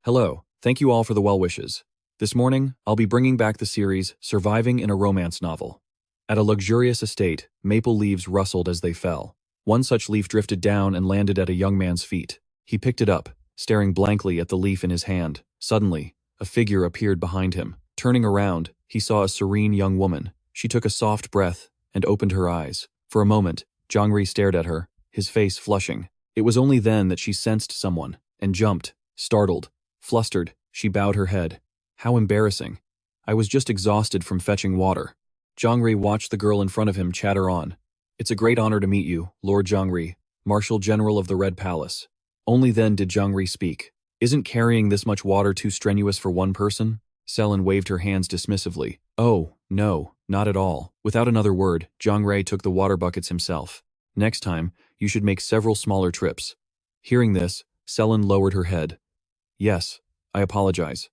Hello, thank you all for the well wishes. This morning, I'll be bringing back the series Surviving in a Romance Novel. At a luxurious estate, maple leaves rustled as they fell. One such leaf drifted down and landed at a young man's feet. He picked it up, staring blankly at the leaf in his hand. Suddenly, a figure appeared behind him. Turning around, he saw a serene young woman. She took a soft breath and opened her eyes. For a moment, Jungre stared at her, his face flushing. It was only then that she sensed someone, and jumped, startled. Flustered, she bowed her head. How embarrassing. I was just exhausted from fetching water. Jungre watched the girl in front of him chatter on. It's a great honor to meet you, Lord Jungre, Marshal General of the Red Palace. Only then did Jungre speak. Isn't carrying this much water too strenuous for one person? Sellen waved her hands dismissively. Oh, no, not at all. Without another word, Jungre took the water buckets himself. Next time, you should make several smaller trips. Hearing this, Sellen lowered her head. Yes, I apologize.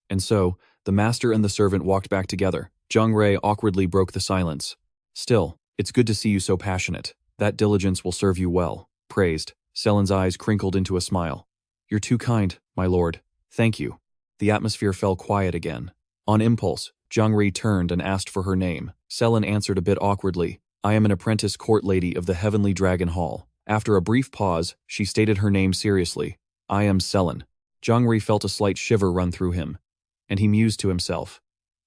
And so, the master and the servant walked back together. Jungre awkwardly broke the silence. Still, it's good to see you so passionate. That diligence will serve you well, praised. Sellen's eyes crinkled into a smile. You're too kind, my lord. Thank you. The atmosphere fell quiet again. On impulse, Jungre turned and asked for her name. Sellen answered a bit awkwardly. I am an apprentice court lady of the Heavenly Dragon Hall. After a brief pause, she stated her name seriously. I am Sellen. Jungre felt a slight shiver run through him, and he mused to himself.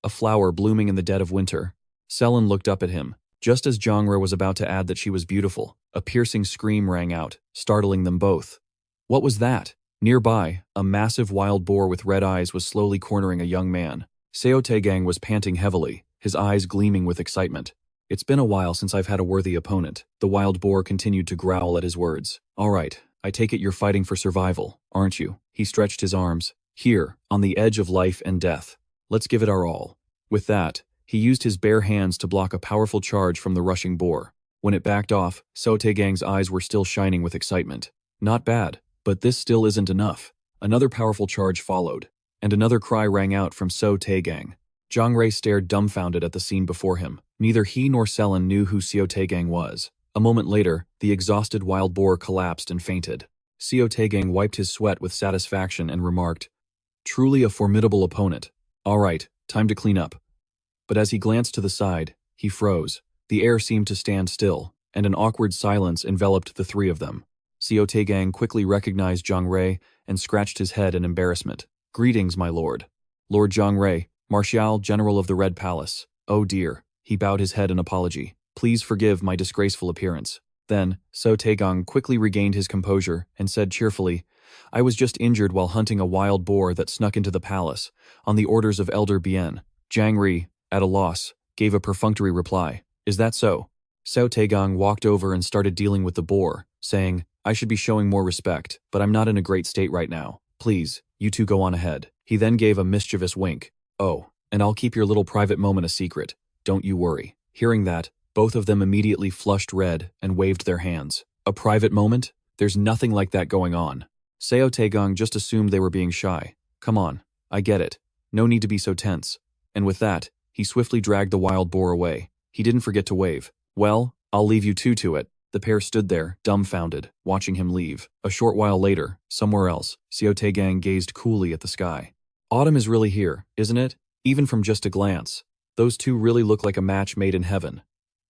A flower blooming in the dead of winter. Sellen looked up at him. Just as Jungre was about to add that she was beautiful, a piercing scream rang out, startling them both. What was that? Nearby, a massive wild boar with red eyes was slowly cornering a young man. Seo Tae-gang was panting heavily, his eyes gleaming with excitement. It's been a while since I've had a worthy opponent. The wild boar continued to growl at his words. All right, I take it you're fighting for survival, aren't you? He stretched his arms. Here, on the edge of life and death. Let's give it our all. With that, he used his bare hands to block a powerful charge from the rushing boar. When it backed off, Seo Tae-gang's eyes were still shining with excitement. Not bad, but this still isn't enough. Another powerful charge followed, and another cry rang out from Seo Tae-gang. Jungre stared dumbfounded at the scene before him. Neither he nor Sellen knew who Seo Tae-gang was. A moment later, the exhausted wild boar collapsed and fainted. Seo Tae-gang wiped his sweat with satisfaction and remarked, Truly a formidable opponent. All right, time to clean up. But as he glanced to the side, he froze. The air seemed to stand still, and an awkward silence enveloped the three of them. Seo Tae-gang quickly recognized Jungre and scratched his head in embarrassment. Greetings, my lord. Lord Jungre, Marshal General of the Red Palace. Oh dear. He bowed his head in apology. Please forgive my disgraceful appearance. Then, Seo Tae-gang quickly regained his composure and said cheerfully, I was just injured while hunting a wild boar that snuck into the palace, on the orders of Elder Bien. Jungre, at a loss, gave a perfunctory reply. Is that so? Seo Tae-gang walked over and started dealing with the boar, saying, I should be showing more respect, but I'm not in a great state right now. Please, you two go on ahead. He then gave a mischievous wink. Oh, and I'll keep your little private moment a secret. Don't you worry. Hearing that, both of them immediately flushed red and waved their hands. A private moment? There's nothing like that going on. Seo Tae-gang just assumed they were being shy. Come on, I get it. No need to be so tense. And with that, he swiftly dragged the wild boar away. He didn't forget to wave. Well, I'll leave you two to it. The pair stood there, dumbfounded, watching him leave. A short while later, somewhere else, Seo Tae-gang gazed coolly at the sky. Autumn is really here, isn't it? Even from just a glance. Those two really look like a match made in heaven.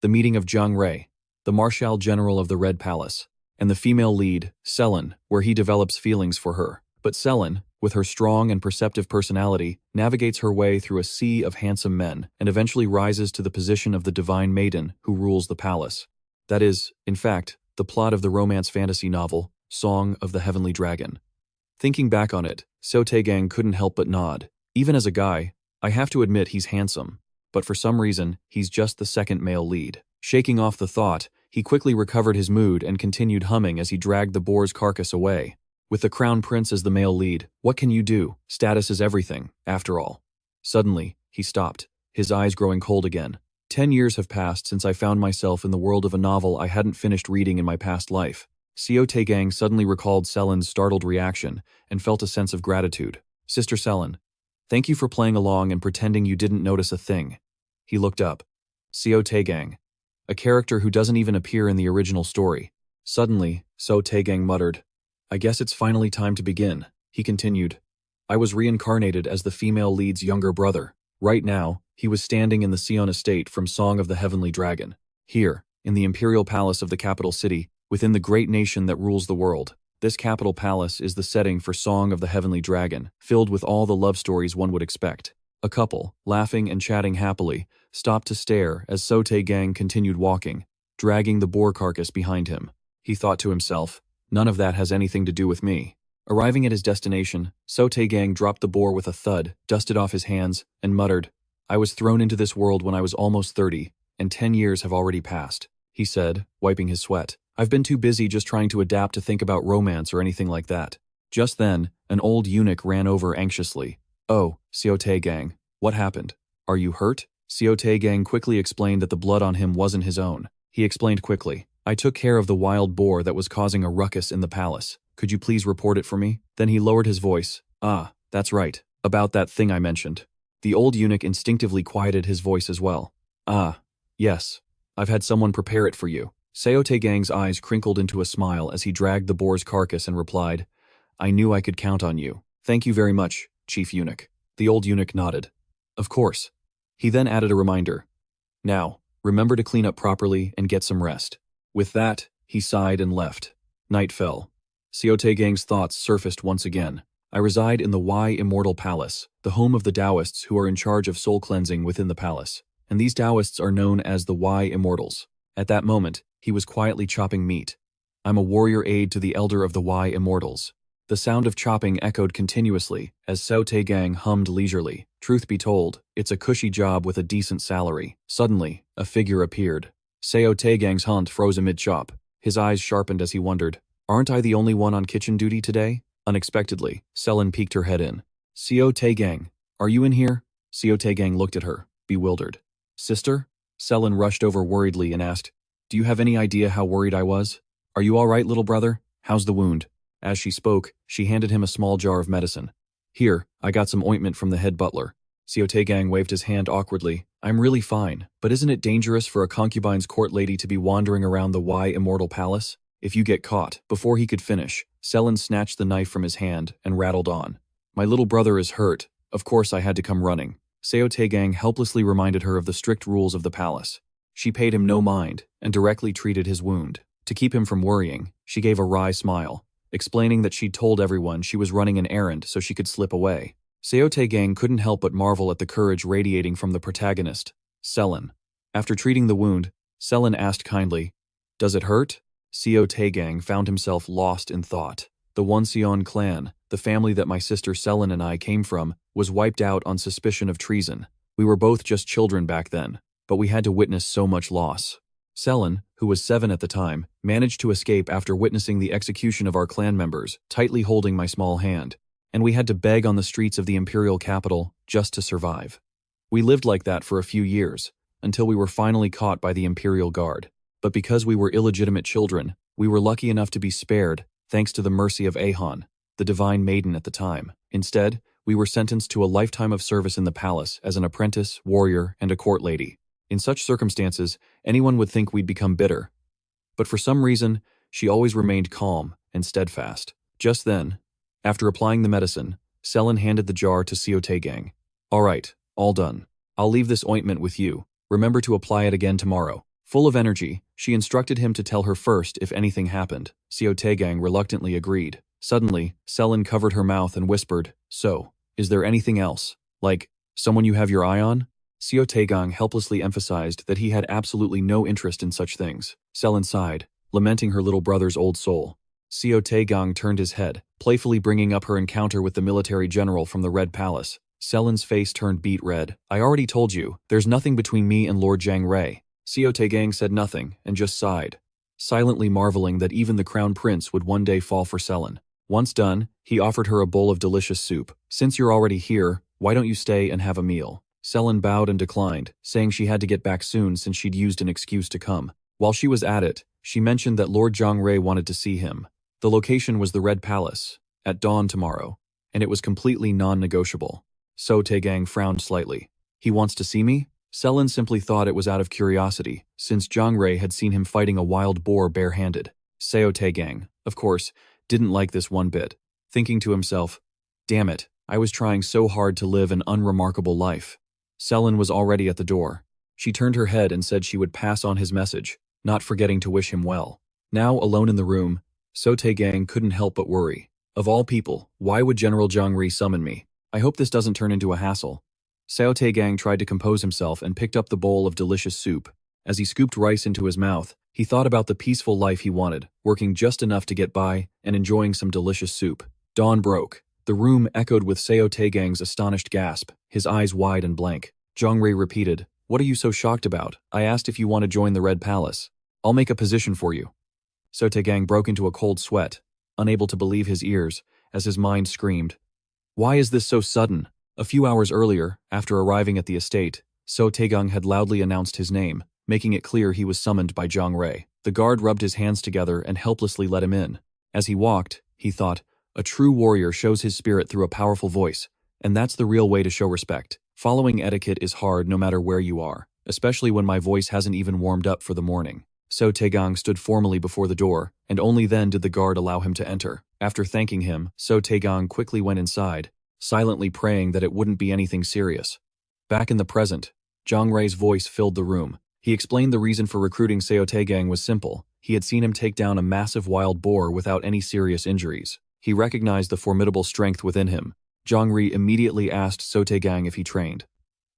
The meeting of Jungre, the Marshal General of the Red Palace, and the female lead, Sellen, where he develops feelings for her. But Sellen, with her strong and perceptive personality, navigates her way through a sea of handsome men and eventually rises to the position of the divine maiden who rules the palace. That is, in fact, the plot of the romance fantasy novel, Song of the Heavenly Dragon. Thinking back on it, Seo Tae-gang couldn't help but nod. Even as a guy, I have to admit he's handsome. But for some reason, he's just the second male lead. Shaking off the thought, he quickly recovered his mood and continued humming as he dragged the boar's carcass away. With the crown prince as the male lead, what can you do? Status is everything, after all. Suddenly, he stopped, his eyes growing cold again. 10 years have passed since I found myself in the world of a novel I hadn't finished reading in my past life. Seo Tae-gang suddenly recalled Sellen's startled reaction and felt a sense of gratitude. Sister Sellen, thank you for playing along and pretending you didn't notice a thing. He looked up. Seo Tae-gang, a character who doesn't even appear in the original story. Suddenly, Seo Tae-gang muttered, I guess it's finally time to begin. He continued, I was reincarnated as the female lead's younger brother. Right now, he was standing in the Seon estate from Song of the Heavenly Dragon. Here, in the imperial palace of the capital city, within the great nation that rules the world. This capital palace is the setting for Song of the Heavenly Dragon, filled with all the love stories one would expect. A couple, laughing and chatting happily, stopped to stare as Seo Tae-gang continued walking, dragging the boar carcass behind him. He thought to himself, none of that has anything to do with me. Arriving at his destination, Seo Tae-gang dropped the boar with a thud, dusted off his hands, and muttered, I was thrown into this world when I was almost 30, and 10 years have already passed, he said, wiping his sweat. I've been too busy just trying to adapt to think about romance or anything like that. Just then, an old eunuch ran over anxiously. Oh, Seo Tae-gang, what happened? Are you hurt? Seo Tae-gang quickly explained that the blood on him wasn't his own. He explained quickly, I took care of the wild boar that was causing a ruckus in the palace. Could you please report it for me? Then he lowered his voice. Ah, that's right. About that thing I mentioned. The old eunuch instinctively quieted his voice as well. Ah, yes. I've had someone prepare it for you. Seo Tae-gang's eyes crinkled into a smile as he dragged the boar's carcass and replied, I knew I could count on you. Thank you very much, Chief Eunuch. The old eunuch nodded. Of course. He then added a reminder. Now, remember to clean up properly and get some rest. With that, he sighed and left. Night fell. Seo Tae-gang's thoughts surfaced once again. I reside in the Wai Immortal Palace, the home of the Taoists who are in charge of soul cleansing within the palace. And these Taoists are known as the Wai Immortals. At that moment, he was quietly chopping meat. I'm a warrior aide to the elder of the Wai Immortals. The sound of chopping echoed continuously as Seo Tae-gang hummed leisurely. Truth be told, it's a cushy job with a decent salary. Suddenly, a figure appeared. Seo Tae-gang's hunt froze amid chop. His eyes sharpened as he wondered, aren't I the only one on kitchen duty today? Unexpectedly, Sellen peeked her head in. Seo Tae-gang, are you in here? Seo Tae-gang looked at her, bewildered. Sister? Sellen rushed over worriedly and asked, do you have any idea how worried I was? Are you all right, little brother? How's the wound? As she spoke, she handed him a small jar of medicine. Here, I got some ointment from the head butler. Seo Tae-gang waved his hand awkwardly. I'm really fine, but isn't it dangerous for a concubine's court lady to be wandering around the Wai Immortal Palace? If you get caught. Before he could finish, Sellen snatched the knife from his hand and rattled on. My little brother is hurt. Of course I had to come running. Seo Tae-gang helplessly reminded her of the strict rules of the palace. She paid him no mind and directly treated his wound. To keep him from worrying, she gave a wry smile, explaining that she'd told everyone she was running an errand so she could slip away. Seo Tae-gang couldn't help but marvel at the courage radiating from the protagonist, Sellen. After treating the wound, Selin asked kindly, Does it hurt? Seo Tae-gang found himself lost in thought. The Wonseon clan, the family that my sister Selin and I came from, was wiped out on suspicion of treason. We were both just children back then, but we had to witness so much loss. Selin, who was 7 at the time, managed to escape after witnessing the execution of our clan members, tightly holding my small hand, and we had to beg on the streets of the imperial capital just to survive. We lived like that for a few years, until we were finally caught by the imperial guard. But because we were illegitimate children, we were lucky enough to be spared, thanks to the mercy of Ahon, the divine maiden at the time. Instead, we were sentenced to a lifetime of service in the palace as an apprentice, warrior, and a court lady. In such circumstances, anyone would think we'd become bitter. But for some reason, she always remained calm and steadfast. Just then, after applying the medicine, Selin handed the jar to Seo Tae-gang. All right, all done. I'll leave this ointment with you. Remember to apply it again tomorrow. Full of energy, she instructed him to tell her first if anything happened. Seo Tae-gang reluctantly agreed. Suddenly, Selin covered her mouth and whispered, So, is there anything else? Like, someone you have your eye on? Seo Tae-gang helplessly emphasized that he had absolutely no interest in such things. Selin sighed, lamenting her little brother's old soul. Seo Tae-gang turned his head, playfully bringing up her encounter with the military general from the Red Palace. Selin's face turned beet red. I already told you, there's nothing between me and Lord Jungre. Seo Tae-gang said nothing and just sighed, silently marveling that even the crown prince would one day fall for Selin. Once done, he offered her a bowl of delicious soup. Since you're already here, why don't you stay and have a meal? Selin bowed and declined, saying she had to get back soon since she'd used an excuse to come. While she was at it, she mentioned that Lord Jungre wanted to see him. The location was the Red Palace, at dawn tomorrow, and it was completely non-negotiable. Seo Tae-gang frowned slightly. He wants to see me? Selin simply thought it was out of curiosity, since Jungre had seen him fighting a wild boar barehanded. Seo Tae-gang, of course, didn't like this one bit, thinking to himself, Damn it, I was trying so hard to live an unremarkable life. Sellen was already at the door. She turned her head and said she would pass on his message, not forgetting to wish him well. Now, alone in the room, Seo Tae-gang couldn't help but worry. Of all people, why would General Jungre summon me? I hope this doesn't turn into a hassle. Seo Tae-gang tried to compose himself and picked up the bowl of delicious soup. As he scooped rice into his mouth, he thought about the peaceful life he wanted, working just enough to get by and enjoying some delicious soup. Dawn broke. The room echoed with Seo Tae-gang's astonished gasp, his eyes wide and blank. Jungre repeated, "What are you so shocked about? I asked if you want to join the Red Palace. I'll make a position for you." Seo Tae-gang broke into a cold sweat, unable to believe his ears, as his mind screamed, "Why is this so sudden?" A few hours earlier, after arriving at the estate, Seo Tae-gang had loudly announced his name, making it clear he was summoned by Jungre. The guard rubbed his hands together and helplessly let him in. As he walked, he thought, a true warrior shows his spirit through a powerful voice, and that's the real way to show respect. Following etiquette is hard no matter where you are, especially when my voice hasn't even warmed up for the morning. Seo Tae-gang stood formally before the door, and only then did the guard allow him to enter. After thanking him, Seo Tae-gang quickly went inside, silently praying that it wouldn't be anything serious. Back in the present, Jungre's voice filled the room. He explained the reason for recruiting Seo Tae-gang was simple. He had seen him take down a massive wild boar without any serious injuries. He recognized the formidable strength within him. Jungre immediately asked Seo Tae-gang if he trained.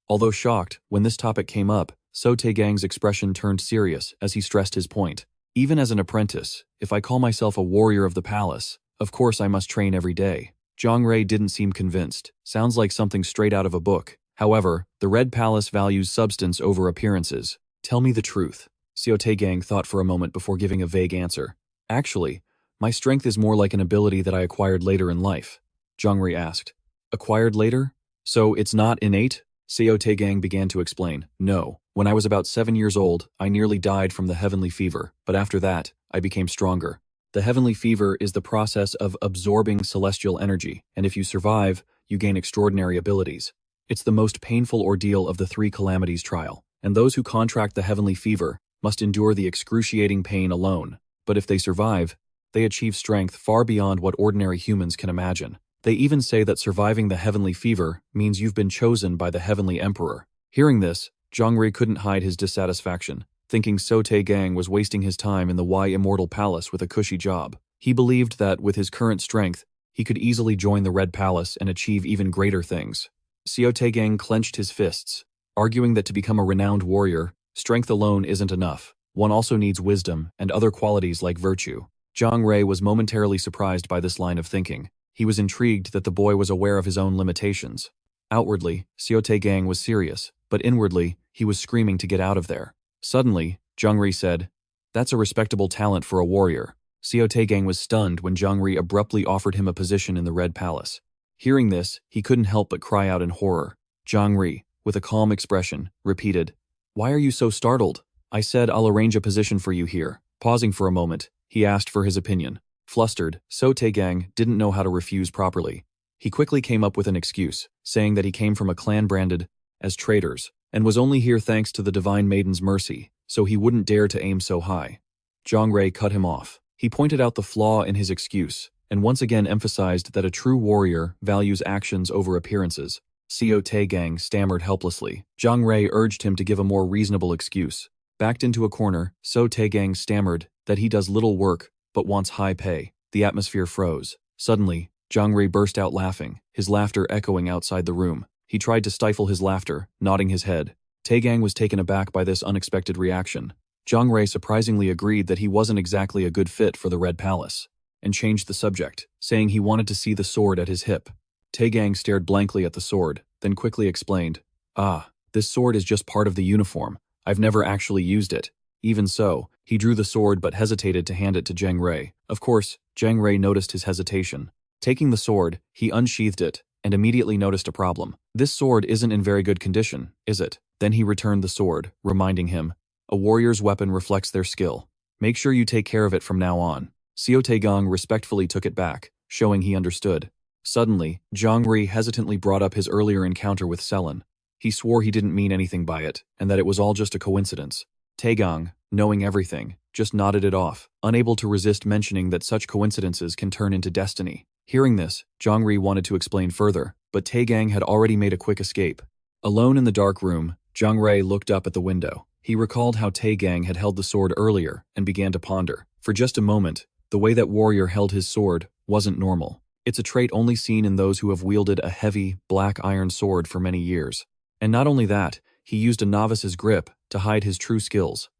Although shocked, when this topic came up, Seo Tae-gang's expression turned serious as he stressed his point. Even as an apprentice, if I call myself a warrior of the palace, of course I must train every day. Jungre didn't seem convinced. Sounds like something straight out of a book. However, the Red Palace values substance over appearances. Tell me the truth. Seo Tae-gang thought for a moment before giving a vague answer. Actually, my strength is more like an ability that I acquired later in life. Jungre asked. Acquired later? So it's not innate? Seo Tae-gang began to explain. No. When I was about 7 years old, I nearly died from the heavenly fever, but after that, I became stronger. The heavenly fever is the process of absorbing celestial energy, and if you survive, you gain extraordinary abilities. It's the most painful ordeal of the 3 calamities trial, and those who contract the heavenly fever must endure the excruciating pain alone. But if they survive, they achieve strength far beyond what ordinary humans can imagine. They even say that surviving the heavenly fever means you've been chosen by the heavenly emperor. Hearing this, Jungre couldn't hide his dissatisfaction, thinking Seo Tae-gang was wasting his time in the Wai Immortal Palace with a cushy job. He believed that, with his current strength, he could easily join the Red Palace and achieve even greater things. Seo Tae-gang clenched his fists, arguing that to become a renowned warrior, strength alone isn't enough. One also needs wisdom and other qualities like virtue. Jungre was momentarily surprised by this line of thinking. He was intrigued that the boy was aware of his own limitations. Outwardly, Seo Tae-gang was serious, but inwardly, he was screaming to get out of there. Suddenly, Jungre said, "That's a respectable talent for a warrior." Seo Tae-gang was stunned when Jungre abruptly offered him a position in the Red Palace. Hearing this, he couldn't help but cry out in horror. Jungre, with a calm expression, repeated, "Why are you so startled? I said I'll arrange a position for you here." Pausing for a moment, he asked for his opinion. Flustered, Seo Tae-gang didn't know how to refuse properly. He quickly came up with an excuse, saying that he came from a clan branded as traitors, and was only here thanks to the Divine Maiden's mercy, so he wouldn't dare to aim so high. Jungre cut him off. He pointed out the flaw in his excuse, and once again emphasized that a true warrior values actions over appearances. Seo Tae-gang stammered helplessly. Jungre urged him to give a more reasonable excuse. Backed into a corner, Seo Tae-gang stammered that he does little work but wants high pay. The atmosphere froze. Suddenly, Jungre burst out laughing, his laughter echoing outside the room. He tried to stifle his laughter, nodding his head. Tae-gang was taken aback by this unexpected reaction. Jungre surprisingly agreed that he wasn't exactly a good fit for the Red Palace, and changed the subject, saying he wanted to see the sword at his hip. Tae-gang stared blankly at the sword, then quickly explained, "Ah, this sword is just part of the uniform. I've never actually used it." Even so, he drew the sword but hesitated to hand it to Jungre. Of course, Jungre noticed his hesitation. Taking the sword, he unsheathed it, and immediately noticed a problem. "This sword isn't in very good condition, is it?" Then he returned the sword, reminding him, "A warrior's weapon reflects their skill. Make sure you take care of it from now on." Seo Tae-gang respectfully took it back, showing he understood. Suddenly, Jungre hesitantly brought up his earlier encounter with Sellen. He swore he didn't mean anything by it, and that it was all just a coincidence. Tae-gang, knowing everything, just nodded it off, unable to resist mentioning that such coincidences can turn into destiny. Hearing this, Jungre wanted to explain further, but Tae-gang had already made a quick escape. Alone in the dark room, Jungre looked up at the window. He recalled how Tae-gang had held the sword earlier and began to ponder. For just a moment, the way that warrior held his sword wasn't normal. It's a trait only seen in those who have wielded a heavy, black iron sword for many years. And not only that, he used a novice's grip to hide his true skills.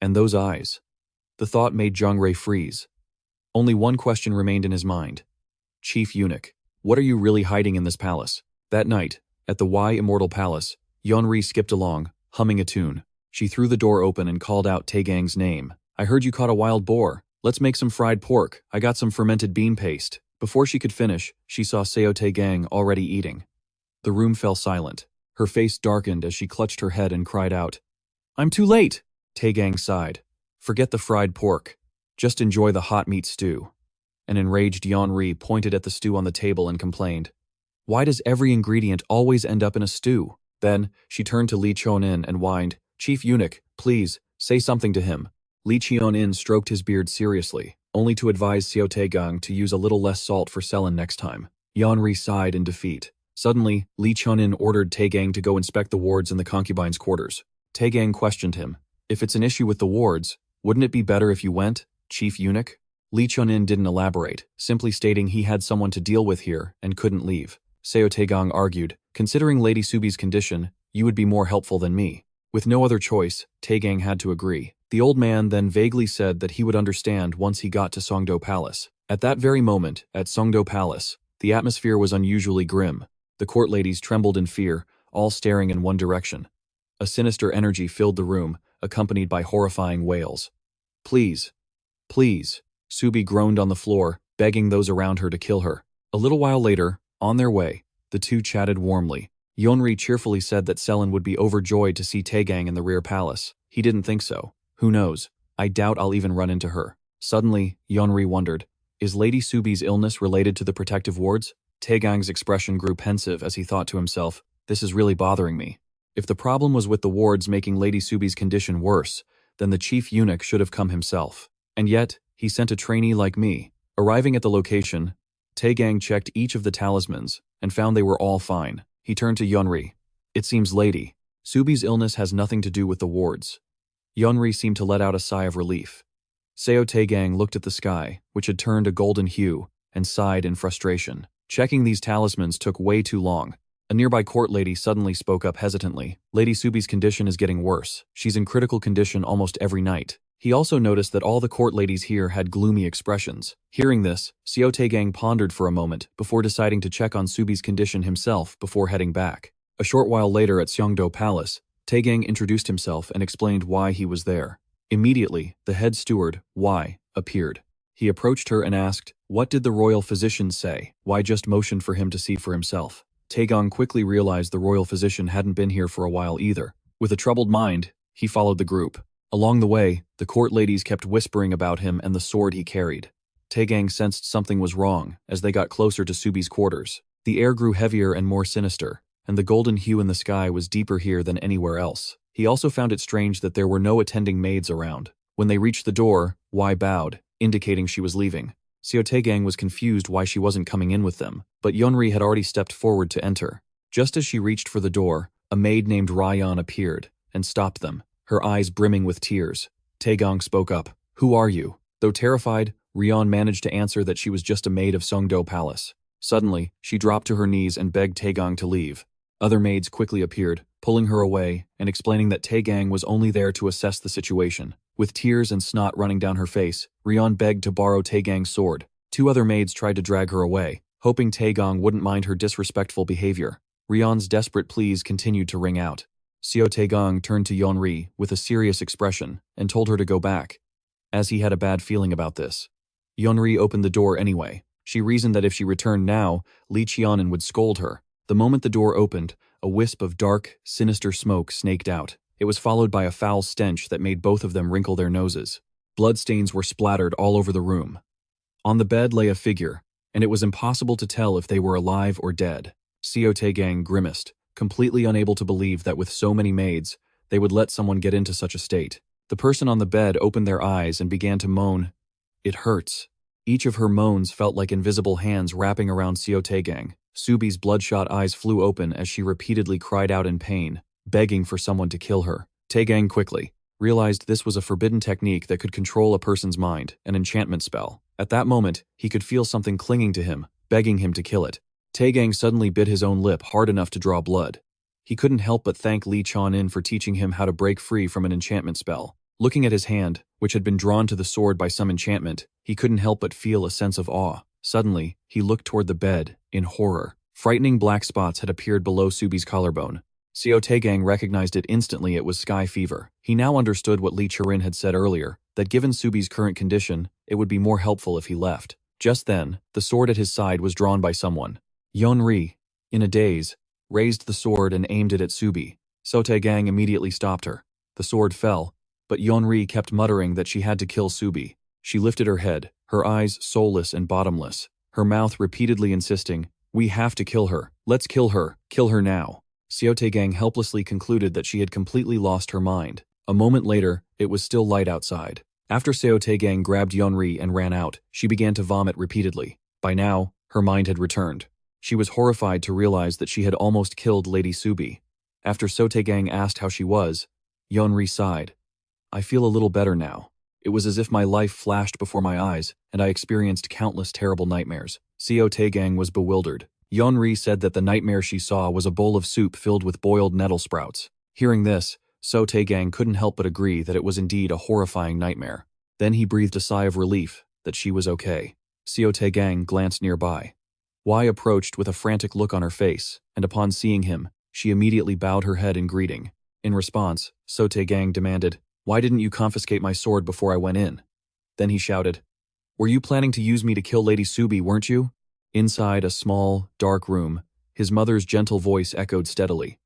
And those eyes. The thought made Jungre freeze. Only one question remained in his mind. Chief Eunuch, what are you really hiding in this palace? That night, at the Wai Immortal Palace, Yeonri skipped along, humming a tune. She threw the door open and called out Tae-gang's name. I heard you caught a wild boar. Let's make some fried pork. I got some fermented bean paste. Before she could finish, she saw Seo Tae-gang already eating. The room fell silent. Her face darkened as she clutched her head and cried out. I'm too late! Tae-gang sighed. Forget the fried pork. Just enjoy the hot meat stew. An enraged Yeonri pointed at the stew on the table and complained. Why does every ingredient always end up in a stew? Then, she turned to Lyly Cherin and whined, Chief Eunuch, please, say something to him. Lyly Cherin stroked his beard seriously, only to advise Seo Tae-gang to use a little less salt for Sellen next time. Yeonri sighed in defeat. Suddenly, Lyly Cherin ordered Tae-gang to go inspect the wards in the concubines' quarters. Tae-gang questioned him. If it's an issue with the wards, wouldn't it be better if you went, Chief Eunuch? Lyly Cherin didn't elaborate, simply stating he had someone to deal with here and couldn't leave. Seo Tae-gang argued, considering Lady Subie's condition, you would be more helpful than me. With no other choice, Tae-gang had to agree. The old man then vaguely said that he would understand once he got to Songdo Palace. At that very moment, at Songdo Palace, the atmosphere was unusually grim. The court ladies trembled in fear, all staring in one direction. A sinister energy filled the room, accompanied by horrifying wails. Please, please, Subie groaned on the floor, begging those around her to kill her. A little while later, on their way, the two chatted warmly. Yeonri cheerfully said that Sellen would be overjoyed to see Tae-gang in the rear palace. He didn't think so. Who knows? I doubt I'll even run into her. Suddenly, Yeonri wondered, is Lady Subie's illness related to the protective wards? Tae-gang's expression grew pensive as he thought to himself, this is really bothering me. If the problem was with the wards making Lady Subie's condition worse, then the chief eunuch should have come himself. And yet, he sent a trainee like me. Arriving at the location, Tae-gang checked each of the talismans and found they were all fine. He turned to Yeonri. It seems Lady Subie's illness has nothing to do with the wards. Yeonri seemed to let out a sigh of relief. Seo Tae-gang looked at the sky, which had turned a golden hue, and sighed in frustration. Checking these talismans took way too long. A nearby court lady suddenly spoke up hesitantly. Lady Subie's condition is getting worse. She's in critical condition almost every night. He also noticed that all the court ladies here had gloomy expressions. Hearing this, Seo Tae-gang pondered for a moment before deciding to check on Subie's condition himself before heading back. A short while later at Songdo Palace, Tae-gang introduced himself and explained why he was there. Immediately, the head steward, Wai, appeared. He approached her and asked, what did the royal physician say? Wai just motioned for him to see for himself. Tae-gang quickly realized the royal physician hadn't been here for a while either. With a troubled mind, he followed the group. Along the way, the court ladies kept whispering about him and the sword he carried. Tae-gang sensed something was wrong as they got closer to Subie's quarters. The air grew heavier and more sinister, and the golden hue in the sky was deeper here than anywhere else. He also found it strange that there were no attending maids around. When they reached the door, Wai bowed, indicating she was leaving. Seo Tae-gang was confused why she wasn't coming in with them, but Yeonri had already stepped forward to enter. Just as she reached for the door, a maid named Hyan appeared and stopped them, her eyes brimming with tears. Tae-gang spoke up. Who are you? Though terrified, Hyan managed to answer that she was just a maid of Songdo Palace. Suddenly, she dropped to her knees and begged Tae-gang to leave. Other maids quickly appeared, pulling her away and explaining that Tae-gang was only there to assess the situation. With tears and snot running down her face, Hyan begged to borrow Tae-gang's sword. Two other maids tried to drag her away, hoping Tae-gang wouldn't mind her disrespectful behavior. Hyan's desperate pleas continued to ring out. Seo Tae-gang turned to Yeonri with a serious expression and told her to go back, as he had a bad feeling about this. Yeonri opened the door anyway. She reasoned that if she returned now, Lyly Cherin would scold her. The moment the door opened, a wisp of dark, sinister smoke snaked out. It was followed by a foul stench that made both of them wrinkle their noses. Bloodstains were splattered all over the room. On the bed lay a figure, and it was impossible to tell if they were alive or dead. Seo Tae-gang grimaced, completely unable to believe that with so many maids, they would let someone get into such a state. The person on the bed opened their eyes and began to moan, "It hurts." Each of her moans felt like invisible hands wrapping around Seo Tae-gang. Subie's bloodshot eyes flew open as she repeatedly cried out in pain, begging for someone to kill her. Tae-gang quickly realized this was a forbidden technique that could control a person's mind, an enchantment spell. At that moment, he could feel something clinging to him, begging him to kill it. Tae-gang suddenly bit his own lip hard enough to draw blood. He couldn't help but thank Lyly Cherin for teaching him how to break free from an enchantment spell. Looking at his hand, which had been drawn to the sword by some enchantment, he couldn't help but feel a sense of awe. Suddenly, he looked toward the bed, in horror. Frightening black spots had appeared below Subie's collarbone. Seo Tae-gang recognized it instantly. It was sky fever. He now understood what Lyly Cherin had said earlier, that given Subie's current condition, it would be more helpful if he left. Just then, the sword at his side was drawn by someone. Jungre, in a daze, raised the sword and aimed it at Subie. Seo Tae-gang immediately stopped her. The sword fell, but Jungre kept muttering that she had to kill Subie. She lifted her head, her eyes soulless and bottomless, her mouth repeatedly insisting, "We have to kill her. Let's kill her now." Seo Tae-gang helplessly concluded that she had completely lost her mind. A moment later, it was still light outside. After Seo Tae-gang grabbed Jungre and ran out, she began to vomit repeatedly. By now, her mind had returned. She was horrified to realize that she had almost killed Lady Subie. After Seo Tae-gang asked how she was, Jungre sighed. "I feel a little better now. It was as if my life flashed before my eyes, and I experienced countless terrible nightmares." Seo Tae-gang was bewildered. Jungre said that the nightmare she saw was a bowl of soup filled with boiled nettle sprouts. Hearing this, Seo Tae-gang couldn't help but agree that it was indeed a horrifying nightmare. Then he breathed a sigh of relief that she was okay. Seo Tae-gang glanced nearby. Wai approached with a frantic look on her face, and upon seeing him, she immediately bowed her head in greeting. In response, Seo Tae-gang demanded, "Why didn't you confiscate my sword before I went in?" Then he shouted, "Were you planning to use me to kill Lady Subie, weren't you?" Inside a small, dark room, his mother's gentle voice echoed steadily.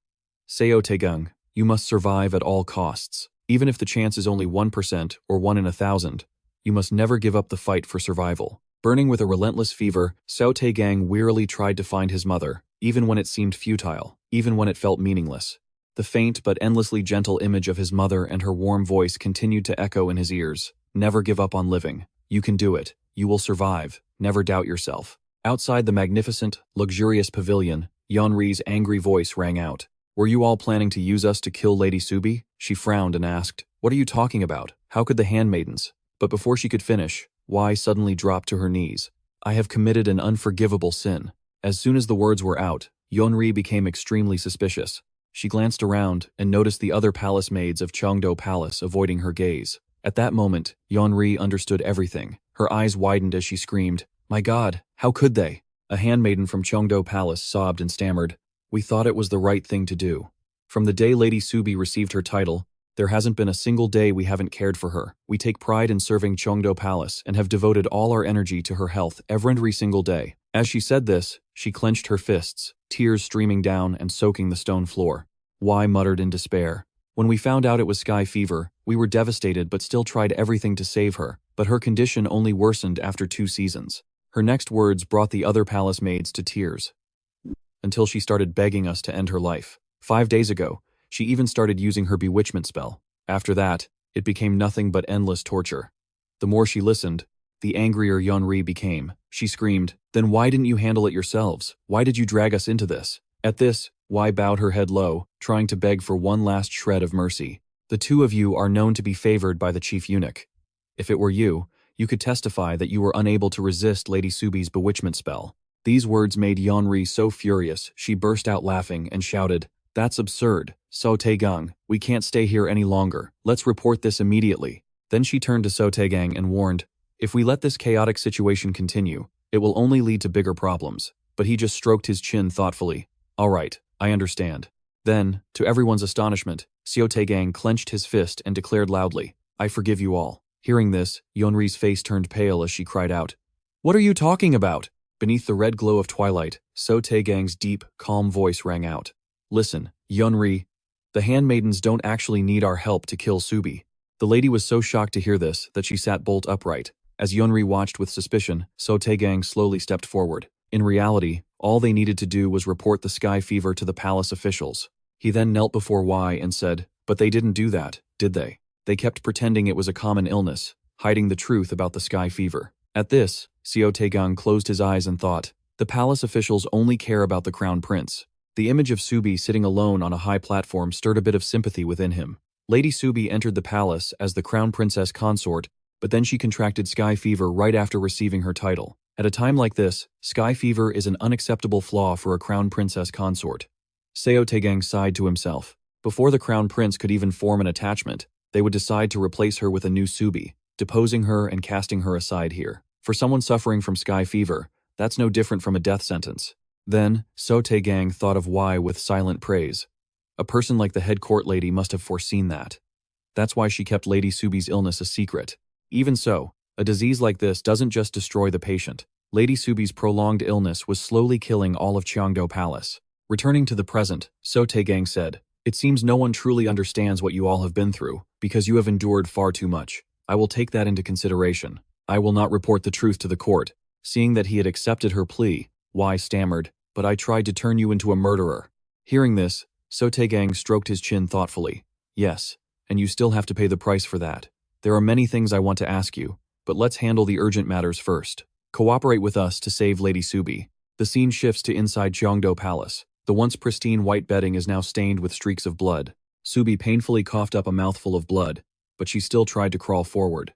"Seo Tae-gang, you must survive at all costs. Even if the chance is only 1% or 1 in 1,000, you must never give up the fight for survival." Burning with a relentless fever, Seo Tae-gang wearily tried to find his mother, even when it seemed futile, even when it felt meaningless. The faint but endlessly gentle image of his mother and her warm voice continued to echo in his ears. "Never give up on living. You can do it. You will survive. Never doubt yourself." Outside the magnificent, luxurious pavilion, Jungre's angry voice rang out. "Were you all planning to use us to kill Lady Subie?" She frowned and asked, "What are you talking about? How could the handmaidens?" But before she could finish, Wai suddenly dropped to her knees. "I have committed an unforgivable sin." As soon as the words were out, Jungre became extremely suspicious. She glanced around and noticed the other palace maids of Cheongdo Palace avoiding her gaze. At that moment, Jungre understood everything. Her eyes widened as she screamed, "My God, how could they?" A handmaiden from Cheongdo Palace sobbed and stammered, "We thought it was the right thing to do. From the day Lady Subie received her title, there hasn't been a single day we haven't cared for her. We take pride in serving Cheongdo Palace and have devoted all our energy to her health every single day." As she said this, she clenched her fists, tears streaming down and soaking the stone floor. Wai muttered in despair, "When we found out it was sky fever, we were devastated but still tried everything to save her, but her condition only worsened after 2 seasons. Her next words brought the other palace maids to tears, until she started begging us to end her life. 5 days ago, she even started using her bewitchment spell. After that, it became nothing but endless torture. The more she listened, the angrier Jungre became. She screamed, "Then why didn't you handle it yourselves? Why did you drag us into this?" At this, Wai bowed her head low, trying to beg for one last shred of mercy. "The two of you are known to be favored by the chief eunuch. If it were you, you could testify that you were unable to resist Lady Subie's bewitchment spell." These words made Jungre so furious, she burst out laughing and shouted, "That's absurd. Seo Tae-gang, we can't stay here any longer. Let's report this immediately." Then she turned to Seo Tae-gang and warned, "If we let this chaotic situation continue, it will only lead to bigger problems." But he just stroked his chin thoughtfully. "All right, I understand." Then, to everyone's astonishment, Seo Tae-gang clenched his fist and declared loudly, "I forgive you all." Hearing this, Jungre's face turned pale as she cried out, "What are you talking about?" Beneath the red glow of twilight, Seo Tae-gang's deep, calm voice rang out. "Listen, Jungre, the handmaidens don't actually need our help to kill Subie." The lady was so shocked to hear this that she sat bolt upright. As Jungre watched with suspicion, Seo Tae-gang slowly stepped forward. In reality, all they needed to do was report the sky fever to the palace officials. He then knelt before Wai and said, "But they didn't do that, did they? They kept pretending it was a common illness, hiding the truth about the sky fever." At this, Seo Tae-gang closed his eyes and thought, the palace officials only care about the crown prince. The image of Subie sitting alone on a high platform stirred a bit of sympathy within him. Lady Subie entered the palace as the crown princess consort, but then she contracted sky fever right after receiving her title. At a time like this, sky fever is an unacceptable flaw for a crown princess consort. Seo Tae-gang sighed to himself. Before the crown prince could even form an attachment, they would decide to replace her with a new Subie, deposing her and casting her aside here. For someone suffering from sky fever, that's no different from a death sentence. Then, Seo Tae-gang thought of Wai with silent praise. A person like the head court lady must have foreseen that. That's why she kept Lady Subie's illness a secret. Even so, a disease like this doesn't just destroy the patient. Lady Subie's prolonged illness was slowly killing all of Cheongdo Palace. Returning to the present, Seo Tae-gang said, "It seems no one truly understands what you all have been through, because you have endured far too much. I will take that into consideration. I will not report the truth to the court." Seeing that he had accepted her plea, Wai stammered, "But I tried to turn you into a murderer." Hearing this, Seo Tae-gang stroked his chin thoughtfully. "Yes, and you still have to pay the price for that. There are many things I want to ask you, but let's handle the urgent matters first. Cooperate with us to save Lady Subie." The scene shifts to inside Cheongdo Palace. The once pristine white bedding is now stained with streaks of blood. Subie painfully coughed up a mouthful of blood, but she still tried to crawl forward.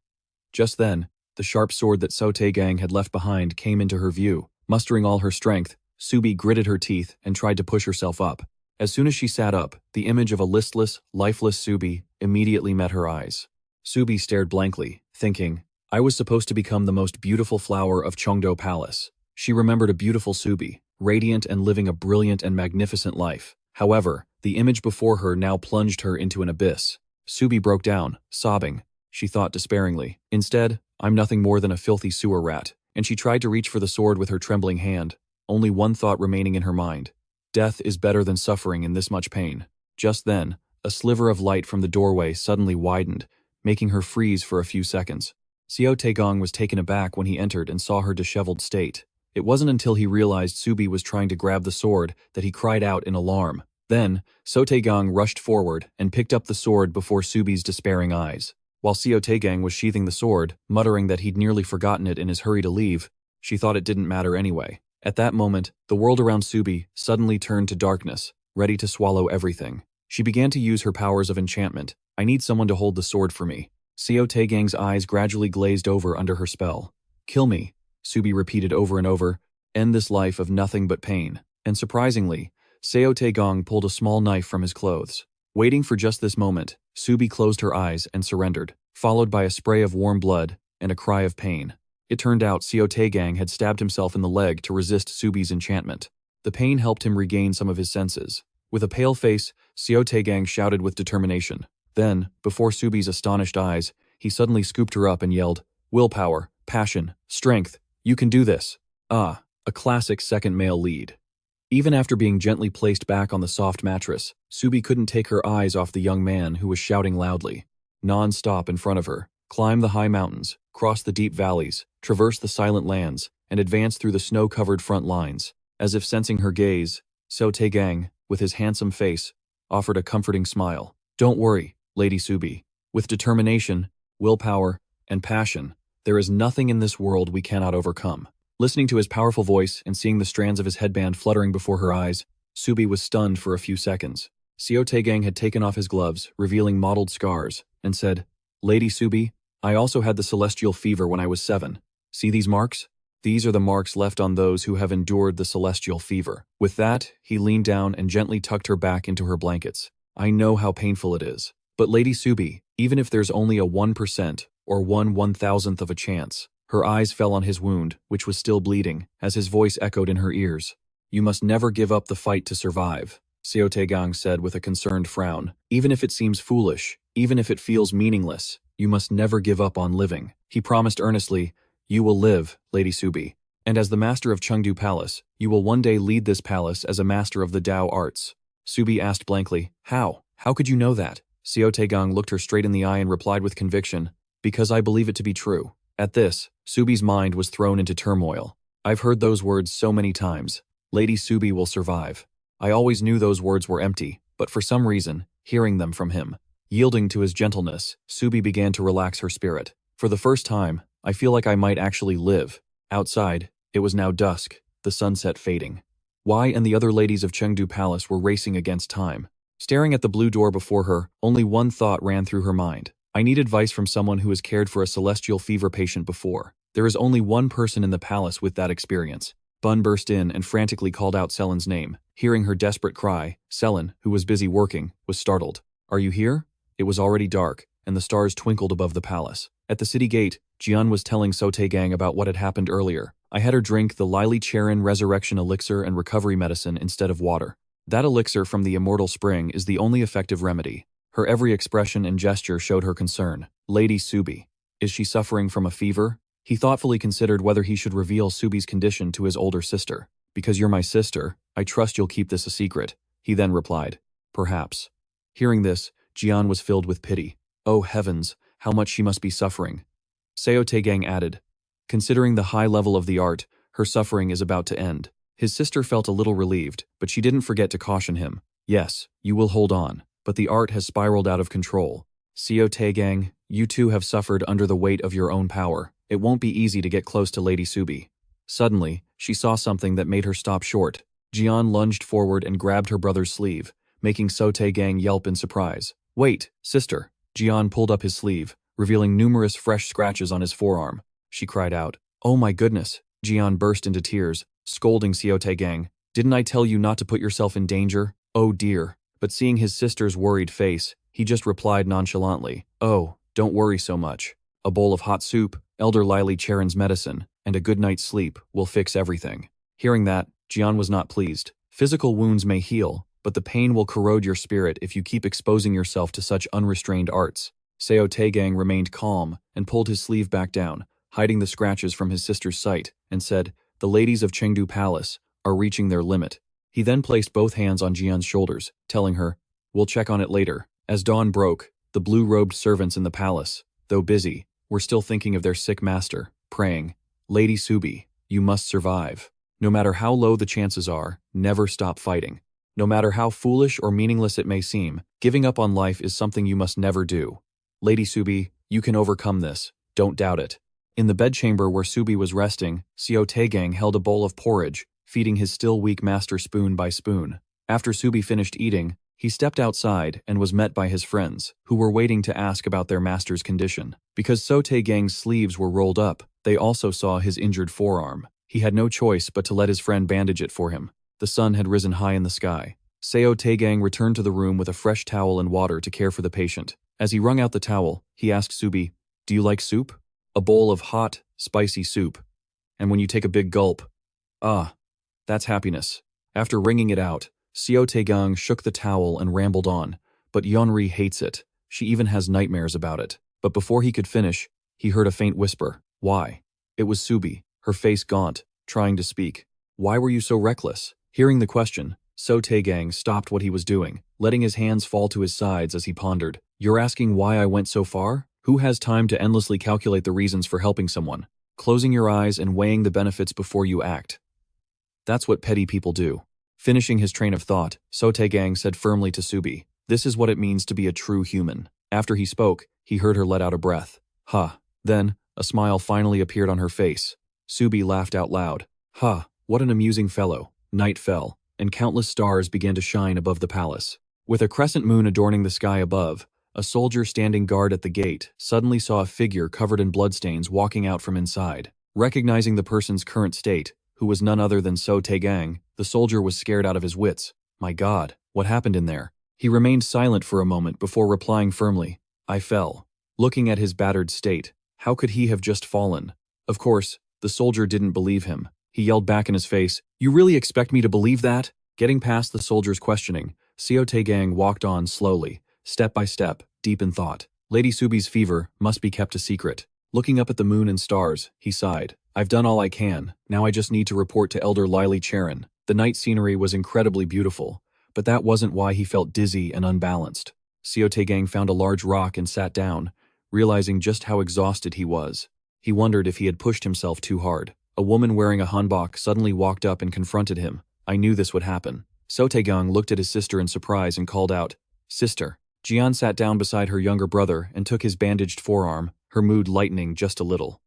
Just then, the sharp sword that Seo Tae-gang had left behind came into her view. Mustering all her strength, Subie gritted her teeth and tried to push herself up. As soon as she sat up, the image of a listless, lifeless Subie immediately met her eyes. Subie stared blankly, thinking, "I was supposed to become the most beautiful flower of Cheongdo Palace." She remembered a beautiful Subie, radiant and living a brilliant and magnificent life. However, the image before her now plunged her into an abyss. Subie broke down, sobbing. She thought despairingly, "Instead, I'm nothing more than a filthy sewer rat," and she tried to reach for the sword with her trembling hand, only one thought remaining in her mind. Death is better than suffering in this much pain. Just then, a sliver of light from the doorway suddenly widened, making her freeze for a few seconds. Seo Tae-gang was taken aback when he entered and saw her disheveled state. It wasn't until he realized Subie was trying to grab the sword that he cried out in alarm. Then, Seo Tae-gang rushed forward and picked up the sword before Subie's despairing eyes. While Seo Tae-gang was sheathing the sword, muttering that he'd nearly forgotten it in his hurry to leave, she thought it didn't matter anyway. At that moment, the world around Subie suddenly turned to darkness, ready to swallow everything. She began to use her powers of enchantment. "I need someone to hold the sword for me." Seo Tae-gang's eyes gradually glazed over under her spell. "Kill me," Subie repeated over and over. "End this life of nothing but pain." And surprisingly, Seo Tae-gang pulled a small knife from his clothes. Waiting for just this moment, Subie closed her eyes and surrendered, followed by a spray of warm blood and a cry of pain. It turned out Seo Tae-gang had stabbed himself in the leg to resist Subie's enchantment. The pain helped him regain some of his senses. With a pale face, Seo Tae-gang shouted with determination. Then, before Subie's astonished eyes, he suddenly scooped her up and yelled, "Willpower, passion, strength, you can do this." Ah, a classic second male lead. Even after being gently placed back on the soft mattress, Subie couldn't take her eyes off the young man who was shouting loudly. Non-stop in front of her, climb the high mountains, cross the deep valleys, traverse the silent lands, and advance through the snow-covered front lines. As if sensing her gaze, Seo Tae-gang, with his handsome face, offered a comforting smile. "Don't worry, Lady Subie. With determination, willpower, and passion, there is nothing in this world we cannot overcome." Listening to his powerful voice and seeing the strands of his headband fluttering before her eyes, Subie was stunned for a few seconds. Seo Tae-gang had taken off his gloves, revealing mottled scars, and said, "Lady Subie, I also had the celestial fever when I was 7. See these marks? These are the marks left on those who have endured the celestial fever." With that, he leaned down and gently tucked her back into her blankets. "I know how painful it is. But Lady Subie, even if there's only a 1% or 1/1000th of a chance," her eyes fell on his wound, which was still bleeding, as his voice echoed in her ears. "You must never give up the fight to survive," Seo Tae-gang said with a concerned frown. "Even if it seems foolish, even if it feels meaningless, you must never give up on living." He promised earnestly, "You will live, Lady Subie. And as the master of Cheongdo Palace, you will one day lead this palace as a master of the Tao arts." Subie asked blankly, "How? How could you know that?" Seo Tae-gang looked her straight in the eye and replied with conviction, "Because I believe it to be true." At this, Subie's mind was thrown into turmoil. "I've heard those words so many times. Lady Subie will survive. I always knew those words were empty, but for some reason, hearing them from him." Yielding to his gentleness, Subie began to relax her spirit. For the first time, I feel like I might actually live. Outside, it was now dusk, the sunset fading. Wai and the other ladies of Chengdu Palace were racing against time. Staring at the blue door before her, only one thought ran through her mind. I need advice from someone who has cared for a celestial fever patient before. There is only one person in the palace with that experience. Bun burst in and frantically called out Sellen's name. Hearing her desperate cry, Sellen, who was busy working, was startled. Are you here? It was already dark, and the stars twinkled above the palace. At the city gate, Jian was telling Seo Tae-gang about what had happened earlier. I had her drink the Lyly Cherin resurrection elixir and recovery medicine instead of water. That elixir from the immortal spring is the only effective remedy. Her every expression and gesture showed her concern. Lady Subie. Is she suffering from a fever? He thoughtfully considered whether he should reveal Subie's condition to his older sister. Because you're my sister, I trust you'll keep this a secret. He then replied. Perhaps. Hearing this, Jian was filled with pity. Oh heavens, how much she must be suffering. Seo Tae-gang added. Considering the high level of the art, her suffering is about to end. His sister felt a little relieved, but she didn't forget to caution him. Yes, you will hold on, but the art has spiraled out of control. Seo Tae-gang, you too have suffered under the weight of your own power. It won't be easy to get close to Lady Subie. Suddenly, she saw something that made her stop short. Jian lunged forward and grabbed her brother's sleeve, making Seo Tae-gang yelp in surprise. Wait, sister. Jian pulled up his sleeve, revealing numerous fresh scratches on his forearm. She cried out. Oh my goodness. Jian burst into tears, scolding Seo Tae-gang. Didn't I tell you not to put yourself in danger? Oh dear. But seeing his sister's worried face, he just replied nonchalantly. Oh, don't worry so much. A bowl of hot soup, Elder Lyly Cherin's medicine, and a good night's sleep will fix everything. Hearing that, Jian was not pleased. Physical wounds may heal, but the pain will corrode your spirit if you keep exposing yourself to such unrestrained arts. Seo Tae-gang remained calm and pulled his sleeve back down, hiding the scratches from his sister's sight, and said, The ladies of Chengdu Palace are reaching their limit. He then placed both hands on Jian's shoulders, telling her, We'll check on it later. As dawn broke, the blue-robed servants in the palace, though busy, were still thinking of their sick master, praying, Lady Subie, you must survive. No matter how low the chances are, never stop fighting. No matter how foolish or meaningless it may seem, giving up on life is something you must never do. Lady Subie, you can overcome this. Don't doubt it. In the bedchamber where Subie was resting, Seo Tae-gang held a bowl of porridge, feeding his still weak master spoon by spoon. After Subie finished eating, he stepped outside and was met by his friends, who were waiting to ask about their master's condition. Because Seo Tae-gang's sleeves were rolled up, they also saw his injured forearm. He had no choice but to let his friend bandage it for him. The sun had risen high in the sky. Seo Tae-gang returned to the room with a fresh towel and water to care for the patient. As he wrung out the towel, he asked Subie, Do you like soup? A bowl of hot, spicy soup. And when you take a big gulp, that's happiness. After wringing it out, Seo Tae-gang shook the towel and rambled on, but Yeonri hates it. She even has nightmares about it. But before he could finish, he heard a faint whisper. Why? It was Subie, her face gaunt, trying to speak. Why were you so reckless? Hearing the question, Seo Tae-gang stopped what he was doing, letting his hands fall to his sides as he pondered. You're asking why I went so far? Who has time to endlessly calculate the reasons for helping someone? Closing your eyes and weighing the benefits before you act. That's what petty people do. Finishing his train of thought, Seo Tae-gang said firmly to Subie, This is what it means to be a true human. After he spoke, he heard her let out a breath. Ha. Then, a smile finally appeared on her face. Subie laughed out loud. Ha, what an amusing fellow. Night fell, and countless stars began to shine above the palace. With a crescent moon adorning the sky above, a soldier standing guard at the gate suddenly saw a figure covered in bloodstains walking out from inside. Recognizing the person's current state, who was none other than Seo Tae-gang, the soldier was scared out of his wits. My God, what happened in there? He remained silent for a moment before replying firmly, I fell. Looking at his battered state, how could he have just fallen? Of course, the soldier didn't believe him. He yelled back in his face, You really expect me to believe that? Getting past the soldier's questioning, Seo Tae-gang walked on slowly, step by step, deep in thought. Lady Subie's fever must be kept a secret. Looking up at the moon and stars, he sighed. I've done all I can, now I just need to report to Elder Lyly Cherin. The night scenery was incredibly beautiful, but that wasn't why he felt dizzy and unbalanced. Seo Tae-gang found a large rock and sat down, realizing just how exhausted he was. He wondered if he had pushed himself too hard. A woman wearing a hanbok suddenly walked up and confronted him. I knew this would happen. Seo Tae-gang looked at his sister in surprise and called out, Sister. Jian sat down beside her younger brother and took his bandaged forearm, her mood lightening just a little.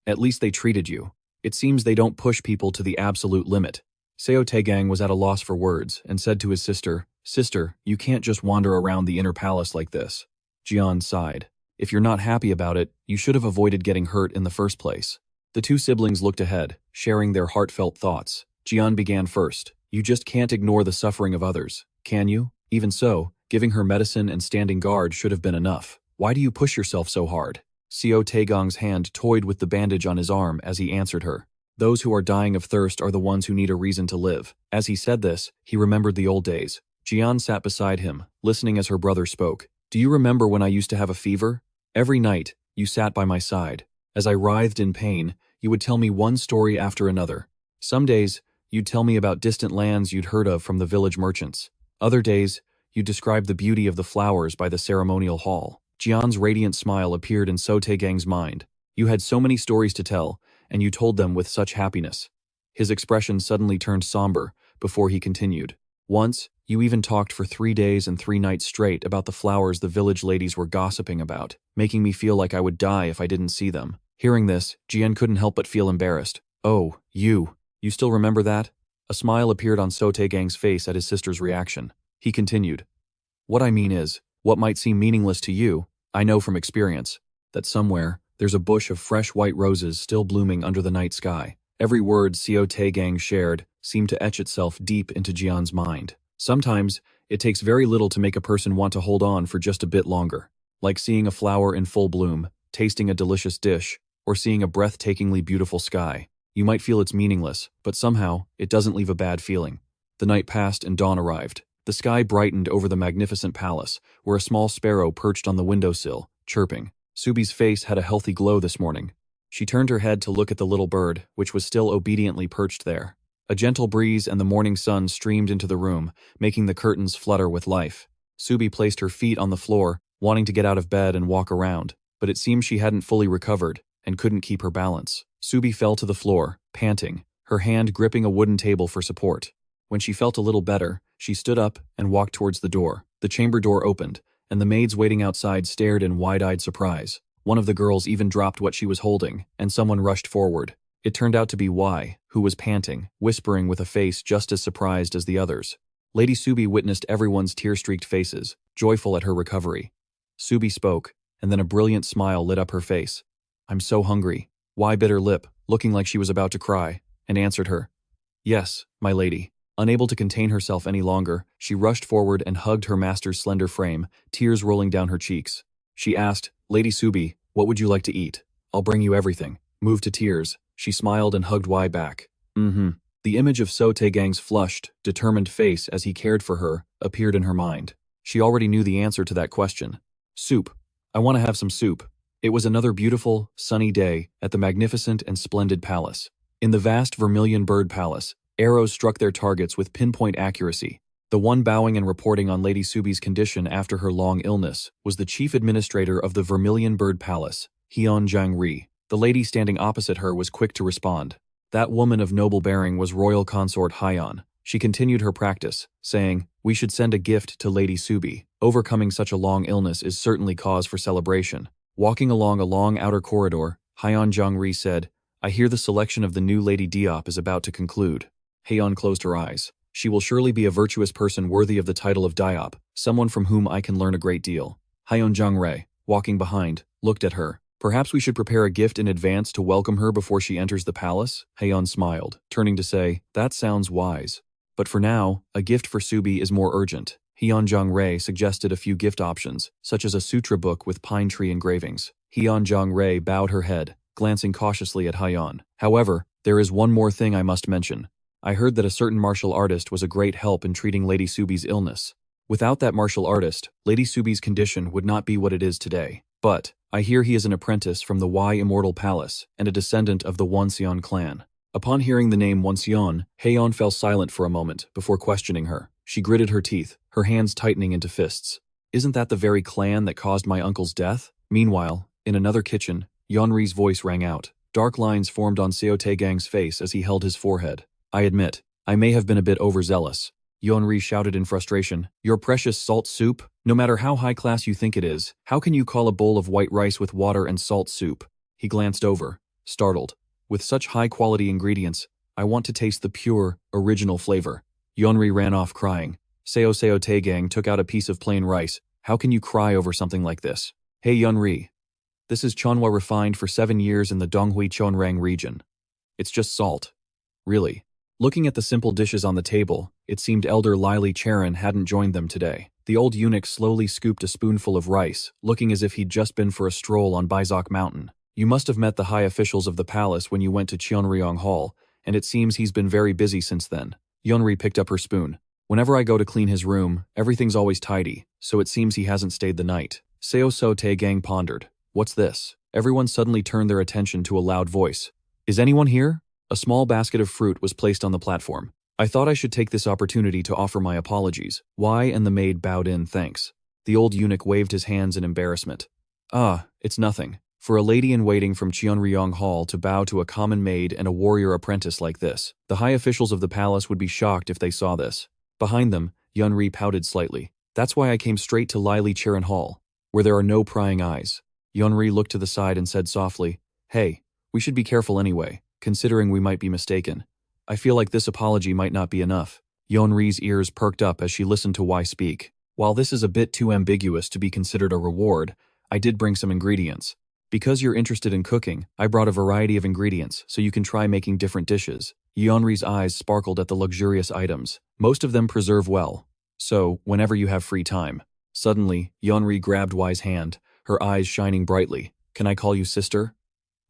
At least they treated you. It seems they don't push people to the absolute limit. Seo Tae-gang was at a loss for words and said to his sister, "Sister, you can't just wander around the inner palace like this." Jian sighed. "If you're not happy about it, you should have avoided getting hurt in the first place." The two siblings looked ahead, sharing their heartfelt thoughts. Jian began first. "You just can't ignore the suffering of others, can you? Even so, giving her medicine and standing guard should have been enough. Why do you push yourself so hard?" Seo Tae-gang's hand toyed with the bandage on his arm as he answered her. "Those who are dying of thirst are the ones who need a reason to live." As he said this, he remembered the old days. Jian sat beside him, listening as her brother spoke. "Do you remember when I used to have a fever? Every night, you sat by my side. As I writhed in pain, you would tell me one story after another. Some days, you'd tell me about distant lands you'd heard of from the village merchants. Other days, you'd describe the beauty of the flowers by the ceremonial hall." Jian's radiant smile appeared in Seo Tae-gang's mind. "You had so many stories to tell, and you told them with such happiness." His expression suddenly turned somber before he continued. "Once, you even talked for 3 days and 3 nights straight about the flowers the village ladies were gossiping about, making me feel like I would die if I didn't see them." Hearing this, Jian couldn't help but feel embarrassed. "Oh, you still remember that?" A smile appeared on Seo Tae-gang's face at his sister's reaction. He continued, "What I mean is, what might seem meaningless to you, I know from experience, that somewhere, there's a bush of fresh white roses still blooming under the night sky." Every word Seo Tae-gang shared seemed to etch itself deep into Jian's mind. Sometimes, it takes very little to make a person want to hold on for just a bit longer. Like seeing a flower in full bloom, tasting a delicious dish, or seeing a breathtakingly beautiful sky. You might feel it's meaningless, but somehow, it doesn't leave a bad feeling. The night passed and dawn arrived. The sky brightened over the magnificent palace, where a small sparrow perched on the windowsill, chirping. Subie's face had a healthy glow this morning. She turned her head to look at the little bird, which was still obediently perched there. A gentle breeze and the morning sun streamed into the room, making the curtains flutter with life. Subie placed her feet on the floor, wanting to get out of bed and walk around, but it seemed she hadn't fully recovered and couldn't keep her balance. Subie fell to the floor, panting, her hand gripping a wooden table for support. When she felt a little better, she stood up and walked towards the door. The chamber door opened, and the maids waiting outside stared in wide-eyed surprise. One of the girls even dropped what she was holding, and someone rushed forward. It turned out to be Wai, who was panting, whispering with a face just as surprised as the others. Lady Subie witnessed everyone's tear-streaked faces, joyful at her recovery. Subie spoke, and then a brilliant smile lit up her face. "I'm so hungry." Wai bit her lip, looking like she was about to cry, and answered her. "Yes, my lady." Unable to contain herself any longer, she rushed forward and hugged her master's slender frame, tears rolling down her cheeks. She asked, "Lady Subie, what would you like to eat? I'll bring you everything." Moved to tears, she smiled and hugged Wai back. The image of Seo Tae-gang's flushed, determined face as he cared for her appeared in her mind. She already knew the answer to that question. "Soup. I want to have some soup." It was another beautiful, sunny day at the magnificent and splendid palace. In the vast vermilion bird palace, arrows struck their targets with pinpoint accuracy. The one bowing and reporting on Lady Subie's condition after her long illness was the chief administrator of the Vermilion Bird Palace, Hyan Jungre. The lady standing opposite her was quick to respond. That woman of noble bearing was Royal Consort Hayon. She continued her practice, saying, "We should send a gift to Lady Subie. Overcoming such a long illness is certainly cause for celebration." Walking along a long outer corridor, Hyan Jungre said, "I hear the selection of the new Lady Diop is about to conclude." Hayon closed her eyes. "She will surely be a virtuous person worthy of the title of Diop, someone from whom I can learn a great deal." Hyan Jungre, walking behind, looked at her. "Perhaps we should prepare a gift in advance to welcome her before she enters the palace?" Hayon smiled, turning to say, "That sounds wise. But for now, a gift for Subie is more urgent." Hyan Jungre suggested a few gift options, such as a sutra book with pine tree engravings. Hyan Jungre bowed her head, glancing cautiously at Hayan. "However, there is one more thing I must mention. I heard that a certain martial artist was a great help in treating Lady Subie's illness. Without that martial artist, Lady Subie's condition would not be what it is today. But I hear he is an apprentice from the Wai Immortal Palace and a descendant of the Wonseon clan." Upon hearing the name Wonseon, Hayon fell silent for a moment before questioning her. She gritted her teeth, her hands tightening into fists. "Isn't that the very clan that caused my uncle's death?" Meanwhile, in another kitchen, Yeonri's voice rang out. Dark lines formed on Seo Tae-gang's face as he held his forehead. "I admit, I may have been a bit overzealous." Yeonri shouted in frustration, "Your precious salt soup? No matter how high class you think it is, how can you call a bowl of white rice with water and salt soup?" He glanced over, startled. With such high-quality ingredients, I want to taste the pure, original flavor. Yeonri ran off crying. Seo Tae-gang took out a piece of plain rice. How can you cry over something like this? Hey Yeonri. This is chonhwa refined for 7 years in the Donghui Cheonrang region. It's just salt. Really. Looking at the simple dishes on the table, it seemed elder Lyly Cherin hadn't joined them today. The old eunuch slowly scooped a spoonful of rice, looking as if he'd just been for a stroll on Baizok Mountain. You must have met the high officials of the palace when you went to Cheonryong Hall, and it seems he's been very busy since then. Yeonri picked up her spoon. Whenever I go to clean his room, everything's always tidy, so it seems he hasn't stayed the night. Seo Tae-gang pondered. What's this? Everyone suddenly turned their attention to a loud voice. Is anyone here? A small basket of fruit was placed on the platform. I thought I should take this opportunity to offer my apologies. Wai and the maid bowed in thanks. The old eunuch waved his hands in embarrassment. Ah, it's nothing. For a lady-in-waiting from Cheonryong Hall to bow to a common maid and a warrior apprentice like this, the high officials of the palace would be shocked if they saw this. Behind them, Yeonri pouted slightly. That's why I came straight to Lyly Cherin Hall, where there are no prying eyes. Yeonri looked to the side and said softly, Hey, we should be careful anyway, considering we might be mistaken. I feel like this apology might not be enough. Yeonri's ears perked up as she listened to Wai speak. While this is a bit too ambiguous to be considered a reward, I did bring some ingredients. Because you're interested in cooking, I brought a variety of ingredients so you can try making different dishes. Yeonri's eyes sparkled at the luxurious items. Most of them preserve well. So, whenever you have free time. Suddenly, Yeonri grabbed Wai's hand, her eyes shining brightly. Can I call you sister?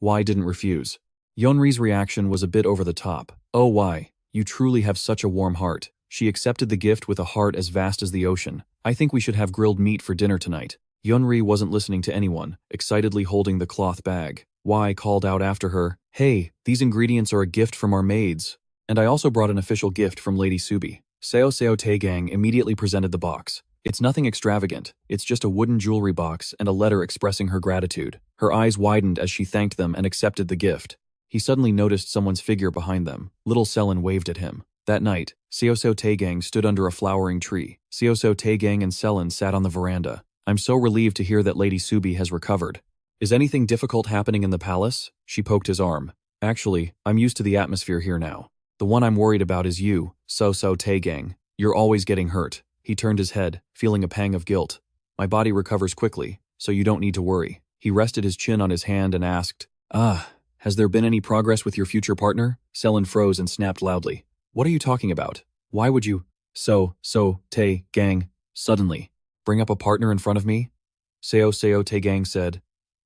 Wai didn't refuse. Yeonri's reaction was a bit over the top. Oh Wai, you truly have such a warm heart. She accepted the gift with a heart as vast as the ocean. I think we should have grilled meat for dinner tonight. Yeonri wasn't listening to anyone, excitedly holding the cloth bag. Wai called out after her, Hey, these ingredients are a gift from our maids. And I also brought an official gift from Lady Subie. Seo Tae-gang immediately presented the box. It's nothing extravagant, it's just a wooden jewelry box and a letter expressing her gratitude. Her eyes widened as she thanked them and accepted the gift. He suddenly noticed someone's figure behind them. Little Selin waved at him. That night, Seo Tae-gang stood under a flowering tree. Seo Tae-gang and Selin sat on the veranda. I'm so relieved to hear that Lady Subie has recovered. Is anything difficult happening in the palace? She poked his arm. Actually, I'm used to the atmosphere here now. The one I'm worried about is you, Seo Tae-gang. You're always getting hurt. He turned his head, feeling a pang of guilt. My body recovers quickly, so you don't need to worry. He rested his chin on his hand and asked, has there been any progress with your future partner? Sellen froze and snapped loudly. What are you talking about? Why would you? Seo Tae-gang, suddenly. Bring up a partner in front of me? Seo Tae-gang said.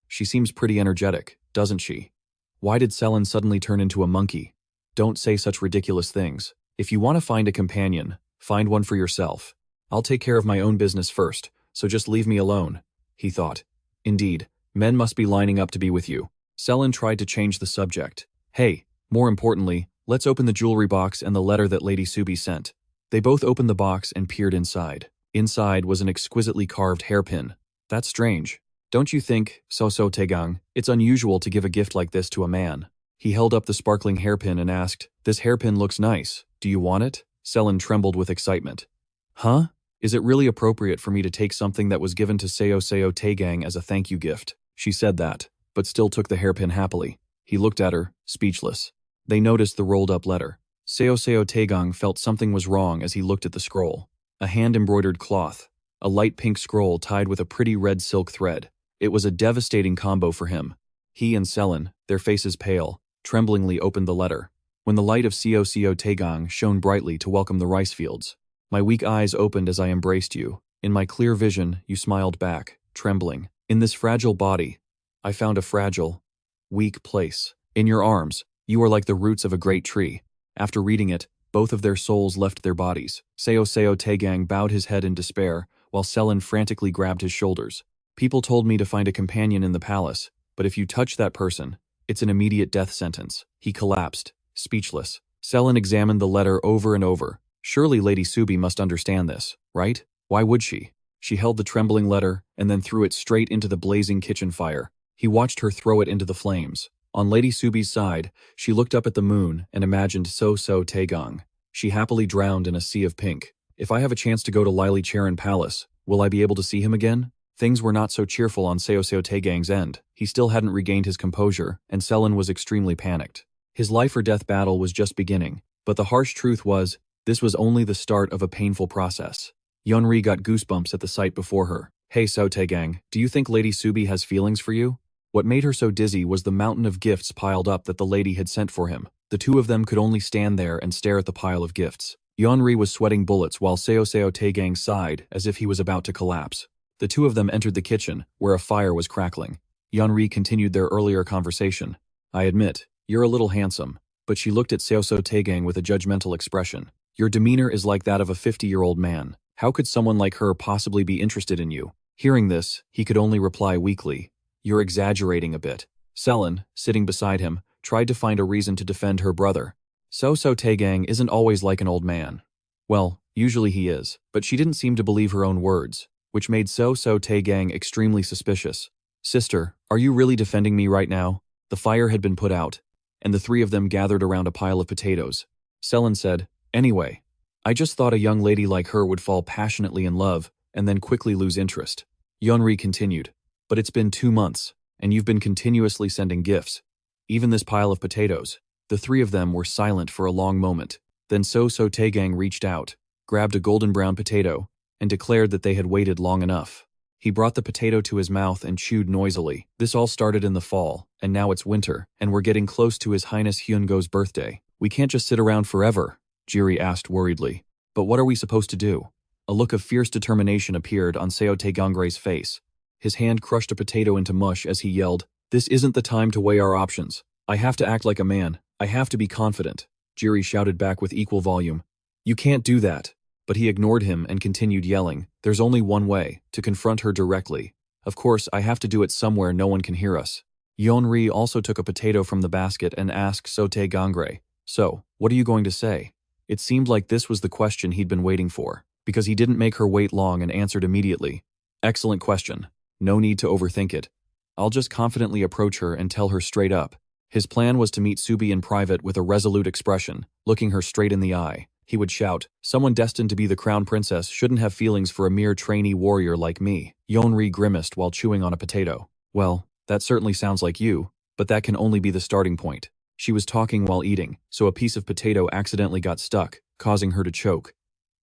She seems pretty energetic, doesn't she? Why did Sellen suddenly turn into a monkey? Don't say such ridiculous things. If you want to find a companion, find one for yourself. I'll take care of my own business first, so just leave me alone, he thought. Indeed, men must be lining up to be with you. Sellen tried to change the subject. Hey, more importantly, let's open the jewelry box and the letter that Lady Subie sent. They both opened the box and peered inside. Inside was an exquisitely carved hairpin. That's strange. Don't you think, Seo Tae-gang, it's unusual to give a gift like this to a man? He held up the sparkling hairpin and asked, This hairpin looks nice. Do you want it? Sellen trembled with excitement. Huh? Is it really appropriate for me to take something that was given to Seo Tae-gang as a thank you gift? She said that, but still took the hairpin happily. He looked at her, speechless. They noticed the rolled-up letter. Seo Tae-gang felt something was wrong as he looked at the scroll. A hand-embroidered cloth. A light pink scroll tied with a pretty red silk thread. It was a devastating combo for him. He and Sellen, their faces pale, tremblingly opened the letter. When the light of Seo Tae-gang shone brightly to welcome the rice fields. My weak eyes opened as I embraced you. In my clear vision, you smiled back, trembling. In this fragile body, I found a fragile, weak place. In your arms, you are like the roots of a great tree. After reading it, both of their souls left their bodies. Seo Tae-gang bowed his head in despair, while Sellen frantically grabbed his shoulders. People told me to find a companion in the palace, but if you touch that person, it's an immediate death sentence. He collapsed, speechless. Sellen examined the letter over and over. Surely Lady Subie must understand this, right? Why would she? She held the trembling letter and then threw it straight into the blazing kitchen fire. He watched her throw it into the flames. On Lady Subie's side, she looked up at the moon and imagined Seo Tae-gang. She happily drowned in a sea of pink. If I have a chance to go to Lyly Cherin Palace, will I be able to see him again? Things were not so cheerful on Seo Tae-gang's end. He still hadn't regained his composure, and Sellen was extremely panicked. His life-or-death battle was just beginning, but the harsh truth was, this was only the start of a painful process. Jungre got goosebumps at the sight before her. "Hey Seo Tae-gang, do you think Lady Subie has feelings for you?" What made her so dizzy was the mountain of gifts piled up that the lady had sent for him. The two of them could only stand there and stare at the pile of gifts. Jungre was sweating bullets while Seo Tae-gang sighed as if he was about to collapse. The two of them entered the kitchen, where a fire was crackling. Jungre continued their earlier conversation. "I admit, you're a little handsome," but she looked at Seo Tae-gang with a judgmental expression. "Your demeanor is like that of a 50-year-old man. How could someone like her possibly be interested in you?" Hearing this, he could only reply weakly, "You're exaggerating a bit." Sellen, sitting beside him, tried to find a reason to defend her brother. Seo Tae-gang isn't always like an old man. Well, usually he is, but she didn't seem to believe her own words, which made Seo Tae-gang extremely suspicious. "Sister, are you really defending me right now?" The fire had been put out, and the three of them gathered around a pile of potatoes. Sellen said, "Anyway, I just thought a young lady like her would fall passionately in love and then quickly lose interest." Jungre continued, "But it's been 2 months, and you've been continuously sending gifts. Even this pile of potatoes." The three of them were silent for a long moment. Then Seo Tae-gang reached out, grabbed a golden brown potato, and declared that they had waited long enough. He brought the potato to his mouth and chewed noisily. "This all started in the fall, and now it's winter, and we're getting close to His Highness Hyungo's birthday. We can't just sit around forever," Jiri asked worriedly. "But what are we supposed to do?" A look of fierce determination appeared on Seo Tae-gang's face. His hand crushed a potato into mush as he yelled, "This isn't the time to weigh our options. I have to act like a man. I have to be confident." Jiri shouted back with equal volume, "You can't do that." But he ignored him and continued yelling, "There's only one way, to confront her directly. Of course, I have to do it somewhere no one can hear us." Jungre also took a potato from the basket and asked Seo Tae-gang, "So, what are you going to say?" It seemed like this was the question he'd been waiting for, because he didn't make her wait long and answered immediately. "Excellent question. No need to overthink it. I'll just confidently approach her and tell her straight up." His plan was to meet Subie in private with a resolute expression, looking her straight in the eye. He would shout, "Someone destined to be the crown princess shouldn't have feelings for a mere trainee warrior like me." Jungre grimaced while chewing on a potato. "Well, that certainly sounds like you, but that can only be the starting point." She was talking while eating, so a piece of potato accidentally got stuck, causing her to choke.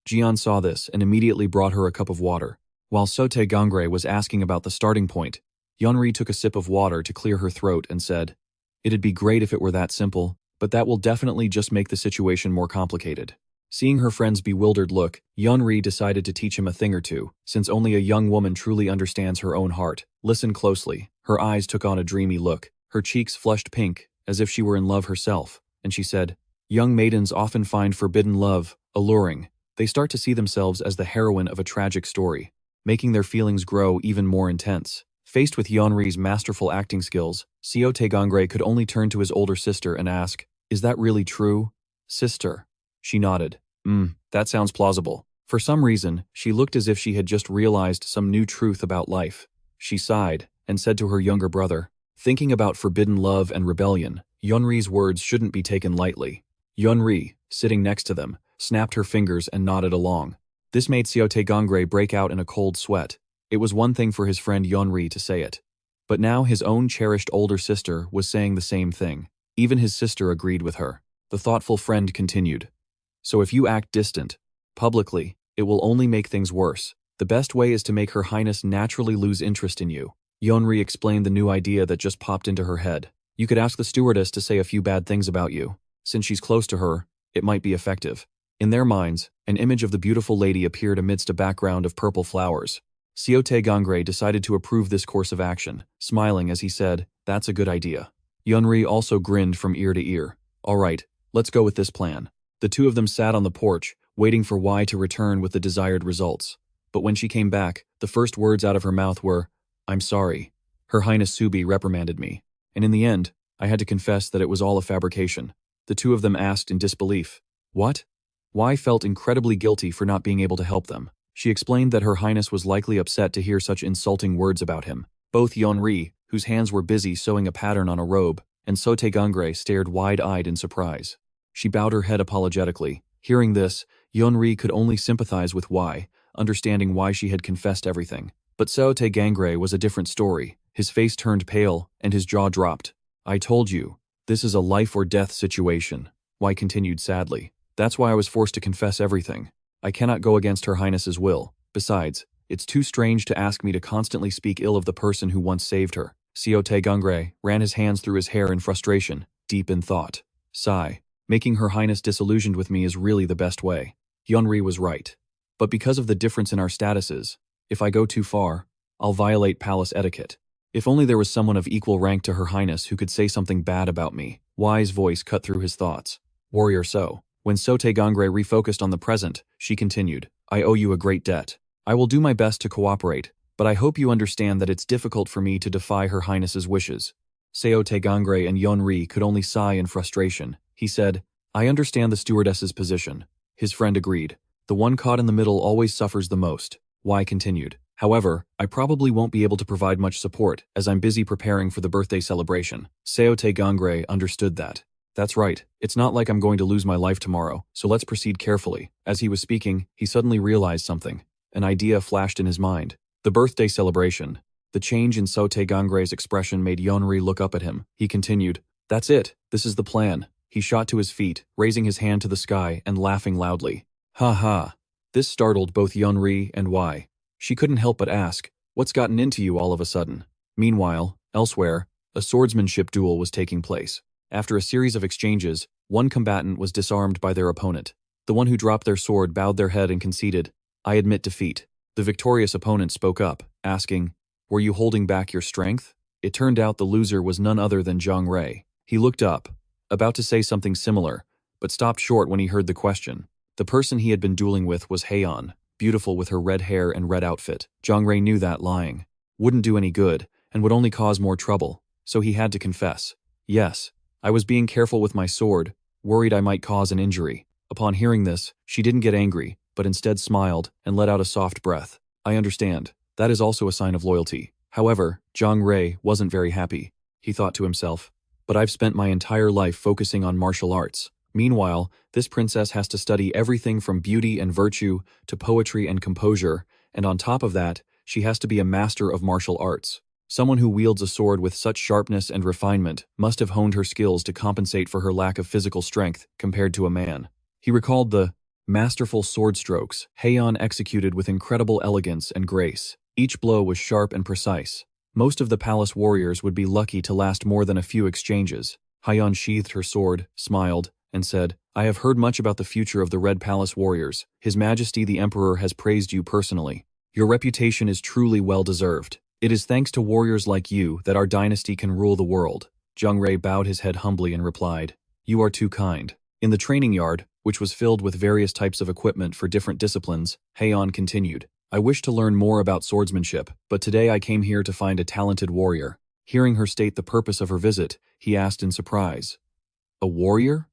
Jian saw this and immediately brought her a cup of water. While Seo Tae-gang was asking about the starting point, Jungre took a sip of water to clear her throat and said, "It'd be great if it were that simple, but that will definitely just make the situation more complicated." Seeing her friend's bewildered look, Jungre decided to teach him a thing or two, since only a young woman truly understands her own heart. Listen closely. Her eyes took on a dreamy look. Her cheeks flushed pink, as if she were in love herself, and she said, "Young maidens often find forbidden love alluring. They start to see themselves as the heroine of a tragic story, making their feelings grow even more intense." Faced with Jungre's masterful acting skills, Seo Tae-gang could only turn to his older sister and ask, "Is that really true, sister?" She nodded. That sounds plausible." For some reason, she looked as if she had just realized some new truth about life. She sighed and said to her younger brother, "Thinking about forbidden love and rebellion, Jungre's words shouldn't be taken lightly." Jungre, sitting next to them, snapped her fingers and nodded along. This made Seo Tae-gang break out in a cold sweat. It was one thing for his friend Jungre to say it, but now his own cherished older sister was saying the same thing. Even his sister agreed with her. The thoughtful friend continued, "So if you act distant, publicly, it will only make things worse. The best way is to make Her Highness naturally lose interest in you." Jungre explained the new idea that just popped into her head. "You could ask the stewardess to say a few bad things about you. Since she's close to her, it might be effective." In their minds, an image of the beautiful lady appeared amidst a background of purple flowers. Seo Tae-gang decided to approve this course of action, smiling as he said, "That's a good idea." Jungre also grinned from ear to ear. "All right, let's go with this plan." The two of them sat on the porch, waiting for Wai to return with the desired results. But when she came back, the first words out of her mouth were, "I'm sorry. Her Highness Subie reprimanded me." And in the end, I had to confess that it was all a fabrication. The two of them asked in disbelief, "What?" Wai felt incredibly guilty for not being able to help them. She explained that Her Highness was likely upset to hear such insulting words about him. Both Jungre, whose hands were busy sewing a pattern on a robe, and Seo Tae-gang stared wide-eyed in surprise. She bowed her head apologetically. Hearing this, Jungre could only sympathize with Wai, understanding why she had confessed everything. But Seo Tae-gang was a different story. His face turned pale, and his jaw dropped. I told you, this is a life-or-death situation, Wai continued sadly. That's why I was forced to confess everything. I cannot go against Her Highness's will. Besides, it's too strange to ask me to constantly speak ill of the person who once saved her. Seo Tae-gang ran his hands through his hair in frustration, deep in thought. Sigh. Making Her Highness disillusioned with me is really the best way. Jungre was right. But because of the difference in our statuses, if I go too far, I'll violate palace etiquette. If only there was someone of equal rank to Her Highness who could say something bad about me. Wai's voice cut through his thoughts. Warrior So. When Seo Tae-gang refocused on the present, she continued, I owe you a great debt. I will do my best to cooperate, but I hope you understand that it's difficult for me to defy Her Highness's wishes. Seo Tae-gang and Jungre could only sigh in frustration. He said, I understand the stewardess's position. His friend agreed. The one caught in the middle always suffers the most. Wai continued. However, I probably won't be able to provide much support, as I'm busy preparing for the birthday celebration. Seo Tae-gang understood that. That's right, it's not like I'm going to lose my life tomorrow, so let's proceed carefully. As he was speaking, he suddenly realized something. An idea flashed in his mind. The birthday celebration. The change in Seo Tae-gang's expression made Jungre look up at him. He continued, That's it, this is the plan. He shot to his feet, raising his hand to the sky and laughing loudly. Ha ha. This startled both Jungre and Wai. She couldn't help but ask, What's gotten into you all of a sudden? Meanwhile, elsewhere, a swordsmanship duel was taking place. After a series of exchanges, one combatant was disarmed by their opponent. The one who dropped their sword bowed their head and conceded, I admit defeat. The victorious opponent spoke up, asking, Were you holding back your strength? It turned out the loser was none other than Jungre. He looked up, about to say something similar, but stopped short when he heard the question. The person he had been dueling with was Hayan, beautiful with her red hair and red outfit. Jungre knew that lying wouldn't do any good and would only cause more trouble, so he had to confess. Yes, I was being careful with my sword, worried I might cause an injury. Upon hearing this, she didn't get angry, but instead smiled and let out a soft breath. I understand. That is also a sign of loyalty. However, Jungre wasn't very happy. He thought to himself, but I've spent my entire life focusing on martial arts. Meanwhile, this princess has to study everything from beauty and virtue to poetry and composure, and on top of that, she has to be a master of martial arts. Someone who wields a sword with such sharpness and refinement must have honed her skills to compensate for her lack of physical strength compared to a man. He recalled the masterful sword strokes Hayan executed with incredible elegance and grace. Each blow was sharp and precise. Most of the palace warriors would be lucky to last more than a few exchanges. Hayan sheathed her sword, smiled, and said, I have heard much about the future of the Red Palace warriors. His Majesty the Emperor has praised you personally. Your reputation is truly well-deserved. It is thanks to warriors like you that our dynasty can rule the world. Jungre bowed his head humbly and replied, You are too kind. In the training yard, which was filled with various types of equipment for different disciplines, Hayan continued, I wish to learn more about swordsmanship, but today I came here to find a talented warrior. Hearing her state the purpose of her visit, he asked in surprise, A warrior?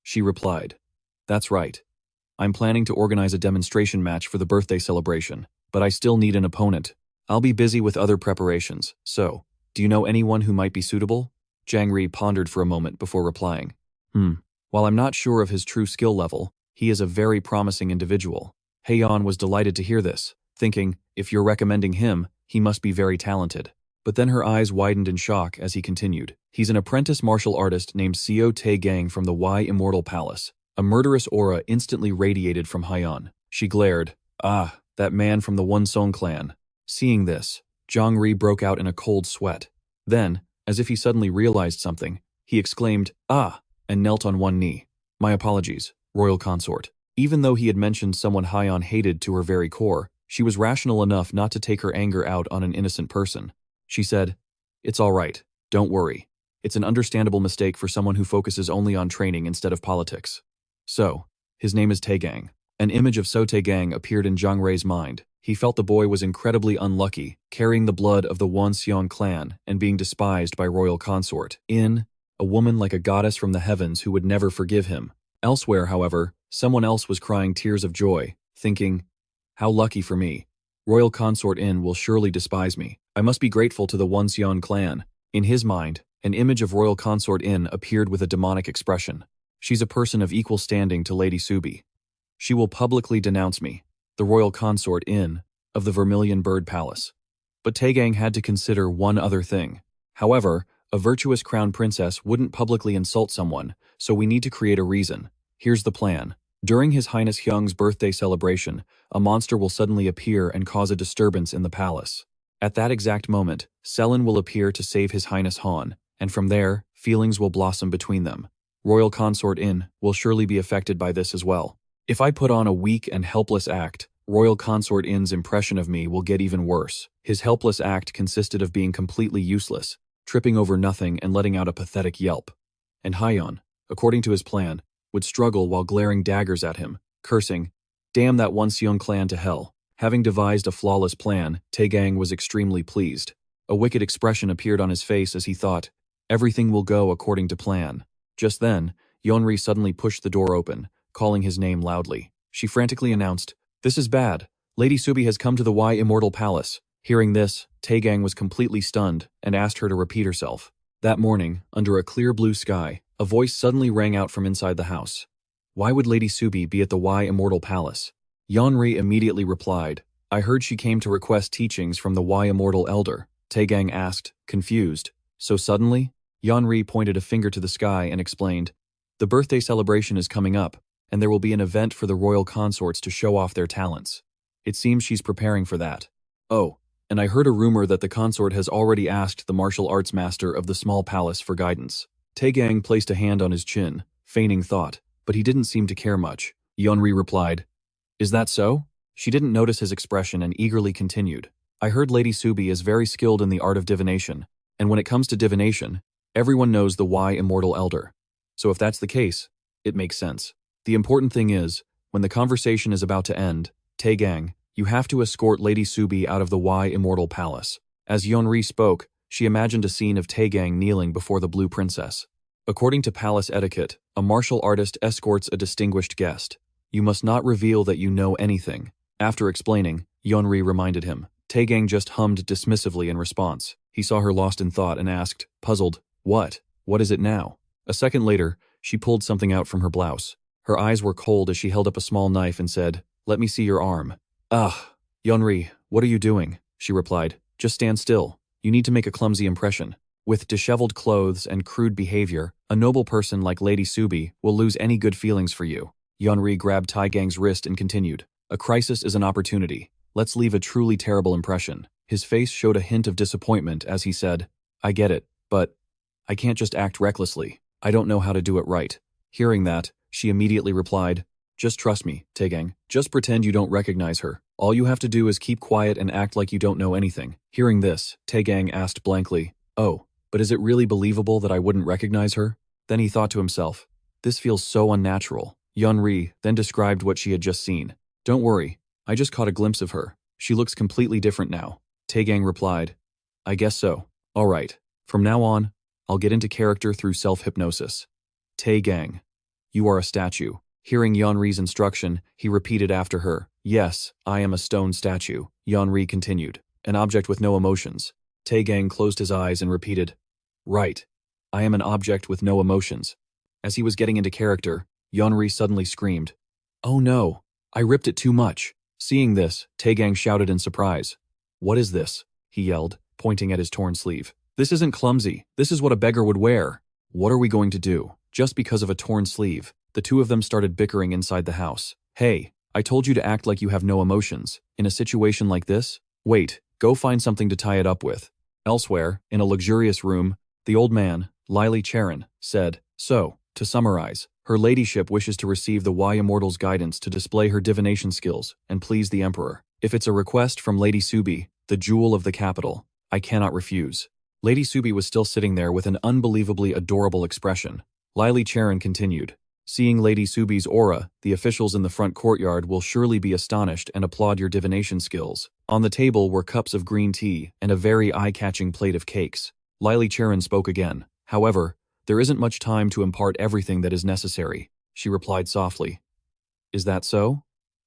She replied, That's right. I'm planning to organize a demonstration match for the birthday celebration, but I still need an opponent. I'll be busy with other preparations, so, do you know anyone who might be suitable? Jungre pondered for a moment before replying. While I'm not sure of his true skill level, he is a very promising individual. Hayan was delighted to hear this, thinking, if you're recommending him, he must be very talented. But then her eyes widened in shock as he continued. He's an apprentice martial artist named Seo Tae-gang from the Wai Immortal Palace. A murderous aura instantly radiated from Hayan. She glared. Ah, that man from the Wonsong clan. Seeing this, Jungre broke out in a cold sweat. Then, as if he suddenly realized something, he exclaimed, Ah, and knelt on one knee. My apologies, royal consort. Even though he had mentioned someone Hayan hated to her very core, she was rational enough not to take her anger out on an innocent person. She said, It's all right, don't worry. It's an understandable mistake for someone who focuses only on training instead of politics. So, his name is Tae-gang. An image of Seo Tae-gang appeared in Jungre's mind. He felt the boy was incredibly unlucky, carrying the blood of the Wonsong clan and being despised by royal consort. A woman like a goddess from the heavens who would never forgive him. Elsewhere, however, someone else was crying tears of joy, thinking, How lucky for me. Royal consort will surely despise me. I must be grateful to the Wonsong clan. In his mind, an image of royal consort appeared with a demonic expression. She's a person of equal standing to Lady Subie. She will publicly denounce me, the royal consort of the Vermilion Bird Palace. But Tae-gang had to consider one other thing. However, a virtuous crown princess wouldn't publicly insult someone, so we need to create a reason. Here's the plan. During His Highness Hyung's birthday celebration, a monster will suddenly appear and cause a disturbance in the palace. At that exact moment, Selin will appear to save His Highness Han, and from there, feelings will blossom between them. Royal Consort In will surely be affected by this as well. If I put on a weak and helpless act, Royal Consort In's impression of me will get even worse. His helpless act consisted of being completely useless, tripping over nothing and letting out a pathetic yelp. And Hayan, according to his plan, would struggle while glaring daggers at him, cursing, "Damn that one Seong clan to hell." Having devised a flawless plan, Tae-gang was extremely pleased. A wicked expression appeared on his face as he thought, everything will go according to plan. Just then, Yeonri suddenly pushed the door open, calling his name loudly. She frantically announced, "This is bad. Lady Subie has come to the Wai Immortal Palace." Hearing this, Tae-gang was completely stunned and asked her to repeat herself. That morning, under a clear blue sky, a voice suddenly rang out from inside the house. "Why would Lady Subie be at the Wai Immortal Palace?" Yeonri immediately replied, "I heard she came to request teachings from the Wai Immortal Elder." Tae-gang asked, confused, "So suddenly?" Yeonri pointed a finger to the sky and explained, "The birthday celebration is coming up, and there will be an event for the royal consorts to show off their talents. It seems she's preparing for that. Oh, and I heard a rumor that the consort has already asked the martial arts master of the small palace for guidance." Tae-gang placed a hand on his chin, feigning thought, but he didn't seem to care much. Yeonri replied, "Is that so?" She didn't notice his expression and eagerly continued, "I heard Lady Subie is very skilled in the art of divination, and when it comes to divination, everyone knows the Wai Immortal Elder. So if that's the case, it makes sense. The important thing is, when the conversation is about to end, Tae-gang, you have to escort Lady Subie out of the Wai Immortal Palace." As Yeonri spoke, she imagined a scene of Tae-gang kneeling before the Blue Princess. According to palace etiquette, a martial artist escorts a distinguished guest. You must not reveal that you know anything. After explaining, Yeonri reminded him. Tae-gang just hummed dismissively in response. He saw her lost in thought and asked, puzzled, "What? What is it now?" A second later, she pulled something out from her blouse. Her eyes were cold as she held up a small knife and said, "Let me see your arm." "Ugh, Yeonri, what are you doing?" she replied. "Just stand still. You need to make a clumsy impression." With disheveled clothes and crude behavior, a noble person like Lady Subie will lose any good feelings for you. Yeonri grabbed Tae-gang's wrist and continued, "A crisis is an opportunity. Let's leave a truly terrible impression." His face showed a hint of disappointment as he said, "I get it, but I can't just act recklessly. I don't know how to do it right." Hearing that, she immediately replied, "Just trust me, Tae-gang. Just pretend you don't recognize her. All you have to do is keep quiet and act like you don't know anything." Hearing this, Tae-gang asked blankly, "Oh, but is it really believable that I wouldn't recognize her?" Then he thought to himself, "This feels so unnatural." Yeonri then described what she had just seen. "Don't worry, I just caught a glimpse of her. She looks completely different now." Tae-gang replied, "I guess so. All right. From now on, I'll get into character through self-hypnosis." Tae-gang, you are a statue. Hearing Yeonri's instruction, he repeated after her, "Yes, I am a stone statue." Yeonri continued, "An object with no emotions." Tae-gang closed his eyes and repeated, "Right. I am an object with no emotions." As he was getting into character, Yeonri suddenly screamed, "Oh no, I ripped it too much." Seeing this, Tae-gang shouted in surprise. "What is this?" he yelled, pointing at his torn sleeve. "This isn't clumsy. This is what a beggar would wear." "What are we going to do?" Just because of a torn sleeve, the two of them started bickering inside the house. "Hey, I told you to act like you have no emotions. In a situation like this, wait, go find something to tie it up with." Elsewhere, in a luxurious room, the old man, Lyly Cherin, said, "So, to summarize, her ladyship wishes to receive the Wai Immortals' guidance to display her divination skills and please the emperor. If it's a request from Lady Subie, the jewel of the capital, I cannot refuse." Lady Subie was still sitting there with an unbelievably adorable expression. Lyly Cherin continued, "Seeing Lady Subie's aura, the officials in the front courtyard will surely be astonished and applaud your divination skills." On the table were cups of green tea and a very eye-catching plate of cakes. Lyly Cherin spoke again. "However, there isn't much time to impart everything that is necessary," she replied softly. "Is that so?"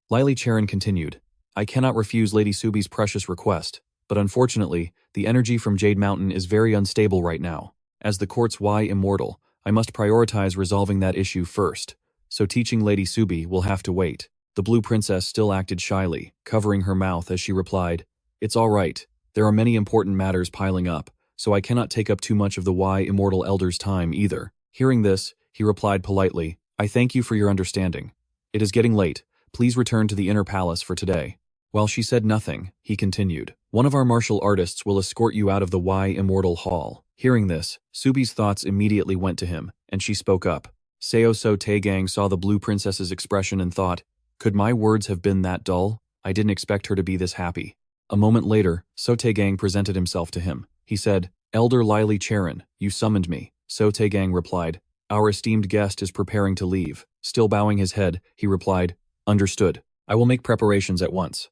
Lyly Cherin continued, "I cannot refuse Lady Subie's precious request, but unfortunately, the energy from Jade Mountain is very unstable right now. As the court's Wai Immortal, I must prioritize resolving that issue first, so teaching Lady Subie will have to wait." The Blue Princess still acted shyly, covering her mouth as she replied, "It's all right. There are many important matters piling up, so I cannot take up too much of the Wai Immortal Elder's time either. Hearing this, he replied politely, I thank you for your understanding. It is getting late. Please return to the inner palace for today. While she said nothing, he continued, one of our martial artists will escort you out of the Wai Immortal Hall. Hearing this, Subie's thoughts immediately went to him, and she spoke up. Seo Tae-gang saw the blue princess's expression and thought, could my words have been that dull? I didn't expect her to be this happy. A moment later, Seo Tae-gang presented himself to him. He said, Elder Lyly Cherin, you summoned me. Seo Tae-gang replied, our esteemed guest is preparing to leave. Still bowing his head, he replied, understood. I will make preparations at once.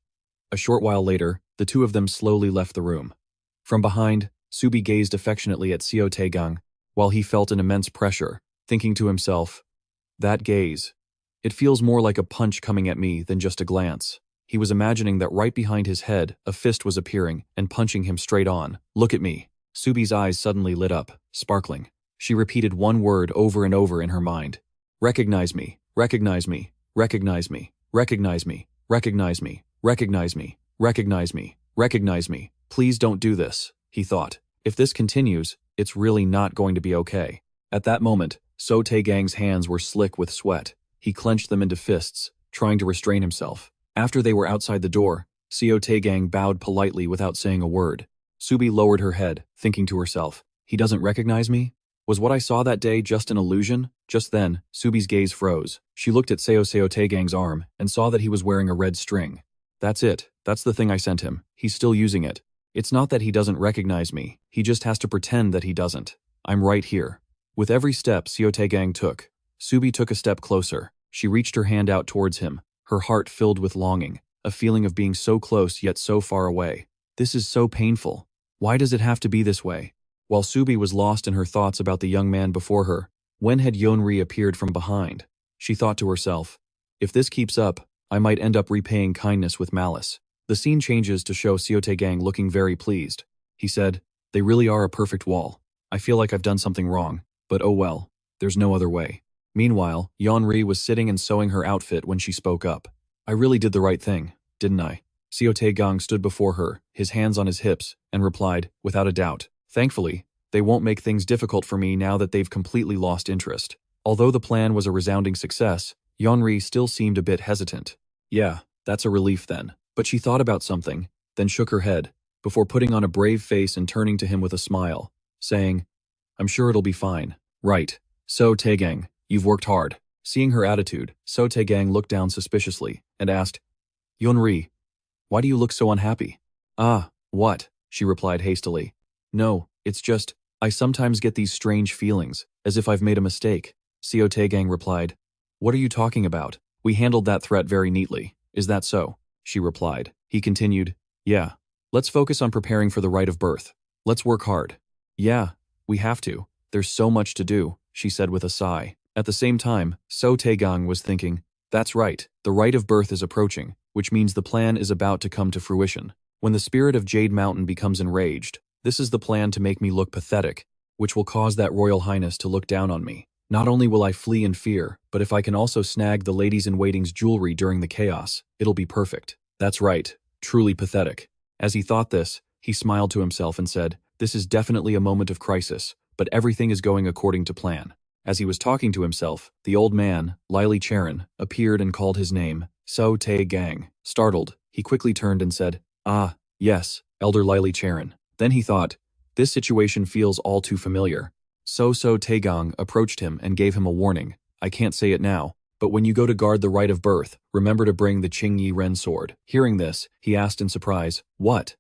A short while later, the two of them slowly left the room. From behind, Subie gazed affectionately at Seo Tae-gang, while he felt an immense pressure, thinking to himself, that gaze. It feels more like a punch coming at me than just a glance. He was imagining that right behind his head, a fist was appearing and punching him straight on. Look at me. Subie's eyes suddenly lit up, sparkling. She repeated one word over and over in her mind. Recognize me, recognize me, recognize me, recognize me, recognize me, recognize me, recognize me, recognize me. Please don't do this, he thought. If this continues, it's really not going to be okay. At that moment, Seo Tae-gang's hands were slick with sweat. He clenched them into fists, trying to restrain himself. After they were outside the door, Seo Tae-gang bowed politely without saying a word. Subie lowered her head, thinking to herself, he doesn't recognize me? Was what I saw that day just an illusion? Just then, Subie's gaze froze. She looked at Seo Tae-gang's arm and saw that he was wearing a red string. That's it. That's the thing I sent him. He's still using it. It's not that he doesn't recognize me. He just has to pretend that he doesn't. I'm right here. With every step Seo Tae-gang took, Subie took a step closer. She reached her hand out towards him, her heart filled with longing, a feeling of being so close yet so far away. This is so painful. Why does it have to be this way? While Subie was lost in her thoughts about the young man before her, when had Jungre appeared from behind? She thought to herself, if this keeps up, I might end up repaying kindness with malice. The scene changes to show Seo Tae-gang looking very pleased. He said, they really are a perfect wall. I feel like I've done something wrong, but oh well, there's no other way. Meanwhile, Jungre was sitting and sewing her outfit when she spoke up. I really did the right thing, didn't I? Seo Tae-gang stood before her, his hands on his hips, and replied, without a doubt. Thankfully, they won't make things difficult for me now that they've completely lost interest. Although the plan was a resounding success, Jungre still seemed a bit hesitant. Yeah, that's a relief then. But she thought about something, then shook her head, before putting on a brave face and turning to him with a smile, saying, I'm sure it'll be fine. Right. Seo Tae-gang, you've worked hard. Seeing her attitude, Seo Tae-gang looked down suspiciously and asked, Jungre, why do you look so unhappy? Ah, what? She replied hastily. No, it's just, I sometimes get these strange feelings, as if I've made a mistake. Seo Tae-gang replied, what are you talking about? We handled that threat very neatly. Is that so? She replied. He continued, yeah. Let's focus on preparing for the rite of birth. Let's work hard. Yeah, we have to. There's so much to do, she said with a sigh. At the same time, Seo Tae-gang was thinking, that's right, the rite of birth is approaching, which means the plan is about to come to fruition. When the spirit of Jade Mountain becomes enraged, this is the plan to make me look pathetic, which will cause that royal highness to look down on me. Not only will I flee in fear, but if I can also snag the ladies-in-waiting's jewelry during the chaos, it'll be perfect. That's right, truly pathetic. As he thought this, he smiled to himself and said, this is definitely a moment of crisis, but everything is going according to plan. As he was talking to himself, the old man, Lyly Cherin, appeared and called his name, Seo Tae-gang. Startled, he quickly turned and said, ah, yes, Elder Lyly Cherin. Then he thought, this situation feels all too familiar. Seo Tae-gang approached him and gave him a warning. I can't say it now, but when you go to guard the rite of birth, remember to bring the Qing Yi Ren sword. Hearing this, he asked in surprise, what?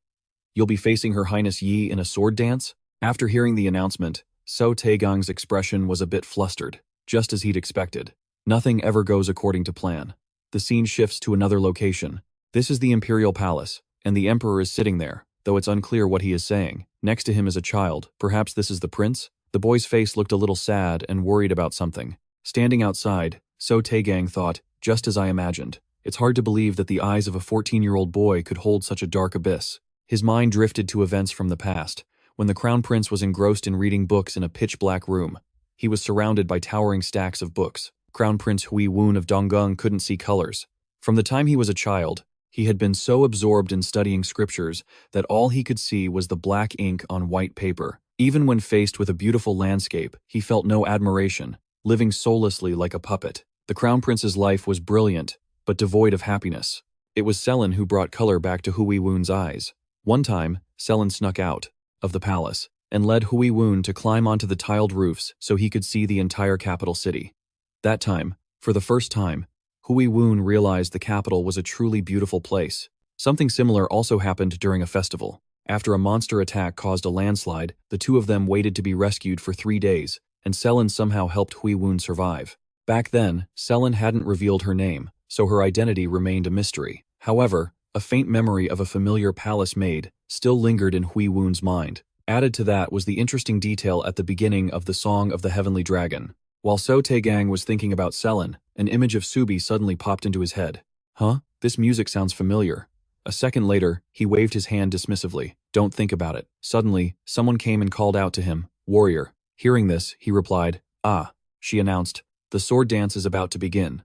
You'll be facing Her Highness Yi in a sword dance? After hearing the announcement, Seo Tae-gang's expression was a bit flustered, just as he'd expected. Nothing ever goes according to plan. The scene shifts to another location. This is the imperial palace, and the emperor is sitting there, though it's unclear what he is saying. Next to him is a child. Perhaps this is the prince? The boy's face looked a little sad and worried about something. Standing outside, Seo Tae-gang thought, just as I imagined. It's hard to believe that the eyes of a 14-year-old boy could hold such a dark abyss. His mind drifted to events from the past, when the crown prince was engrossed in reading books in a pitch-black room. He was surrounded by towering stacks of books. Crown Prince Hui Woon of Donggung couldn't see colors. From the time he was a child, He had been so absorbed in studying scriptures that all he could see was the black ink on white paper. Even when faced with a beautiful landscape, he felt no admiration, living soullessly like a puppet. The Crown Prince's life was brilliant, but devoid of happiness. It was Sellen who brought color back to Hui Woon's eyes. One time, Sellen snuck out of the palace and led Hui Woon to climb onto the tiled roofs so he could see the entire capital city. That time, for the first time, Hui Woon realized the capital was a truly beautiful place. Something similar also happened during a festival. After a monster attack caused a landslide, the two of them waited to be rescued for 3 days, and Sellen somehow helped Hui Woon survive. Back then, Sellen hadn't revealed her name, so her identity remained a mystery. However, a faint memory of a familiar palace maid still lingered in Hui Woon's mind. Added to that was the interesting detail at the beginning of the Song of the Heavenly Dragon. While Seo Tae-gang was thinking about Sellen, an image of Subie suddenly popped into his head. Huh? This music sounds familiar. A second later, he waved his hand dismissively. Don't think about it. Suddenly, someone came and called out to him, "Warrior." Hearing this, he replied, "Ah," she announced, "the sword dance is about to begin."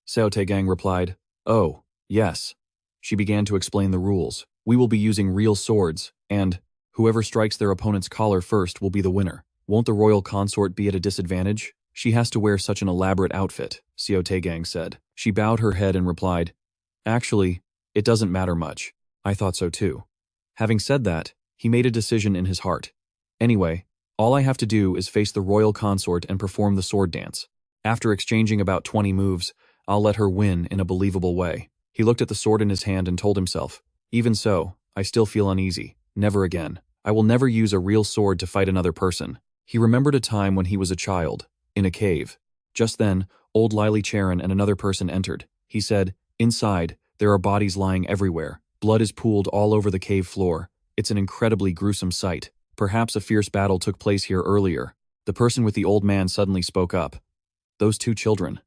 Seo Tae-gang replied, "Oh, yes." She began to explain the rules. "We will be using real swords, and whoever strikes their opponent's collar first will be the winner. Won't the royal consort be at a disadvantage? She has to wear such an elaborate outfit," Seo Tae-gang said. She bowed her head and replied, "Actually, it doesn't matter much. I thought so too." Having said that, he made a decision in his heart. "Anyway, all I have to do is face the royal consort and perform the sword dance. After exchanging about 20 moves, I'll let her win in a believable way." He looked at the sword in his hand and told himself, "Even so, I still feel uneasy. Never again. I will never use a real sword to fight another person." He remembered a time when he was a child, in a cave. Just then, old Lyly Cherin and another person entered. He said, "Inside, there are bodies lying everywhere. Blood is pooled all over the cave floor. It's an incredibly gruesome sight. Perhaps a fierce battle took place here earlier." The person with the old man suddenly spoke up. "Those 2 children."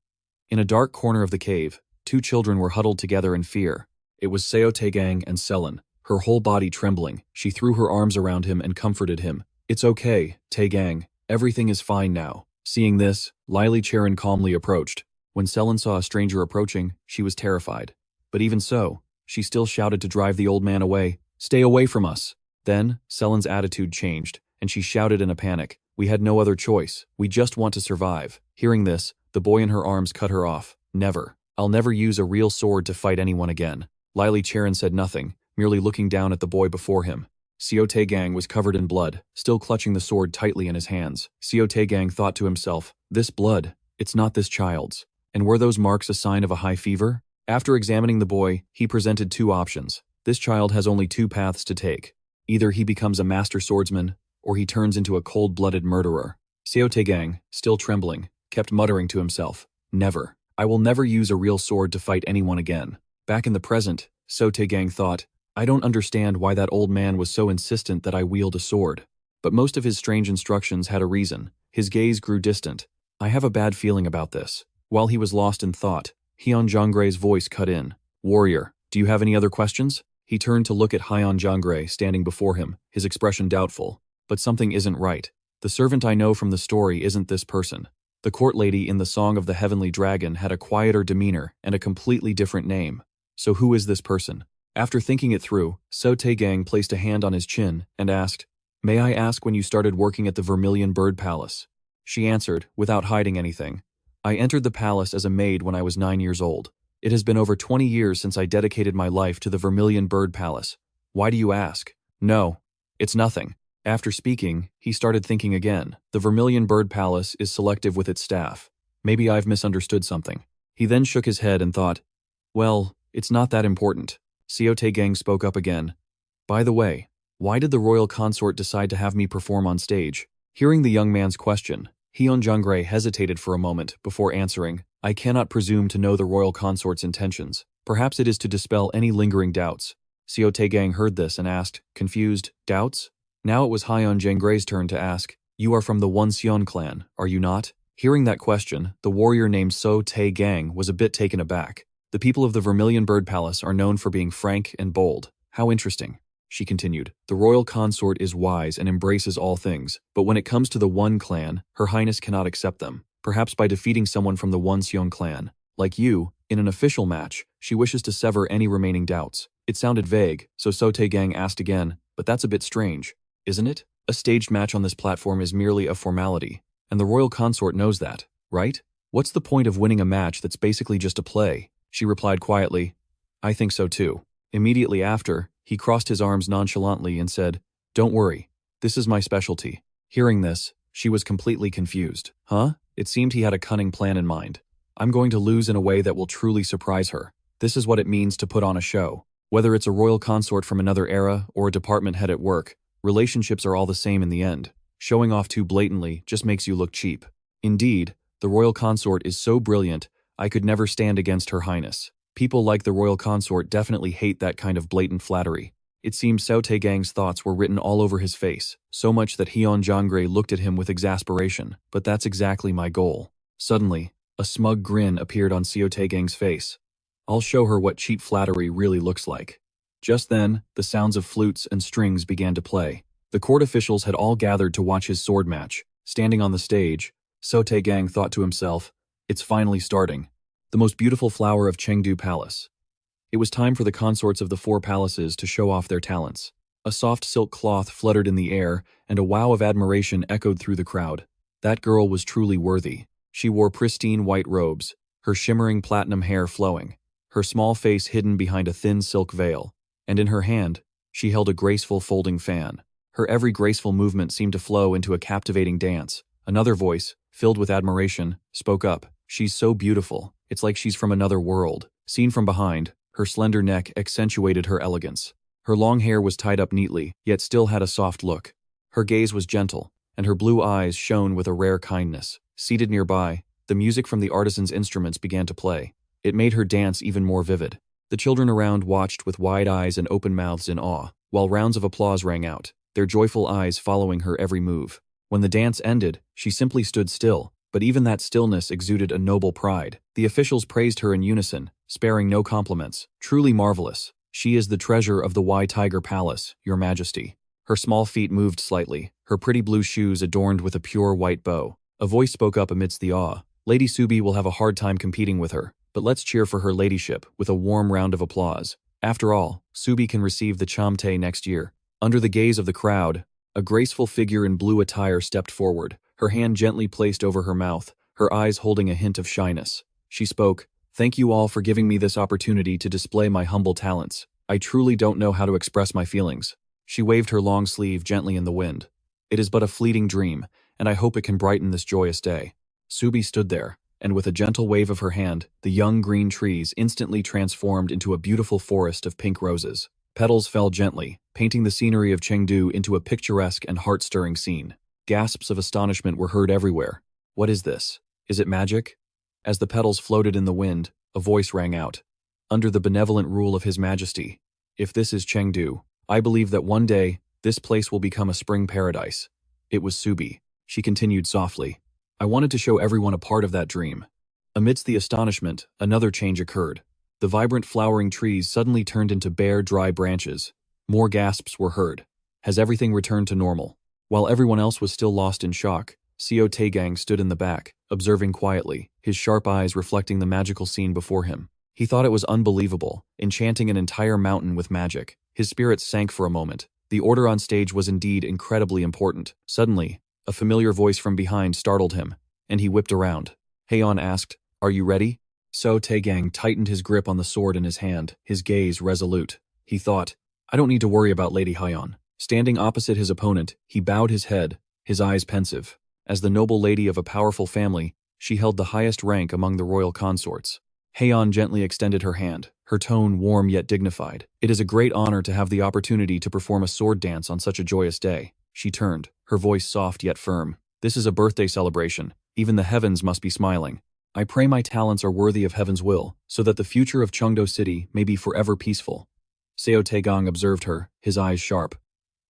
In a dark corner of the cave, 2 children were huddled together in fear. It was Seo Tae-gang and Sellen. Her whole body trembling, she threw her arms around him and comforted him. "It's okay, Tae-gang. Everything is fine now." Seeing this, Lyly Cherin calmly approached. When Sellen saw a stranger approaching, she was terrified. But even so, she still shouted to drive the old man away. "Stay away from us." Then, Sellen's attitude changed, and she shouted in a panic, "We had no other choice. We just want to survive." Hearing this, the boy in her arms cut her off. "Never. I'll never use a real sword to fight anyone again." Lyly Cherin said nothing, merely looking down at the boy before him. Seo Tae-gang was covered in blood, still clutching the sword tightly in his hands. Seo Tae-gang thought to himself, "This blood, it's not this child's." And were those marks a sign of a high fever? After examining the boy, he presented 2 options. This child has only 2 paths to take. Either he becomes a master swordsman, or he turns into a cold-blooded murderer. Seo Tae-gang, still trembling, kept muttering to himself, "Never. I will never use a real sword to fight anyone again." Back in the present, Seo Tae-gang thought, "I don't understand why that old man was so insistent that I wield a sword." But most of his strange instructions had a reason. His gaze grew distant. "I have a bad feeling about this." While he was lost in thought, Jungre's voice cut in. "Warrior, do you have any other questions?" He turned to look at Jungre standing before him, his expression doubtful. "But something isn't right. The servant I know from the story isn't this person." The court lady in the Song of the Heavenly Dragon had a quieter demeanor and a completely different name. So who is this person? After thinking it through, Seo Tae-gang placed a hand on his chin and asked, "May I ask when you started working at the Vermilion Bird Palace?" She answered, without hiding anything, "I entered the palace as a maid when I was 9 years old. It has been over 20 years since I dedicated my life to the Vermilion Bird Palace. Why do you ask?" "No, it's nothing." After speaking, he started thinking again. The Vermilion Bird Palace is selective with its staff. Maybe I've misunderstood something. He then shook his head and thought, "Well, it's not that important." Seo Tae-gang spoke up again. "By the way, why did the royal consort decide to have me perform on stage?" Hearing the young man's question, Jungre hesitated for a moment before answering, "I cannot presume to know the royal consort's intentions. Perhaps it is to dispel any lingering doubts." Seo Tae-gang heard this and asked, confused, "Doubts?" Now it was Jungre's turn to ask, "You are from the Wonseon clan, are you not?" Hearing that question, the warrior named Seo Tae-gang was a bit taken aback. "The people of the Vermilion Bird Palace are known for being frank and bold. How interesting." She continued, "The royal consort is wise and embraces all things, but when it comes to the One clan, Her Highness cannot accept them. Perhaps by defeating someone from the Wonseon clan, like you, In an official match, she wishes to sever any remaining doubts. It sounded vague, so Seo Tae-gang asked again, but that's a bit strange, isn't it? A staged match on this platform is merely a formality, and the royal consort knows that, right? What's the point of winning a match that's basically just a play? She replied quietly, I think so too. Immediately after, he crossed his arms nonchalantly and said, Don't worry, this is my specialty. Hearing this, she was completely confused. Huh? It seemed he had a cunning plan in mind. I'm going to lose in a way that will truly surprise her. This is what it means to put on a show. Whether it's a royal consort from another era or a department head at work, relationships are all the same in the end. Showing off too blatantly just makes you look cheap. Indeed, the royal consort is so brilliant, I could never stand against her highness. People like the royal consort definitely hate that kind of blatant flattery. It seemed Seo Tae-gang's thoughts were written all over his face, so much that Hyan Jungre looked at him with exasperation. But that's exactly my goal. Suddenly, a smug grin appeared on Seo Tae-gang's face. I'll show her what cheap flattery really looks like. Just then, the sounds of flutes and strings began to play. The court officials had all gathered to watch his sword match. Standing on the stage, Seo Tae-gang thought to himself, it's finally starting. The most beautiful flower of Chengdu Palace. It was time for the consorts of the four palaces to show off their talents. A soft silk cloth fluttered in the air, and a wow of admiration echoed through the crowd. That girl was truly worthy. She wore pristine white robes, her shimmering platinum hair flowing, her small face hidden behind a thin silk veil, and in her hand, she held a graceful folding fan. Her every graceful movement seemed to flow into a captivating dance. Another voice, filled with admiration, spoke up. She's so beautiful, it's like she's from another world. Seen from behind, her slender neck accentuated her elegance. Her long hair was tied up neatly, yet still had a soft look. Her gaze was gentle, and her blue eyes shone with a rare kindness. Seated nearby, the music from the artisan's instruments began to play. It made her dance even more vivid. The children around watched with wide eyes and open mouths in awe, while rounds of applause rang out, their joyful eyes following her every move. When the dance ended, she simply stood still, but even that stillness exuded a noble pride. The officials praised her in unison, sparing no compliments. Truly marvelous. She is the treasure of the Wai Tiger Palace, Your Majesty. Her small feet moved slightly, her pretty blue shoes adorned with a pure white bow. A voice spoke up amidst the awe. Lady Subie will have a hard time competing with her, but let's cheer for her ladyship with a warm round of applause. After all, Subie can receive the Chamte next year. Under the gaze of the crowd, a graceful figure in blue attire stepped forward, her hand gently placed over her mouth, her eyes holding a hint of shyness. She spoke, Thank you all for giving me this opportunity to display my humble talents. I truly don't know how to express my feelings. She waved her long sleeve gently in the wind. It is but a fleeting dream, and I hope it can brighten this joyous day. Subie stood there, and with a gentle wave of her hand, the young green trees instantly transformed into a beautiful forest of pink roses. Petals fell gently, painting the scenery of Chengdu into a picturesque and heart-stirring scene. Gasps of astonishment were heard everywhere. What is this? Is it magic? As the petals floated in the wind, a voice rang out. Under the benevolent rule of His Majesty, if this is Chengdu, I believe that one day, this place will become a spring paradise. It was Subie. She continued softly. I wanted to show everyone a part of that dream. Amidst the astonishment, another change occurred. The vibrant flowering trees suddenly turned into bare, dry branches. More gasps were heard. Has everything returned to normal? While everyone else was still lost in shock, Seo Tae-gang stood in the back, observing quietly, his sharp eyes reflecting the magical scene before him. He thought it was unbelievable, enchanting an entire mountain with magic. His spirits sank for a moment. The order on stage was indeed incredibly important. Suddenly, a familiar voice from behind startled him, and he whipped around. Hayan asked, Are you ready? Seo Tae-gang tightened his grip on the sword in his hand, his gaze resolute. He thought, I don't need to worry about Lady Hayan. Standing opposite his opponent, he bowed his head, his eyes pensive. As the noble lady of a powerful family, she held the highest rank among the royal consorts. Hayan gently extended her hand, her tone warm yet dignified. It is a great honor to have the opportunity to perform a sword dance on such a joyous day. She turned, her voice soft yet firm. This is a birthday celebration. Even the heavens must be smiling. I pray my talents are worthy of heaven's will, so that the future of Chengdu City may be forever peaceful. Seo Tae-gang observed her, his eyes sharp.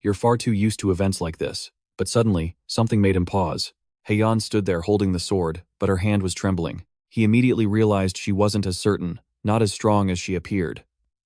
You're far too used to events like this. But suddenly, something made him pause. Hayan stood there holding the sword, but her hand was trembling. He immediately realized she wasn't as certain, not as strong as she appeared.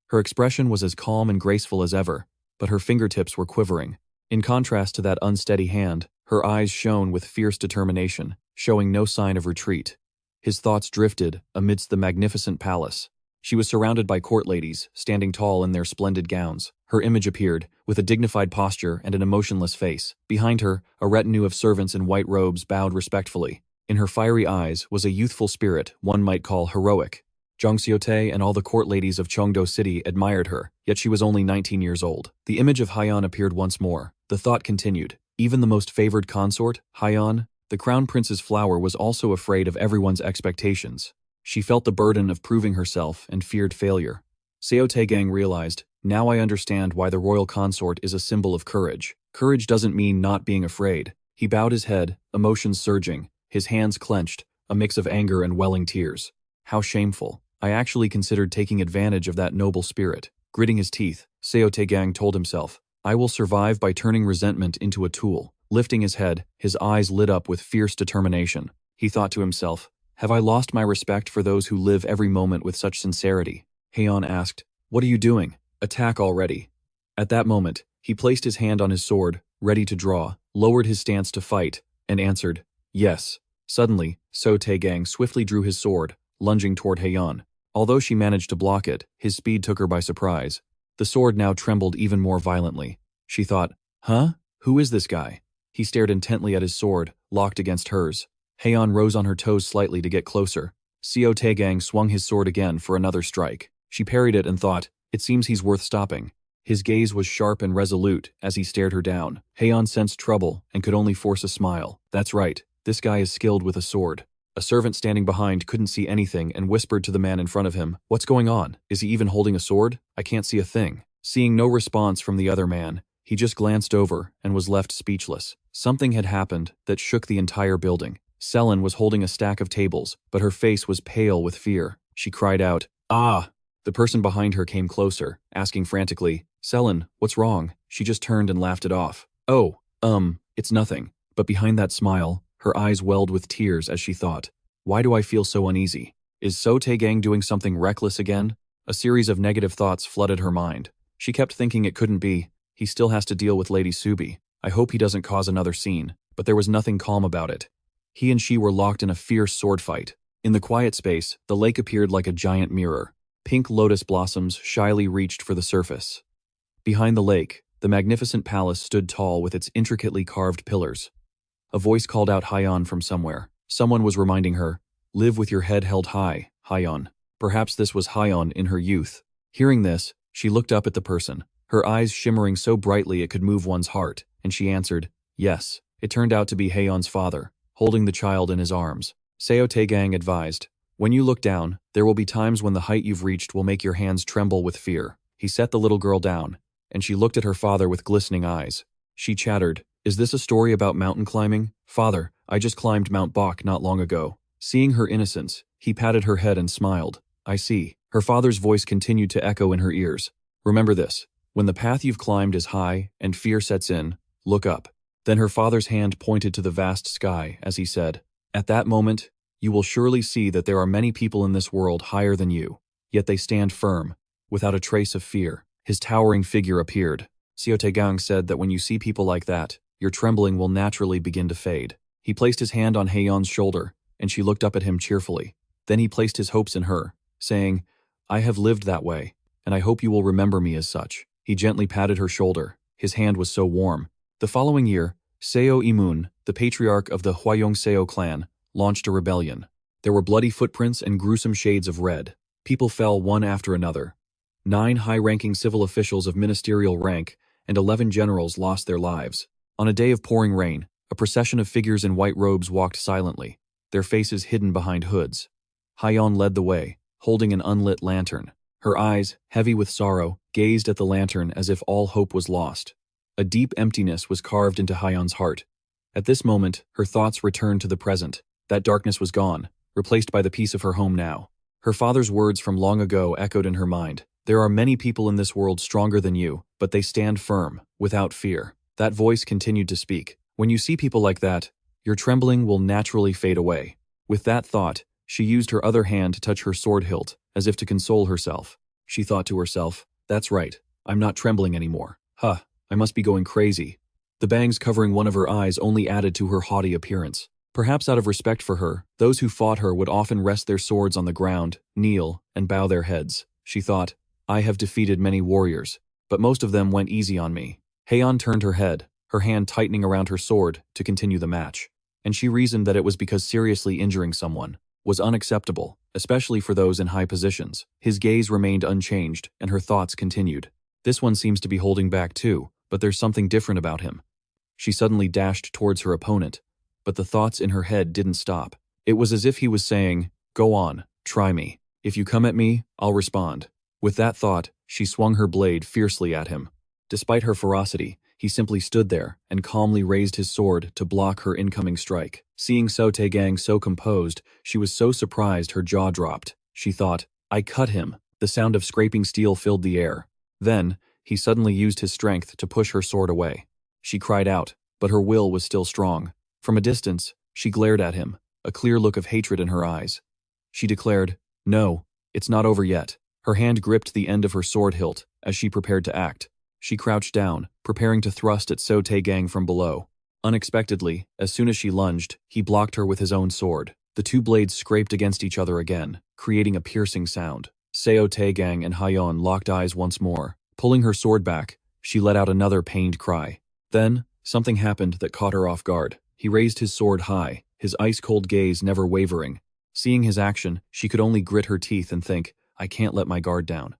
Her expression was as calm and graceful as ever, but her fingertips were quivering. In contrast to that unsteady hand, her eyes shone with fierce determination, showing no sign of retreat. His thoughts drifted amidst the magnificent palace. She was surrounded by court ladies, standing tall in their splendid gowns. Her image appeared, with a dignified posture and an emotionless face. Behind her, a retinue of servants in white robes bowed respectfully. In her fiery eyes was a youthful spirit one might call heroic. Seo Tae and all the court ladies of Cheongdo City admired her, yet she was only 19 years old. The image of Hayan appeared once more. The thought continued. Even the most favored consort, Hayan, the crown prince's flower, was also afraid of everyone's expectations. She felt the burden of proving herself and feared failure. Seo Tae-gang realized, now I understand why the royal consort is a symbol of courage. Courage doesn't mean not being afraid. He bowed his head, emotions surging, his hands clenched, a mix of anger and welling tears. How shameful. I actually considered taking advantage of that noble spirit. Gritting his teeth, Seo Tae-gang told himself, I will survive by turning resentment into a tool. Lifting his head, his eyes lit up with fierce determination. He thought to himself, have I lost my respect for those who live every moment with such sincerity? Hayan asked, what are you doing? Attack already. At that moment, he placed his hand on his sword, ready to draw, lowered his stance to fight, and answered, yes. Suddenly, Seo Tae-gang swiftly drew his sword, lunging toward Hayan. Although she managed to block it, his speed took her by surprise. The sword now trembled even more violently. She thought, huh? Who is this guy? He stared intently at his sword, locked against hers. Hayan rose on her toes slightly to get closer. Seo Tae-gang swung his sword again for another strike. She parried it and thought, it seems he's worth stopping. His gaze was sharp and resolute as he stared her down. Hayan sensed trouble and could only force a smile. That's right, this guy is skilled with a sword. A servant standing behind couldn't see anything and whispered to the man in front of him, what's going on? Is he even holding a sword? I can't see a thing. Seeing no response from the other man, he just glanced over and was left speechless. Something had happened that shook the entire building. Sellen was holding a stack of tables, but her face was pale with fear. She cried out, ah! The person behind her came closer, asking frantically, Sellen, what's wrong? She just turned and laughed it off. Oh, it's nothing. But behind that smile, her eyes welled with tears as she thought, why do I feel so uneasy? Is Seo Tae-gang doing something reckless again? A series of negative thoughts flooded her mind. She kept thinking it couldn't be. He still has to deal with Lady Subie. I hope he doesn't cause another scene. But there was nothing calm about it. He and she were locked in a fierce sword fight. In the quiet space, the lake appeared like a giant mirror. Pink lotus blossoms shyly reached for the surface. Behind the lake, the magnificent palace stood tall with its intricately carved pillars. A voice called out Hayan from somewhere. Someone was reminding her, live with your head held high, Hayan. Perhaps this was Hayan in her youth. Hearing this, she looked up at the person, her eyes shimmering so brightly it could move one's heart, and she answered, yes. It turned out to be Hayan's father, holding the child in his arms. Seo Tae-gang advised, when you look down, there will be times when the height you've reached will make your hands tremble with fear. He set the little girl down, and she looked at her father with glistening eyes. She chattered, is this a story about mountain climbing? Father, I just climbed Mount Bok not long ago. Seeing her innocence, he patted her head and smiled. I see. Her father's voice continued to echo in her ears. Remember this, when the path you've climbed is high and fear sets in, look up. Then her father's hand pointed to the vast sky as he said, at that moment, you will surely see that there are many people in this world higher than you, yet they stand firm, without a trace of fear. His towering figure appeared. Seo Tae-gang said that when you see people like that, your trembling will naturally begin to fade. He placed his hand on Hayan's shoulder, and she looked up at him cheerfully. Then he placed his hopes in her, saying, I have lived that way, and I hope you will remember me as such. He gently patted her shoulder. His hand was so warm. The following year, Seo Imun, the patriarch of the Hwayong-seo clan, launched a rebellion. There were bloody footprints and gruesome shades of red. People fell one after another. 9 high-ranking civil officials of ministerial rank and 11 generals lost their lives. On a day of pouring rain, a procession of figures in white robes walked silently, their faces hidden behind hoods. Hayan led the way, holding an unlit lantern. Her eyes, heavy with sorrow, gazed at the lantern as if all hope was lost. A deep emptiness was carved into Hayan's heart. At this moment, her thoughts returned to the present. That darkness was gone, replaced by the peace of her home now. Her father's words from long ago echoed in her mind. There are many people in this world stronger than you, but they stand firm, without fear. That voice continued to speak. When you see people like that, your trembling will naturally fade away. With that thought, she used her other hand to touch her sword hilt, as if to console herself. She thought to herself, that's right, I'm not trembling anymore. I must be going crazy. The bangs covering one of her eyes only added to her haughty appearance. Perhaps out of respect for her, those who fought her would often rest their swords on the ground, kneel, and bow their heads. She thought, I have defeated many warriors, but most of them went easy on me. Hayan turned her head, her hand tightening around her sword to continue the match. And she reasoned that it was because seriously injuring someone was unacceptable, especially for those in high positions. His gaze remained unchanged, and her thoughts continued. This one seems to be holding back too, but there's something different about him. She suddenly dashed towards her opponent, but the thoughts in her head didn't stop. It was as if he was saying, go on, try me. If you come at me, I'll respond. With that thought, she swung her blade fiercely at him. Despite her ferocity, he simply stood there and calmly raised his sword to block her incoming strike. Seeing Seo Tae-gang so composed, she was so surprised her jaw dropped. She thought, I cut him. The sound of scraping steel filled the air. Then, he suddenly used his strength to push her sword away. She cried out, but her will was still strong. From a distance, she glared at him, a clear look of hatred in her eyes. She declared, no, it's not over yet. Her hand gripped the end of her sword hilt as she prepared to act. She crouched down, preparing to thrust at Seo Tae-gang from below. Unexpectedly, as soon as she lunged, he blocked her with his own sword. The two blades scraped against each other again, creating a piercing sound. Seo Tae-gang and Hayon locked eyes once more. Pulling her sword back, she let out another pained cry. Then, something happened that caught her off guard. He raised his sword high, his ice-cold gaze never wavering. Seeing his action, she could only grit her teeth and think, I can't let my guard down.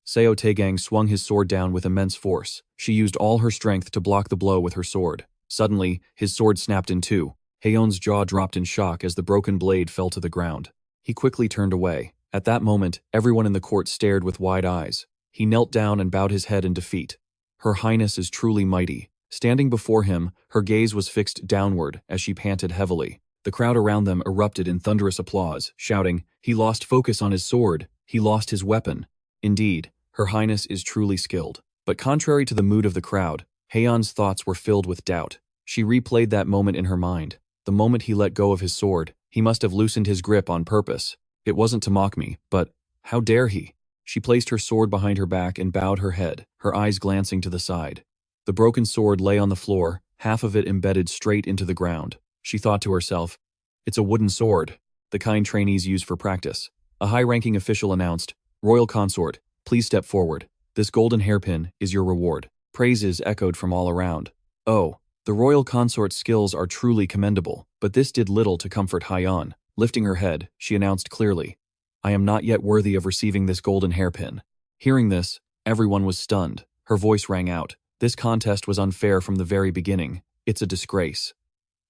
Seo Tae-gang swung his sword down with immense force. She used all her strength to block the blow with her sword. Suddenly, his sword snapped in two. Hayon's jaw dropped in shock as the broken blade fell to the ground. He quickly turned away. At that moment, everyone in the court stared with wide eyes. He knelt down and bowed his head in defeat. Her Highness is truly mighty. Standing before him, her gaze was fixed downward as she panted heavily. The crowd around them erupted in thunderous applause, shouting, he lost focus on his sword. He lost his weapon. Indeed, Her Highness is truly skilled. But contrary to the mood of the crowd, Hayan's thoughts were filled with doubt. She replayed that moment in her mind. The moment he let go of his sword, he must have loosened his grip on purpose. It wasn't to mock me, but how dare he? She placed her sword behind her back and bowed her head, her eyes glancing to the side. The broken sword lay on the floor, half of it embedded straight into the ground. She thought to herself, it's a wooden sword, the kind trainees use for practice. A high-ranking official announced, Royal Consort, please step forward. This golden hairpin is your reward. Praises echoed from all around. Oh, the Royal Consort's skills are truly commendable, but this did little to comfort Hayan. Lifting her head, she announced clearly, I am not yet worthy of receiving this golden hairpin. Hearing this, everyone was stunned. Her voice rang out. This contest was unfair from the very beginning. It's a disgrace.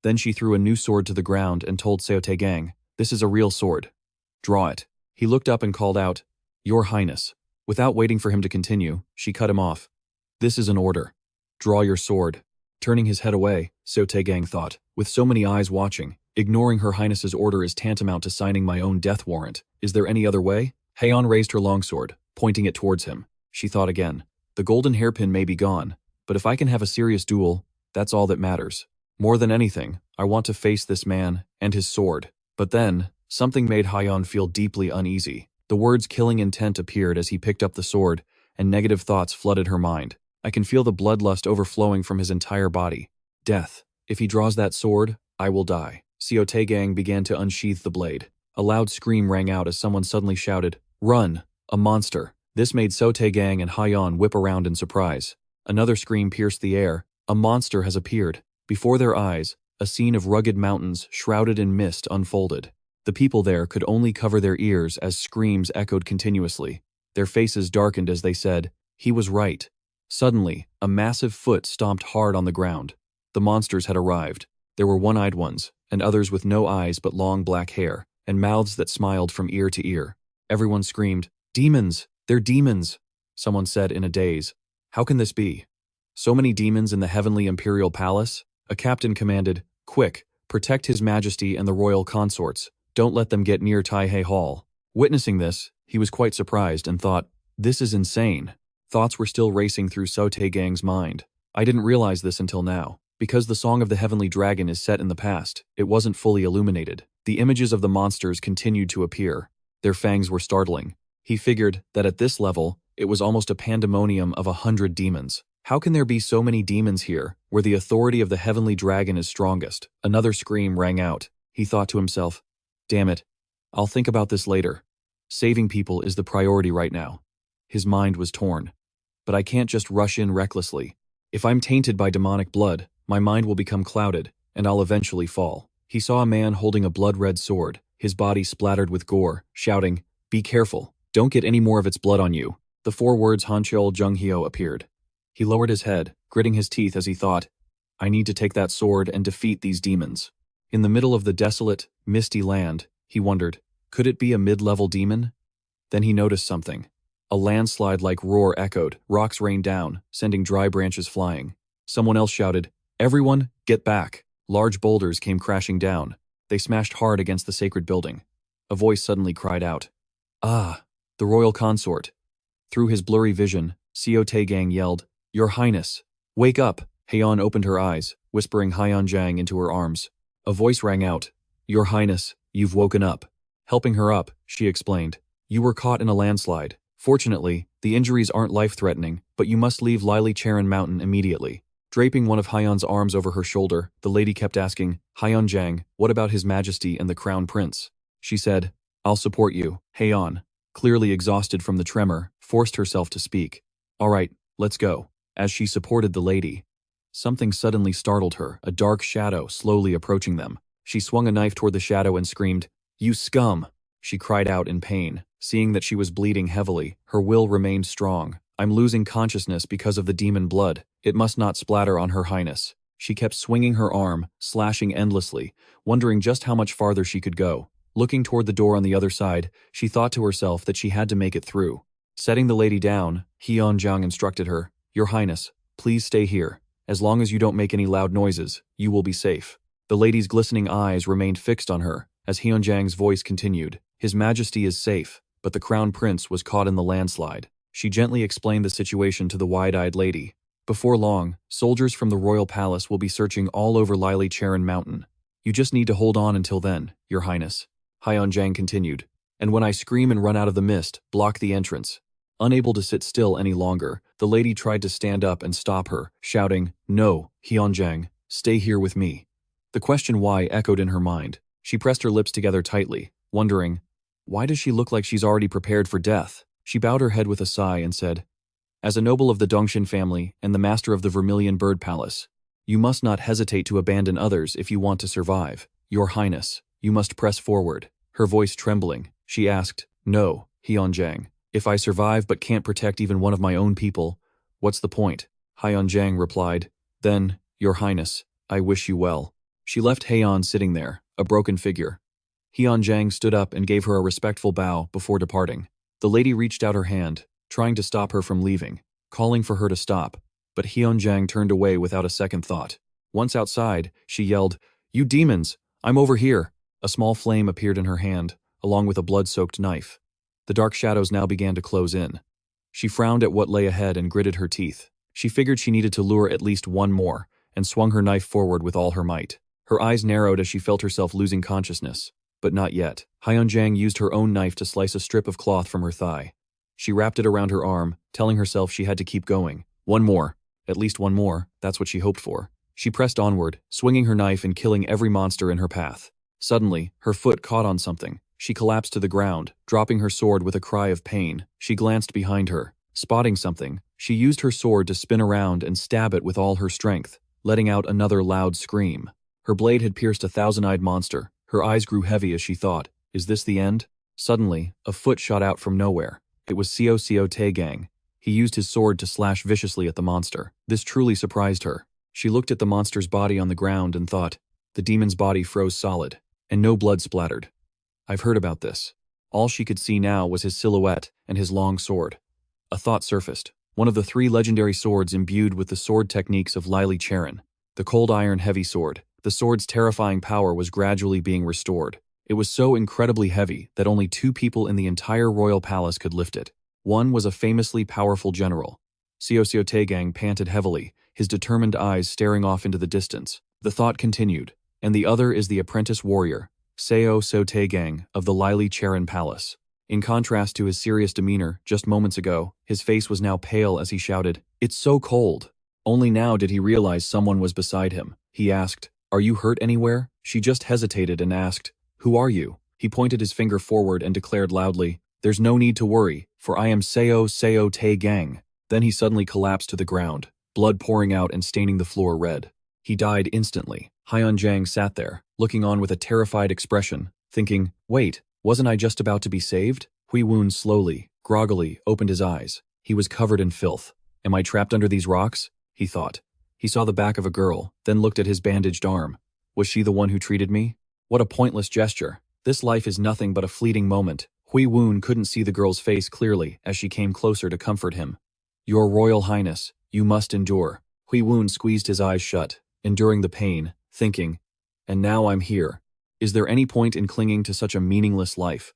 Then she threw a new sword to the ground and told Seo Tae-gang, this is a real sword. Draw it. He looked up and called out, Your Highness. Without waiting for him to continue, she cut him off. This is an order. Draw your sword. Turning his head away, Seo Tae-gang thought, with so many eyes watching, ignoring Her Highness's order is tantamount to signing my own death warrant. Is there any other way? Hayan raised her longsword, pointing it towards him. She thought again, the golden hairpin may be gone, but if I can have a serious duel, that's all that matters. More than anything, I want to face this man and his sword. But then, something made Hayan feel deeply uneasy. The words killing intent appeared as he picked up the sword, and negative thoughts flooded her mind. I can feel the bloodlust overflowing from his entire body. Death. If he draws that sword, I will die. Seo Tae-gang began to unsheath the blade. A loud scream rang out as someone suddenly shouted, Run! A monster! This made Seo Tae-gang and Hayan whip around in surprise. Another scream pierced the air. A monster has appeared. Before their eyes, a scene of rugged mountains shrouded in mist unfolded. The people there could only cover their ears as screams echoed continuously. Their faces darkened as they said, he was right. Suddenly, a massive foot stomped hard on the ground. The monsters had arrived. There were one-eyed ones, and others with no eyes but long black hair, and mouths that smiled from ear to ear. Everyone screamed, Demons! They're demons! Someone said in a daze. How can this be? So many demons in the heavenly imperial palace? A captain commanded, Quick, protect His Majesty and the royal consorts. Don't let them get near Taihei Hall. Witnessing this, he was quite surprised and thought, this is insane. Thoughts were still racing through Seo Tae-gang's mind. I didn't realize this until now. Because the Song of the Heavenly Dragon is set in the past, it wasn't fully illuminated. The images of the monsters continued to appear. Their fangs were startling. He figured that at this level, it was almost a pandemonium of 100 demons. How can there be so many demons here, where the authority of the heavenly dragon is strongest? Another scream rang out. He thought to himself, damn it, I'll think about this later. Saving people is the priority right now. His mind was torn. But I can't just rush in recklessly. If I'm tainted by demonic blood, my mind will become clouded, and I'll eventually fall. He saw a man holding a blood-red sword, his body splattered with gore, shouting, "Be careful, don't get any more of its blood on you." The 4 words Hancheol Junghyo appeared. He lowered his head, gritting his teeth as he thought, I need to take that sword and defeat these demons. In the middle of the desolate, misty land, he wondered, could it be a mid-level demon? Then he noticed something. A landslide-like roar echoed, rocks rained down, sending dry branches flying. Someone else shouted, "Everyone, get back!" Large boulders came crashing down. They smashed hard against the sacred building. A voice suddenly cried out, "Ah, the royal consort." Through his blurry vision, Seo Tae-gang yelled, "Your Highness, wake up!" Hayan opened her eyes, whispering Hyan into her arms. A voice rang out, "Your Highness, you've woken up." Helping her up, she explained, "You were caught in a landslide. Fortunately, the injuries aren't life-threatening, but you must leave Lyly Cherin Mountain immediately." Draping one of Hayan's arms over her shoulder, the lady kept asking, "Hyan, what about His Majesty and the Crown Prince?" She said, "I'll support you." Hayan, clearly exhausted from the tremor, forced herself to speak. "All right, let's go." As she supported the lady, something suddenly startled her, a dark shadow slowly approaching them. She swung a knife toward the shadow and screamed, "You scum!" She cried out in pain. Seeing that she was bleeding heavily, her will remained strong. "I'm losing consciousness because of the demon blood. It must not splatter on Her Highness." She kept swinging her arm, slashing endlessly, wondering just how much farther she could go. Looking toward the door on the other side, she thought to herself that she had to make it through. Setting the lady down, Hyeonjang instructed her, "Your Highness, please stay here. As long as you don't make any loud noises, you will be safe." The lady's glistening eyes remained fixed on her, as Hyeonjang's voice continued, "His Majesty is safe, but the Crown Prince was caught in the landslide." She gently explained the situation to the wide-eyed lady. "Before long, soldiers from the royal palace will be searching all over Lyly Cherin Mountain. You just need to hold on until then, Your Highness." Hyeonjang continued, "And when I scream and run out of the mist, block the entrance." Unable to sit still any longer, the lady tried to stand up and stop her, shouting, "No, Hyeonjang, stay here with me." The question why echoed in her mind. She pressed her lips together tightly, wondering, why does she look like she's already prepared for death? She bowed her head with a sigh and said, "As a noble of the Dongshin family and the master of the Vermilion Bird Palace, you must not hesitate to abandon others if you want to survive. Your Highness, you must press forward." Her voice trembling, she asked, "No, Hyeonjang, if I survive but can't protect even one of my own people, what's the point?" Hyeonjang replied, "Then, Your Highness, I wish you well." She left Hayan sitting there, a broken figure. Hyeonjang stood up and gave her a respectful bow before departing. The lady reached out her hand, trying to stop her from leaving, calling for her to stop, but Hyeonjang turned away without a second thought. Once outside, she yelled, "You demons, I'm over here!" A small flame appeared in her hand, along with a blood-soaked knife. The dark shadows now began to close in. She frowned at what lay ahead and gritted her teeth. She figured she needed to lure at least one more, and swung her knife forward with all her might. Her eyes narrowed as she felt herself losing consciousness. But not yet. Hyeonjang used her own knife to slice a strip of cloth from her thigh. She wrapped it around her arm, telling herself she had to keep going. One more. At least one more, that's what she hoped for. She pressed onward, swinging her knife and killing every monster in her path. Suddenly, her foot caught on something. She collapsed to the ground, dropping her sword with a cry of pain. She glanced behind her. Spotting something, she used her sword to spin around and stab it with all her strength, letting out another loud scream. Her blade had pierced a thousand-eyed monster. Her eyes grew heavy as she thought, is this the end? Suddenly, a foot shot out from nowhere. It was Seo Tae-gang. He used his sword to slash viciously at the monster. This truly surprised her. She looked at the monster's body on the ground and thought, the demon's body froze solid, and no blood splattered. I've heard about this. All she could see now was his silhouette and his long sword. A thought surfaced. One of the 3 legendary swords imbued with the sword techniques of Lyly Cherin. The cold iron heavy sword. The sword's terrifying power was gradually being restored. It was so incredibly heavy that only 2 people in the entire royal palace could lift it. One was a famously powerful general. Seo Tae-gang panted heavily, his determined eyes staring off into the distance. The thought continued, and the other is the apprentice warrior, Seo Tae-gang of the Lyly Cherin Palace. In contrast to his serious demeanor just moments ago, his face was now pale as he shouted, "It's so cold! Only now did he realize someone was beside him. He asked, "Are you hurt anywhere?" She just hesitated and asked, "Who are you?" He pointed his finger forward and declared loudly, "There's no need to worry, for I am Seo Tae-gang." Then he suddenly collapsed to the ground, blood pouring out and staining the floor red. He died instantly. Hyan sat there, looking on with a terrified expression, thinking, "Wait, wasn't I just about to be saved?" Hui-woon slowly, groggily, opened his eyes. He was covered in filth. "Am I trapped under these rocks?" he thought. He saw the back of a girl, then looked at his bandaged arm. Was she the one who treated me? What a pointless gesture. This life is nothing but a fleeting moment. Hui-woon couldn't see the girl's face clearly as she came closer to comfort him. "Your Royal Highness, you must endure." Hui-woon squeezed his eyes shut, enduring the pain, thinking, "And now I'm here. Is there any point in clinging to such a meaningless life?"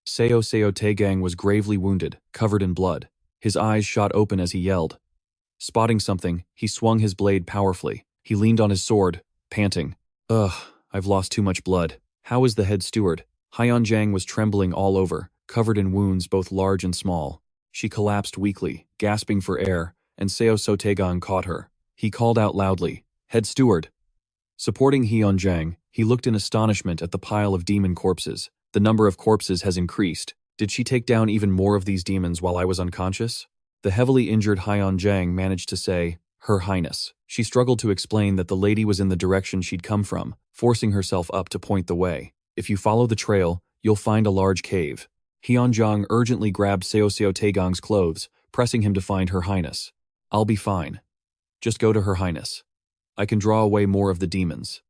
Seo Tae-gang was gravely wounded, covered in blood. His eyes shot open as he yelled. Spotting something, he swung his blade powerfully. He leaned on his sword, panting. "Ugh, I've lost too much blood. How is the head steward?" Hyan was trembling all over, covered in wounds both large and small. She collapsed weakly, gasping for air, and Seo Tae-gang caught her. He called out loudly, "Head steward!" Supporting Hyan, he looked in astonishment at the pile of demon corpses. The number of corpses has increased. Did she take down even more of these demons while I was unconscious? The heavily injured Hyan managed to say, "Her Highness." She struggled to explain that the lady was in the direction she'd come from, forcing herself up to point the way. "If you follow the trail, you'll find a large cave." Hyan urgently grabbed Seo Tae-gang's clothes, pressing him to find Her Highness. "I'll be fine. Just go to Her Highness. I can draw away more of the demons."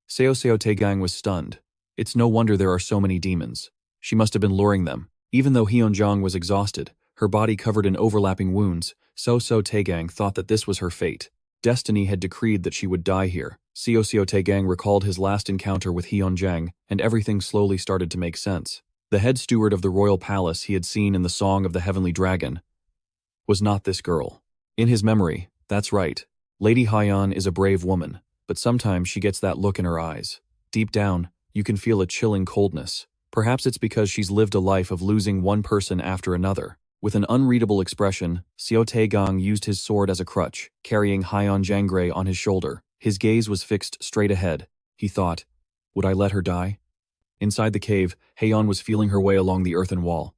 Seo Tae-gang was stunned. It's no wonder there are so many demons. She must have been luring them. Even though Hyan was exhausted, her body covered in overlapping wounds, Seo Tae-gang thought that this was her fate. Destiny had decreed that she would die here. Seo Tae-gang recalled his last encounter with Hyan, and everything slowly started to make sense. The head steward of the royal palace he had seen in the Song of the Heavenly Dragon was not this girl. In his memory, that's right, Lady Hyan is a brave woman, but sometimes she gets that look in her eyes. Deep down, you can feel a chilling coldness. Perhaps it's because she's lived a life of losing one person after another. With an unreadable expression, Seo Tae-gang used his sword as a crutch, carrying Jungre on his shoulder. His gaze was fixed straight ahead. He thought, would I let her die? Inside the cave, Hayan was feeling her way along the earthen wall.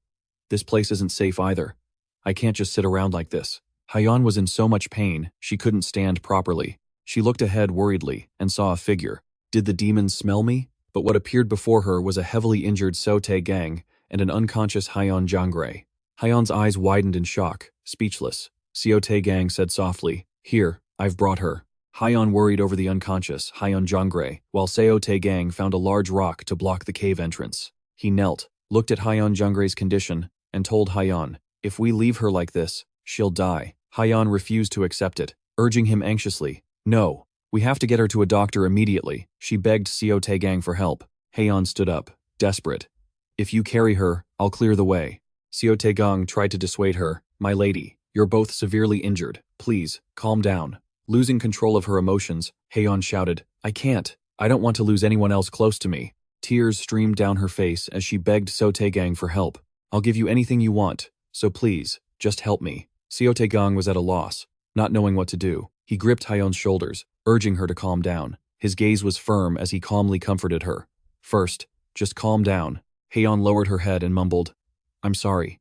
This place isn't safe either. I can't just sit around like this. Hayan was in so much pain, she couldn't stand properly. She looked ahead worriedly and saw a figure. Did the demons smell me? But what appeared before her was a heavily injured Seo Tae-gang and an unconscious Jungre. Hayan's eyes widened in shock, speechless. Seo Tae-gang said softly, "Here, I've brought her." Hayan worried over the unconscious Jungre, while Seo Tae-gang found a large rock to block the cave entrance. He knelt, looked at Jungre's condition, and told Hayan, "If we leave her like this, she'll die." Hayan refused to accept it, urging him anxiously, "No, we have to get her to a doctor immediately." She begged Seo Tae-gang for help. Hayan stood up, desperate. "If you carry her, I'll clear the way." Seo Tae-gang tried to dissuade her. "My lady, you're both severely injured. Please, calm down." Losing control of her emotions, Hayan shouted, "I can't. I don't want to lose anyone else close to me." Tears streamed down her face as she begged Seo Tae-gang for help. "I'll give you anything you want, so please, just help me." Seo Tae-gang was at a loss, not knowing what to do. He gripped Hayan's shoulders, urging her to calm down. His gaze was firm as he calmly comforted her. "First, just calm down." Hayan lowered her head and mumbled, "I'm sorry.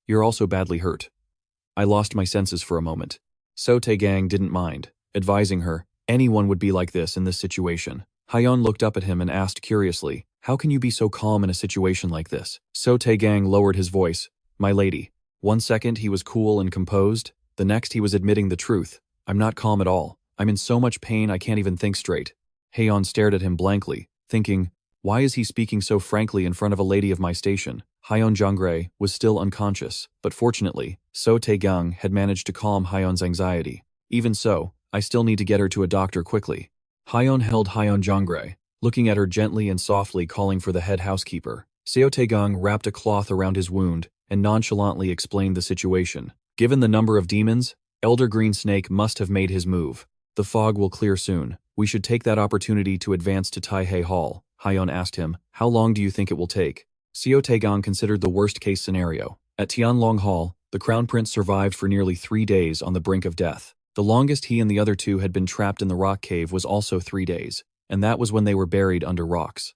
You're also badly hurt." "I lost my senses for a moment." Seo Tae-gang didn't mind, advising her, anyone would be like this in this situation. Hayan looked up at him and asked curiously, "How can you be so calm in a situation like this?" Seo Tae-gang lowered his voice, "My lady." One second he was cool and composed, the next he was admitting the truth. "I'm not calm at all. I'm in so much pain I can't even think straight." Hayan stared at him blankly, thinking, why is he speaking so frankly in front of a lady of my station? Jungre was still unconscious, but fortunately, Seo Tae-gang had managed to calm Hayan's anxiety. "Even so, I still need to get her to a doctor quickly." Hayan held Jungre, looking at her gently and softly calling for the head housekeeper. Seo Tae-gang wrapped a cloth around his wound and nonchalantly explained the situation. "Given the number of demons, Elder Green Snake must have made his move. The fog will clear soon. We should take that opportunity to advance to Taihei Hall." Hayan asked him, "How long do you think it will take?" Seo Tae-gang considered the worst-case scenario. At Tianlong Hall, the Crown Prince survived for nearly 3 days on the brink of death. The longest he and the other two had been trapped in the rock cave was also 3 days, and that was when they were buried under rocks.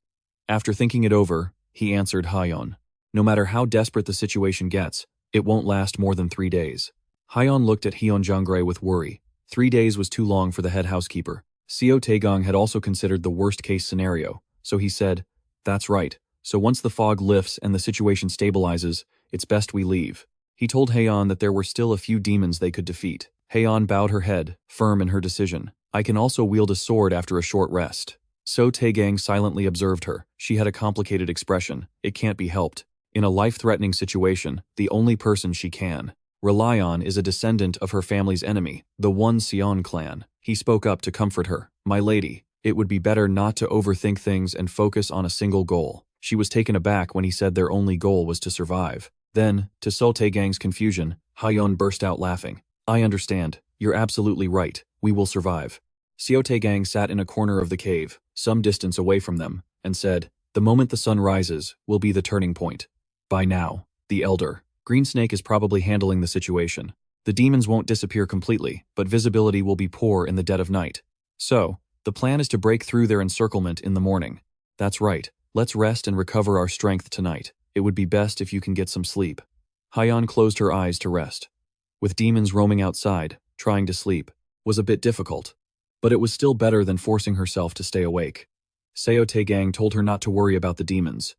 After thinking it over, he answered Hayon. No matter how desperate the situation gets, it won't last more than 3 days. Hayon looked at Hyan Jungre with worry. 3 days was too long for the head housekeeper. Seo Tae-gang had also considered the worst-case scenario, so he said, "That's right. So once the fog lifts and the situation stabilizes, it's best we leave." He told Hayon that there were still a few demons they could defeat. Hayon bowed her head, firm in her decision. "I can also wield a sword after a short rest." Seo Tae-gang silently observed her. She had a complicated expression. It can't be helped. In a life-threatening situation, the only person she can rely on is a descendant of her family's enemy, the One Seon clan. He spoke up to comfort her. "My lady, it would be better not to overthink things and focus on a single goal." She was taken aback when he said their only goal was to survive. Then, to Seo Tae-gang's confusion, Hayon burst out laughing. "I understand. You're absolutely right. We will survive." Seo Tae-gang sat in a corner of the cave, some distance away from them, and said, "The moment the sun rises will be the turning point. By now, the Elder, Greensnake is probably handling the situation. The demons won't disappear completely, but visibility will be poor in the dead of night. So, the plan is to break through their encirclement in the morning. That's right. Let's rest and recover our strength tonight. It would be best if you can get some sleep." Hayan closed her eyes to rest. With demons roaming outside, trying to sleep was a bit difficult, but it was still better than forcing herself to stay awake. Seo Tae-gang told her not to worry about the demons.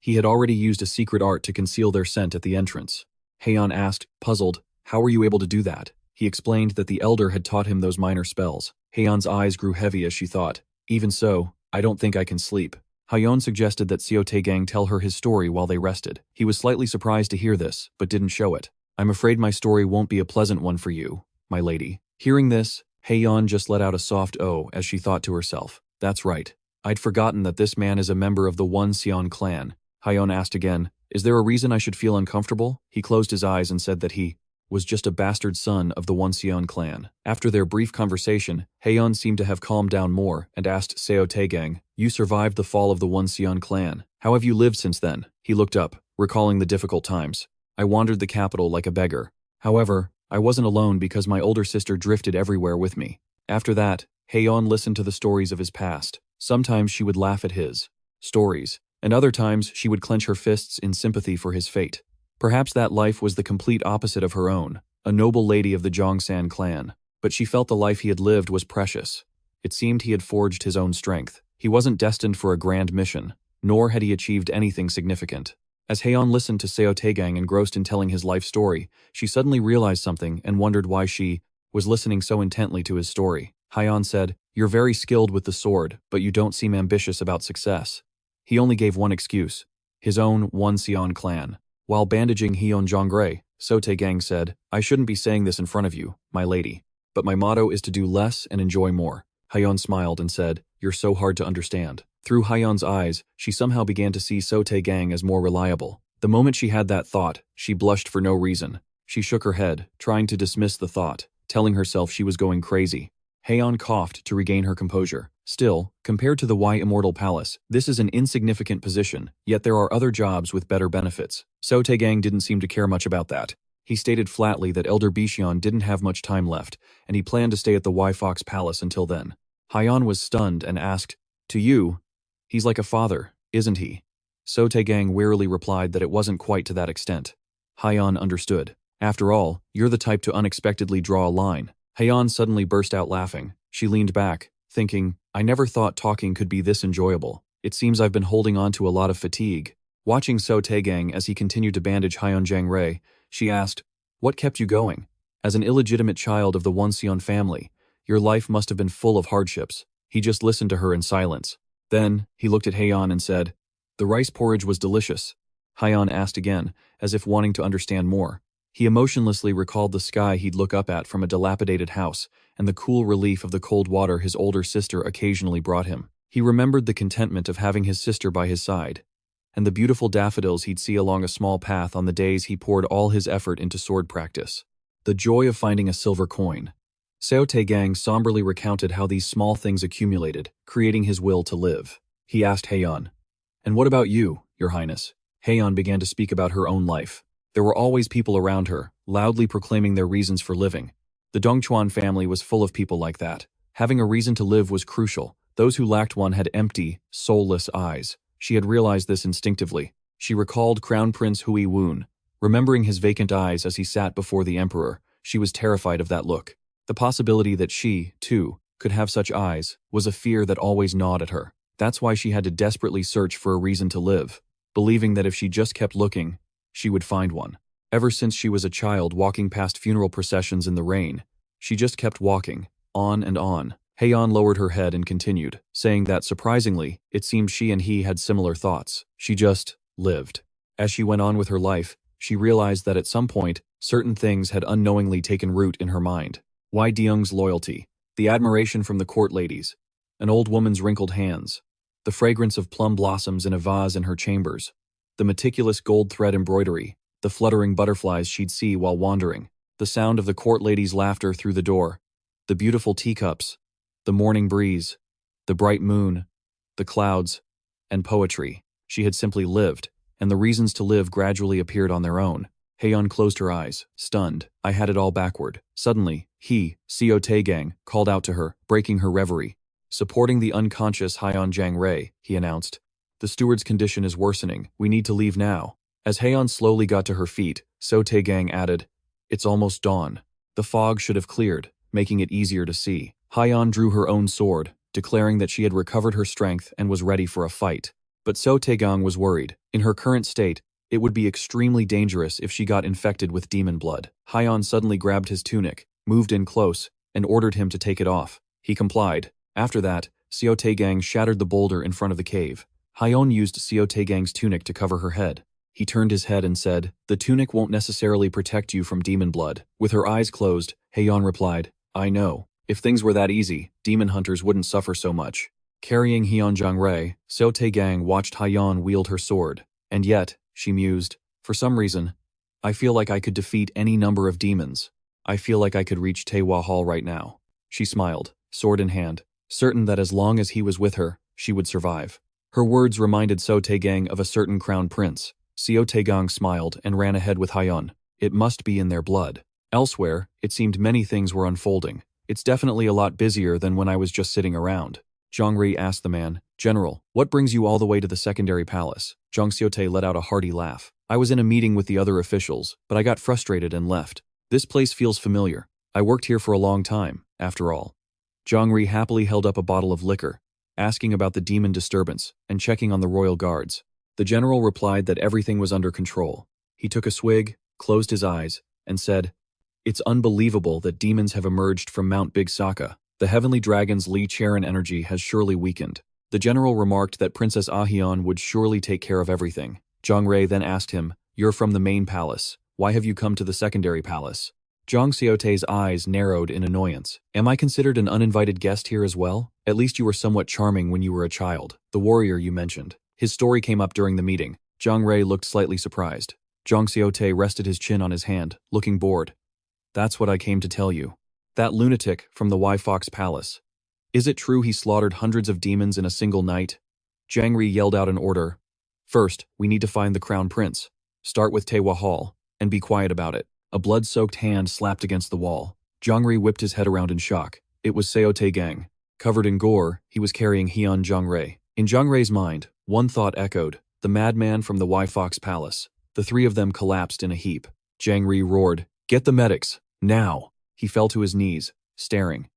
He had already used a secret art to conceal their scent at the entrance. Hayan asked, puzzled, "How were you able to do that?" He explained that the Elder had taught him those minor spells. Hayan's eyes grew heavy as she thought, "Even so, I don't think I can sleep." Hayon suggested that Seo Tae-gang tell her his story while they rested. He was slightly surprised to hear this, but didn't show it. "I'm afraid my story won't be a pleasant one for you, my lady." Hearing this, Hayon just let out a soft "oh" as she thought to herself, "That's right. I'd forgotten that this man is a member of the One Seon clan." Hayon asked again, "Is there a reason I should feel uncomfortable?" He closed his eyes and said that he was just a bastard son of the One Seon clan. After their brief conversation, Hayon seemed to have calmed down more and asked Seo Tae-gang, "You survived the fall of the One Seon clan. How have you lived since then?" He looked up, recalling the difficult times. "I wandered the capital like a beggar. However, I wasn't alone because my older sister drifted everywhere with me." After that, Hayon listened to the stories of his past. Sometimes she would laugh at his stories, and other times she would clench her fists in sympathy for his fate. Perhaps that life was the complete opposite of her own, a noble lady of the Jongsan clan, but she felt the life he had lived was precious. It seemed he had forged his own strength. He wasn't destined for a grand mission, nor had he achieved anything significant. As Hayon listened to Seo Tae-gang engrossed in telling his life story, she suddenly realized something and wondered why she was listening so intently to his story. Hayon said, "You're very skilled with the sword, but you don't seem ambitious about success." He only gave one excuse, his own One Seon clan. While bandaging Hyan Jungre, Seo Tae-gang said, "I shouldn't be saying this in front of you, my lady, but my motto is to do less and enjoy more." Hayon smiled and said, "You're so hard to understand." Through Hayan's eyes, she somehow began to see Seo Tae-gang as more reliable. The moment she had that thought, she blushed for no reason. She shook her head, trying to dismiss the thought, telling herself she was going crazy. Hayon coughed to regain her composure. Still, compared to the Wai Immortal Palace, this is an insignificant position, yet there are other jobs with better benefits. Seo Tae-gang didn't seem to care much about that. He stated flatly that Elder Bishan didn't have much time left, and he planned to stay at the Wai Fox Palace until then. Hayon was stunned and asked, "To you? He's like a father, isn't he?" Seo Tae-gang wearily replied that it wasn't quite to that extent. Hayon understood. "After all, you're the type to unexpectedly draw a line." Hayon suddenly burst out laughing. She leaned back, thinking, "I never thought talking could be this enjoyable. It seems I've been holding on to a lot of fatigue." Watching Seo Tae-gang as he continued to bandage Hyan Jungre, she asked, "What kept you going? As an illegitimate child of the One Seon family, your life must have been full of hardships." He just listened to her in silence. Then, he looked at Hayon and said, "The rice porridge was delicious." Hayon asked again, as if wanting to understand more. He emotionlessly recalled the sky he'd look up at from a dilapidated house and the cool relief of the cold water his older sister occasionally brought him. He remembered the contentment of having his sister by his side, and the beautiful daffodils he'd see along a small path on the days he poured all his effort into sword practice. The joy of finding a silver coin. Seo Tae-gang somberly recounted how these small things accumulated, creating his will to live. He asked Hayon, "And what about you, Your Highness?" Hayon began to speak about her own life. There were always people around her, loudly proclaiming their reasons for living. The Dongchuan family was full of people like that. Having a reason to live was crucial. Those who lacked one had empty, soulless eyes. She had realized this instinctively. She recalled Crown Prince Hui Woon. Remembering his vacant eyes as he sat before the emperor, she was terrified of that look. The possibility that she, too, could have such eyes was a fear that always gnawed at her. That's why she had to desperately search for a reason to live, believing that if she just kept looking, she would find one. Ever since she was a child walking past funeral processions in the rain, she just kept walking, on and on. Hayan lowered her head and continued, saying that, surprisingly, it seemed she and he had similar thoughts. She just lived. As she went on with her life, she realized that at some point, certain things had unknowingly taken root in her mind. Wai Deung's loyalty, the admiration from the court ladies, an old woman's wrinkled hands, the fragrance of plum blossoms in a vase in her chambers, the meticulous gold thread embroidery, the fluttering butterflies she'd see while wandering, the sound of the court ladies' laughter through the door, the beautiful teacups, the morning breeze, the bright moon, the clouds, and poetry. She had simply lived, and the reasons to live gradually appeared on their own. Hayan closed her eyes, stunned. I had it all backward. Suddenly, he, Seo Tae-gang, called out to her, breaking her reverie. Supporting the unconscious Hyan Jungre, he announced. The steward's condition is worsening. We need to leave now. As Hayan slowly got to her feet, Seo Tae-gang added, It's almost dawn. The fog should have cleared, making it easier to see. Hayan drew her own sword, declaring that she had recovered her strength and was ready for a fight. But Seo Tae-gang was worried. In her current state, it would be extremely dangerous if she got infected with demon blood. Hayan suddenly grabbed his tunic, moved in close, and ordered him to take it off. He complied. After that, Seo Tae-gang shattered the boulder in front of the cave. Hayan used Seo Tae-gang's tunic to cover her head. He turned his head and said, The tunic won't necessarily protect you from demon blood. With her eyes closed, Hayan replied, I know. If things were that easy, demon hunters wouldn't suffer so much. Carrying Hyan Jungre, Seo Tae-gang watched Hayan wield her sword. And yet, she mused, for some reason, I feel like I could defeat any number of demons. I feel like I could reach Taewa Hall right now. She smiled, sword in hand, certain that as long as he was with her, she would survive. Her words reminded Seo Tae-gang of a certain crown prince. Seo Tae-gang smiled and ran ahead with Hayan. It must be in their blood. Elsewhere, it seemed many things were unfolding. It's definitely a lot busier than when I was just sitting around. Jungre asked the man, General, what brings you all the way to the secondary palace? Jung Seo-tae let out a hearty laugh. I was in a meeting with the other officials, but I got frustrated and left. This place feels familiar. I worked here for a long time, after all. Jungre happily held up a bottle of liquor, asking about the demon disturbance and checking on the royal guards. The general replied that everything was under control. He took a swig, closed his eyes, and said, It's unbelievable that demons have emerged from Mount Big Saka. The heavenly dragon's Lyly Cherin energy has surely weakened. The general remarked that Princess Ahyeon would surely take care of everything. Jungre then asked him, You're from the main palace. Why have you come to the secondary palace? Jung Seo-tae's eyes narrowed in annoyance. Am I considered an uninvited guest here as well? At least you were somewhat charming when you were a child. The warrior you mentioned. His story came up during the meeting. Jungre looked slightly surprised. Jung Seo-tae rested his chin on his hand, looking bored. That's what I came to tell you. That lunatic from the Wai Fox Palace. Is it true he slaughtered hundreds of demons in a single night? Jungre yelled out an order. First, we need to find the crown prince. Start with Taewa Hall, and be quiet about it. A blood-soaked hand slapped against the wall. Jungre whipped his head around in shock. It was Seo Tae-gang. Covered in gore, he was carrying Hyan Jungre. In Jungre's mind, one thought echoed. The madman from the Wai Fox Palace. The three of them collapsed in a heap. Jungre roared, Get the medics, now! He fell to his knees, staring.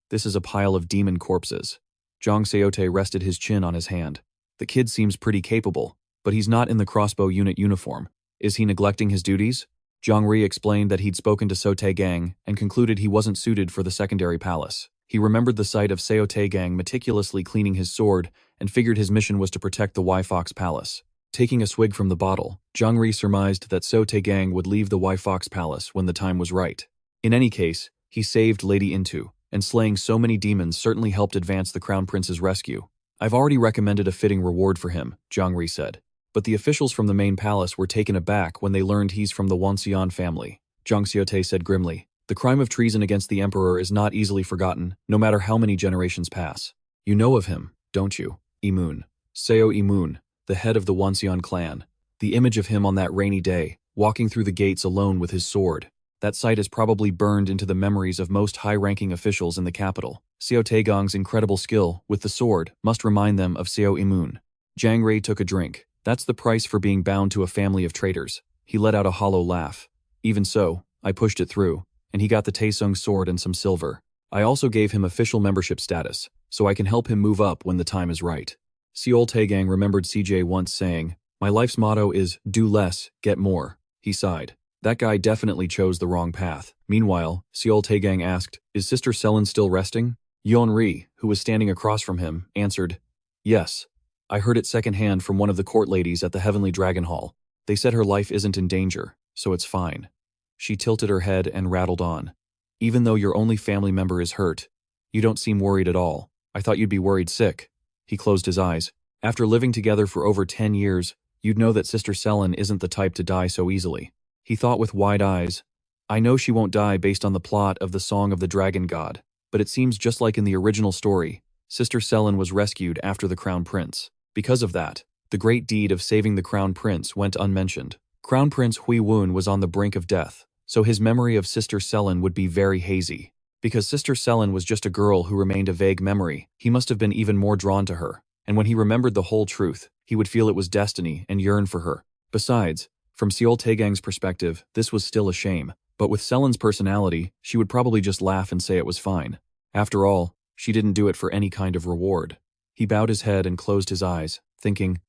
This is a pile of demon corpses. Jung Seo-tae rested his chin on his hand. The kid seems pretty capable, but he's not in the crossbow unit uniform. Is he neglecting his duties? Jungre explained that he'd spoken to Seo Tae-gang and concluded he wasn't suited for the secondary palace. He remembered the sight of Seo Tae-gang meticulously cleaning his sword and figured his mission was to protect the Wai Fox Palace. Taking a swig from the bottle, Jungre surmised that Seo Tae-gang would leave the Wai Fox Palace when the time was right. In any case, he saved Lady Intu, and slaying so many demons certainly helped advance the Crown Prince's rescue. I've already recommended a fitting reward for him, Jungre said. But the officials from the main palace were taken aback when they learned he's from the Wonseon family. Jung Seo-tae said grimly, The crime of treason against the emperor is not easily forgotten, no matter how many generations pass. You know of him, don't you? Imun. Seo Imun, the head of the Wonseon clan. The image of him on that rainy day, walking through the gates alone with his sword. That sight is probably burned into the memories of most high-ranking officials in the capital. Seo Tae-gang's incredible skill with the sword must remind them of Seo Imun. Jungre took a drink. That's the price for being bound to a family of traitors. He let out a hollow laugh. Even so, I pushed it through, and he got the Taesung sword and some silver. I also gave him official membership status, so I can help him move up when the time is right. Seo Tae-gang remembered CJ once saying, "My life's motto is, do less, get more." He sighed. That guy definitely chose the wrong path. Meanwhile, Seo Tae-gang asked, "Is Sister Sellen still resting?" Yeon-ri, who was standing across from him, answered, "Yes. I heard it secondhand from one of the court ladies at the Heavenly Dragon Hall. They said her life isn't in danger, so it's fine." She tilted her head and rattled on. "Even though your only family member is hurt, you don't seem worried at all. I thought you'd be worried sick." He closed his eyes. "After living together for over 10 years, you'd know that Sister Sellen isn't the type to die so easily." He thought with wide eyes. "I know she won't die based on the plot of the Song of the Dragon God, but it seems just like in the original story, Sister Sellen was rescued after the Crown Prince. Because of that, the great deed of saving the Crown Prince went unmentioned. Crown Prince Hui Wun was on the brink of death, so his memory of Sister Sellen would be very hazy. Because Sister Sellen was just a girl who remained a vague memory, he must have been even more drawn to her, and when he remembered the whole truth, he would feel it was destiny and yearn for her. Besides, from Seo Tae-gang's perspective, this was still a shame, but with Sellen's personality, she would probably just laugh and say it was fine. After all, she didn't do it for any kind of reward. He bowed his head and closed his eyes, thinking,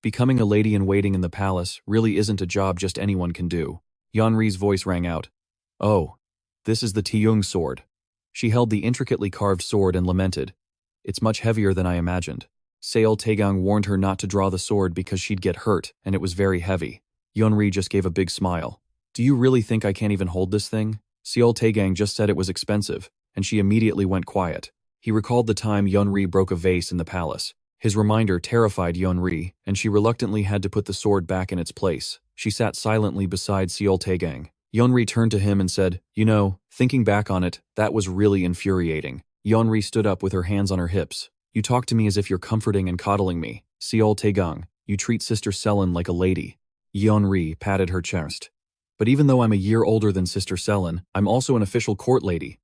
becoming a lady-in-waiting in the palace really isn't a job just anyone can do. Yeon-ri's voice rang out. "Oh, this is the Taeyong sword." She held the intricately carved sword and lamented, "It's much heavier than I imagined." Seo Tae-gang warned her not to draw the sword because she'd get hurt, and it was very heavy. Yeon-ri just gave a big smile. "Do you really think I can't even hold this thing?" Seo Tae-gang just said it was expensive, and she immediately went quiet. He recalled the time Yeon-ri broke a vase in the palace. His reminder terrified Yeon-ri, and she reluctantly had to put the sword back in its place. She sat silently beside Seo Tae-gang. Yeon-ri turned to him and said, "You know, thinking back on it, that was really infuriating." Yeon-ri stood up with her hands on her hips. "You talk to me as if you're comforting and coddling me. Seo Tae-gang, you treat Sister Sellen like a lady." Yeon-ri patted her chest. "But even though I'm a year older than Sister Sellen, I'm also an official court lady."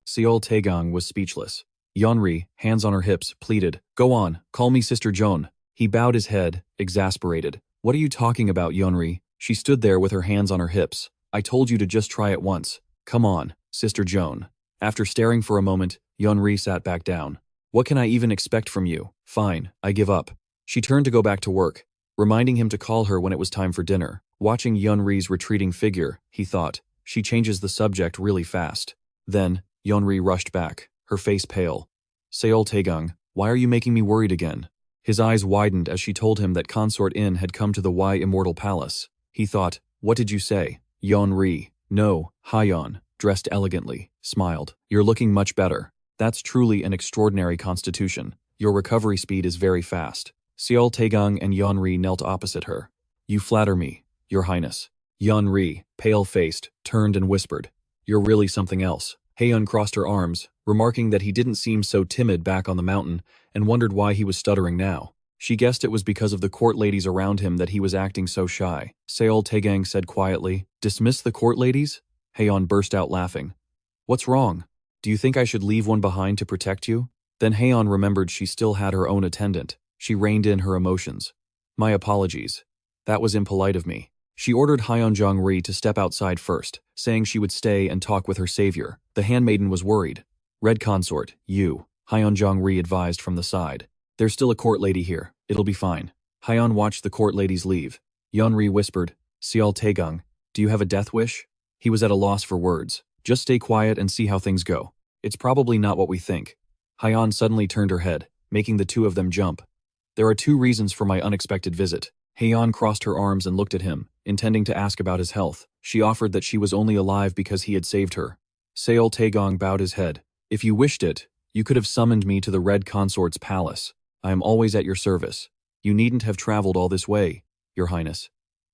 Seo Tae-gang was speechless. Yeon-ri, hands on her hips, pleaded, "Go on, call me Sister Joan." He bowed his head, exasperated. "What are you talking about, Yeon-ri?" She stood there with her hands on her hips. "I told you to just try it once. Come on, Sister Joan." After staring for a moment, Yeon-ri sat back down. "What can I even expect from you? Fine, I give up." She turned to go back to work, reminding him to call her when it was time for dinner. Watching Yeon-ri's retreating figure, he thought, she changes the subject really fast. Then, Yeon-ri rushed back, her face pale. "Seo Tae-gang, why are you making me worried again?" His eyes widened as she told him that Consort Inn had come to the Wai Immortal Palace. He thought, "What did you say?" Yeon-ri, "No, Hayan," dressed elegantly, smiled. "You're looking much better. That's truly an extraordinary constitution. Your recovery speed is very fast." Seo Tae-gang and Yeon-ri knelt opposite her. "You flatter me, Your Highness." Yeon-ri, pale-faced, turned and whispered, "You're really something else." Hayan crossed her arms, remarking that he didn't seem so timid back on the mountain, and wondered why he was stuttering now. She guessed it was because of the court ladies around him that he was acting so shy. Seo Tae-gang said quietly, "Dismiss the court ladies?" Hayan burst out laughing. "What's wrong? Do you think I should leave one behind to protect you?" Then Hayan remembered she still had her own attendant. She reined in her emotions. "My apologies. That was impolite of me." She ordered Hyan Jungre to step outside first, saying she would stay and talk with her savior. The handmaiden was worried. "Red consort, you," Hyan Jungre advised from the side. "There's still a court lady here. It'll be fine." Hayan watched the court ladies leave. Yeon-ri whispered, "Seo Tae-gang, do you have a death wish?" He was at a loss for words. "Just stay quiet and see how things go. It's probably not what we think." Hayan suddenly turned her head, making the two of them jump. "There are 2 reasons for my unexpected visit." Hayan crossed her arms and looked at him, intending to ask about his health. She offered that she was only alive because he had saved her. Seo Tae-gang bowed his head. "If you wished it, you could have summoned me to the Red Consort's palace. I am always at your service. You needn't have traveled all this way, Your Highness."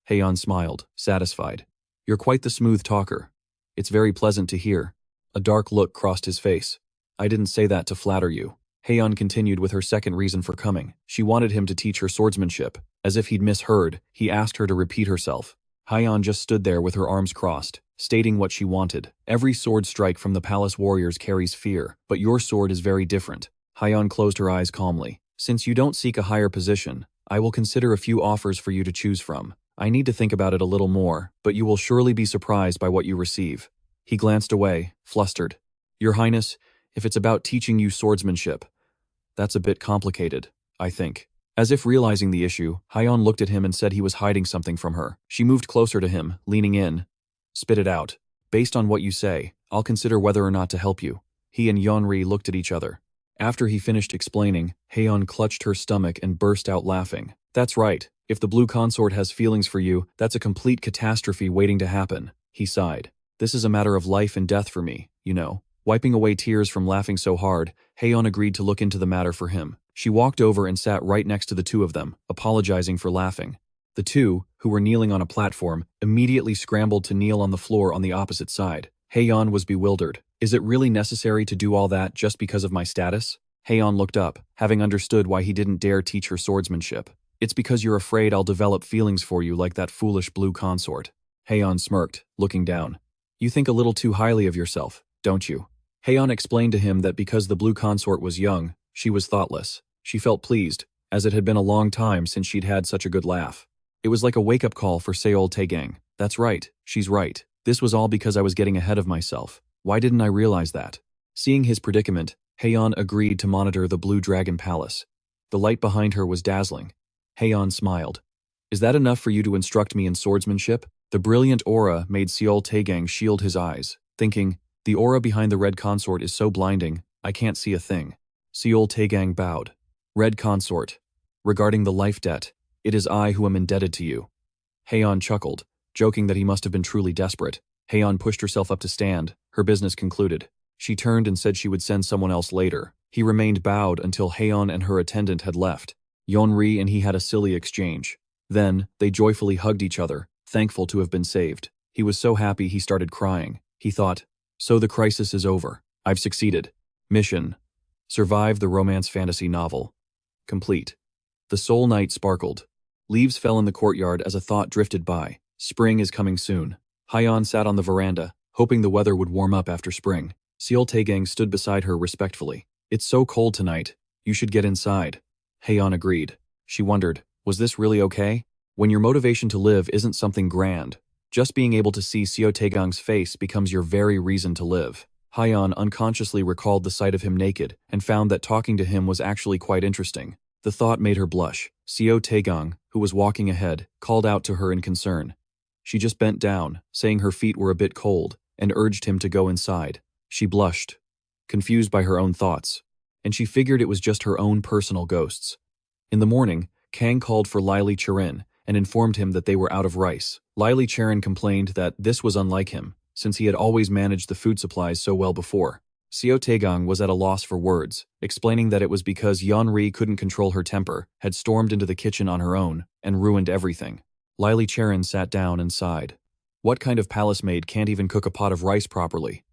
Hayan smiled, satisfied. "You're quite the smooth talker. It's very pleasant to hear." A dark look crossed his face. "I didn't say that to flatter you." Hayan continued with her second reason for coming. She wanted him to teach her swordsmanship. As if he'd misheard, he asked her to repeat herself. Hayan just stood there with her arms crossed. stating what she wanted. Every sword strike from the palace warriors carries fear, but your sword is very different. Hayan closed her eyes calmly. Since you don't seek a higher position, I will consider a few offers for you to choose from. I need to think about it a little more, but you will surely be surprised by what you receive. He glanced away, flustered. Your Highness, if it's about teaching you swordsmanship, that's a bit complicated, I think. As if realizing the issue, Hayan looked at him and said he was hiding something from her. She moved closer to him, leaning in. Spit it out. Based on what you say, I'll consider whether or not to help you. He and Jungre looked at each other. After he finished explaining, Hayan clutched her stomach and burst out laughing. That's right. If the blue consort has feelings for you, that's a complete catastrophe waiting to happen. He sighed. This is a matter of life and death for me, you know. Wiping away tears from laughing so hard, Hayan agreed to look into the matter for him. She walked over and sat right next to the two of them, apologizing for laughing. The two, who were kneeling on a platform, immediately scrambled to kneel on the floor on the opposite side. Hayan was bewildered. Is it really necessary to do all that just because of my status? Hayan looked up, having understood why he didn't dare teach her swordsmanship. It's because you're afraid I'll develop feelings for you like that foolish blue consort. Hayan smirked, looking down. You think a little too highly of yourself, don't you? Hayan explained to him that because the blue consort was young, she was thoughtless. She felt pleased, as it had been a long time since she'd had such a good laugh. It was like a wake-up call for Seo Tae-gang. That's right, she's right. This was all because I was getting ahead of myself. Why didn't I realize that? Seeing his predicament, Hayan agreed to monitor the Blue Dragon Palace. The light behind her was dazzling. Hayan smiled. Is that enough for you to instruct me in swordsmanship? The brilliant aura made Seo Tae-gang shield his eyes, thinking, the aura behind the red consort is so blinding, I can't see a thing. Seo Tae-gang bowed. Red consort. Regarding the life debt, it is I who am indebted to you. Hayan chuckled, joking that he must have been truly desperate. Hayan pushed herself up to stand, her business concluded. She turned and said she would send someone else later. He remained bowed until Hayan and her attendant had left. Jungre and he had a silly exchange. Then, they joyfully hugged each other, thankful to have been saved. He was so happy he started crying. He thought, so the crisis is over. I've succeeded. Mission. Survive the romance fantasy novel. Complete. The soul night sparkled. Leaves fell in the courtyard as a thought drifted by. Spring is coming soon. Hayan sat on the veranda, hoping the weather would warm up after spring. Seo Tae-gang stood beside her respectfully. It's so cold tonight. You should get inside. Hayan agreed. She wondered, was this really okay? When your motivation to live isn't something grand, just being able to see Seo Tae-gang's face becomes your very reason to live. Hayan unconsciously recalled the sight of him naked and found that talking to him was actually quite interesting. The thought made her blush. Seo Tae-gang, who was walking ahead, called out to her in concern. She just bent down, saying her feet were a bit cold, and urged him to go inside. She blushed, confused by her own thoughts, and she figured it was just her own personal ghosts. In the morning, Kang called for Lyly Cherin and informed him that they were out of rice. Lyly Cherin complained that this was unlike him, since he had always managed the food supplies so well before. Seo Tae-gang was at a loss for words, explaining that it was because Jungre couldn't control her temper, had stormed into the kitchen on her own, and ruined everything. Lyly Cherin sat down and sighed. What kind of palace maid can't even cook a pot of rice properly?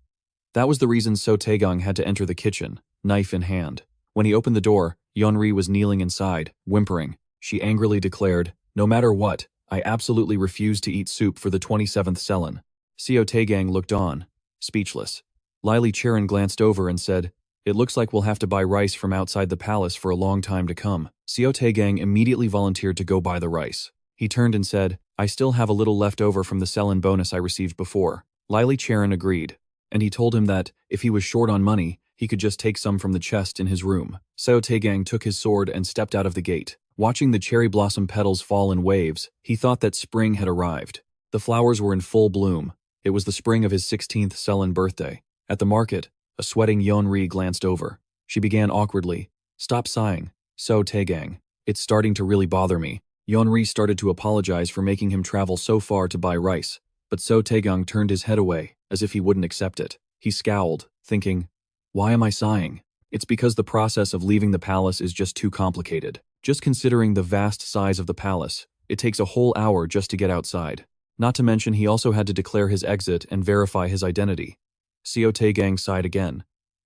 That was the reason Seo Tae-gang had to enter the kitchen, knife in hand. When he opened the door, Jungre was kneeling inside, whimpering. She angrily declared, no matter what, I absolutely refuse to eat soup for the 27th Sellen. Seo Tae-gang looked on, speechless. Lyly Cherin glanced over and said, it looks like we'll have to buy rice from outside the palace for a long time to come. Seo Tae-gang immediately volunteered to go buy the rice. He turned and said, I still have a little left over from the Sellen bonus I received before. Lyly Cherin agreed, and he told him that, if he was short on money, he could just take some from the chest in his room. Seo Tae-gang took his sword and stepped out of the gate. Watching the cherry blossom petals fall in waves, he thought that spring had arrived. The flowers were in full bloom. It was the spring of his 16th Sellen birthday. At the market, a sweating Jungre glanced over. She began awkwardly, stop sighing, Seo Tae-gang. It's starting to really bother me. Jungre started to apologize for making him travel so far to buy rice, but Seo Tae-gang turned his head away, as if he wouldn't accept it. He scowled, thinking, why am I sighing? It's because the process of leaving the palace is just too complicated. Just considering the vast size of the palace, it takes a whole hour just to get outside. Not to mention he also had to declare his exit and verify his identity. Seo Tae-gang sighed again,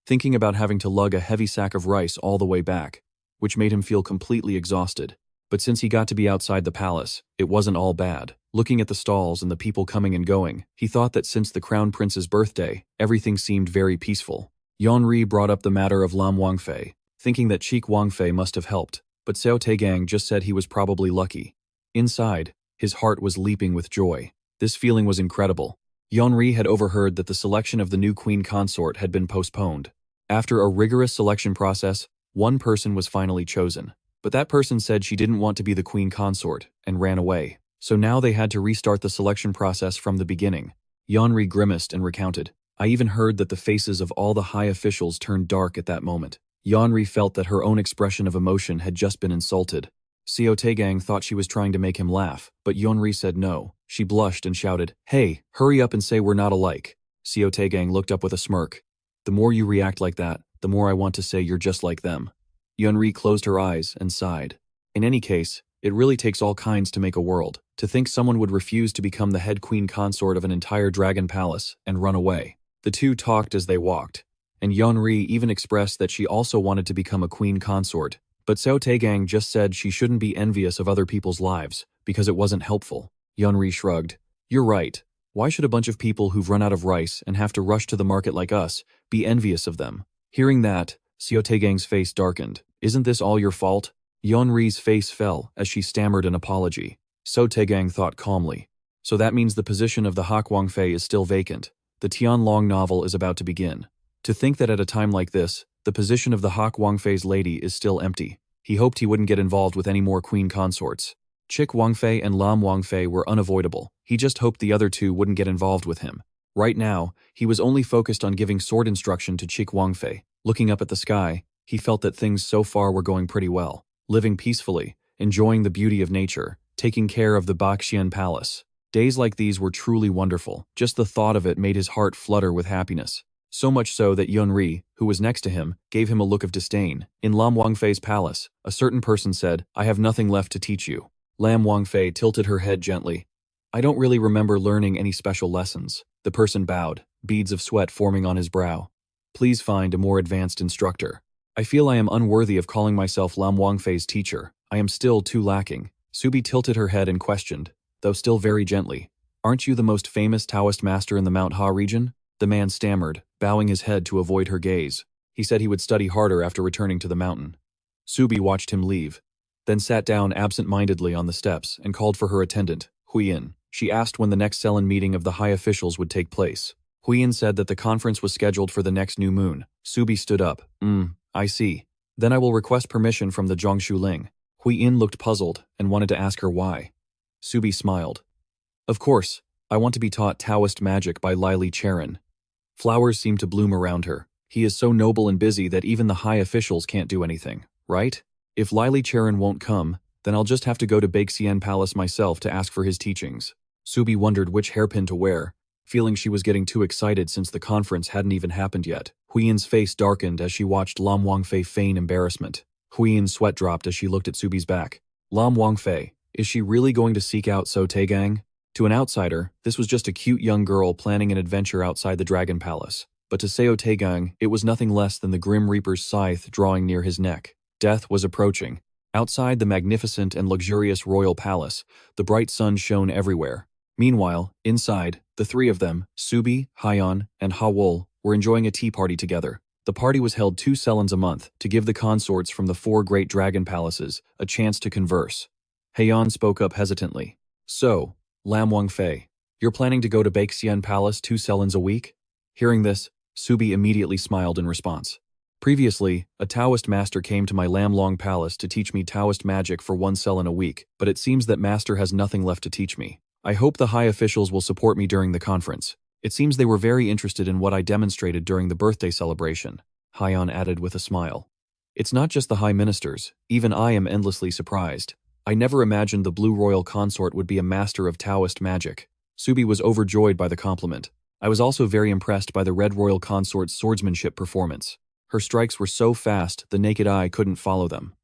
thinking about having to lug a heavy sack of rice all the way back, which made him feel completely exhausted. But since he got to be outside the palace, it wasn't all bad. Looking at the stalls and the people coming and going, he thought that since the crown prince's birthday, everything seemed very peaceful. Jungre brought up the matter of Lam Wangfei, thinking that Cheek Wangfei must have helped, but Seo Tae-gang just said he was probably lucky. Inside, his heart was leaping with joy. This feeling was incredible. Jungre had overheard that the selection of the new queen consort had been postponed. After a rigorous selection process, one person was finally chosen. But that person said she didn't want to be the queen consort and ran away. So now they had to restart the selection process from the beginning. Jungre grimaced and recounted. I even heard that the faces of all the high officials turned dark at that moment. Jungre felt that her own expression of emotion had just been insulted. Seo Tae-gang thought she was trying to make him laugh, but Jungre said no. She blushed and shouted, "Hey, hurry up and say we're not alike." Seo Tae-gang looked up with a smirk. The more you react like that, the more I want to say you're just like them. Jungre closed her eyes and sighed. In any case, it really takes all kinds to make a world. To think someone would refuse to become the head queen consort of an entire dragon palace and run away. The two talked as they walked, and Jungre even expressed that she also wanted to become a queen consort, but Seo Tae-gang just said she shouldn't be envious of other people's lives, because it wasn't helpful. Jungre shrugged. You're right. Why should a bunch of people who've run out of rice and have to rush to the market like us be envious of them? Hearing that, Seo Tae-gang's face darkened. Isn't this all your fault? Jungre's face fell as she stammered an apology. Seo Tae-gang thought calmly. So that means the position of the Hak Wangfei is still vacant. The Tianlong novel is about to begin. To think that at a time like this, the position of the Hak Wangfei's lady is still empty. He hoped he wouldn't get involved with any more queen consorts. Chick Wangfei and Lam Wangfei were unavoidable. He just hoped the other two wouldn't get involved with him. Right now, he was only focused on giving sword instruction to Chick Wangfei. Looking up at the sky, he felt that things so far were going pretty well. Living peacefully, enjoying the beauty of nature, taking care of the Baxian Palace. Days like these were truly wonderful. Just the thought of it made his heart flutter with happiness. So much so that Jungre, who was next to him, gave him a look of disdain. In Lam Wangfei's palace, a certain person said, "I have nothing left to teach you." Lam Wangfei tilted her head gently. "I don't really remember learning any special lessons." The person bowed, beads of sweat forming on his brow. "Please find a more advanced instructor. I feel I am unworthy of calling myself Lam Wangfei's teacher. I am still too lacking." Subie tilted her head and questioned, though still very gently. "Aren't you the most famous Taoist master in the Mount Ha region?" The man stammered, bowing his head to avoid her gaze. He said he would study harder after returning to the mountain. Subie watched him leave, then sat down absent-mindedly on the steps and called for her attendant, Hyan. She asked when the next Sellen meeting of the high officials would take place. Hyan said that the conference was scheduled for the next new moon. Subie stood up. I see. Then I will request permission from the Zhongshu Ling." Hyan looked puzzled and wanted to ask her why. Subie smiled. "Of course, I want to be taught Taoist magic by Lyly Cherin." Flowers seemed to bloom around her. He is so noble and busy that even the high officials can't do anything, right? If Lyly Cherin won't come, then I'll just have to go to Baxian Palace myself to ask for his teachings. Subie wondered which hairpin to wear, feeling she was getting too excited since the conference hadn't even happened yet. Hyan's face darkened as she watched Lam Wangfei feign embarrassment. Hyan's sweat dropped as she looked at Subie's back. Lam Wangfei, is she really going to seek out Seo Tae-gang? To an outsider, this was just a cute young girl planning an adventure outside the Dragon Palace. But to Seo Tae-gang, it was nothing less than the Grim Reaper's scythe drawing near his neck. Death was approaching. Outside the magnificent and luxurious royal palace, the bright sun shone everywhere. Meanwhile, inside, the three of them, Subie, Hayan, and Hawol, were enjoying a tea party together. The party was held 2 Sellens a month to give the consorts from the 4 great dragon palaces a chance to converse. Hayan spoke up hesitantly. "So, Lam Wangfei, you're planning to go to Baxian Palace 2 Sellens a week?" Hearing this, Subie immediately smiled in response. "Previously, a Taoist master came to my Lamlong Palace to teach me Taoist magic for 1 Sellen a week, but it seems that master has nothing left to teach me. I hope the high officials will support me during the conference. It seems they were very interested in what I demonstrated during the birthday celebration," Hayan added with a smile. "It's not just the high ministers, even I am endlessly surprised. I never imagined the Blue Royal Consort would be a master of Taoist magic." Subie was overjoyed by the compliment. "I was also very impressed by the Red Royal Consort's swordsmanship performance. Her strikes were so fast the naked eye couldn't follow them.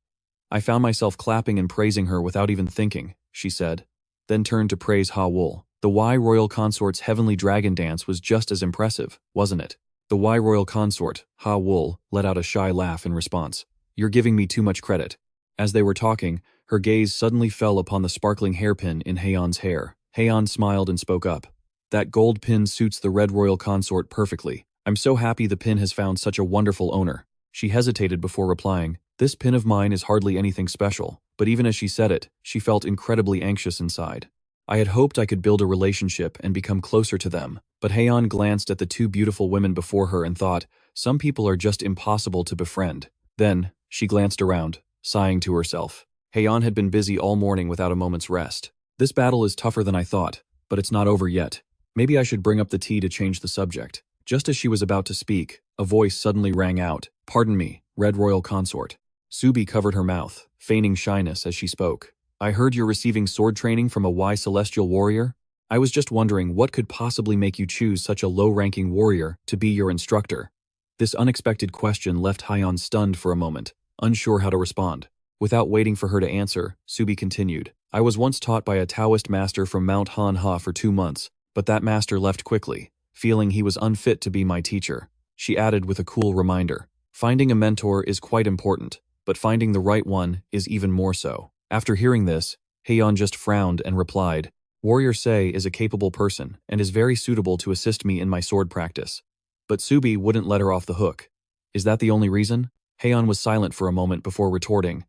I found myself clapping and praising her without even thinking," she said, then turned to praise Hawol. "The Wai Royal Consort's heavenly dragon dance was just as impressive, wasn't it?" The Wai Royal Consort, Hawol, let out a shy laugh in response. "You're giving me too much credit." As they were talking, Her gaze suddenly fell upon the sparkling hairpin in Hayan's hair. Hayan smiled and spoke up. That gold pin suits the Red Royal Consort perfectly. I'm so happy the pin has found such a wonderful owner. She hesitated before replying. This pin of mine is hardly anything special, but even as she said it, she felt incredibly anxious inside. I had hoped I could build a relationship and become closer to them, but Hayan glanced at the two beautiful women before her and thought, some people are just impossible to befriend. Then, she glanced around, sighing to herself. Hayan had been busy all morning without a moment's rest. This battle is tougher than I thought, but it's not over yet. Maybe I should bring up the tea to change the subject. Just as she was about to speak, a voice suddenly rang out. Pardon me, Red Royal Consort. Subie covered her mouth, feigning shyness as she spoke. I heard you're receiving sword training from a Wai celestial warrior? I was just wondering what could possibly make you choose such a low-ranking warrior to be your instructor. This unexpected question left Hayan stunned for a moment, unsure how to respond. Without waiting for her to answer, Subie continued. I was once taught by a Taoist master from Mount Manhwa for 2 months, but that master left quickly, feeling he was unfit to be my teacher. She added with a cool reminder. Finding a mentor is quite important, but finding the right one is even more so. After hearing this, Hayan just frowned and replied, Warrior Seo is a capable person and is very suitable to assist me in my sword practice. But Subie wouldn't let her off the hook. Is that the only reason? Hayan was silent for a moment before retorting.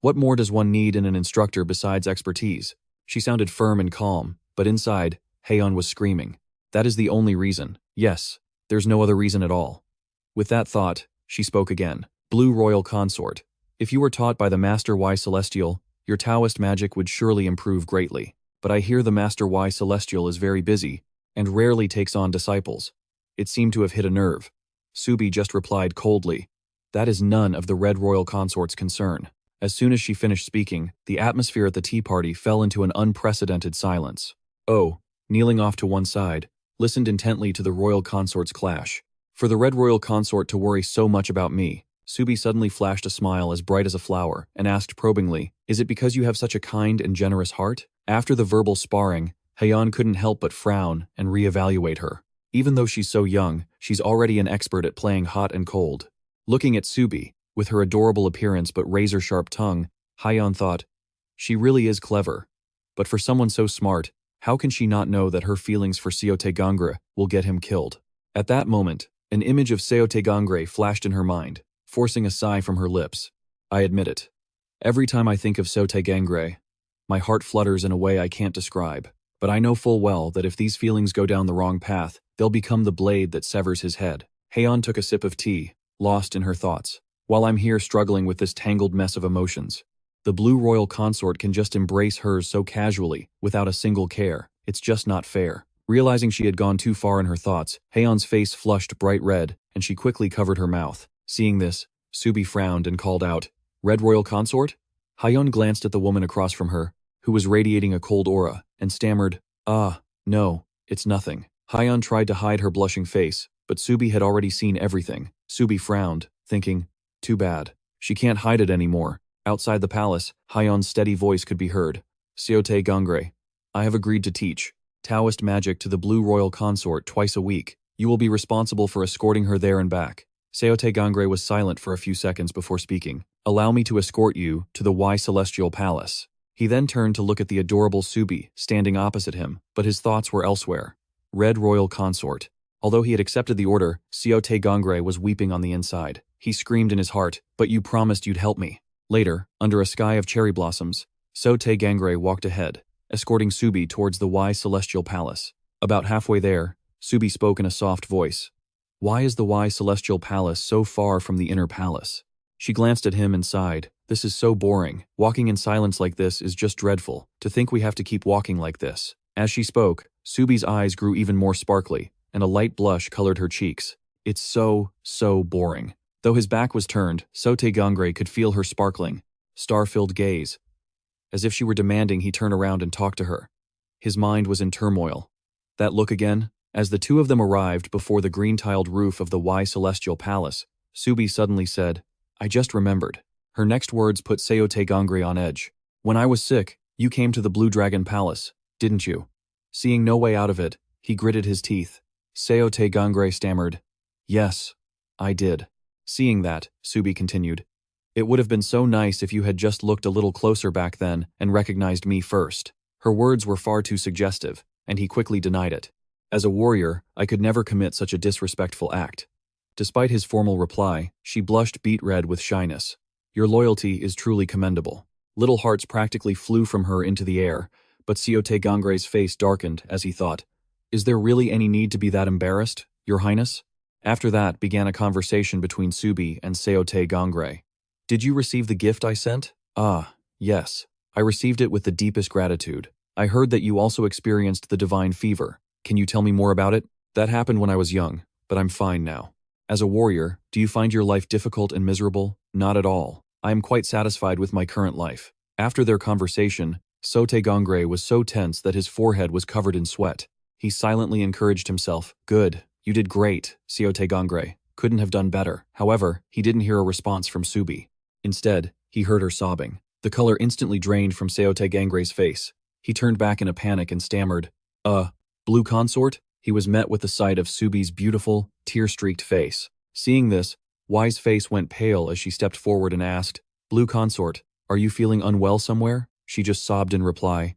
What more does one need in an instructor besides expertise? She sounded firm and calm, but inside, Hayan was screaming. That is the only reason. Yes, there's no other reason at all. With that thought, she spoke again. Blue Royal Consort. If you were taught by the Master Wai Celestial, your Taoist magic would surely improve greatly. But I hear the Master Wai Celestial is very busy and rarely takes on disciples. It seemed to have hit a nerve. Subie just replied coldly. That is none of the Red Royal Consort's concern. As soon as she finished speaking, the atmosphere at the tea party fell into an unprecedented silence. Oh, kneeling off to one side, listened intently to the Royal Consort's clash. For the Red Royal Consort to worry so much about me, Subie suddenly flashed a smile as bright as a flower and asked probingly, Is it because you have such a kind and generous heart? After the verbal sparring, Hayan couldn't help but frown and reevaluate her. Even though she's so young, she's already an expert at playing hot and cold. Looking at Subie, with her adorable appearance but razor-sharp tongue, Hayan thought, she really is clever. But for someone so smart, how can she not know that her feelings for Seo Tae-gang will get him killed? At that moment, an image of Seo Tae-gang flashed in her mind, forcing a sigh from her lips. I admit it. Every time I think of Seo Tae-gang, my heart flutters in a way I can't describe. But I know full well that if these feelings go down the wrong path, they'll become the blade that severs his head. Hayan took a sip of tea, lost in her thoughts. While I'm here struggling with this tangled mess of emotions, the Blue Royal Consort can just embrace hers so casually, without a single care. It's just not fair. Realizing she had gone too far in her thoughts, Hayan's face flushed bright red, and she quickly covered her mouth. Seeing this, Subie frowned and called out, Red Royal Consort? Hayan glanced at the woman across from her, who was radiating a cold aura, and stammered, no, it's nothing. Hayan tried to hide her blushing face, but Subie had already seen everything. Subie frowned, thinking, too bad. She can't hide it anymore. Outside the palace, Hayan's steady voice could be heard. Seo Tae-gang, I have agreed to teach Taoist magic to the Blue Royal Consort twice a week. You will be responsible for escorting her there and back. Seo Tae-gang was silent for a few seconds before speaking. Allow me to escort you to the Wai Celestial Palace. He then turned to look at the adorable Subie standing opposite him, but his thoughts were elsewhere. Red Royal Consort. Although he had accepted the order, Seo Tae-gang was weeping on the inside. He screamed in his heart, but you promised you'd help me. Later, under a sky of cherry blossoms, Seo Tae-gang walked ahead, escorting Subie towards the Wai Celestial Palace. About halfway there, Subie spoke in a soft voice. Why is the Wai Celestial Palace so far from the inner palace? She glanced at him and sighed. This is so boring. Walking in silence like this is just dreadful. To think we have to keep walking like this. As she spoke, Subie's eyes grew even more sparkly, and a light blush colored her cheeks. It's so boring. Though his back was turned, Seo Tae-gang could feel her sparkling, star-filled gaze. As if she were demanding he turn around and talk to her. His mind was in turmoil. That look again? As the two of them arrived before the green-tiled roof of the Wai Celestial Palace, Subie suddenly said, I just remembered. Her next words put Seo Tae-gang on edge. When I was sick, you came to the Blue Dragon Palace, didn't you? Seeing no way out of it, he gritted his teeth. Seo Tae-gang stammered, Yes, I did. Seeing that, Subie continued, It would have been so nice if you had just looked a little closer back then and recognized me first. Her words were far too suggestive, and he quickly denied it. As a warrior, I could never commit such a disrespectful act. Despite his formal reply, she blushed beet red with shyness. Your loyalty is truly commendable. Little hearts practically flew from her into the air, but Seo Tae-gang's face darkened as he thought, is there really any need to be that embarrassed, Your Highness? After that began a conversation between Subie and Seo Tae-gang. Did you receive the gift I sent? Ah, yes. I received it with the deepest gratitude. I heard that you also experienced the divine fever. Can you tell me more about it? That happened when I was young, but I'm fine now. As a warrior, do you find your life difficult and miserable? Not at all. I am quite satisfied with my current life. After their conversation, Seo Tae-gang was so tense that his forehead was covered in sweat. He silently encouraged himself. Good. You did great, Seo Tae-gang. Couldn't have done better. However, he didn't hear a response from Subie. Instead, he heard her sobbing. The color instantly drained from Seo Tae-gang's face. He turned back in a panic and stammered, Blue consort? He was met with the sight of Subie's beautiful, tear-streaked face. Seeing this, Wai's face went pale as she stepped forward and asked, Blue consort, are you feeling unwell somewhere? She just sobbed in reply,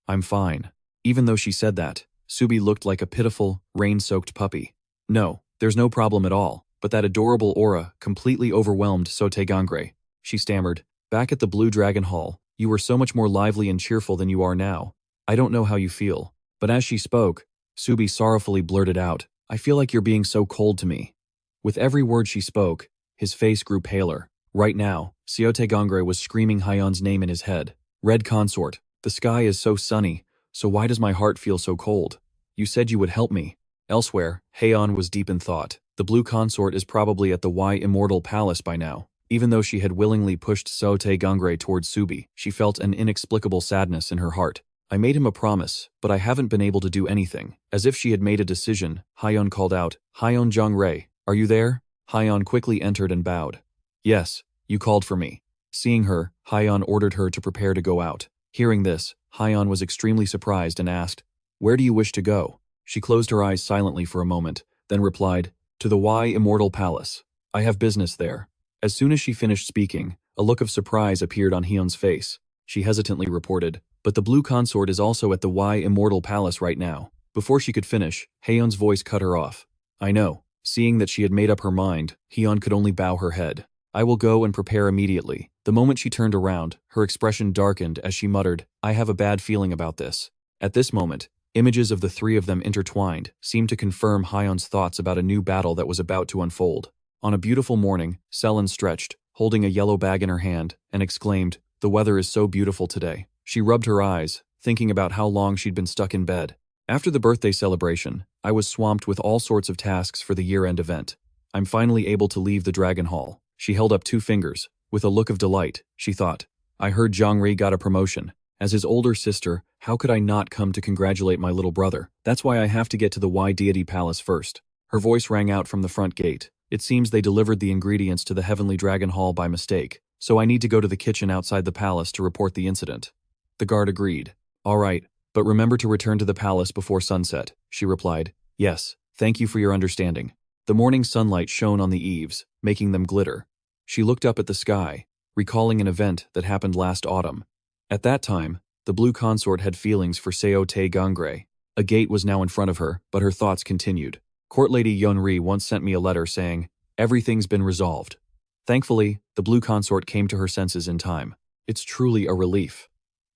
I'm fine. Even though she said that, Subie looked like a pitiful, rain-soaked puppy. No, there's no problem at all, but that adorable aura completely overwhelmed Seo Tae-gang. She stammered, back at the Blue Dragon Hall, you were so much more lively and cheerful than you are now. I don't know how you feel. But as she spoke, Subie sorrowfully blurted out, I feel like you're being so cold to me. With every word she spoke, his face grew paler. Right now, Seo Tae-gang was screaming Hyan's name in his head. Red consort, the sky is so sunny, so why does my heart feel so cold? You said you would help me. Elsewhere, Hayan was deep in thought. The blue consort is probably at the Wai Immortal Palace by now. Even though she had willingly pushed Seo Tae-gang towards Subie, she felt an inexplicable sadness in her heart. I made him a promise, but I haven't been able to do anything. As if she had made a decision, Hayan called out, Hayan Jungre, are you there? Hayan quickly entered and bowed. Yes, you called for me. Seeing her, Hayan ordered her to prepare to go out. Hearing this, Hayan was extremely surprised and asked, where do you wish to go? She closed her eyes silently for a moment, then replied, to the Wai Immortal Palace. I have business there. As soon as she finished speaking, a look of surprise appeared on Hyun's face. She hesitantly reported, but the blue consort is also at the Wai Immortal Palace right now. Before she could finish, Hyun's voice cut her off. I know. Seeing that she had made up her mind, Hyun could only bow her head. I will go and prepare immediately. The moment she turned around, her expression darkened as she muttered, I have a bad feeling about this. At this moment, images of the three of them intertwined seemed to confirm Hyun's thoughts about a new battle that was about to unfold. On a beautiful morning, Sellen stretched, holding a yellow bag in her hand, and exclaimed, the weather is so beautiful today. She rubbed her eyes, thinking about how long she'd been stuck in bed. After the birthday celebration, I was swamped with all sorts of tasks for the year-end event. I'm finally able to leave the Dragon Hall. She held up 2 fingers. With a look of delight, she thought, I heard Jungre got a promotion. As his older sister, how could I not come to congratulate my little brother? That's why I have to get to the Wai Deity Palace first. Her voice rang out from the front gate. It seems they delivered the ingredients to the Heavenly Dragon Hall by mistake, so I need to go to the kitchen outside the palace to report the incident. The guard agreed. All right, but remember to return to the palace before sunset, she replied. Yes, thank you for your understanding. The morning sunlight shone on the eaves, making them glitter. She looked up at the sky, recalling an event that happened last autumn. At that time, the blue consort had feelings for Seo Tae-gang. A gate was now in front of her, but her thoughts continued. Court Lady Jungre once sent me a letter saying, everything's been resolved. Thankfully, the blue consort came to her senses in time. It's truly a relief.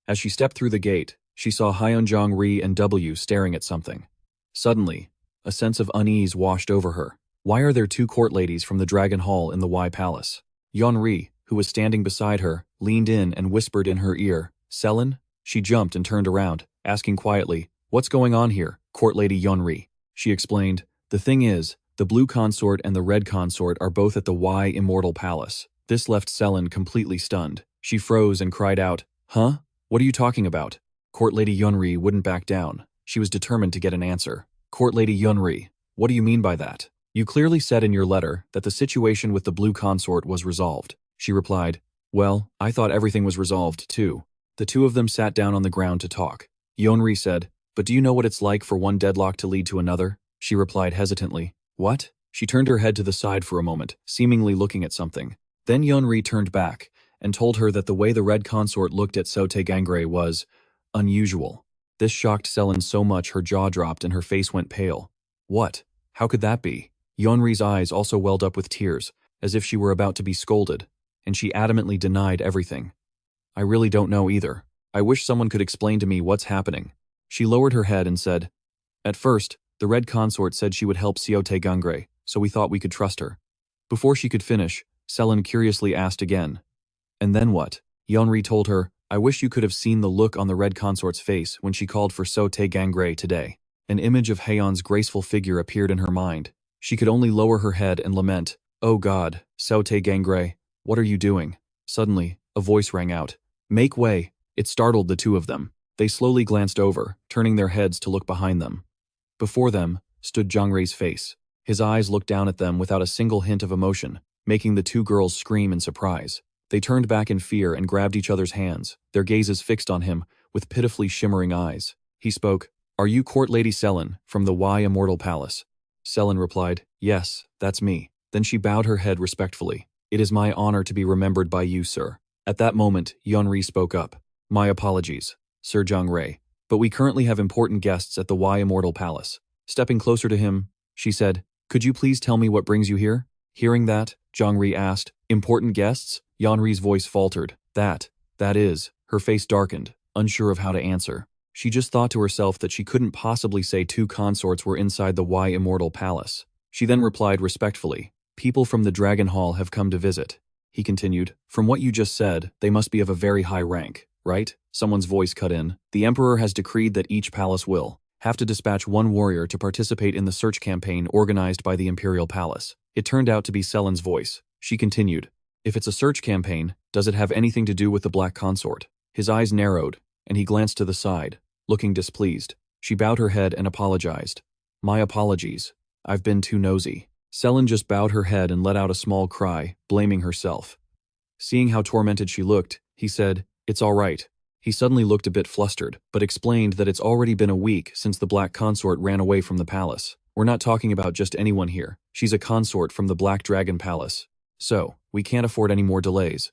As she stepped through the gate, she saw Hyan Jungre and W staring at something. Suddenly, a sense of unease washed over her. Why are there 2 court ladies from the Dragon Hall in the Wai Palace? Jungre, who was standing beside her, leaned in and whispered in her ear, Selin? She jumped and turned around, asking quietly, what's going on here, Court Lady Jungre? She explained, the thing is, the blue consort and the red consort are both at the Wai Immortal Palace. This left Selin completely stunned. She froze and cried out, huh? What are you talking about? Court Lady Jungre wouldn't back down. She was determined to get an answer. Court Lady Jungre, what do you mean by that? You clearly said in your letter that the situation with the blue consort was resolved. She replied, well, I thought everything was resolved too. The 2 of them sat down on the ground to talk. Jungre said, but do you know what it's like for one deadlock to lead to another? She replied hesitantly, what? She turned her head to the side for a moment, seemingly looking at something. Then Jungre turned back and told her that the way the red consort looked at Seo Tae-gang was unusual. This shocked Sellen so much her jaw dropped and her face went pale. What? How could that be? Jungre's eyes also welled up with tears, as if she were about to be scolded, and she adamantly denied everything. I really don't know either. I wish someone could explain to me what's happening. She lowered her head and said, At first, the red consort said she would help Seo Tae-gang, so we thought we could trust her. Before she could finish, Sellen curiously asked again. And then what? Jungre told her, I wish you could have seen the look on the red consort's face when she called for Seo Tae-gang today. An image of Hayan's graceful figure appeared in her mind. She could only lower her head and lament, Oh God, Seo Tae-gang, what are you doing? Suddenly, a voice rang out. Make way! It startled the two of them. They slowly glanced over, turning their heads to look behind them. Before them stood Jungre's face. His eyes looked down at them without a single hint of emotion, making the two girls scream in surprise. They turned back in fear and grabbed each other's hands, their gazes fixed on him with pitifully shimmering eyes. He spoke, Are you Court Lady Sellen from the Wai Immortal Palace? Sellen replied, Yes, that's me. Then she bowed her head respectfully. It is my honor to be remembered by you, sir. At that moment, Jungre spoke up. My apologies, Sir Jungre, but we currently have important guests at the Wai Immortal Palace. Stepping closer to him, she said, Could you please tell me what brings you here? Hearing that, Jungre asked, Important guests? Jungre's voice faltered. That is, her face darkened, unsure of how to answer. She just thought to herself that she couldn't possibly say two consorts were inside the Wai Immortal Palace. She then replied respectfully, People from the Dragon Hall have come to visit. He continued, From what you just said, they must be of a very high rank, right? Someone's voice cut in. The Emperor has decreed that each palace will have to dispatch one warrior to participate in the search campaign organized by the Imperial Palace. It turned out to be Sellen's voice. She continued, If it's a search campaign, does it have anything to do with the Black Consort? His eyes narrowed, and he glanced to the side, looking displeased. She bowed her head and apologized. My apologies. I've been too nosy. Sellen just bowed her head and let out a small cry, blaming herself. Seeing how tormented she looked, he said, It's all right. He suddenly looked a bit flustered, but explained that it's already been a week since the Black Consort ran away from the palace. We're not talking about just anyone here. She's a consort from the Black Dragon Palace. So, we can't afford any more delays.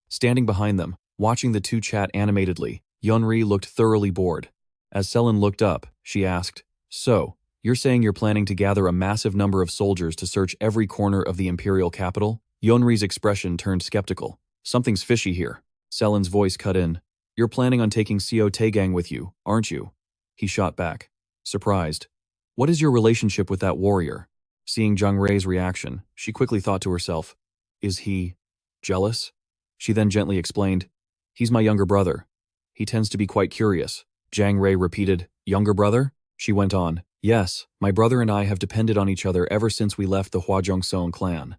Standing behind them, watching the two chat animatedly, Jungre looked thoroughly bored. As Sellen looked up, she asked, So, you're saying you're planning to gather a massive number of soldiers to search every corner of the imperial capital? Jungre's expression turned skeptical. Something's fishy here. Sellen's voice cut in. You're planning on taking Seo Tae-gang with you, aren't you? He shot back, surprised. What is your relationship with that warrior? Seeing Jungre's reaction, she quickly thought to herself, Is he jealous? She then gently explained, He's my younger brother. He tends to be quite curious. Jungre repeated, Younger brother? She went on, Yes, my brother and I have depended on each other ever since we left the Hwajongseon clan.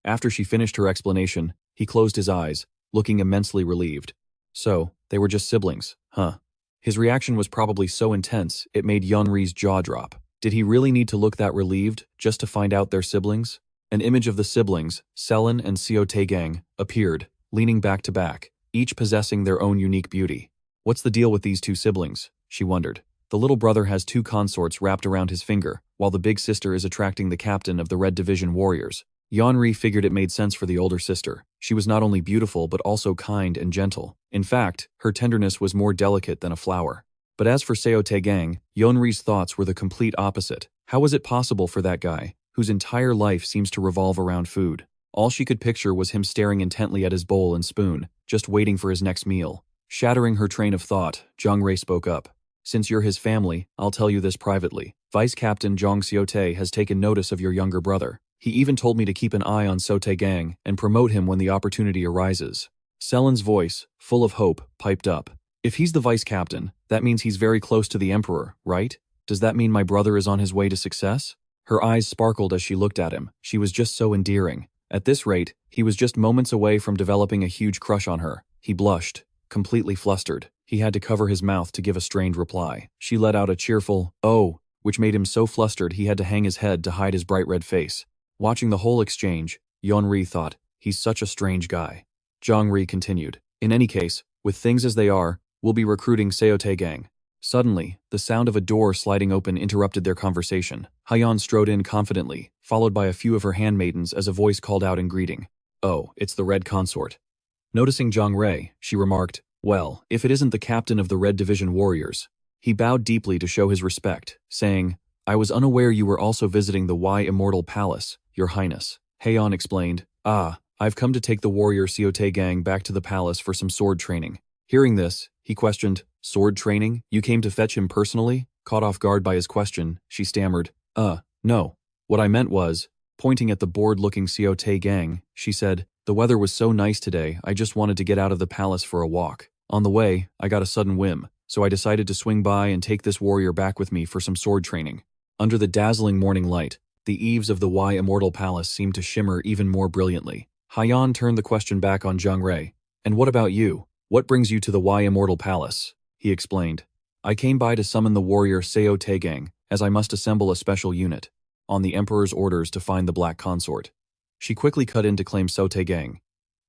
After she finished her explanation, he closed his eyes, looking immensely relieved. So, they were just siblings, huh? His reaction was probably so intense, it made Jungre's jaw drop. Did he really need to look that relieved, just to find out they're siblings? An image of the siblings, Sellen and Seo Tae-gang, appeared, leaning back to back, each possessing their own unique beauty. What's the deal with these two siblings? She wondered. The little brother has two consorts wrapped around his finger, while the big sister is attracting the captain of the Red Division warriors. Jungre figured it made sense for the older sister. She was not only beautiful but also kind and gentle. In fact, her tenderness was more delicate than a flower. But as for Seo Tae-gang, Jungre's thoughts were the complete opposite. How was it possible for that guy, whose entire life seems to revolve around food? All she could picture was him staring intently at his bowl and spoon, just waiting for his next meal. Shattering her train of thought, Jungre spoke up. Since you're his family, I'll tell you this privately. Vice Captain Jong Seo-tae has taken notice of your younger brother. He even told me to keep an eye on Seo Tae-gang and promote him when the opportunity arises. Sellen's voice, full of hope, piped up. If he's the vice captain, that means he's very close to the emperor, right? Does that mean my brother is on his way to success? Her eyes sparkled as she looked at him. She was just so endearing. At this rate, he was just moments away from developing a huge crush on her. He blushed, completely flustered. He had to cover his mouth to give a strained reply. She let out a cheerful, "Oh," which made him so flustered he had to hang his head to hide his bright red face. Watching the whole exchange, Jungre thought, he's such a strange guy. Jungre continued, in any case, with things as they are, we'll be recruiting Seo Tae-gang. Suddenly, the sound of a door sliding open interrupted their conversation. Hayan strode in confidently, followed by a few of her handmaidens as a voice called out in greeting. Oh, it's the Red Consort. Noticing Jungre, she remarked, well, if it isn't the captain of the Red Division warriors. He bowed deeply to show his respect, saying, I was unaware you were also visiting the Wai Immortal Palace, Your Highness. Hayan explained, I've come to take the warrior Seo Tae-gang back to the palace for some sword training. Hearing this, he questioned, sword training? You came to fetch him personally? Caught off guard by his question, she stammered, no. What I meant was, pointing at the bored-looking Seo Tae-gang, she said, the weather was so nice today, I just wanted to get out of the palace for a walk. On the way, I got a sudden whim, so I decided to swing by and take this warrior back with me for some sword training. Under the dazzling morning light, the eaves of the Wai Immortal Palace seemed to shimmer even more brilliantly. Hayan turned the question back on Jungre. And what about you? What brings you to the Wai Immortal Palace? He explained. I came by to summon the warrior Seo Tae-gang, as I must assemble a special unit, on the Emperor's orders to find the Black Consort. She quickly cut in to claim Seo Tae-gang.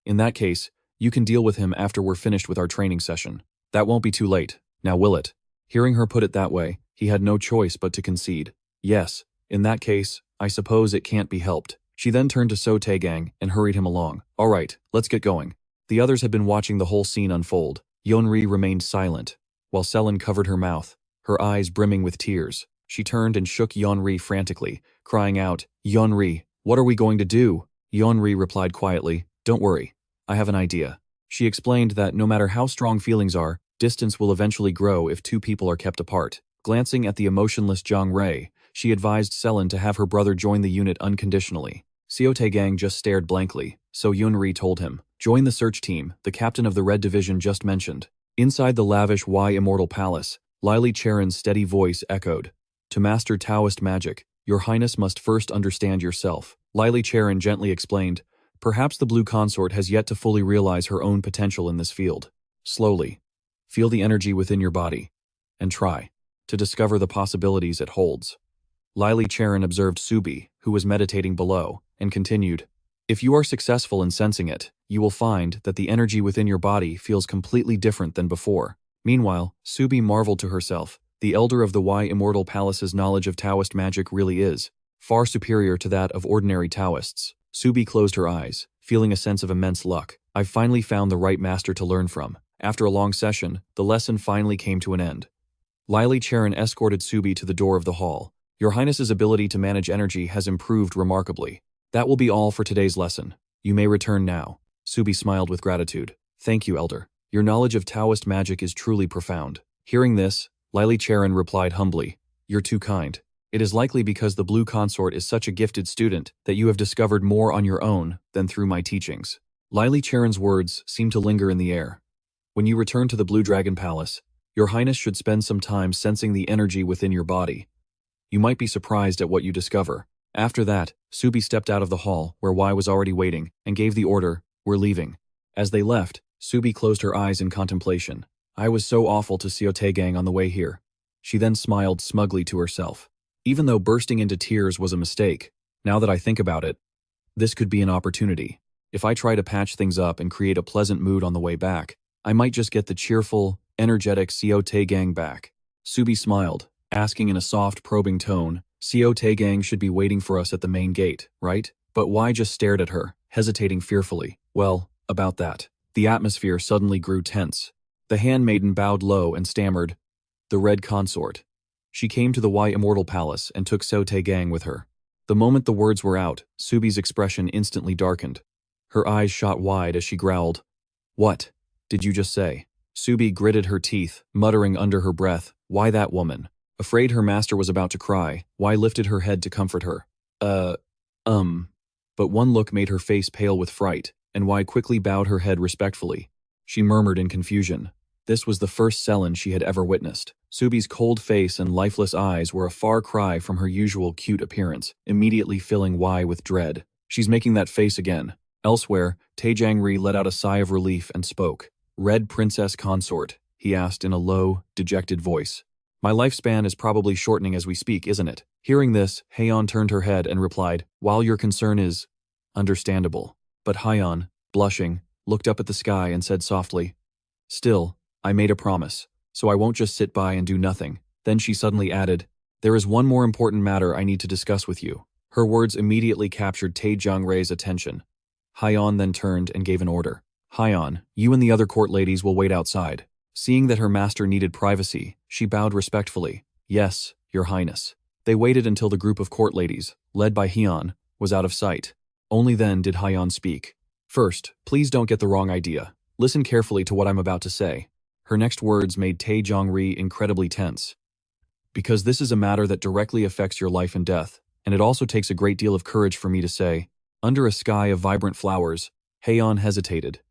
In that case, you can deal with him after we're finished with our training session. That won't be too late, now will it? Hearing her put it that way, he had no choice but to concede. Yes, in that case, I suppose it can't be helped. She then turned to Seo Tae-gang and hurried him along. All right, let's get going. The others had been watching the whole scene unfold. Jungre remained silent, while Sellen covered her mouth, her eyes brimming with tears. She turned and shook Jungre frantically, crying out, Jungre, what are we going to do? Jungre replied quietly, don't worry, I have an idea. She explained that no matter how strong feelings are, distance will eventually grow if two people are kept apart. Glancing at the emotionless Jungre, she advised Sellen to have her brother join the unit unconditionally. Seo Tae-gang just stared blankly, so Jungre told him, join the search team, the captain of the Red Division just mentioned. Inside the lavish Wai Immortal Palace, Lyly Cherin's steady voice echoed. To master Taoist magic, Your Highness must first understand yourself. Lyly Cherin gently explained, perhaps the Blue Consort has yet to fully realize her own potential in this field. Slowly, feel the energy within your body, and try to discover the possibilities it holds. Lyly Cherin observed Subie, who was meditating below, and continued, if you are successful in sensing it, you will find that the energy within your body feels completely different than before. Meanwhile, Subie marveled to herself, the elder of the Wai Immortal Palace's knowledge of Taoist magic really is far superior to that of ordinary Taoists. Subie closed her eyes, feeling a sense of immense luck. I've finally found the right master to learn from. After a long session, the lesson finally came to an end. Lyly Cherin escorted Subie to the door of the hall. Your Highness's ability to manage energy has improved remarkably. That will be all for today's lesson. You may return now. Subie smiled with gratitude. Thank you, Elder. Your knowledge of Taoist magic is truly profound. Hearing this, Lyly Cherin replied humbly, you're too kind. It is likely because the Blue Consort is such a gifted student that you have discovered more on your own than through my teachings. Lyly Cherin's words seemed to linger in the air. When you return to the Blue Dragon Palace, Your Highness should spend some time sensing the energy within your body. You might be surprised at what you discover. After that, Subie stepped out of the hall, where Wai was already waiting, and gave the order, we're leaving. As they left, Subie closed her eyes in contemplation. I was so awful to Seo Tae-gang on the way here. She then smiled smugly to herself. Even though bursting into tears was a mistake, now that I think about it, this could be an opportunity. If I try to patch things up and create a pleasant mood on the way back, I might just get the cheerful, energetic Seo Tae-gang back. Subie smiled, asking in a soft, probing tone, Seo Tae-gang should be waiting for us at the main gate, right? But Wai just stared at her, hesitating fearfully. Well, about that. The atmosphere suddenly grew tense. The handmaiden bowed low and stammered, the Red Consort. She came to the Wai Immortal Palace and took Seo Tae-gang with her. The moment the words were out, Subie's expression instantly darkened. Her eyes shot wide as she growled, what did you just say? Subie gritted her teeth, muttering under her breath, why that woman? Afraid her master was about to cry, Wai lifted her head to comfort her. But one look made her face pale with fright, and Wai quickly bowed her head respectfully. She murmured in confusion. This was the first Sellen she had ever witnessed. Subie's cold face and lifeless eyes were a far cry from her usual cute appearance, immediately filling Wai with dread. She's making that face again. Elsewhere, Tae-gang let out a sigh of relief and spoke. Red Princess Consort, he asked in a low, dejected voice. My lifespan is probably shortening as we speak, isn't it? Hearing this, Hayan turned her head and replied, while your concern is understandable. But Hayan, blushing, looked up at the sky and said softly, still, I made a promise, so I won't just sit by and do nothing. Then she suddenly added, there is one more important matter I need to discuss with you. Her words immediately captured Tae-jungre's attention. Hayan then turned and gave an order. Hayan, you and the other court ladies will wait outside. Seeing that her master needed privacy, she bowed respectfully. Yes, Your Highness. They waited until the group of court ladies, led by Hyan, was out of sight. Only then did Hayan speak. First, please don't get the wrong idea. Listen carefully to what I'm about to say. Her next words made Tae-jong-ri incredibly tense. Because this is a matter that directly affects your life and death, and it also takes a great deal of courage for me to say. Under a sky of vibrant flowers, Hayan hesitated.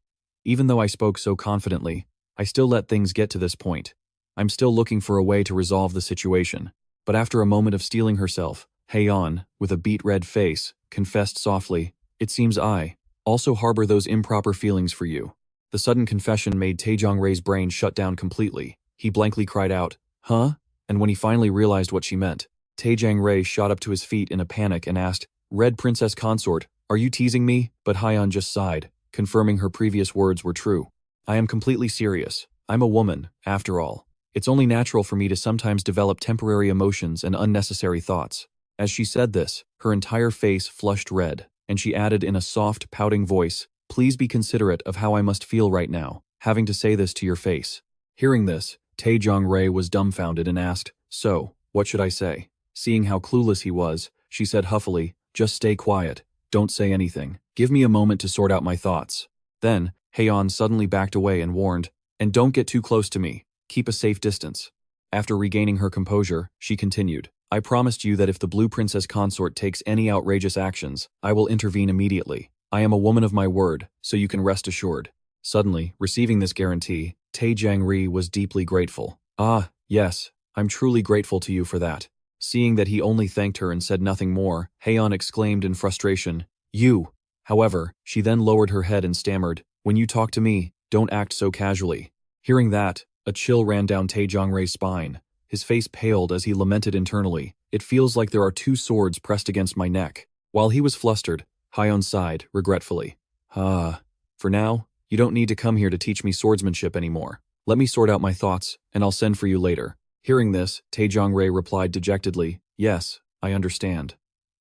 Even though I spoke so confidently, I still let things get to this point. I'm still looking for a way to resolve the situation. But after a moment of steeling herself, Hayan, with a beet-red face, confessed softly, "It seems I also harbor those improper feelings for you." The sudden confession made Tae-jong-ri's brain shut down completely. He blankly cried out, "Huh?" And when he finally realized what she meant, Tae-jong-ri shot up to his feet in a panic and asked, "Red Princess Consort, are you teasing me?" But Hayan just sighed, confirming her previous words were true. "I am completely serious. I'm a woman, after all. It's only natural for me to sometimes develop temporary emotions and unnecessary thoughts." As she said this, her entire face flushed red, and she added in a soft, pouting voice, "Please be considerate of how I must feel right now, having to say this to your face." Hearing this, Tae-jong-ri was dumbfounded and asked, "So, what should I say?" Seeing how clueless he was, she said huffily, "Just stay quiet. Don't say anything. Give me a moment to sort out my thoughts." Then, Hayan suddenly backed away and warned, "And don't get too close to me. Keep a safe distance." After regaining her composure, she continued, "I promised you that if the Blue Princess Consort takes any outrageous actions, I will intervene immediately. I am a woman of my word, so you can rest assured." Suddenly, receiving this guarantee, Tae-jong-ri was deeply grateful. "Ah, yes, I'm truly grateful to you for that." Seeing that he only thanked her and said nothing more, Hayan exclaimed in frustration, "You!" However, she then lowered her head and stammered, "When you talk to me, don't act so casually." Hearing that, a chill ran down Tae-jong-ri's spine. His face paled as he lamented internally, "It feels like there are two swords pressed against my neck." While he was flustered, Hayan sighed, regretfully. For now, you don't need to come here to teach me swordsmanship anymore. Let me sort out my thoughts, and I'll send for you later." Hearing this, Tae-jong-ri replied dejectedly, "Yes, I understand."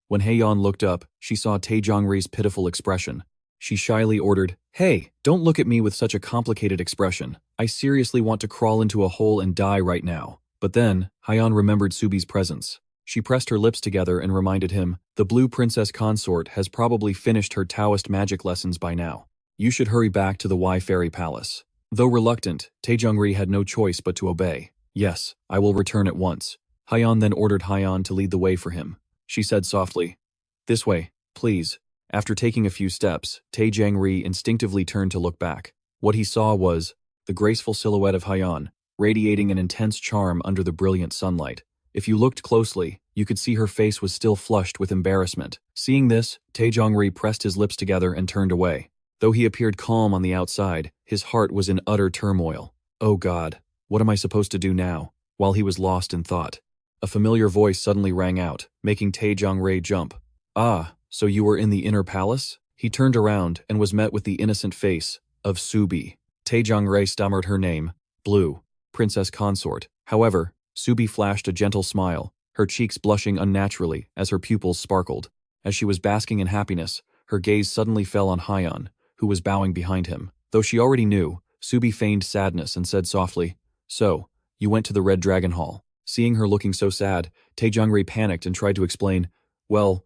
When Hayan looked up, she saw Tae-jong-ri's pitiful expression. She shyly ordered, "Hey, don't look at me with such a complicated expression. I seriously want to crawl into a hole and die right now." But then, Hayan remembered Subie's presence. She pressed her lips together and reminded him, "The Blue Princess Consort has probably finished her Taoist magic lessons by now. You should hurry back to the Wai Fairy Palace." Though reluctant, Tae-jong-ri had no choice but to obey. "Yes, I will return at once." Hayan then ordered Hayan to lead the way for him. She said softly, "This way, please." After taking a few steps, Tae-jong-ri instinctively turned to look back. What he saw was the graceful silhouette of Hayan, radiating an intense charm under the brilliant sunlight. If you looked closely, you could see her face was still flushed with embarrassment. Seeing this, Tae-jong-ri pressed his lips together and turned away. Though he appeared calm on the outside, his heart was in utter turmoil. "Oh God, what am I supposed to do now?" While he was lost in thought, a familiar voice suddenly rang out, making Tae-jong-ri jump. "Ah, so you were in the inner palace?" He turned around and was met with the innocent face of Subie. Tae-jong-ri stammered her name, Blue Princess Consort. However, Subie flashed a gentle smile, her cheeks blushing unnaturally as her pupils sparkled. As she was basking in happiness, her gaze suddenly fell on Hayan, who was bowing behind him. Though she already knew, Subie feigned sadness and said softly, "So, you went to the Red Dragon Hall." Seeing her looking so sad, Tae-jong-ri panicked and tried to explain, "Well,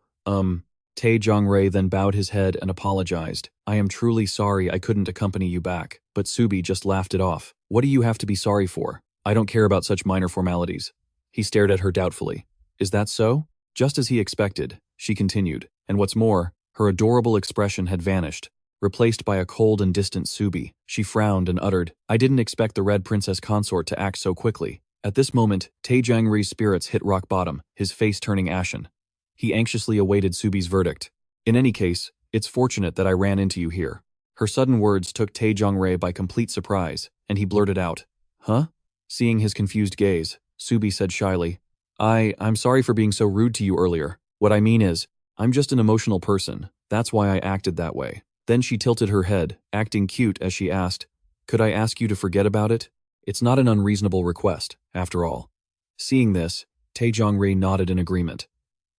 Tae-jong-ri then bowed his head and apologized. "I am truly sorry I couldn't accompany you back." But Subie just laughed it off. "What do you have to be sorry for? I don't care about such minor formalities." He stared at her doubtfully. "Is that so?" Just as he expected, she continued, and what's more, her adorable expression had vanished, replaced by a cold and distant Subie. She frowned and uttered, "I didn't expect the Red Princess Consort to act so quickly." At this moment, Tae-jong-ri's spirits hit rock bottom, his face turning ashen. He anxiously awaited Subie's verdict. "In any case, it's fortunate that I ran into you here." Her sudden words took Tae-jong-ri by complete surprise, and he blurted out, "Huh?" Seeing his confused gaze, Subie said shyly, I'm sorry for being so rude to you earlier. What I mean is, I'm just an emotional person. That's why I acted that way." Then she tilted her head, acting cute as she asked, "Could I ask you to forget about it? It's not an unreasonable request, after all." Seeing this, Tae-jong-ri nodded in agreement.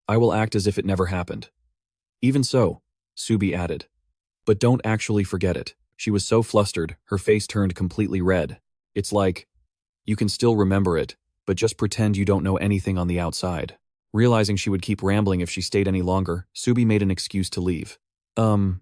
"I will act as if it never happened." "Even so," Subie added, But don't actually forget it. She was so flustered, her face turned completely red. It's like, you can still remember it, but just pretend you don't know anything on the outside. Realizing she would keep rambling if she stayed any longer, Subie made an excuse to leave.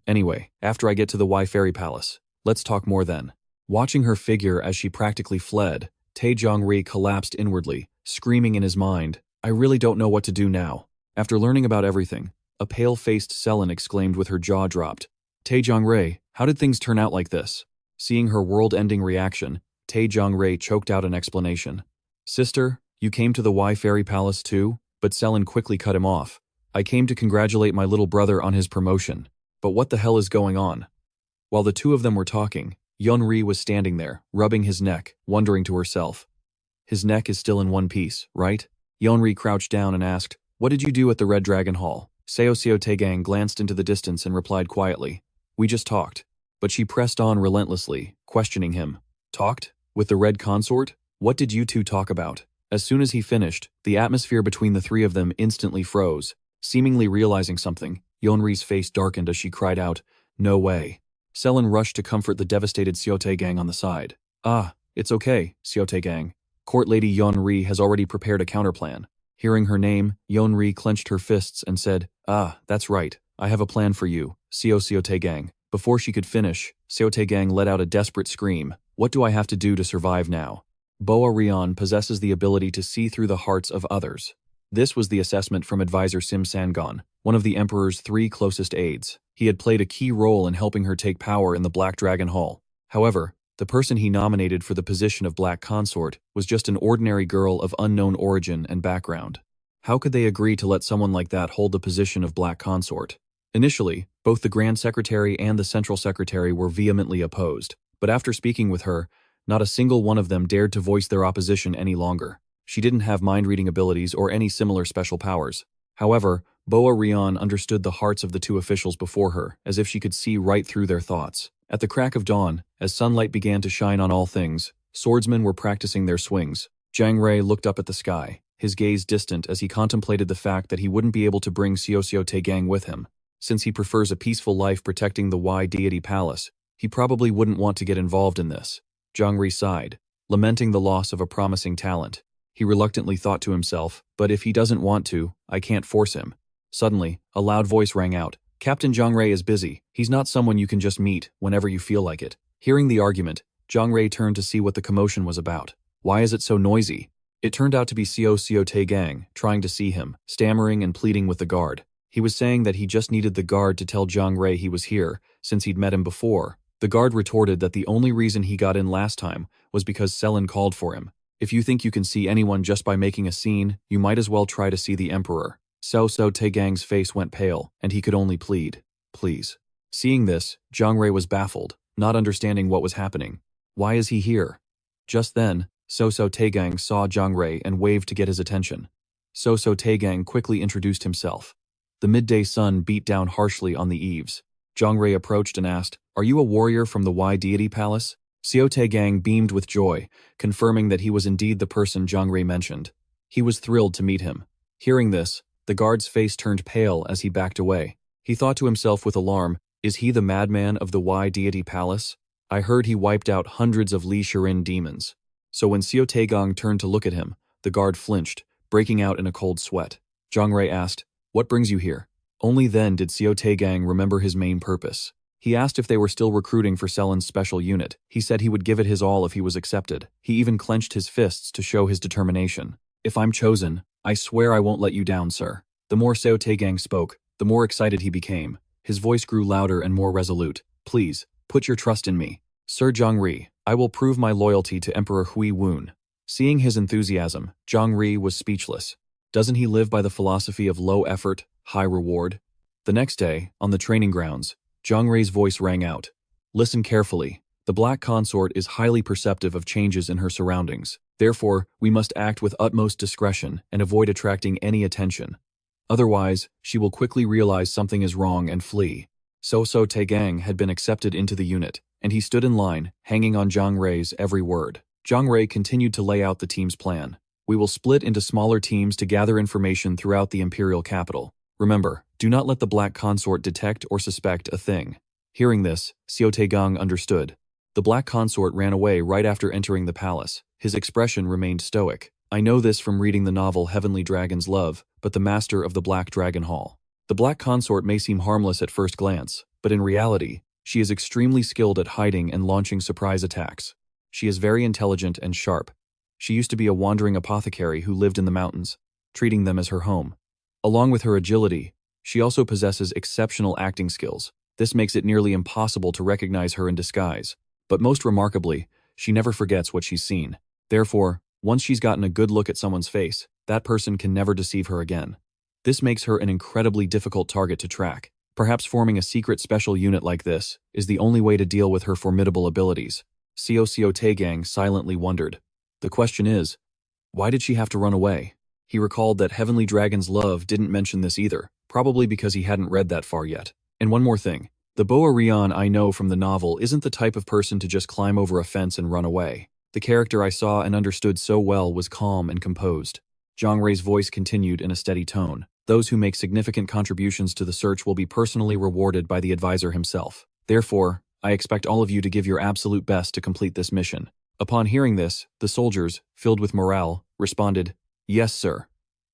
Anyway, after I get to the Wai Fairy Palace, let's talk more then. Watching her figure as she practically fled, Jungre collapsed inwardly, screaming in his mind, I really don't know what to do now. After learning about everything, a pale-faced Sellen exclaimed with her jaw dropped, Jungre, how did things turn out like this? Seeing her world-ending reaction, Jungre choked out an explanation. Sister, you came to the Wai Fairy Palace too? But Selin quickly cut him off. I came to congratulate my little brother on his promotion. But what the hell is going on? While the two of them were talking, Jungre was standing there, rubbing his neck, wondering to herself. His neck is still in one piece, right? Jungre crouched down and asked, What did you do at the Red Dragon Hall? Seo Tae-gang glanced into the distance and replied quietly, We just talked. But she pressed on relentlessly, questioning him. Talked? With the Red Consort? What did you two talk about? As soon as he finished, the atmosphere between the three of them instantly froze. Seemingly realizing something, Jungre's face darkened as she cried out, No way. Sellen rushed to comfort the devastated Seo Tae-gang on the side. Ah, it's okay, Seo Tae-gang. Court Lady Jungre has already prepared a counterplan. Hearing her name, Jungre clenched her fists and said, Ah, that's right, I have a plan for you, Seo Tae-gang. Before she could finish, Seo Tae-gang let out a desperate scream. What do I have to do to survive now? Boa Rion possesses the ability to see through the hearts of others. This was the assessment from advisor Sim Sangon, one of the Emperor's 3 closest aides. He had played a key role in helping her take power in the Black Dragon Hall. However, the person he nominated for the position of Black Consort was just an ordinary girl of unknown origin and background. How could they agree to let someone like that hold the position of Black Consort? Initially, both the Grand Secretary and the Central Secretary were vehemently opposed, but after speaking with her, not a single one of them dared to voice their opposition any longer. She didn't have mind-reading abilities or any similar special powers. However, Boa Rion understood the hearts of the two officials before her, as if she could see right through their thoughts. At the crack of dawn, as sunlight began to shine on all things, swordsmen were practicing their swings. Jungre looked up at the sky, his gaze distant as he contemplated the fact that he wouldn't be able to bring Seo Tae-gang with him. Since he prefers a peaceful life protecting the Wai Deity Palace, he probably wouldn't want to get involved in this. Jungre sighed, lamenting the loss of a promising talent. He reluctantly thought to himself, but if he doesn't want to, I can't force him. Suddenly, a loud voice rang out. Captain Jungre is busy. He's not someone you can just meet whenever you feel like it. Hearing the argument, Jungre turned to see what the commotion was about. Why is it so noisy? It turned out to be Seo Tae-gang, trying to see him, stammering and pleading with the guard. He was saying that he just needed the guard to tell Jungre he was here, since he'd met him before. The guard retorted that the only reason he got in last time was because Sellen called for him. If you think you can see anyone just by making a scene, you might as well try to see the Emperor. Seo Tae-gang's face went pale, and he could only plead, Please. Seeing this, Jungre was baffled, not understanding what was happening. Why is he here? Just then, Seo Tae-gang saw Jungre and waved to get his attention. Seo Tae-gang quickly introduced himself. The midday sun beat down harshly on the eaves. Jungre approached and asked, Are you a warrior from the Wai Deity Palace? Seo Tae-gang beamed with joy, confirming that he was indeed the person Jungre mentioned. He was thrilled to meet him. Hearing this, the guard's face turned pale as he backed away. He thought to himself with alarm, Is he the madman of the Wai Deity Palace? I heard he wiped out hundreds of Lyly Cherin demons. So when Seo Tae-gang turned to look at him, the guard flinched, breaking out in a cold sweat. Jungre asked, What brings you here? Only then did Seo Tae-gang remember his main purpose. He asked if they were still recruiting for Sellen's special unit. He said he would give it his all if he was accepted. He even clenched his fists to show his determination. If I'm chosen, I swear I won't let you down, sir. The more Seo Tae-gang spoke, the more excited he became. His voice grew louder and more resolute. Please, put your trust in me. Sir Jungre, I will prove my loyalty to Emperor Hui Woon. Seeing his enthusiasm, Jungre was speechless. Doesn't he live by the philosophy of low effort, high reward? The next day, on the training grounds, Jungre's voice rang out. Listen carefully. The Black Consort is highly perceptive of changes in her surroundings. Therefore, we must act with utmost discretion and avoid attracting any attention. Otherwise, she will quickly realize something is wrong and flee. Seo Tae-gang had been accepted into the unit, and he stood in line, hanging on Jungre's every word. Jungre continued to lay out the team's plan. We will split into smaller teams to gather information throughout the imperial capital. Remember, do not let the Black Consort detect or suspect a thing. Hearing this, Seo Tae-gang understood. The black consort ran away right after entering the palace. His expression remained stoic. I know this from reading the novel Heavenly Dragon's Love, but the Master of the Black Dragon Hall. The black consort may seem harmless at first glance, but in reality, she is extremely skilled at hiding and launching surprise attacks. She is very intelligent and sharp. She used to be a wandering apothecary who lived in the mountains, treating them as her home. Along with her agility, she also possesses exceptional acting skills. This makes it nearly impossible to recognize her in disguise. But most remarkably, she never forgets what she's seen. Therefore, once she's gotten a good look at someone's face, that person can never deceive her again. This makes her an incredibly difficult target to track. Perhaps forming a secret special unit like this is the only way to deal with her formidable abilities. Seo Tae-gang silently wondered. The question is, why did she have to run away? He recalled that Heavenly Dragon's Love didn't mention this either, probably because he hadn't read that far yet. And one more thing, the boar Hyan I know from the novel isn't the type of person to just climb over a fence and run away. The character I saw and understood so well was calm and composed. Jungre's voice continued in a steady tone. Those who make significant contributions to the search will be personally rewarded by the advisor himself. Therefore, I expect all of you to give your absolute best to complete this mission. Upon hearing this, the soldiers, filled with morale, responded, "Yes, sir."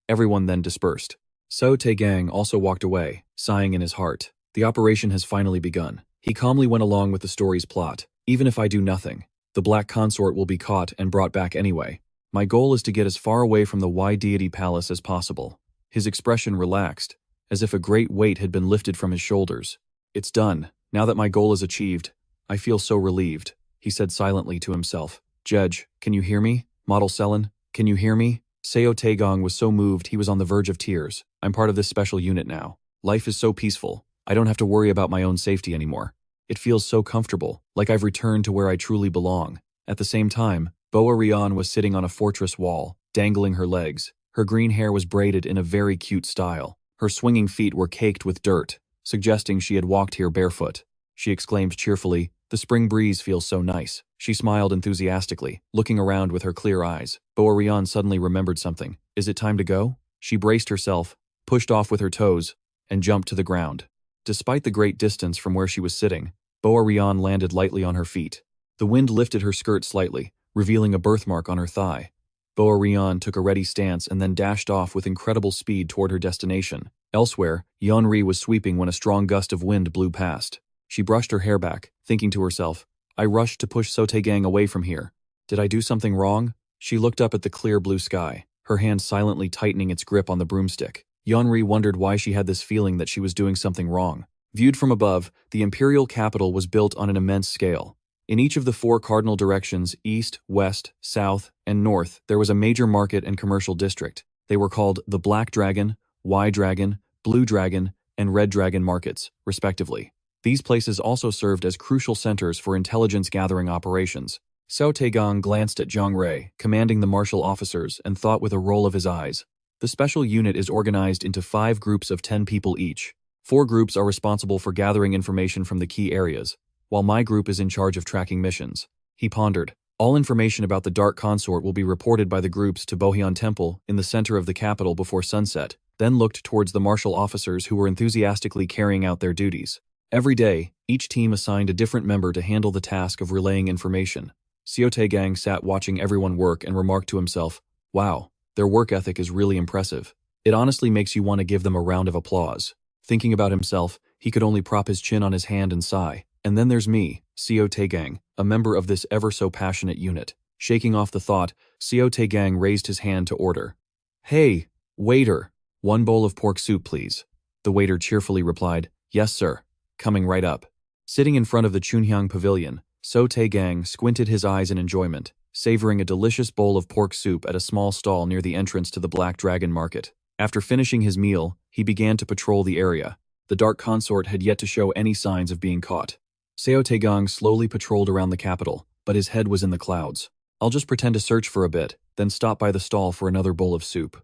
Everyone then dispersed. Seo Tae-gang also walked away, sighing in his heart. The operation has finally begun. He calmly went along with the story's plot. Even if I do nothing, the black consort will be caught and brought back anyway. My goal is to get as far away from the Wai deity palace as possible. His expression relaxed, as if a great weight had been lifted from his shoulders. It's done. Now that my goal is achieved, I feel so relieved, he said silently to himself. Judge, can you hear me? Model Sellen, can you hear me? Seo Tae-gang was so moved he was on the verge of tears. I'm part of this special unit now. Life is so peaceful. I don't have to worry about my own safety anymore. It feels so comfortable, like I've returned to where I truly belong. At the same time, boar Hyan was sitting on a fortress wall, dangling her legs. Her green hair was braided in a very cute style. Her swinging feet were caked with dirt, suggesting she had walked here barefoot. She exclaimed cheerfully, "The spring breeze feels so nice." She smiled enthusiastically, looking around with her clear eyes. Boar Hyan suddenly remembered something. Is it time to go? She braced herself, pushed off with her toes, and jumped to the ground. Despite the great distance from where she was sitting, boar Hyan landed lightly on her feet. The wind lifted her skirt slightly, revealing a birthmark on her thigh. Boar Hyan took a ready stance and then dashed off with incredible speed toward her destination. Elsewhere, Jungre was sweeping when a strong gust of wind blew past. She brushed her hair back, thinking to herself, I rushed to push Seo Tae-gang away from here. Did I do something wrong? She looked up at the clear blue sky, her hand silently tightening its grip on the broomstick. Jungre wondered why she had this feeling that she was doing something wrong. Viewed from above, the imperial capital was built on an immense scale. In each of the 4 cardinal directions, east, west, south, and north, there was a major market and commercial district. They were called the Black Dragon, Wai Dragon, Blue Dragon, and Red Dragon markets, respectively. These places also served as crucial centers for intelligence-gathering operations. Seo Tae-gang glanced at Jungre, commanding the martial officers, and thought with a roll of his eyes. The special unit is organized into 5 groups of 10 people each. 4 groups are responsible for gathering information from the key areas, while my group is in charge of tracking missions. He pondered. All information about the Dark Consort will be reported by the groups to Pohyeon Temple in the center of the capital before sunset, then looked towards the martial officers who were enthusiastically carrying out their duties. Every day, each team assigned a different member to handle the task of relaying information. Seo Tae-gang sat watching everyone work and remarked to himself, wow, their work ethic is really impressive. It honestly makes you want to give them a round of applause. Thinking about himself, he could only prop his chin on his hand and sigh. And then there's me, Seo Tae-gang, a member of this ever-so-passionate unit. Shaking off the thought, Seo Tae-gang raised his hand to order. Hey, waiter, 1 bowl of pork soup, please. The waiter cheerfully replied, yes, sir. Coming right up. Sitting in front of the Chunhyang pavilion, Seo Tae-gang squinted his eyes in enjoyment, savoring a delicious bowl of pork soup at a small stall near the entrance to the Black Dragon market. After finishing his meal, he began to patrol the area. The Dark Consort had yet to show any signs of being caught. Seo Tae-gang slowly patrolled around the capital, but his head was in the clouds. I'll just pretend to search for a bit, then stop by the stall for another bowl of soup.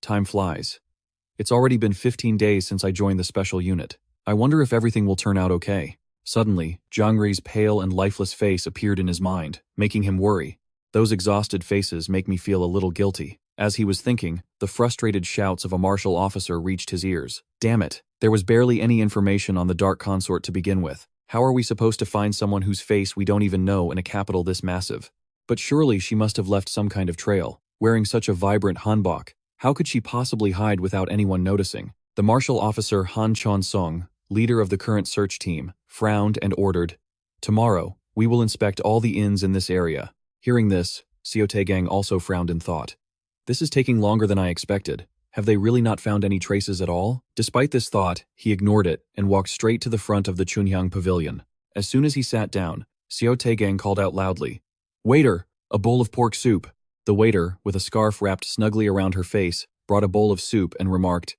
Time flies. It's already been 15 days since I joined the special unit. I wonder if everything will turn out okay. Suddenly, Jungre's pale and lifeless face appeared in his mind, making him worry. Those exhausted faces make me feel a little guilty. As he was thinking, the frustrated shouts of a martial officer reached his ears. Damn it, there was barely any information on the Dark Consort to begin with. How are we supposed to find someone whose face we don't even know in a capital this massive? But surely she must have left some kind of trail. Wearing such a vibrant hanbok, how could she possibly hide without anyone noticing? The martial officer Han Chon-sung, leader of the current search team, frowned and ordered, "Tomorrow, we will inspect all the inns in this area." Hearing this, Seo Tae-gang also frowned in thought. This is taking longer than I expected. Have they really not found any traces at all? Despite this thought, he ignored it and walked straight to the front of the Chunhyang pavilion. As soon as he sat down, Seo Tae-gang called out loudly, "Waiter, a bowl of pork soup." The waiter, with a scarf wrapped snugly around her face, brought a bowl of soup and remarked,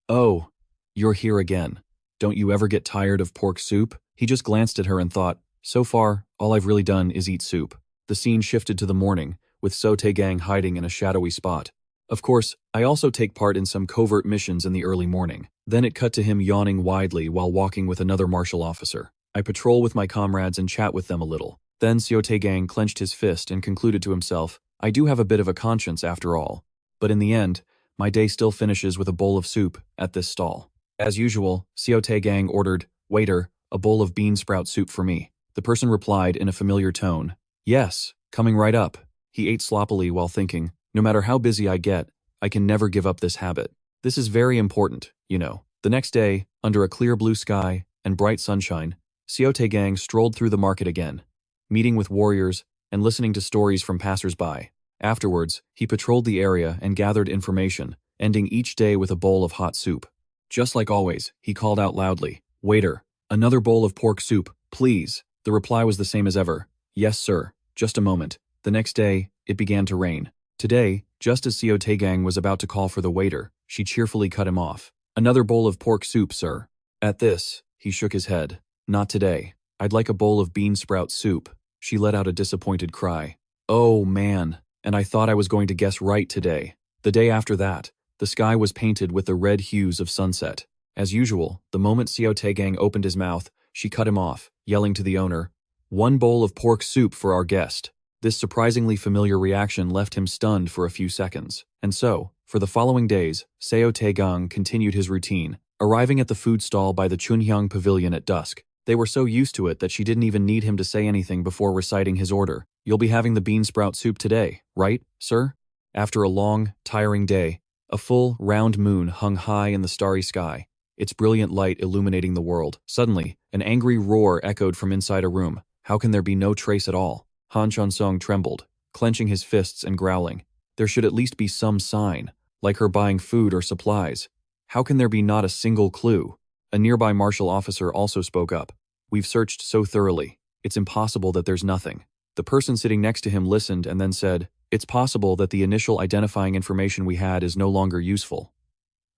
"Oh, you're here again. Don't you ever get tired of pork soup?" He just glanced at her and thought, so far, all I've really done is eat soup. The scene shifted to the morning, with Seo Tae-gang hiding in a shadowy spot. Of course, I also take part in some covert missions in the early morning. Then it cut to him yawning widely while walking with another martial officer. I patrol with my comrades and chat with them a little. Then Seo Tae-gang clenched his fist and concluded to himself, I do have a bit of a conscience after all. But in the end, my day still finishes with a bowl of soup at this stall. As usual, Seo Tae-gang ordered, "Waiter, a bowl of bean sprout soup for me." The person replied in a familiar tone, "Yes, coming right up." He ate sloppily while thinking, no matter how busy I get, I can never give up this habit. This is very important, you know. The next day, under a clear blue sky and bright sunshine, Seo Tae-gang strolled through the market again, meeting with warriors and listening to stories from passers-by. Afterwards, he patrolled the area and gathered information, ending each day with a bowl of hot soup. Just like always, he called out loudly, "Waiter, another bowl of pork soup, please." The reply was the same as ever, "Yes, sir, just a moment." The next day, it began to rain. Today, just as Seo Tae-gang was about to call for the waiter, she cheerfully cut him off. "Another bowl of pork soup, sir." At this, he shook his head. "Not today. I'd like a bowl of bean sprout soup." She let out a disappointed cry. "Oh, man, and I thought I was going to guess right today." The day after that, the sky was painted with the red hues of sunset. As usual, the moment Seo Tae-gang opened his mouth, she cut him off, yelling to the owner, "One bowl of pork soup for our guest." This surprisingly familiar reaction left him stunned for a few seconds. And so, for the following days, Seo Tae-gang continued his routine, arriving at the food stall by the Chunhyang pavilion at dusk. They were so used to it that she didn't even need him to say anything before reciting his order. "You'll be having the bean sprout soup today, right, sir?" After a long, tiring day, a full, round moon hung high in the starry sky, its brilliant light illuminating the world. Suddenly, an angry roar echoed from inside a room. How can there be no trace at all? Han Chon-sung trembled, clenching his fists and growling. There should at least be some sign, like her buying food or supplies. How can there be not a single clue? A nearby martial officer also spoke up. "We've searched so thoroughly. It's impossible that there's nothing." The person sitting next to him listened and then said, "It's possible that the initial identifying information we had is no longer useful."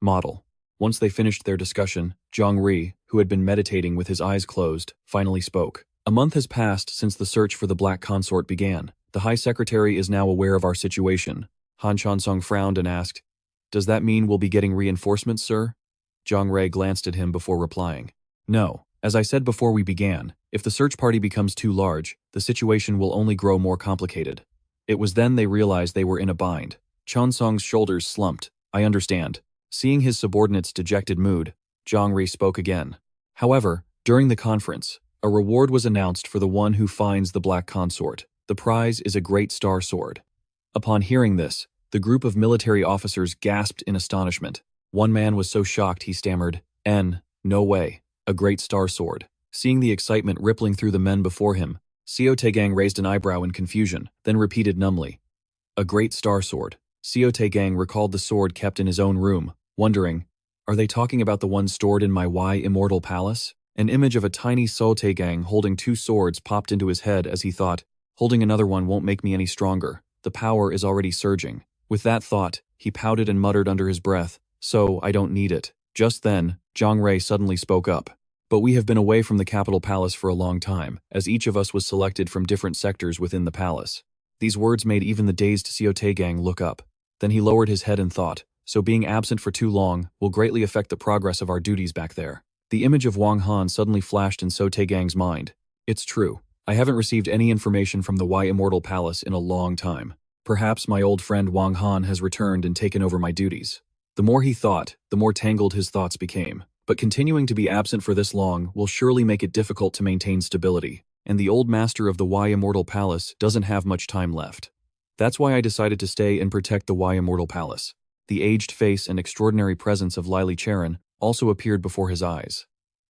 Model. Once they finished their discussion, Jungre, who had been meditating with his eyes closed, finally spoke. "A month has passed since the search for the Black Consort began. The High Secretary is now aware of our situation." Han Chon-sung frowned and asked, "Does that mean we'll be getting reinforcements, sir?" Jungre glanced at him before replying, "No. As I said before we began, if the search party becomes too large, the situation will only grow more complicated." It was then they realized they were in a bind. Chon-sung's shoulders slumped. "I understand." Seeing his subordinate's dejected mood, Jungre spoke again. "However, during the conference, a reward was announced for the one who finds the Black Consort. The prize is a great star sword." Upon hearing this, the group of military officers gasped in astonishment. One man was so shocked he stammered, No way, a great star sword." Seeing the excitement rippling through the men before him, Seo Tae-gang raised an eyebrow in confusion, then repeated numbly, "A great star sword." Seo Tae-gang recalled the sword kept in his own room, wondering, are they talking about the one stored in my Wai Immortal palace? An image of a tiny Seo Tae-gang holding two swords popped into his head as he thought, holding another one won't make me any stronger. The power is already surging. With that thought, he pouted and muttered under his breath, "So I don't need it." Just then, Jungre suddenly spoke up. "But we have been away from the capital palace for a long time, as each of us was selected from different sectors within the palace." These words made even the dazed Seo Tae-gang look up. Then he lowered his head and thought, "So being absent for too long will greatly affect the progress of our duties back there." The image of Wang Han suddenly flashed in Seo Tae-gang's mind. "It's true. I haven't received any information from the Wai Immortal Palace in a long time. Perhaps my old friend Wang Han has returned and taken over my duties." The more he thought, the more tangled his thoughts became. but continuing to be absent for this long will surely make it difficult to maintain stability, and the old master of the Wai Immortal Palace doesn't have much time left. That's why I decided to stay and protect the Wai Immortal Palace. The aged face and extraordinary presence of Lyly Cherin also appeared before his eyes.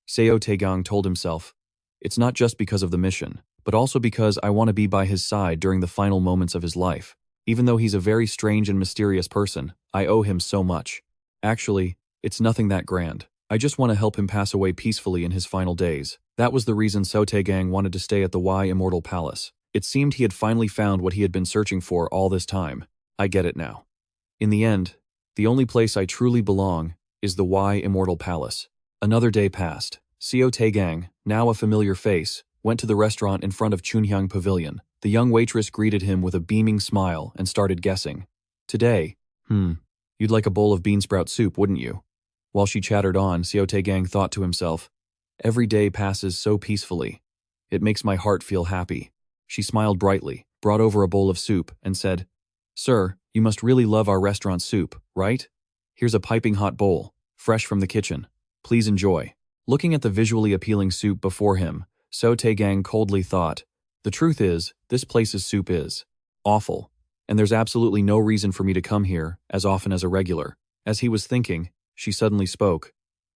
Seo Tae-gang told himself, "It's not just because of the mission, but also because I want to be by his side during the final moments of his life. Even though he's a very strange and mysterious person, I owe him so much. Actually, it's nothing that grand. I just want to help him pass away peacefully in his final days." That was the reason Seo Tae-gang wanted to stay at the Wai Immortal Palace. It seemed he had finally found what he had been searching for all this time. I get it now. In the end, the only place I truly belong is the Wai Immortal Palace. Another day passed. Seo Tae-gang, now a familiar face, went to the restaurant in front of Chunhyang Pavilion. The young waitress greeted him with a beaming smile and started guessing. "Today, you'd like a bowl of bean sprout soup, wouldn't you?" While she chattered on, Seo Tae-gang thought to himself, "Every day passes so peacefully. It makes my heart feel happy." She smiled brightly, brought over a bowl of soup, and said, "Sir, you must really love our restaurant soup, right? Here's a piping hot bowl, fresh from the kitchen. Please enjoy." Looking at the visually appealing soup before him, Seo Tae-gang coldly thought, "The truth is, this place's soup is awful, and there's absolutely no reason for me to come here as often as a regular." As he was thinking, she suddenly spoke.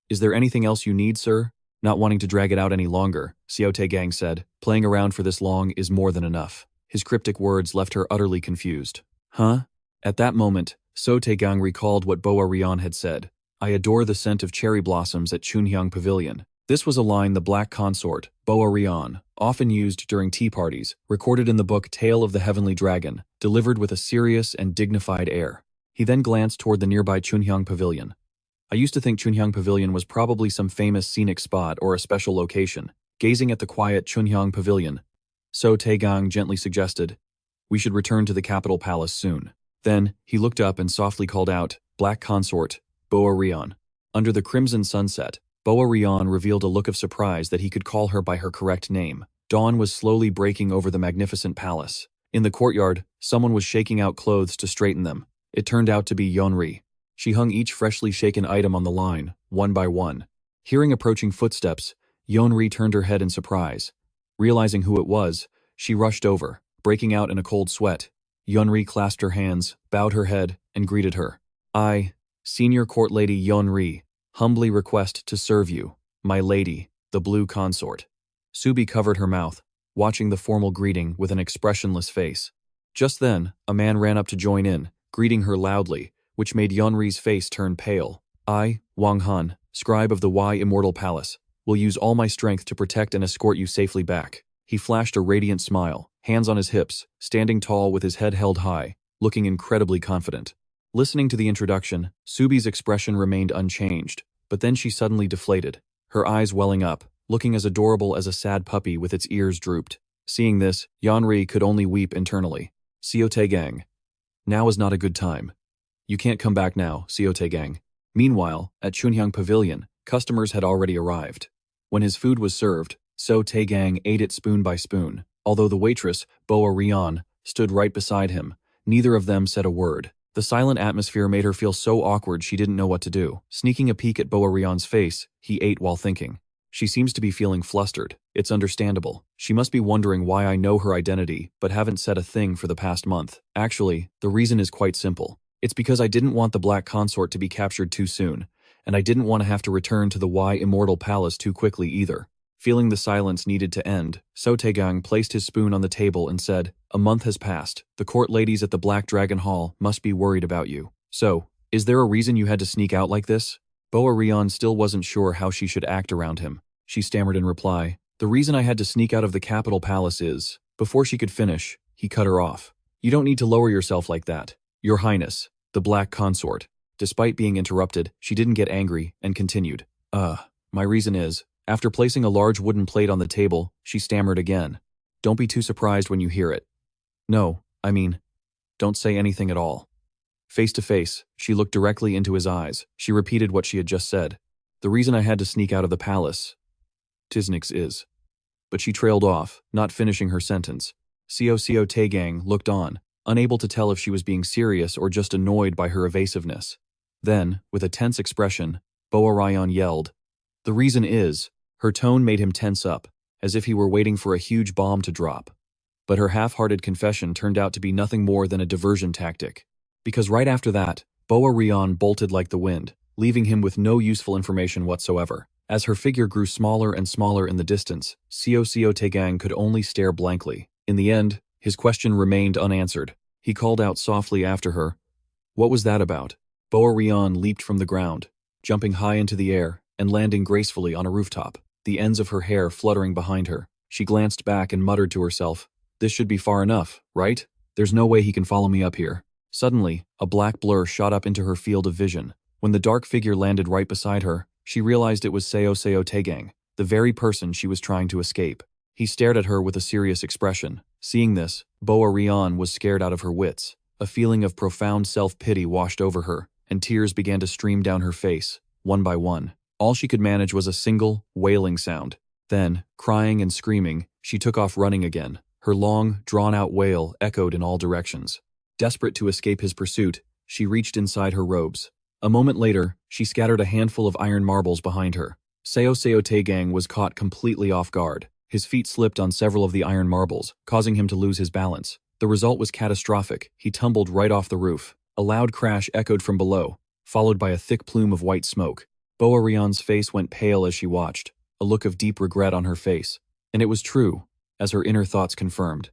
"Is there anything else you need, sir?" Not wanting to drag it out any longer, Seo Tae-gang said, "Playing around for this long is more than enough." His cryptic words left her utterly confused. Huh? At that moment, Seo Tae-gang recalled what boar Hayan had said. "I adore the scent of cherry blossoms at Chunhyang Pavilion." This was a line the Black Consort, boar Hayan, often used during tea parties, recorded in the book Tale of the Heavenly Dragon, delivered with a serious and dignified air. He then glanced toward the nearby Chunhyang Pavilion. "I used to think Chunhyang Pavilion was probably some famous scenic spot or a special location." Gazing at the quiet Chunhyang Pavilion, Seo Tae-gang gently suggested, "We should return to the capital palace soon." Then, he looked up and softly called out, "Black Consort, boar Hayan." Under the crimson sunset, boar Hayan revealed a look of surprise that he could call her by her correct name. Dawn was slowly breaking over the magnificent palace. In the courtyard, someone was shaking out clothes to straighten them. It turned out to be Jungre. She hung each freshly shaken item on the line, one by one. Hearing approaching footsteps, Jungre turned her head in surprise. Realizing who it was, she rushed over, breaking out in a cold sweat. Jungre clasped her hands, bowed her head, and greeted her. "I, Senior Court Lady Jungre, humbly request to serve you, my lady, the Blue Consort." Subie covered her mouth, watching the formal greeting with an expressionless face. Just then, a man ran up to join in, greeting her loudly, which made Jungre's face turn pale. "I, Wang Han, scribe of the Wai Immortal Palace, will use all my strength to protect and escort you safely back." He flashed a radiant smile, hands on his hips, standing tall with his head held high, looking incredibly confident. Listening to the introduction, Subie's expression remained unchanged, but then she suddenly deflated, her eyes welling up, looking as adorable as a sad puppy with its ears drooped. Seeing this, Jungre could only weep internally. "Seo Tae-gang, now is not a good time. You can't come back now, Seo Tae-gang." Meanwhile, at Chunhyang Pavilion, customers had already arrived. When his food was served, Seo Tae-gang ate it spoon by spoon. Although the waitress, boar Hayan, stood right beside him, neither of them said a word. The silent atmosphere made her feel so awkward she didn't know what to do. Sneaking a peek at boar Hayan's face, he ate while thinking. "She seems to be feeling flustered. It's understandable. She must be wondering why I know her identity, but haven't said a thing for the past month. Actually, the reason is quite simple. It's because I didn't want the Black Consort to be captured too soon, and I didn't want to have to return to the Wai Immortal Palace too quickly either." Feeling the silence needed to end, Seo Tae-gang placed his spoon on the table and said, "A month has passed. The court ladies at the Black Dragon Hall must be worried about you. So, is there a reason you had to sneak out like this?" Boar Hayan still wasn't sure how she should act around him. She stammered in reply, "The reason I had to sneak out of the capital palace is..." Before she could finish, he cut her off. "You don't need to lower yourself like that. Your Highness, the Black Consort." Despite being interrupted, she didn't get angry and continued, My reason is..." After placing a large wooden plate on the table, she stammered again. "Don't be too surprised when you hear it. No, I mean, don't say anything at all." Face to face, she looked directly into his eyes. She repeated what she had just said. "The reason I had to sneak out of the palace, Tisnix is..." But she trailed off, not finishing her sentence. Seo Tae-gang looked on, unable to tell if she was being serious or just annoyed by her evasiveness. Then, with a tense expression, boar Hayan yelled, The reason is, her tone made him tense up, as if he were waiting for a huge bomb to drop. But her half-hearted confession turned out to be nothing more than a diversion tactic. Because right after that, Boa Rion bolted like the wind, leaving him with no useful information whatsoever. As her figure grew smaller and smaller in the distance, Seo Tae-gang could only stare blankly. In the end, his question remained unanswered. He called out softly after her, "What was that about?" Boa Rion leaped from the ground, jumping high into the air and landing gracefully on a rooftop, the ends of her hair fluttering behind her. She glanced back and muttered to herself, "This should be far enough, right? There's no way he can follow me up here." Suddenly, a black blur shot up into her field of vision. When the dark figure landed right beside her, she realized it was Seo Tae-gang, the very person she was trying to escape. He stared at her with a serious expression. Seeing this, Boa Rion was scared out of her wits. A feeling of profound self-pity washed over her, and tears began to stream down her face, one by one. All she could manage was a single, wailing sound. Then, crying and screaming, she took off running again. Her long, drawn-out wail echoed in all directions. Desperate to escape his pursuit, she reached inside her robes. A moment later, she scattered a handful of iron marbles behind her. Seo Tae-gang was caught completely off guard. His feet slipped on several of the iron marbles, causing him to lose his balance. The result was catastrophic. He tumbled right off the roof. A loud crash echoed from below, followed by a thick plume of white smoke. Boa Rion's face went pale as she watched, a look of deep regret on her face. And it was true, as her inner thoughts confirmed.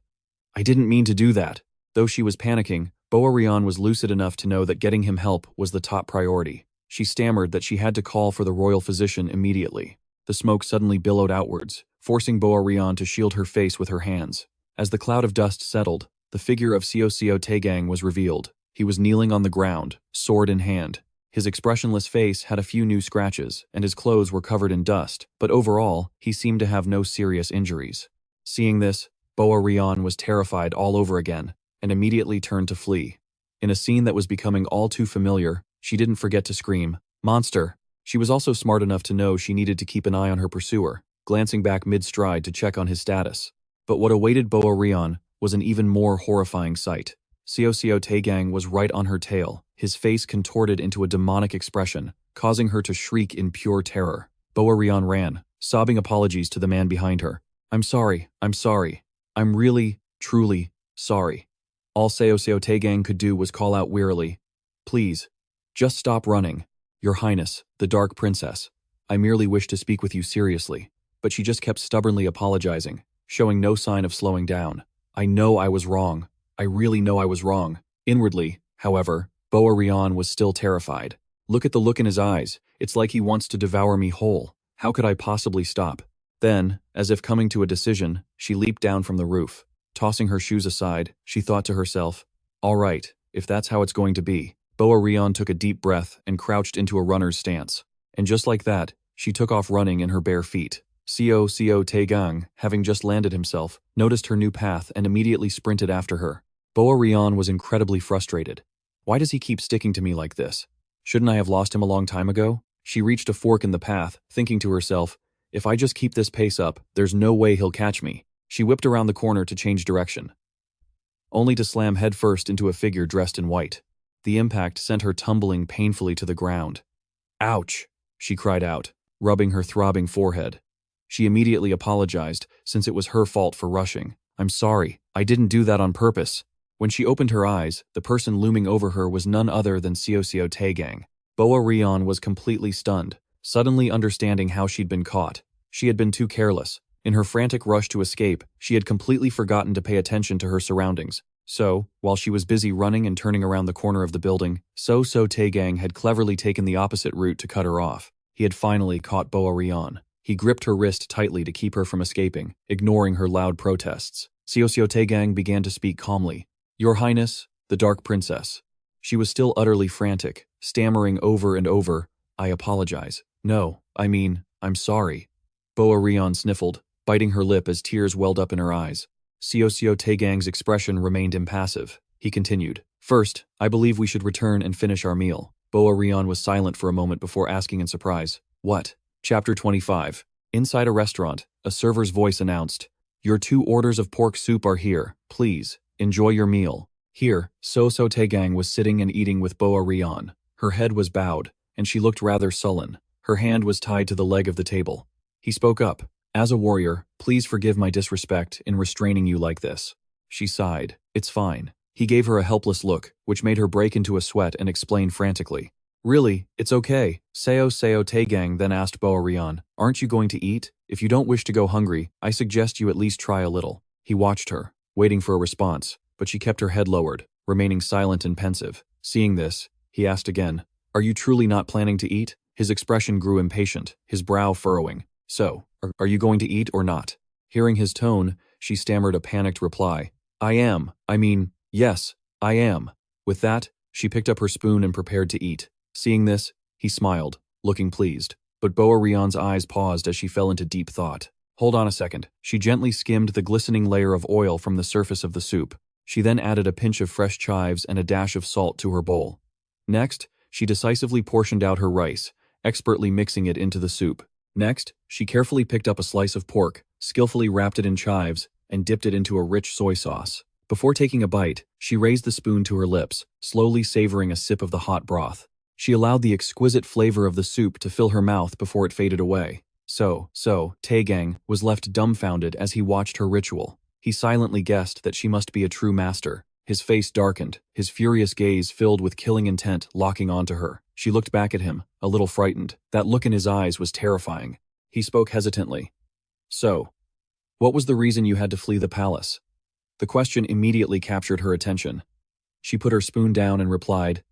"I didn't mean to do that." Though she was panicking, Boa Rion was lucid enough to know that getting him help was the top priority. She stammered that she had to call for the royal physician immediately. The smoke suddenly billowed outwards, forcing Boa Rion to shield her face with her hands. As the cloud of dust settled, the figure of Seo Tae-gang was revealed. He was kneeling on the ground, sword in hand. His expressionless face had a few new scratches, and his clothes were covered in dust, but overall, he seemed to have no serious injuries. Seeing this, Boa Rion was terrified all over again, and immediately turned to flee. In a scene that was becoming all too familiar, she didn't forget to scream, "Monster!" She was also smart enough to know she needed to keep an eye on her pursuer, glancing back mid-stride to check on his status. But what awaited Boa Rion was an even more horrifying sight. Seo Tae-gang was right on her tail, his face contorted into a demonic expression, causing her to shriek in pure terror. Boa Rion ran, sobbing apologies to the man behind her. I'm sorry. I'm really, truly sorry." All Seo Tae-gang could do was call out wearily, "Please, just stop running. Your Highness, the Dark Princess. I merely wish to speak with you seriously." But she just kept stubbornly apologizing, showing no sign of slowing down. "I know I was wrong. I really know I was wrong." Inwardly, however, Boa Rion was still terrified. "Look at the look in his eyes. It's like he wants to devour me whole. How could I possibly stop?" Then, as if coming to a decision, she leaped down from the roof. Tossing her shoes aside, she thought to herself, "All right, if that's how it's going to be." Boa Rion took a deep breath and crouched into a runner's stance. And just like that, she took off running in her bare feet. Seo Tae-gang, having just landed himself, noticed her new path and immediately sprinted after her. Boa Rion was incredibly frustrated. Why does he keep sticking to me like this? Shouldn't I have lost him a long time ago? She reached a fork in the path, thinking to herself, if I just keep this pace up, there's no way he'll catch me. She whipped around the corner to change direction, only to slam headfirst into a figure dressed in white. The impact sent her tumbling painfully to the ground. "Ouch!" she cried out, rubbing her throbbing forehead. She immediately apologized, since it was her fault for rushing. "I'm sorry, I didn't do that on purpose." When she opened her eyes, the person looming over her was none other than Seo Tae-gang. Boa Rion was completely stunned, suddenly understanding how she'd been caught. She had been too careless. In her frantic rush to escape, she had completely forgotten to pay attention to her surroundings. So, while she was busy running and turning around the corner of the building, Seo Tae-gang had cleverly taken the opposite route to cut her off. He had finally caught Boa Rion. He gripped her wrist tightly to keep her from escaping, ignoring her loud protests. Seo Tae-gang began to speak calmly. "Your Highness, the Dark Princess." She was still utterly frantic, stammering over and over, "I apologize. No, I'm sorry." Boa Rion sniffled, biting her lip as tears welled up in her eyes. Seo Tae-gang's expression remained impassive. He continued, "First, I believe we should return and finish our meal." Boa Rion was silent for a moment before asking in surprise, "What?" Chapter 25. Inside a restaurant, a server's voice announced, "Your 2 orders of pork soup are here. Please, enjoy your meal." Here, Seo Tae-gang was sitting and eating with Boa Rion. Her head was bowed, and she looked rather sullen. Her hand was tied to the leg of the table. He spoke up. As a warrior, please forgive my disrespect in restraining you like this. She sighed. It's fine. He gave her a helpless look, which made her break into a sweat and explain frantically. Really, it's okay. Seo Tae-gang then asked Boar, aren't you going to eat? If you don't wish to go hungry, I suggest you at least try a little. He watched her, waiting for a response, but she kept her head lowered, remaining silent and pensive. Seeing this, he asked again, are you truly not planning to eat? His expression grew impatient, his brow furrowing. So, are you going to eat or not? Hearing his tone, she stammered a panicked reply. Yes, I am. With that, she picked up her spoon and prepared to eat. Seeing this, he smiled, looking pleased. But Boar's eyes paused as she fell into deep thought. Hold on a second. She gently skimmed the glistening layer of oil from the surface of the soup. She then added a pinch of fresh chives and a dash of salt to her bowl. Next, she decisively portioned out her rice, expertly mixing it into the soup. Next, she carefully picked up a slice of pork, skillfully wrapped it in chives, and dipped it into a rich soy sauce. Before taking a bite, she raised the spoon to her lips, slowly savoring a sip of the hot broth. She allowed the exquisite flavor of the soup to fill her mouth before it faded away. Seo Tae-gang was left dumbfounded as he watched her ritual. He silently guessed that she must be a true master. His face darkened, his furious gaze filled with killing intent locking onto her. She looked back at him, a little frightened. That look in his eyes was terrifying. He spoke hesitantly. So, what was the reason you had to flee the palace? The question immediately captured her attention. She put her spoon down and replied,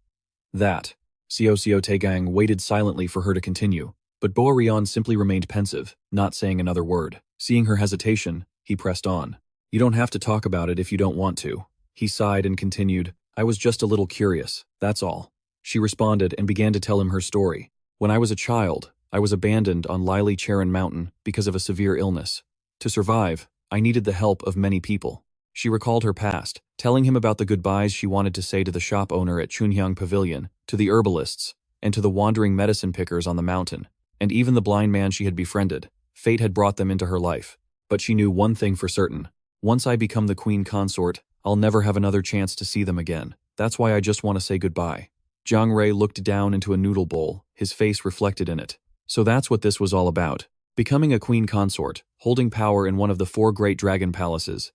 that. Seo Tae-gang waited silently for her to continue, but Boar simply remained pensive, not saying another word. Seeing her hesitation, he pressed on. You don't have to talk about it if you don't want to. He sighed and continued, I was just a little curious, that's all. She responded and began to tell him her story. When I was a child, I was abandoned on Lyly Cherin mountain because of a severe illness. To survive, I needed the help of many people. She recalled her past, telling him about the goodbyes she wanted to say to the shop owner at Chunhyang Pavilion, to the herbalists, and to the wandering medicine pickers on the mountain, and even the blind man she had befriended. Fate had brought them into her life. But she knew one thing for certain. Once I become the queen consort, I'll never have another chance to see them again. That's why I just want to say goodbye. Jungre looked down into a noodle bowl, his face reflected in it. So that's what this was all about. Becoming a queen consort, holding power in one of the 4 great dragon palaces.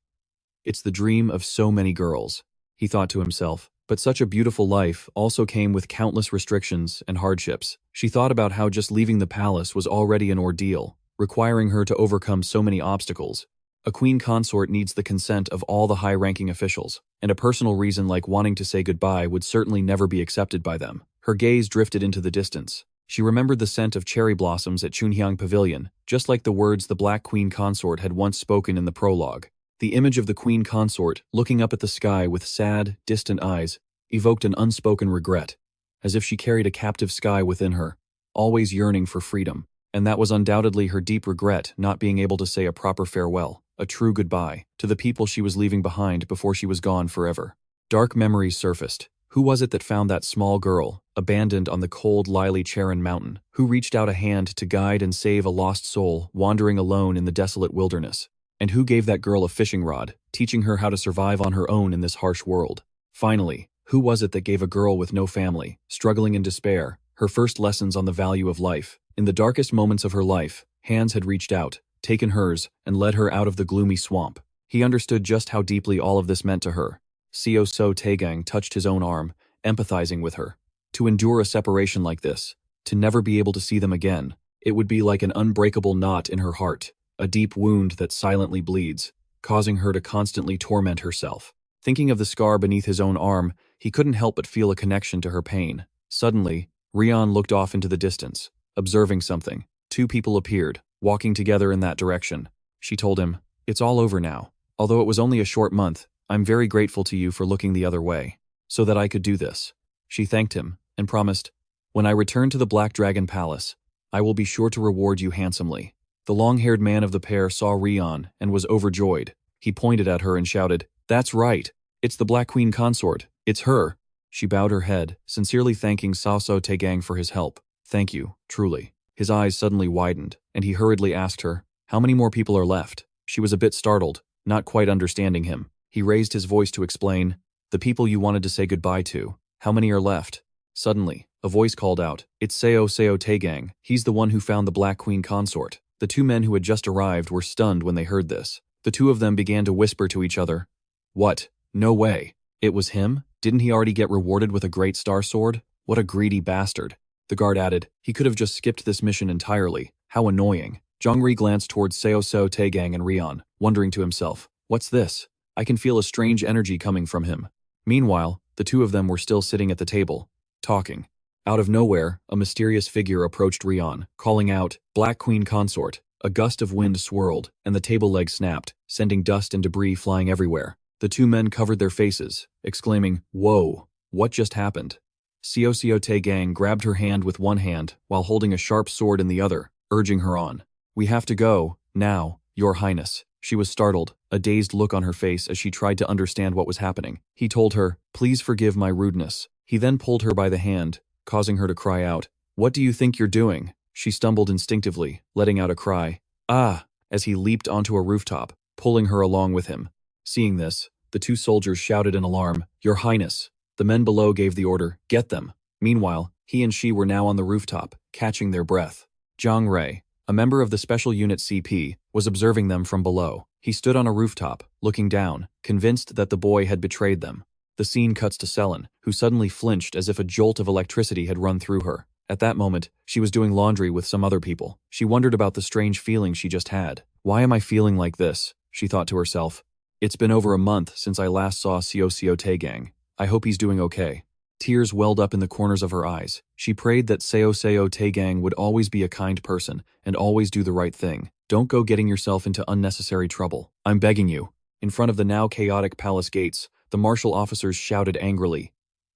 It's the dream of so many girls, he thought to himself. But such a beautiful life also came with countless restrictions and hardships. She thought about how just leaving the palace was already an ordeal, requiring her to overcome so many obstacles. A queen consort needs the consent of all the high-ranking officials, and a personal reason like wanting to say goodbye would certainly never be accepted by them. Her gaze drifted into the distance. She remembered the scent of cherry blossoms at Chunhyang Pavilion, just like the words the Black Queen Consort had once spoken in the prologue. The image of the queen consort, looking up at the sky with sad, distant eyes, evoked an unspoken regret, as if she carried a captive sky within her, always yearning for freedom. And that was undoubtedly her deep regret not being able to say a proper farewell, a true goodbye, to the people she was leaving behind before she was gone forever. Dark memories surfaced. Who was it that found that small girl, abandoned on the cold Lyly Cherin mountain? Who reached out a hand to guide and save a lost soul wandering alone in the desolate wilderness? And who gave that girl a fishing rod, teaching her how to survive on her own in this harsh world? Finally, who was it that gave a girl with no family, struggling in despair, her first lessons on the value of life? In the darkest moments of her life, hands had reached out, taken hers, and led her out of the gloomy swamp. He understood just how deeply all of this meant to her. Seo Tae-gang touched his own arm, empathizing with her. To endure a separation like this, to never be able to see them again, it would be like an unbreakable knot in her heart. A deep wound that silently bleeds, causing her to constantly torment herself. Thinking of the scar beneath his own arm, he couldn't help but feel a connection to her pain. Suddenly, Ryan looked off into the distance, observing something. 2 people appeared, walking together in that direction. She told him, "It's all over now. Although it was only a short month, I'm very grateful to you for looking the other way, so that I could do this." She thanked him, and promised, "When I return to the Black Dragon Palace, I will be sure to reward you handsomely." The long-haired man of the pair saw Ryan and was overjoyed. He pointed at her and shouted, "That's right! It's the Black Queen Consort! It's her!" She bowed her head, sincerely thanking Seo Tae-gang for his help. "Thank you, truly." His eyes suddenly widened, and he hurriedly asked her, "How many more people are left?" She was a bit startled, not quite understanding him. He raised his voice to explain, "The people you wanted to say goodbye to. How many are left?" Suddenly, A voice called out, "It's Seo Tae-gang. He's the one who found the Black Queen consort." The two men who had just arrived were stunned when they heard this. The two of them began to whisper to each other. What? No way. It was him? Didn't he already get rewarded with a great star sword? What a greedy bastard. The guard added, he could have just skipped this mission entirely. How annoying. Jungre glanced towards Seo Tae-gang and Ryon, wondering to himself, what's this? I can feel a strange energy coming from him. Meanwhile, the two of them were still sitting at the table, talking. Out of nowhere, a mysterious figure approached Ryon, calling out, Black Queen consort. A gust of wind swirled, and the table leg snapped, sending dust and debris flying everywhere. The two men covered their faces, exclaiming, Whoa, what just happened? Seo Tae-gang grabbed her hand with one hand while holding a sharp sword in the other, urging her on. We have to go, now, Your Highness. She was startled, a dazed look on her face as she tried to understand what was happening. He told her, Please forgive my rudeness. He then pulled her by the hand, causing her to cry out, What do you think you're doing? She stumbled instinctively, letting out a cry, Ah, as he leaped onto a rooftop, pulling her along with him. Seeing this, the two soldiers shouted in alarm, Your Highness. The men below gave the order, Get them. Meanwhile, he and she were now on the rooftop, catching their breath. Jungre, a member of the Special Unit CP, was observing them from below. He stood on a rooftop, looking down, convinced that the boy had betrayed them. The scene cuts to Sellen, who suddenly flinched as if a jolt of electricity had run through her. At that moment, she was doing laundry with some other people. She wondered about the strange feeling she just had. Why am I feeling like this? She thought to herself. It's been over a month since I last saw Seo Tae-gang. I hope he's doing okay. Tears welled up in the corners of her eyes. She prayed that Seo Tae-gang would always be a kind person and always do the right thing. Don't go getting yourself into unnecessary trouble. I'm begging you. In front of the now chaotic palace gates, the martial officers shouted angrily.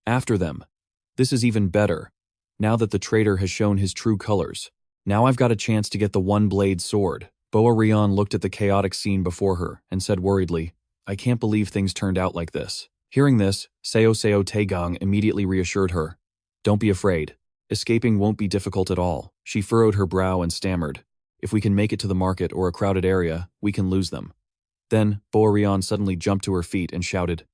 After them. This is even better. Now that the traitor has shown his true colors. Now I've got a chance to get the one-blade sword. Boa Ryon looked at the chaotic scene before her and said worriedly, I can't believe things turned out like this. Hearing this, Seo Tae-gang immediately reassured her. Don't be afraid. Escaping won't be difficult at all. She furrowed her brow and stammered. If we can make it to the market or a crowded area, we can lose them. Then, Boa Ryon suddenly jumped to her feet and shouted,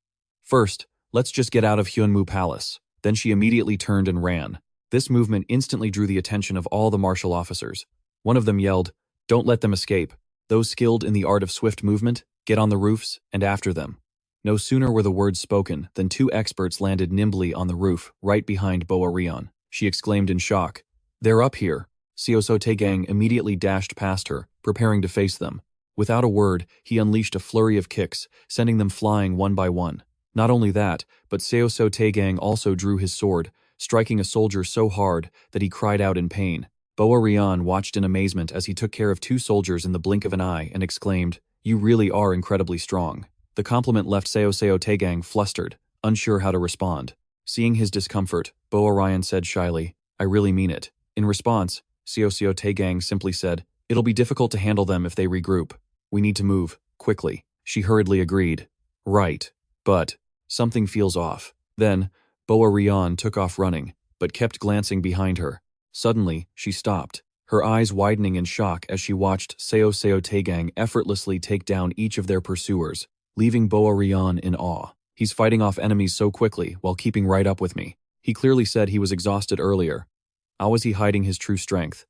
First, let's just get out of Hyunmu Palace. Then she immediately turned and ran. This movement instantly drew the attention of all the martial officers. One of them yelled, Don't let them escape. Those skilled in the art of swift movement, get on the roofs and after them. No sooner were the words spoken than two experts landed nimbly on the roof right behind Boa Ryon. She exclaimed in shock, They're up here. Seo Tae-gang immediately dashed past her, preparing to face them. Without a word, he unleashed a flurry of kicks, sending them flying one by one. Not only that, but Seo Tae-gang also drew his sword, striking a soldier so hard that he cried out in pain. Boa Ryon watched in amazement as he took care of two soldiers in the blink of an eye and exclaimed, You really are incredibly strong. The compliment left Seo Tae-gang flustered, unsure how to respond. Seeing his discomfort, Boa Ryon said shyly, I really mean it. In response, Seo Tae-gang simply said, It'll be difficult to handle them if they regroup. We need to move, quickly. She hurriedly agreed. Right. But something feels off. Then, Boa Ryon took off running, but kept glancing behind her. Suddenly, she stopped, her eyes widening in shock as she watched Seo Tae-gang effortlessly take down each of their pursuers, leaving Boa Ryon in awe. He's fighting off enemies so quickly while keeping right up with me. He clearly said he was exhausted earlier. How was he hiding his true strength?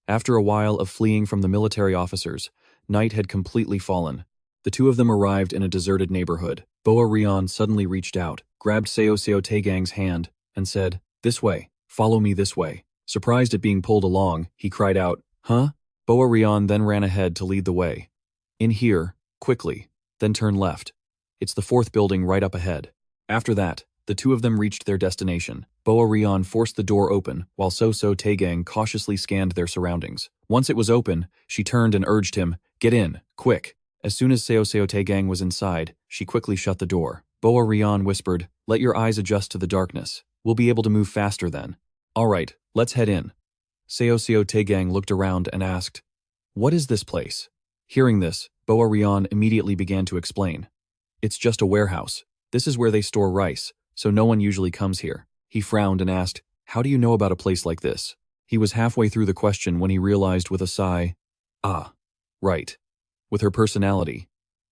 After a while of fleeing from the military officers, night had completely fallen. The two of them arrived in a deserted neighborhood. Boa Ryon suddenly reached out, grabbed Seo Tae-gang's hand, and said, This way, follow me this way. Surprised at being pulled along, he cried out, Huh? Boa Ryon then ran ahead to lead the way. In here, quickly, then turn left. It's the fourth building right up ahead. After that, the two of them reached their destination. Boa Ryon forced the door open, while Seo Tae-gang cautiously scanned their surroundings. Once it was open, she turned and urged him, Get in, quick. As soon as Seo Tae-gang was inside, she quickly shut the door. Boa Ryon whispered, Let your eyes adjust to the darkness. We'll be able to move faster then. All right, let's head in. Seo Tae-gang looked around and asked, What is this place? Hearing this, Boa Ryon immediately began to explain. It's just a warehouse. This is where they store rice, so no one usually comes here. He frowned and asked, How do you know about a place like this? He was halfway through the question when he realized with a sigh, Ah, right. With her personality,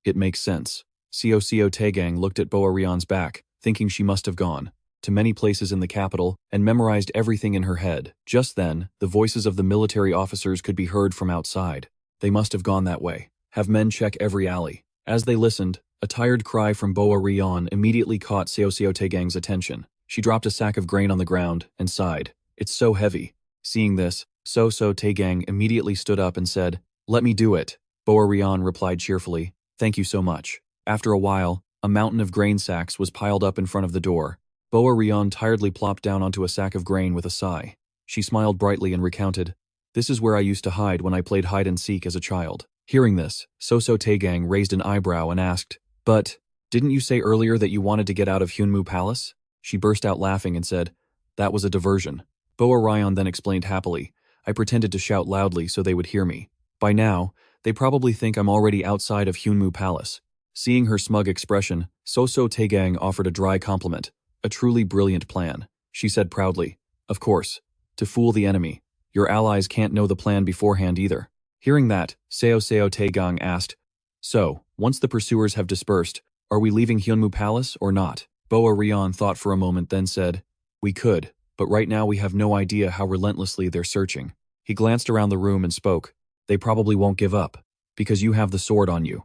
it makes sense. Seo Tae-gang looked at Boa Ryon's back, thinking she must have gone. to many places in the capital and memorized everything in her head. Just then, the voices of the military officers could be heard from outside. They must have gone that way. Have men check every alley. As they listened, a tired cry from Boa Rion immediately caught Seo Tae-gang's attention. She dropped a sack of grain on the ground and sighed. It's so heavy. Seeing this, Seo Tae-gang immediately stood up and said, "Let me do it." Boa Rion replied cheerfully, "Thank you so much." After a while, a mountain of grain sacks was piled up in front of the door. Boa Rion tiredly plopped down onto a sack of grain with a sigh. She smiled brightly and recounted, "This is where I used to hide when I played hide-and-seek as a child." Hearing this, Seo Tae-gang raised an eyebrow and asked, "But, didn't you say earlier that you wanted to get out of Hyunmu Palace?" She burst out laughing and said, "That was a diversion." Boa Rion then explained happily, "I pretended to shout loudly so they would hear me. By now, they probably think I'm already outside of Hyunmu Palace." Seeing her smug expression, Seo Tae-gang offered a dry compliment. "A truly brilliant plan," she said proudly. "Of course, to fool the enemy. Your allies can't know the plan beforehand either." Hearing that, Seo Tae-gang asked, "So, once the pursuers have dispersed, are we leaving Hyunmu Palace or not?" Boa Rion thought for a moment then said, "We could, but right now we have no idea how relentlessly they're searching." He glanced around the room and spoke, "They probably won't give up, because you have the sword on you."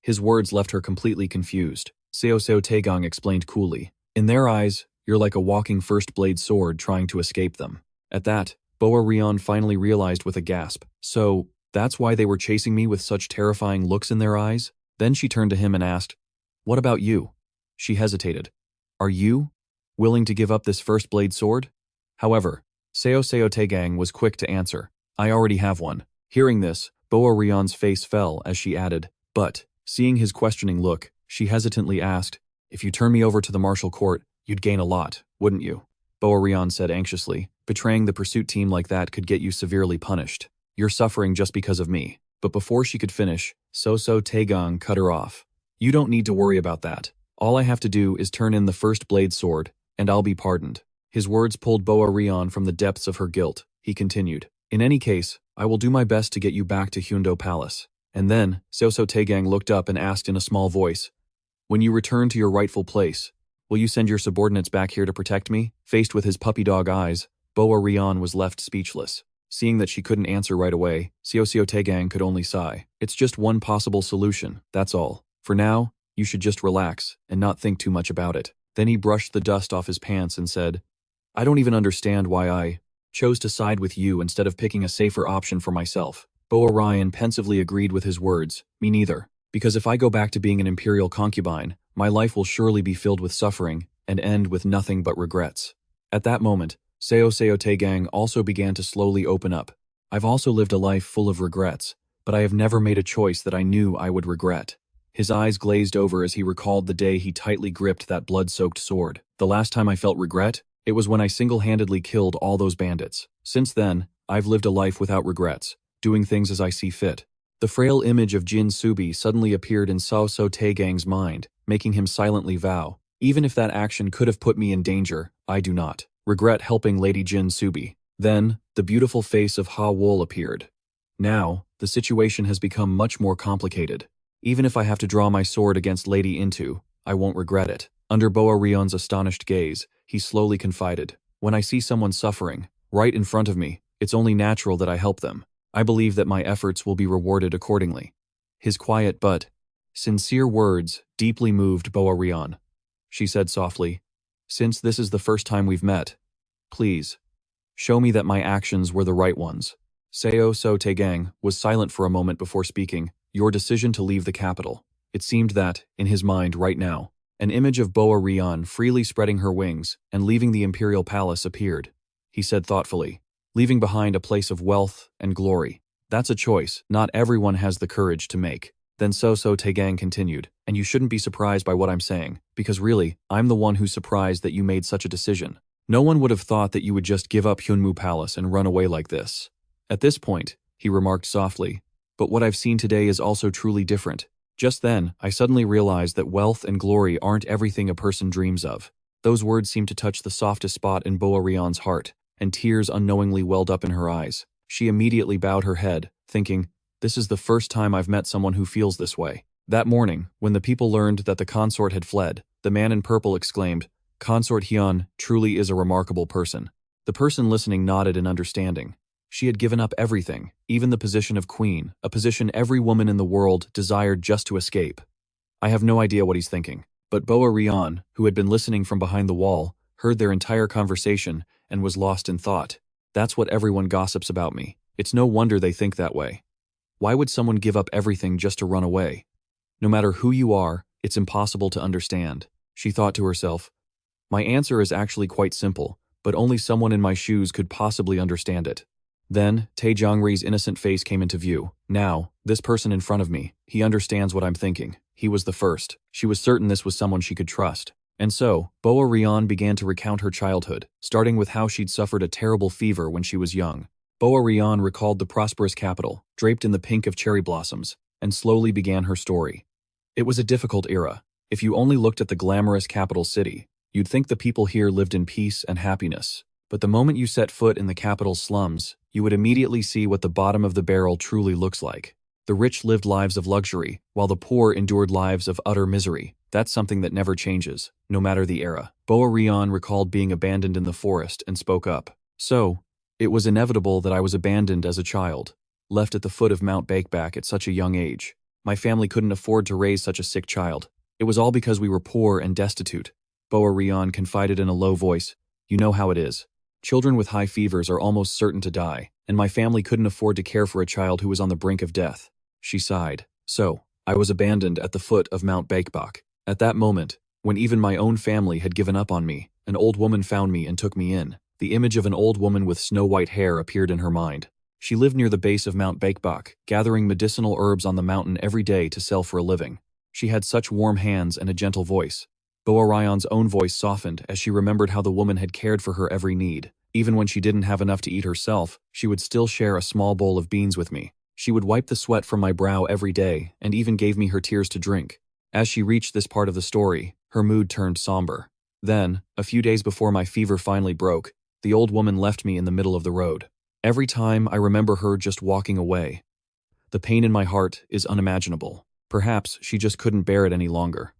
His words left her completely confused. Seo Tae-gang explained coolly, "In their eyes, you're like a walking first-blade sword trying to escape them." At that, Boa Rion finally realized with a gasp, "So, that's why they were chasing me with such terrifying looks in their eyes?" Then she turned to him and asked, "What about you?" She hesitated. "Are you willing to give up this first-blade sword?" However, Seo Tae-gang was quick to answer, "I already have one." Hearing this, Boa Rion's face fell as she added, "But," seeing his questioning look, she hesitantly asked, "If you turn me over to the martial court, you'd gain a lot, wouldn't you?" Boa Rion said anxiously, "Betraying the pursuit team like that could get you severely punished. You're suffering just because of me." But before she could finish, Seo Tae-gang cut her off. "You don't need to worry about that. All I have to do is turn in the first blade sword, and I'll be pardoned." His words pulled Boa Rion from the depths of her guilt. He continued, "In any case, I will do my best to get you back to Hyundo Palace." And then, Seo Tae-gang looked up and asked in a small voice, "When you return to your rightful place, will you send your subordinates back here to protect me?" Faced with his puppy dog eyes, Boa Rion was left speechless. Seeing that she couldn't answer right away, Seo Tae-gang could only sigh. "It's just one possible solution, that's all. For now, you should just relax and not think too much about it." Then he brushed the dust off his pants and said, "I don't even understand why I chose to side with you instead of picking a safer option for myself." Boa Rion pensively agreed with his words, "Me neither. Because if I go back to being an imperial concubine, my life will surely be filled with suffering and end with nothing but regrets." At that moment, Seo Tae-gang also began to slowly open up. "I've also lived a life full of regrets, but I have never made a choice that I knew I would regret." His eyes glazed over as he recalled the day he tightly gripped that blood-soaked sword. "The last time I felt regret, it was when I single-handedly killed all those bandits. Since then, I've lived a life without regrets, doing things as I see fit." The frail image of Jin Subie suddenly appeared in Seo Tae-gang's mind, making him silently vow, "Even if that action could have put me in danger, I do not regret helping Lady Jin Subie." Then, the beautiful face of Ha Wol appeared. "Now, the situation has become much more complicated. Even if I have to draw my sword against Lady Into, I won't regret it." Under Boa Rion's astonished gaze, he slowly confided, "When I see someone suffering, right in front of me, it's only natural that I help them. I believe that my efforts will be rewarded accordingly." His quiet but sincere words deeply moved Boa Rion. She said softly, "Since this is the first time we've met, please, show me that my actions were the right ones." Seo Tae-gang was silent for a moment before speaking, "Your decision to leave the capital." It seemed that, in his mind right now, an image of Boa Rion freely spreading her wings and leaving the imperial palace appeared. He said thoughtfully, "Leaving behind a place of wealth and glory. That's a choice not everyone has the courage to make." Then Seo Tae-gang continued, "And you shouldn't be surprised by what I'm saying, because really, I'm the one who's surprised that you made such a decision. No one would have thought that you would just give up Hyunmu Palace and run away like this." At this point, he remarked softly, "But what I've seen today is also truly different." Just then, I suddenly realized that wealth and glory aren't everything a person dreams of. Those words seemed to touch the softest spot in Boa Rion's heart, and tears unknowingly welled up in her eyes. She immediately bowed her head, thinking, "This is the first time I've met someone who feels this way." That morning, when the people learned that the consort had fled, the man in purple exclaimed, Consort Hayon truly is a remarkable person. The person listening nodded in understanding. She had given up everything, even the position of queen, a position every woman in the world desired just to escape. I have no idea what he's thinking, but Boa Rion, who had been listening from behind the wall, heard their entire conversation and was lost in thought. That's what everyone gossips about me. It's no wonder they think that way. Why would someone give up everything just to run away? No matter who you are, it's impossible to understand, she thought to herself. My answer is actually quite simple, but only someone in my shoes could possibly understand it. Then, Jungre's innocent face came into view. Now, this person in front of me, he understands what I'm thinking. He was the first. She was certain this was someone she could trust. And so, Boa Rion began to recount her childhood, starting with how she'd suffered a terrible fever when she was young. Boa Rion recalled the prosperous capital, draped in the pink of cherry blossoms, and slowly began her story. It was a difficult era. If you only looked at the glamorous capital city, you'd think the people here lived in peace and happiness. But the moment you set foot in the capital's slums, you would immediately see what the bottom of the barrel truly looks like. The rich lived lives of luxury, while the poor endured lives of utter misery. That's something that never changes, no matter the era. Boa Rion recalled being abandoned in the forest and spoke up. So, it was inevitable that I was abandoned as a child, left at the foot of Mount Bakeback at such a young age. My family couldn't afford to raise such a sick child. It was all because we were poor and destitute. Boa Rion confided in a low voice. You know how it is. Children with high fevers are almost certain to die, and my family couldn't afford to care for a child who was on the brink of death. She sighed. So, I was abandoned at the foot of Mount Bakebak. At that moment, when even my own family had given up on me, an old woman found me and took me in. The image of an old woman with snow-white hair appeared in her mind. She lived near the base of Mount Bakebak, gathering medicinal herbs on the mountain every day to sell for a living. She had such warm hands and a gentle voice. Boa Rion's own voice softened as she remembered how the woman had cared for her every need. Even when she didn't have enough to eat herself, she would still share a small bowl of beans with me. She would wipe the sweat from my brow every day and even gave me her tears to drink. As she reached this part of the story, her mood turned somber. Then, a few days before my fever finally broke, the old woman left me in the middle of the road. Every time I remember her just walking away. The pain in my heart is unimaginable. Perhaps she just couldn't bear it any longer.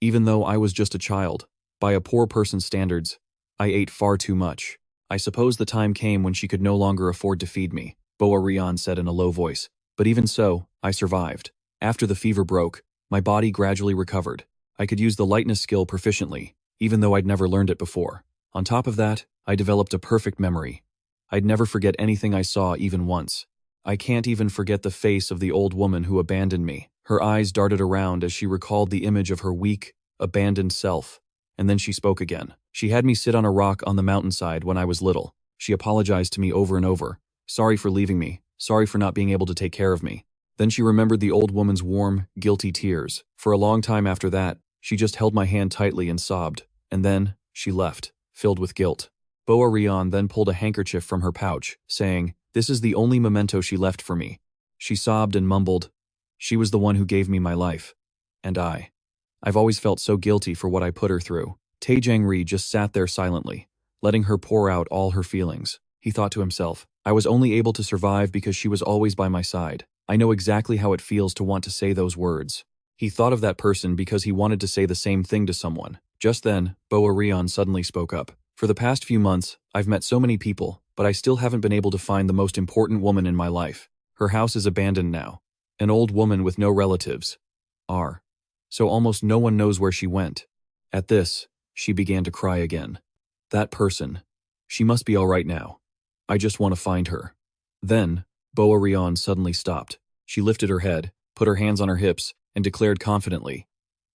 Even though I was just a child, by a poor person's standards, I ate far too much. I suppose the time came when she could no longer afford to feed me, Boa Rion said in a low voice. But even so, I survived. After the fever broke, my body gradually recovered. I could use the lightness skill proficiently, even though I'd never learned it before. On top of that, I developed a perfect memory. I'd never forget anything I saw even once. I can't even forget the face of the old woman who abandoned me. Her eyes darted around as she recalled the image of her weak, abandoned self. And then she spoke again. She had me sit on a rock on the mountainside when I was little. She apologized to me over and over. Sorry for leaving me. Sorry for not being able to take care of me. Then she remembered the old woman's warm, guilty tears. For a long time after that, she just held my hand tightly and sobbed. And then, she left, filled with guilt. Boa Rion then pulled a handkerchief from her pouch, saying, "This is the only memento she left for me." She sobbed and mumbled, "She was the one who gave me my life. And I've always felt so guilty for what I put her through." Tae-gang just sat there silently, letting her pour out all her feelings. He thought to himself, I was only able to survive because she was always by my side. I know exactly how it feels to want to say those words. He thought of that person because he wanted to say the same thing to someone. Just then, Boa Rion suddenly spoke up. For the past few months, I've met so many people, but I still haven't been able to find the most important woman in my life. Her house is abandoned now. An old woman with no relatives. So almost no one knows where she went. At this, she began to cry again. That person. She must be all right now. I just want to find her. Then, Boa Rion suddenly stopped. She lifted her head, put her hands on her hips, and declared confidently,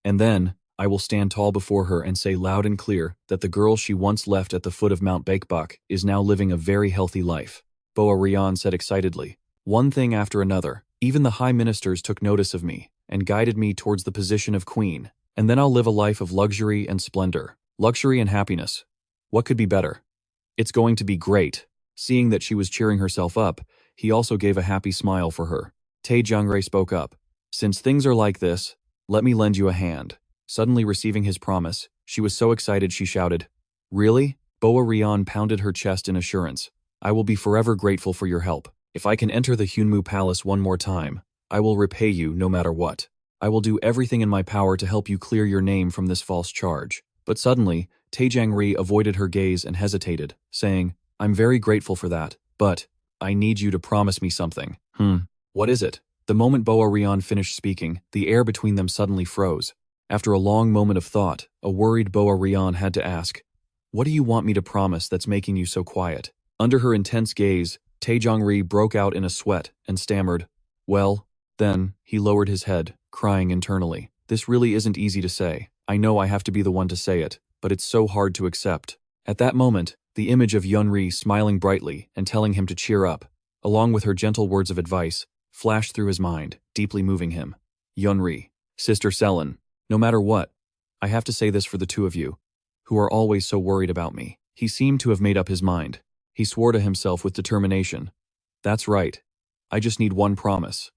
"And then, I will stand tall before her and say loud and clear that the girl she once left at the foot of Mount Bakebak is now living a very healthy life." Boa Rion said excitedly. One thing after another, even the high ministers took notice of me and guided me towards the position of queen. And then I'll live a life of luxury and splendor. Luxury and happiness. What could be better? It's going to be great. Seeing that she was cheering herself up, he also gave a happy smile for her. Jungre spoke up. "Since things are like this, let me lend you a hand." Suddenly receiving his promise, she was so excited she shouted, "Really?" Boa Rion pounded her chest in assurance. "I will be forever grateful for your help. If I can enter the Hyunmu Palace one more time, I will repay you no matter what. I will do everything in my power to help you clear your name from this false charge." But suddenly, Tae-gang avoided her gaze and hesitated, saying, I'm very grateful for that, but I need you to promise me something. What is it? The moment Boa finished speaking, the air between them suddenly froze. After a long moment of thought, a worried Boa had to ask, what do you want me to promise that's making you so quiet? Under her intense gaze, Tae-gang broke out in a sweat and stammered, well, then, he lowered his head, crying internally. This really isn't easy to say. I know I have to be the one to say it, but it's so hard to accept. At that moment, the image of Jungre smiling brightly and telling him to cheer up, along with her gentle words of advice, flashed through his mind, deeply moving him. Jungre, Sister Sellen, no matter what, I have to say this for the two of you, who are always so worried about me. He seemed to have made up his mind. He swore to himself with determination. That's right. I just need one promise.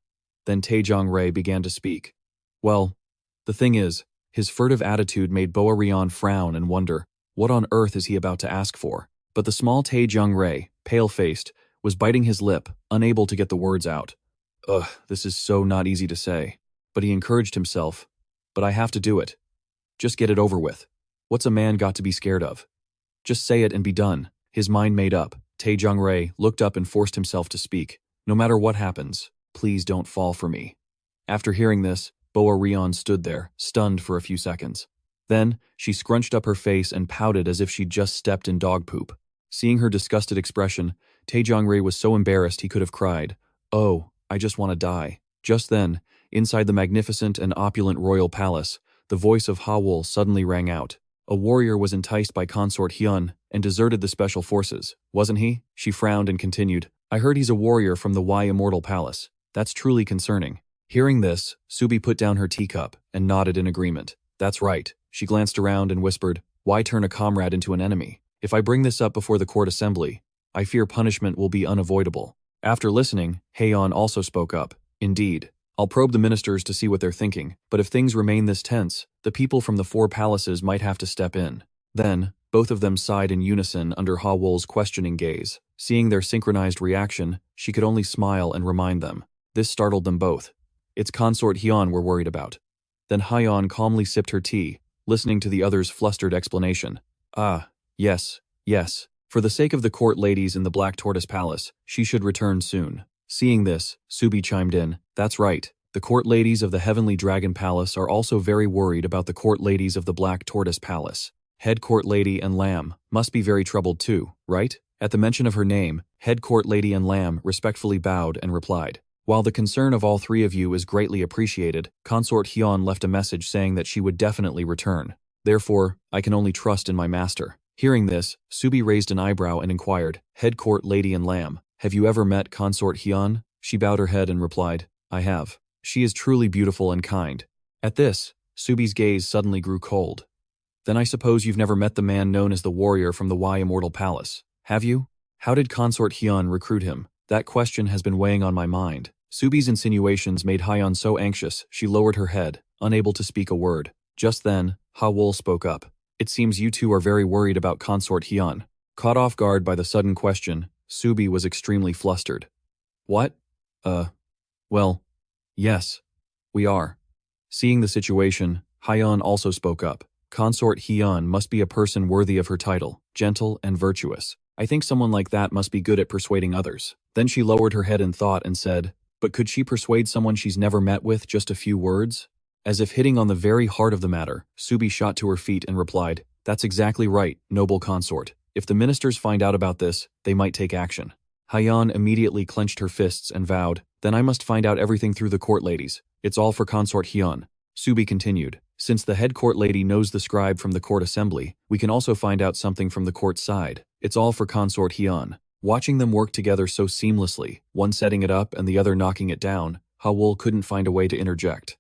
Then Tae-gang began to speak. Well, the thing is, his furtive attitude made Boa frown and wonder, what on earth is he about to ask for? But the small Tae-gang, pale-faced, was biting his lip, unable to get the words out. Ugh, this is so not easy to say. But he encouraged himself. But I have to do it. Just get it over with. What's a man got to be scared of? Just say it and be done. His mind made up, Tae-gang looked up and forced himself to speak. No matter what happens, please don't fall for me. After hearing this, Boa stood there, stunned for a few seconds. Then, she scrunched up her face and pouted as if she'd just stepped in dog poop. Seeing her disgusted expression, Tae-gang was so embarrassed he could have cried, oh, I just want to die. Just then, inside the magnificent and opulent royal palace, the voice of Hawol suddenly rang out. A warrior was enticed by Consort Hayon and deserted the special forces, wasn't he? She frowned and continued, I heard he's a warrior from the Wai Immortal Palace. That's truly concerning. Hearing this, Subie put down her teacup and nodded in agreement. That's right. She glanced around and whispered, why turn a comrade into an enemy? If I bring this up before the court assembly, I fear punishment will be unavoidable. After listening, Hayan also spoke up. Indeed. I'll probe the ministers to see what they're thinking, but if things remain this tense, the people from the four palaces might have to step in. Then, both of them sighed in unison under Hawol's questioning gaze. Seeing their synchronized reaction, she could only smile and remind them. This startled them both. It's Consort Hayon we're worried about. Then Hayan calmly sipped her tea, listening to the other's flustered explanation. Ah, yes. For the sake of the court ladies in the Black Tortoise Palace, she should return soon. Seeing this, Subie chimed in, that's right. The court ladies of the Heavenly Dragon Palace are also very worried about the court ladies of the Black Tortoise Palace. Head court lady and Lamb must be very troubled too, right? At the mention of her name, head court lady and Lamb respectfully bowed and replied, while the concern of all three of you is greatly appreciated, Consort Hayon left a message saying that she would definitely return. Therefore, I can only trust in my master. Hearing this, Subie raised an eyebrow and inquired, head court lady and Lamb, have you ever met Consort Hayon? She bowed her head and replied, I have. She is truly beautiful and kind. At this, Subie's gaze suddenly grew cold. Then I suppose you've never met the man known as the warrior from the Wai Immortal Palace, have you? How did Consort Hayon recruit him? That question has been weighing on my mind. Subie's insinuations made Hayan so anxious, she lowered her head, unable to speak a word. Just then, Hawol spoke up. It seems you two are very worried about Consort Hayon. Caught off guard by the sudden question, Subie was extremely flustered. What? Well, yes, we are. Seeing the situation, Hayan also spoke up. Consort Hayon must be a person worthy of her title, gentle and virtuous. I think someone like that must be good at persuading others. Then she lowered her head in thought and said, but could she persuade someone she's never met with just a few words? As if hitting on the very heart of the matter, Subie shot to her feet and replied, that's exactly right, noble consort. If the ministers find out about this, they might take action. Hayan immediately clenched her fists and vowed, then I must find out everything through the court ladies. It's all for Consort Hayon. Subie continued, since the head court lady knows the scribe from the court assembly, we can also find out something from the court side. It's all for Consort Hayon. Watching them work together so seamlessly, one setting it up and the other knocking it down, Hawol couldn't find a way to interject.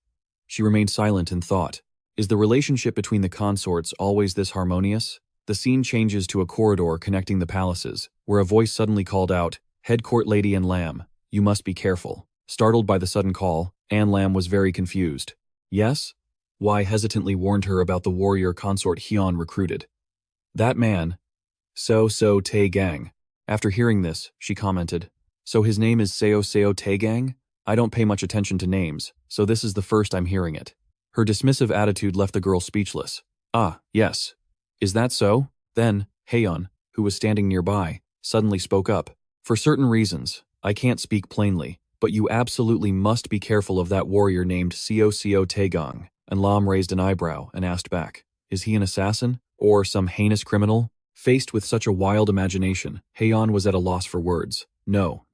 She remained silent in thought. Is the relationship between the consorts always this harmonious? The scene changes to a corridor connecting the palaces, where a voice suddenly called out, head court lady and Lamb, you must be careful. Startled by the sudden call, Anne Lamb was very confused. Yes? Wai hesitantly warned her about the warrior Consort Hayon recruited. That man. Seo Tae-gang. After hearing this, she commented, so his name is Seo Tae-gang? I don't pay much attention to names, so this is the first I'm hearing it. Her dismissive attitude left the girl speechless. Ah, yes, Is that so? Then, Hayon, who was standing nearby, suddenly spoke up. For certain reasons, I can't speak plainly, but you absolutely must be careful of that warrior named Seo Tae-gang. And Lam raised an eyebrow and asked back, is he an assassin? Or some heinous criminal? Faced with such a wild imagination, Hayon was at a loss for words. No,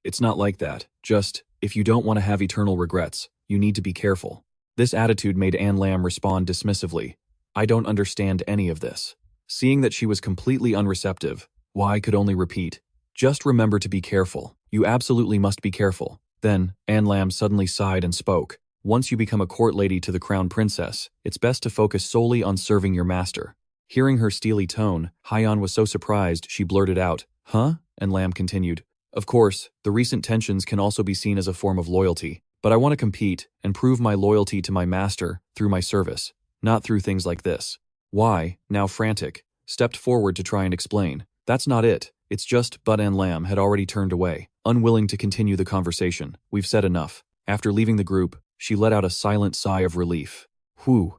it's not like that. Just, if you don't want to have eternal regrets, you need to be careful. This attitude made Anne Lam respond dismissively. I don't understand any of this. Seeing that she was completely unreceptive, Wai could only repeat, just remember to be careful. You absolutely must be careful. Then, Anne Lam suddenly sighed and spoke. Once you become a court lady to the crown princess, it's best to focus solely on serving your master. Hearing her steely tone, Hyan was so surprised she blurted out, huh? And Lam continued, of course, the recent tensions can also be seen as a form of loyalty, but I want to compete and prove my loyalty to my master through my service, not through things like this. Wai, now frantic, stepped forward to try and explain. That's not it. It's just, but Anne Lam had already turned away, unwilling to continue the conversation. We've said enough. After leaving the group, she let out a silent sigh of relief. Whew.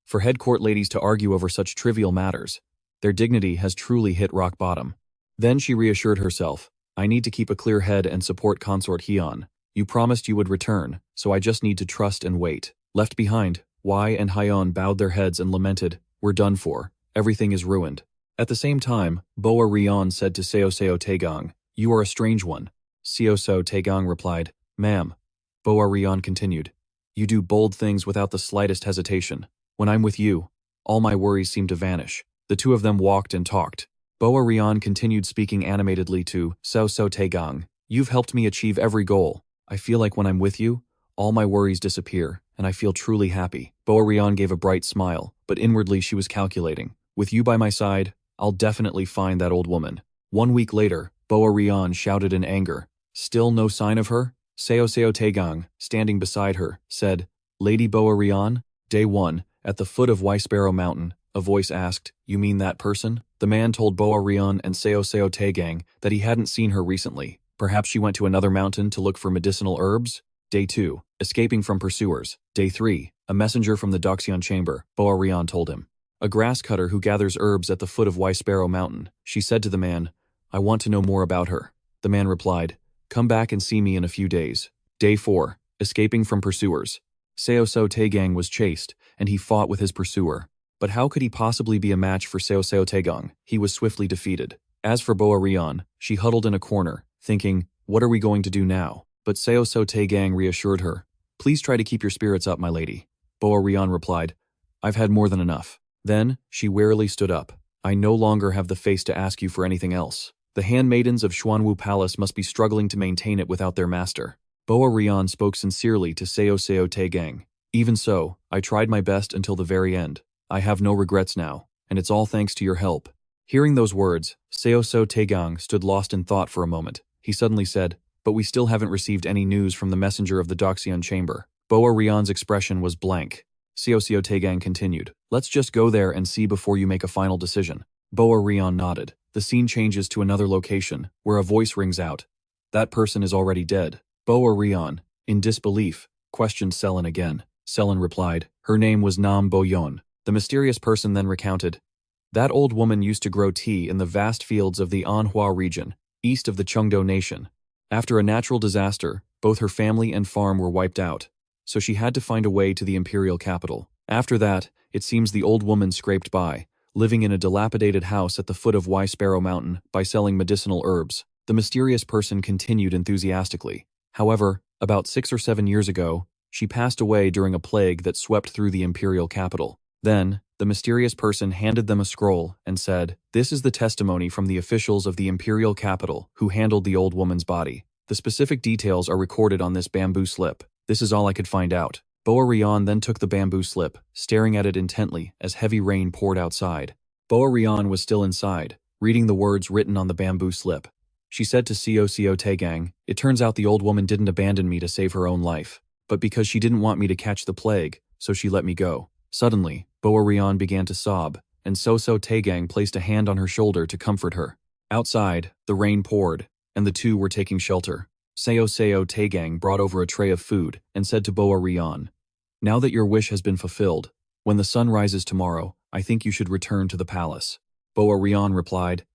For head court ladies to argue over such trivial matters, their dignity has truly hit rock bottom. Then she reassured herself, I need to keep a clear head and support Consort Hayon. You promised you would return, so I just need to trust and wait. Left behind, Wai and Hayon bowed their heads and lamented, we're done for. Everything is ruined. At the same time, boar Hayon said to Seo Tae-gang, you are a strange one. Seo Tae-gang replied, ma'am. Boar Hayon continued, you do bold things without the slightest hesitation. When I'm with you, all my worries seem to vanish. The two of them walked and talked. Boar Hayon continued speaking animatedly to Seo Tae-gang, you've helped me achieve every goal. I feel like when I'm with you, all my worries disappear, and I feel truly happy. Boar Hayon gave a bright smile, but inwardly she was calculating. With you by my side, I'll definitely find that old woman. 1 week later, Boar Hayon shouted in anger. Still no sign of her? Seo Tae-gang, standing beside her, said, Lady Boar Hayon? Day 1, at the foot of Wai Mountain, a voice asked, you mean that person? The man told Boar Hayon and Seo Tae-gang that he hadn't seen her recently. Perhaps she went to another mountain to look for medicinal herbs? Day 2, escaping from pursuers. Day 3, a messenger from the Doxion chamber, Boar Hayon told him. A grass cutter who gathers herbs at the foot of Wai Mountain. She said to the man, I want to know more about her. The man replied, come back and see me in a few days. Day 4, escaping from pursuers. Seo Tae-gang was chased, and he fought with his pursuer. But how could he possibly be a match for Seo Tae-gang? He was swiftly defeated. As for Boar Hayon, she huddled in a corner, thinking, what are we going to do now? But Seo Tae-gang reassured her, please try to keep your spirits up, my lady. Boar Hayon replied, I've had more than enough. Then, she wearily stood up. I no longer have the face to ask you for anything else. The handmaidens of Xuanwu Palace must be struggling to maintain it without their master. Boar Hayon spoke sincerely to Seo Tae-gang. Even so, I tried my best until the very end. I have no regrets now, and it's all thanks to your help. Hearing those words, Seo Tae-gang stood lost in thought for a moment. He suddenly said, but we still haven't received any news from the messenger of the Doxion chamber. Boar Hayon's expression was blank. Seo Tae-gang continued, let's just go there and see before you make a final decision. Boar Hayon nodded. The scene changes to another location, where a voice rings out. That person is already dead. Boar Hayon, in disbelief, questioned Selin again. Selin replied, her name was Nam Bo-yeon. The mysterious person then recounted, that old woman used to grow tea in the vast fields of the Manhwa region, east of the Cheongdo nation. After a natural disaster, both her family and farm were wiped out, so she had to find a way to the imperial capital. After that, it seems the old woman scraped by, living in a dilapidated house at the foot of Wai Mountain by selling medicinal herbs. The mysterious person continued enthusiastically. However, about 6 or 7 years ago, she passed away during a plague that swept through the imperial capital. Then, the mysterious person handed them a scroll and said, this is the testimony from the officials of the imperial capital who handled the old woman's body. The specific details are recorded on this bamboo slip. This is all I could find out. Boar Hayon then took the bamboo slip, staring at it intently as heavy rain poured outside. Boar Hayon was still inside, reading the words written on the bamboo slip. She said to Seo Tae-gang, it turns out the old woman didn't abandon me to save her own life, but because she didn't want me to catch the plague, so she let me go. Suddenly, Boar Hayon began to sob, and Seo Tae-gang placed a hand on her shoulder to comfort her. Outside, the rain poured, and the two were taking shelter. Seo Tae-gang brought over a tray of food and said to Boar Hayon, now that your wish has been fulfilled, when the sun rises tomorrow, I think you should return to the palace. Boa Rion replied,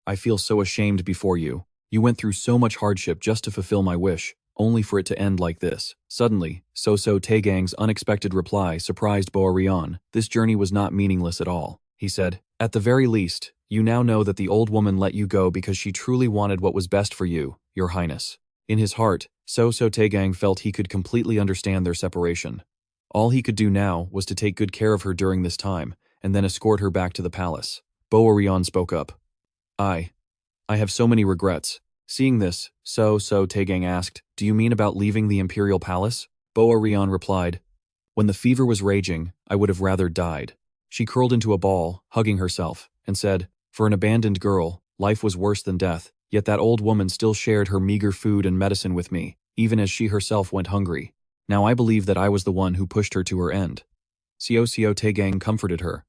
I feel so ashamed before you. You went through so much hardship just to fulfill my wish, only for it to end like this. Suddenly, Seo Tae-gang's unexpected reply surprised Boa Rion. This journey was not meaningless at all. He said, at the very least, you now know that the old woman let you go because she truly wanted what was best for you, Your Highness. In his heart, Seo Tae-gang felt he could completely understand their separation. All he could do now was to take good care of her during this time, and then escort her back to the palace. Boa Rion spoke up. I have so many regrets. Seeing this, Seo Tae-gang asked, do you mean about leaving the imperial palace? Boa Rion replied, when the fever was raging, I would have rather died. She curled into a ball, hugging herself, and said, for an abandoned girl, life was worse than death, yet that old woman still shared her meager food and medicine with me, even as she herself went hungry. Now I believe that I was the one who pushed her to her end. Seo Tae-gang comforted her.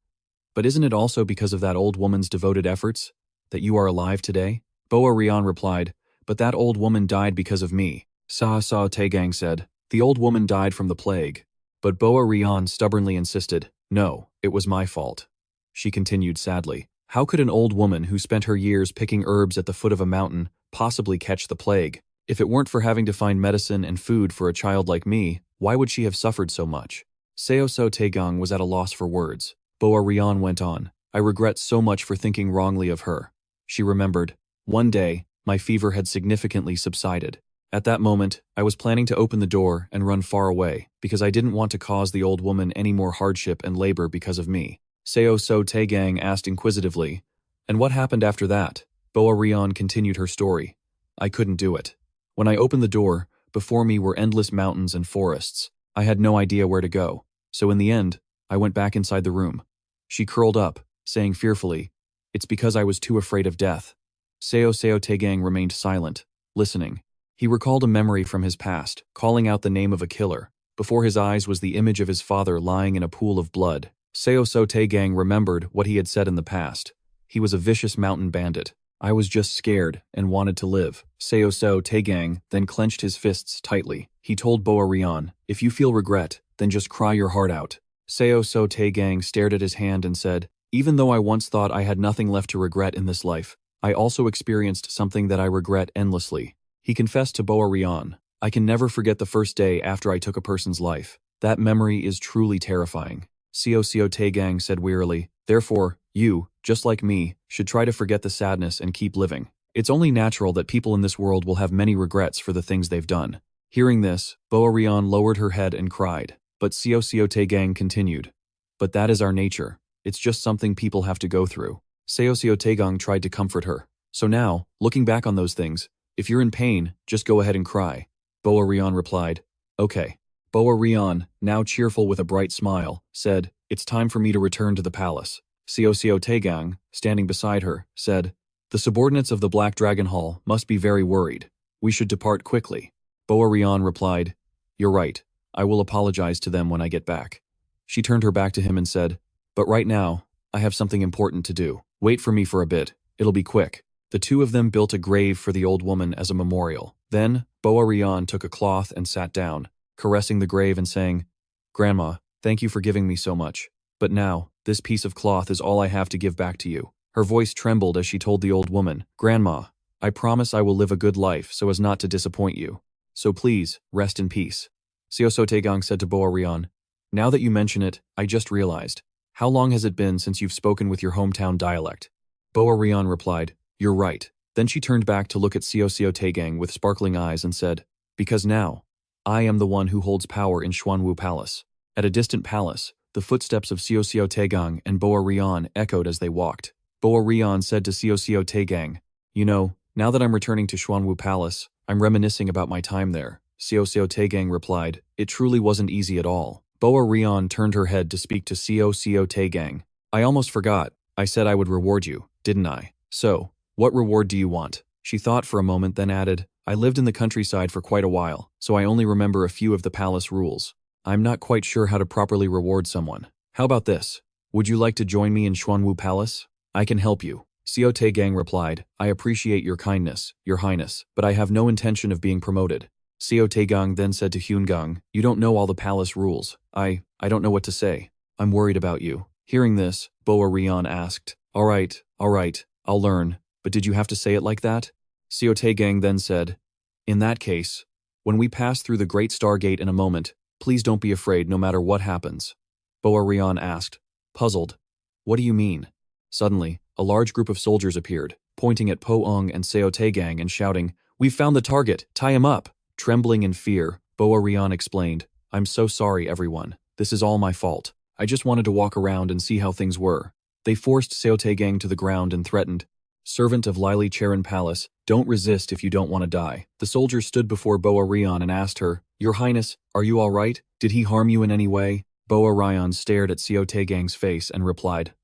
But isn't it also because of that old woman's devoted efforts that you are alive today? Boa Rion replied, but that old woman died because of me. Seo Tae-gang said, the old woman died from the plague. But Boa Rion stubbornly insisted, no, it was my fault. She continued sadly, how could an old woman who spent her years picking herbs at the foot of a mountain possibly catch the plague? If it weren't for having to find medicine and food for a child like me, why would she have suffered so much? Seo Tae-gang was at a loss for words. Boa Rion went on, I regret so much for thinking wrongly of her. She remembered, one day, my fever had significantly subsided. At that moment, I was planning to open the door and run far away, because I didn't want to cause the old woman any more hardship and labor because of me. Seo Tae-gang asked inquisitively, and what happened after that? Boa Rion continued her story. I couldn't do it. When I opened the door, before me were endless mountains and forests. I had no idea where to go. So in the end, I went back inside the room. She curled up, saying fearfully, it's because I was too afraid of death. Seo Tae-gang remained silent, listening. He recalled a memory from his past, calling out the name of a killer. Before his eyes was the image of his father lying in a pool of blood. Seo Tae-gang remembered what he had said in the past. He was a vicious mountain bandit. I was just scared and wanted to live. Seo Tae-gang then clenched his fists tightly. He told Boa Rion, if you feel regret, then just cry your heart out. Seo Tae-gang stared at his hand and said, even though I once thought I had nothing left to regret in this life, I also experienced something that I regret endlessly. He confessed to Boa Rion, I can never forget the first day after I took a person's life. That memory is truly terrifying. Seo Tae-gang said wearily, therefore, you, just like me, should try to forget the sadness and keep living. It's only natural that people in this world will have many regrets for the things they've done. Hearing this, Boa Rion lowered her head and cried. But Seo Tae-gang continued. But that is our nature. It's just something people have to go through. Seo Tae-gang tried to comfort her. So now, looking back on those things, if you're in pain, just go ahead and cry. Boa Rion replied, okay. Boa Rion, now cheerful with a bright smile, said, it's time for me to return to the palace. Seo Tae-gang, standing beside her, said, the subordinates of the Black Dragon Hall must be very worried. We should depart quickly. Boa Rion replied, you're right. I will apologize to them when I get back. She turned her back to him and said, but right now, I have something important to do. Wait for me for a bit. It'll be quick. The two of them built a grave for the old woman as a memorial. Then, Boa Rion took a cloth and sat down, caressing the grave and saying, Grandma, thank you for giving me so much. But now, this piece of cloth is all I have to give back to you. Her voice trembled as she told the old woman, Grandma, I promise I will live a good life so as not to disappoint you. So please, rest in peace. Seo Tae-gang said to Boa Rion, now that you mention it, I just realized. How long has it been since you've spoken with your hometown dialect? Boa Rion replied, you're right. Then she turned back to look at Seo Tae-gang with sparkling eyes and said, because now, I am the one who holds power in Xuanwu Palace. At a distant palace, the footsteps of Seo Tae-gang and Boa Rion echoed as they walked. Boa Rion said to Seo Tae-gang, you know, now that I'm returning to Xuanwu Palace, I'm reminiscing about my time there. Seo Tae-gang replied, it truly wasn't easy at all. Boa Rion turned her head to speak to Seo Tae-gang. I almost forgot. I said I would reward you, didn't I? So, what reward do you want? She thought for a moment, then added, I lived in the countryside for quite a while, so I only remember a few of the palace rules. I'm not quite sure how to properly reward someone. How about this? Would you like to join me in Xuanwu Palace? I can help you. Seo Tae-gang replied, I appreciate your kindness, your highness, but I have no intention of being promoted. Seo Tae-gang then said to Hyun-gang, you don't know all the palace rules. I don't know what to say. I'm worried about you. Hearing this, Boa Rion asked. All right, I'll learn, but did you have to say it like that? Seo Tae-gang then said, in that case, when we pass through the Great Stargate in a moment, please don't be afraid no matter what happens. Boa Rion asked, puzzled. What do you mean? Suddenly, a large group of soldiers appeared, pointing at Po-ung and Seo Tae-gang and shouting, we've found the target, tie him up. Trembling in fear, Boa Rion explained, I'm so sorry everyone, this is all my fault. I just wanted to walk around and see how things were. They forced Seo Tae-gang to the ground and threatened, servant of Lyly Cherin Palace, don't resist if you don't want to die. The soldiers stood before Boa Rion and asked her, Your Highness, are you all right? Did he harm you in any way? Boa Rion stared at Seo Tae-gang's face and replied,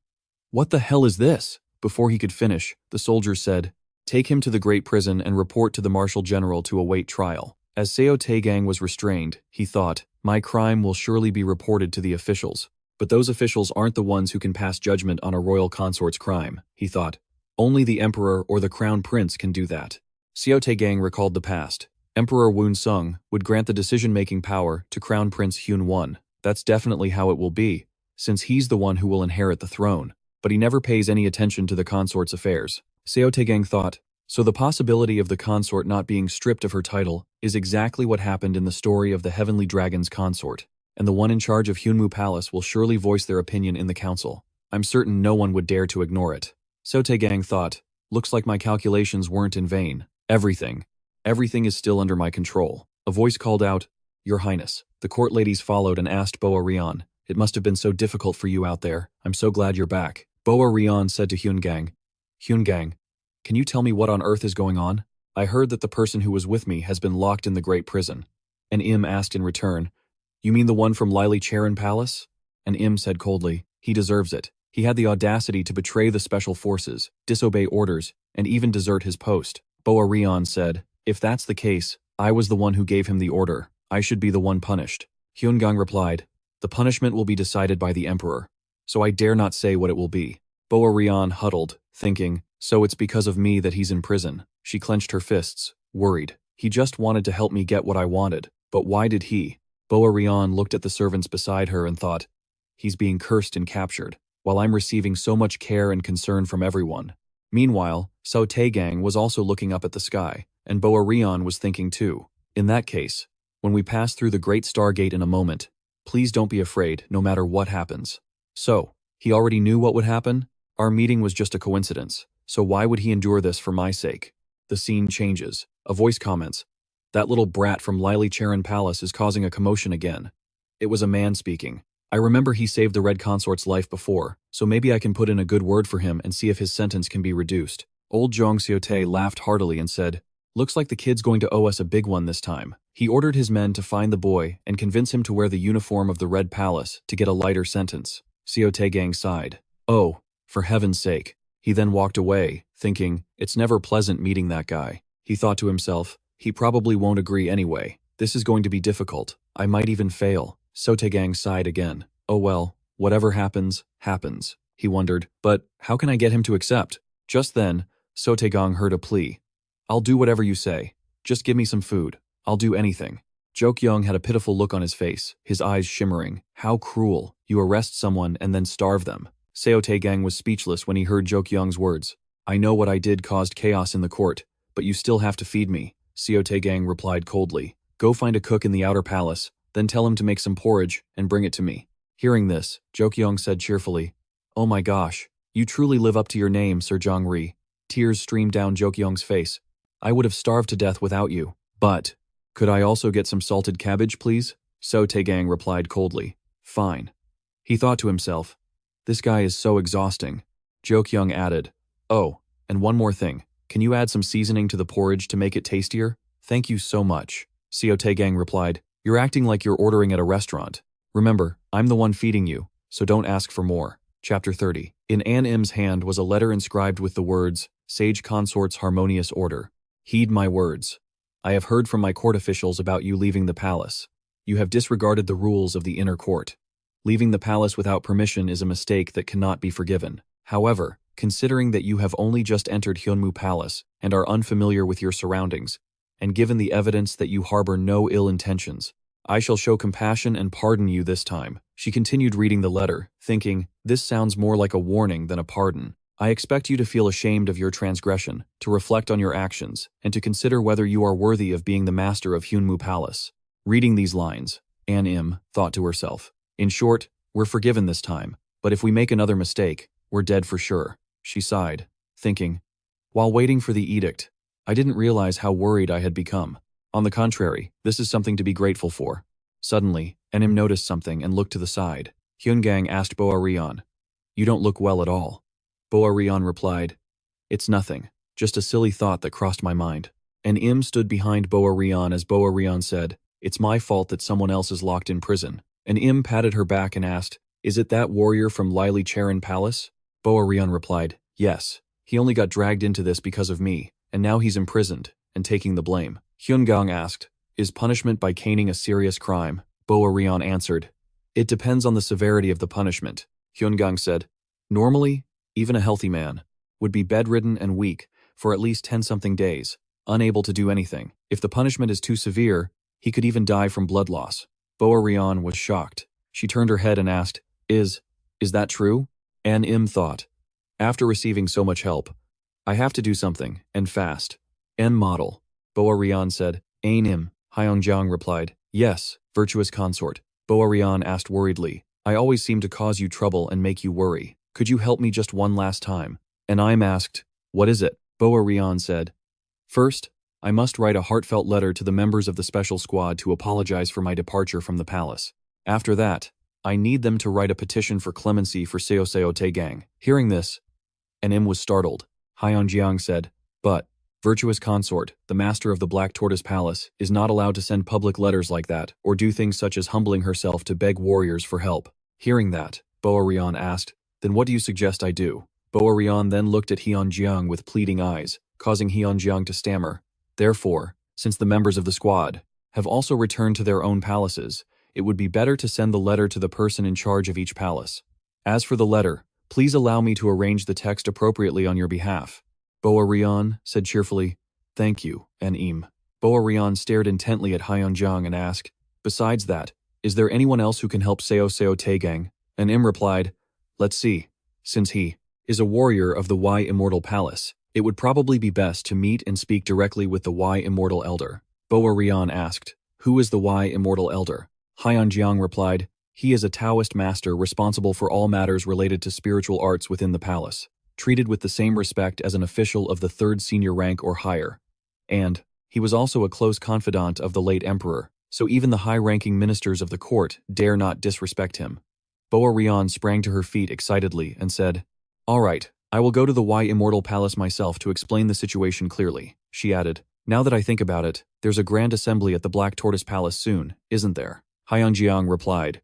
what the hell is this? Before he could finish, the soldiers said, take him to the Great Prison and report to the Marshal General to await trial. As Seo Tae-gang was restrained, he thought, my crime will surely be reported to the officials. But those officials aren't the ones who can pass judgment on a royal consort's crime, he thought. Only the emperor or the crown prince can do that. Seo Tae-gang recalled the past. Emperor Woon-sung would grant the decision-making power to Crown Prince Hyun-won. That's definitely how it will be, since he's the one who will inherit the throne. But he never pays any attention to the consort's affairs. Seo Tae-gang thought, so the possibility of the consort not being stripped of her title is exactly what happened in the story of the Heavenly Dragon's consort, and the one in charge of Hyunmu Palace will surely voice their opinion in the council. I'm certain no one would dare to ignore it. Seo Tae-gang thought, looks like my calculations weren't in vain. Everything is still under my control. A voice called out, Your Highness. The court ladies followed and asked Boa Rion, it must have been so difficult for you out there. I'm so glad you're back. Boa Rion said to Hyun-gang, can you tell me what on earth is going on? I heard that the person who was with me has been locked in the Great Prison. And Im asked in return, you mean the one from Lyly Cherin Palace? And Im said coldly, he deserves it. He had the audacity to betray the special forces, disobey orders, and even desert his post. Boa Rion said, if that's the case, I was the one who gave him the order. I should be the one punished. Hyun-gang replied, the punishment will be decided by the emperor, so I dare not say what it will be. Boa Rion huddled, thinking, so it's because of me that he's in prison. She clenched her fists, worried. He just wanted to help me get what I wanted, but why did he? Boa Rion looked at the servants beside her and thought, he's being cursed and captured, while I'm receiving so much care and concern from everyone. Meanwhile, Seo Tae-gang was also looking up at the sky, and Boa Rion was thinking too. In that case, when we pass through the Great Stargate in a moment, please don't be afraid no matter what happens. So, he already knew what would happen? Our meeting was just a coincidence, so why would he endure this for my sake? The scene changes. A voice comments, that little brat from Lyly Cherin Palace is causing a commotion again. It was a man speaking. I remember he saved the Red Consort's life before, so maybe I can put in a good word for him and see if his sentence can be reduced. Old Jong Seo-tae laughed heartily and said, looks like the kid's going to owe us a big one this time. He ordered his men to find the boy and convince him to wear the uniform of the Red Palace to get a lighter sentence. Seo Tae-gang sighed. Oh, for heaven's sake. He then walked away, thinking, it's never pleasant meeting that guy. He thought to himself, he probably won't agree anyway. This is going to be difficult. I might even fail. Seo Tae-gang sighed again. Oh well, whatever happens, happens. He wondered, but how can I get him to accept? Just then, Seo Tae-gang heard a plea. I'll do whatever you say. Just give me some food. I'll do anything. Jo-kyung had a pitiful look on his face, his eyes shimmering. How cruel. You arrest someone and then starve them. Seo Tae-gang was speechless when he heard Jo-kyung's words. I know what I did caused chaos in the court, but you still have to feed me. Seo Tae-gang replied coldly. Go find a cook in the outer palace, then tell him to make some porridge and bring it to me. Hearing this, Jo-kyung said cheerfully, oh my gosh, you truly live up to your name, Sir Jungre. Tears streamed down Jo-kyung's face. I would have starved to death without you. But, could I also get some salted cabbage, please? Seo Tae-gang replied coldly. Fine. He thought to himself, this guy is so exhausting. Jo-kyung added, oh, and one more thing. Can you add some seasoning to the porridge to make it tastier? Thank you so much. Seo Tae-gang replied, you're acting like you're ordering at a restaurant. Remember, I'm the one feeding you, so don't ask for more. Chapter 30. In An Im's hand was a letter inscribed with the words, Sage Consort's Harmonious Order. Heed my words. I have heard from my court officials about you leaving the palace. You have disregarded the rules of the inner court. Leaving the palace without permission is a mistake that cannot be forgiven. However, considering that you have only just entered Hyunmu Palace and are unfamiliar with your surroundings, and given the evidence that you harbor no ill intentions, I shall show compassion and pardon you this time. She continued reading the letter, thinking, this sounds more like a warning than a pardon. I expect you to feel ashamed of your transgression, to reflect on your actions, and to consider whether you are worthy of being the master of Hyunmu Palace. Reading these lines, An Im thought to herself. In short, we're forgiven this time, but if we make another mistake, we're dead for sure. She sighed, thinking, while waiting for the edict, I didn't realize how worried I had become. On the contrary, this is something to be grateful for. Suddenly, An Im noticed something and looked to the side. Hyungang asked Boa Rion, you don't look well at all. Boa Rion replied, it's nothing, just a silly thought that crossed my mind. An Im stood behind Boa Rion as Boa Rion said, it's my fault that someone else is locked in prison. An Im patted her back and asked, is it that warrior from Lyly Cherin Palace? Boa Rion replied, yes, he only got dragged into this because of me, and now he's imprisoned, and taking the blame. Hyungang asked, is punishment by caning a serious crime? Boa Rion answered, it depends on the severity of the punishment. Hyungang said, normally, even a healthy man would be bedridden and weak for at least 10-something days, unable to do anything. If the punishment is too severe, he could even die from blood loss. Boa Rion was shocked. She turned her head and asked, is that true? An Im thought, after receiving so much help, I have to do something, and fast. N model. Boa Rion said, An Im. Hyungjang replied, yes, virtuous consort. Boa Rion asked worriedly, I always seem to cause you trouble and make you worry. Could you help me just one last time? And Im asked, what is it? Boa Rion said, first, I must write a heartfelt letter to the members of the special squad to apologize for my departure from the palace. After that, I need them to write a petition for clemency for Seo Tae-gang. Hearing this, An Im was startled. Hyunjiang said, but, virtuous consort, the master of the Black Tortoise Palace, is not allowed to send public letters like that, or do things such as humbling herself to beg warriors for help. Hearing that, Boa Rion asked, then what do you suggest I do? Boa Rion then looked at Hyunjiang with pleading eyes, causing Hyunjiang to stammer. Therefore, since the members of the squad have also returned to their own palaces, it would be better to send the letter to the person in charge of each palace. As for the letter, please allow me to arrange the text appropriately on your behalf. Boa Rion said cheerfully, thank you, An Im. Boa Rion stared intently at Hyunjiang and asked, besides that, is there anyone else who can help Seo Tae-gang? An Im replied, let's see. Since he is a warrior of the Wai Immortal Palace, it would probably be best to meet and speak directly with the Wai Immortal Elder. Boa Rion asked, who is the Wai Immortal Elder? Hyunjiang replied, he is a Taoist master responsible for all matters related to spiritual arts within the palace, treated with the same respect as an official of the 3rd senior rank or higher. And he was also a close confidant of the late emperor, so even the high-ranking ministers of the court dare not disrespect him. Boa Rion sprang to her feet excitedly and said, all right, I will go to the Wai Immortal Palace myself to explain the situation clearly. She added, now that I think about it, there's a grand assembly at the Black Tortoise Palace soon, isn't there? Hyunjiang replied,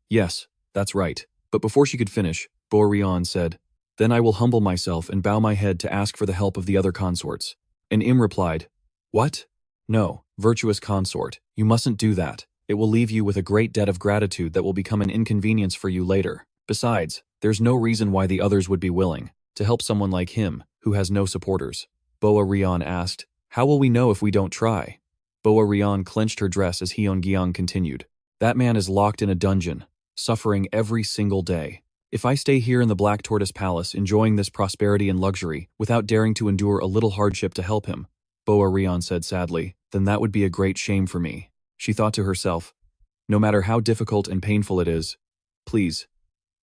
yes, that's right. But before she could finish, Boa Rion said, then I will humble myself and bow my head to ask for the help of the other consorts. And Im replied, what? No, virtuous consort, you mustn't do that. It will leave you with a great debt of gratitude that will become an inconvenience for you later. Besides, there's no reason why the others would be willing to help someone like him, who has no supporters. Boa Rion asked, how will we know if we don't try? Boa Rion clenched her dress as Hyungyang continued. That man is locked in a dungeon, suffering every single day. If I stay here in the Black Tortoise Palace enjoying this prosperity and luxury without daring to endure a little hardship to help him, Boa Rion said sadly, then that would be a great shame for me. She thought to herself, no matter how difficult and painful it is, please,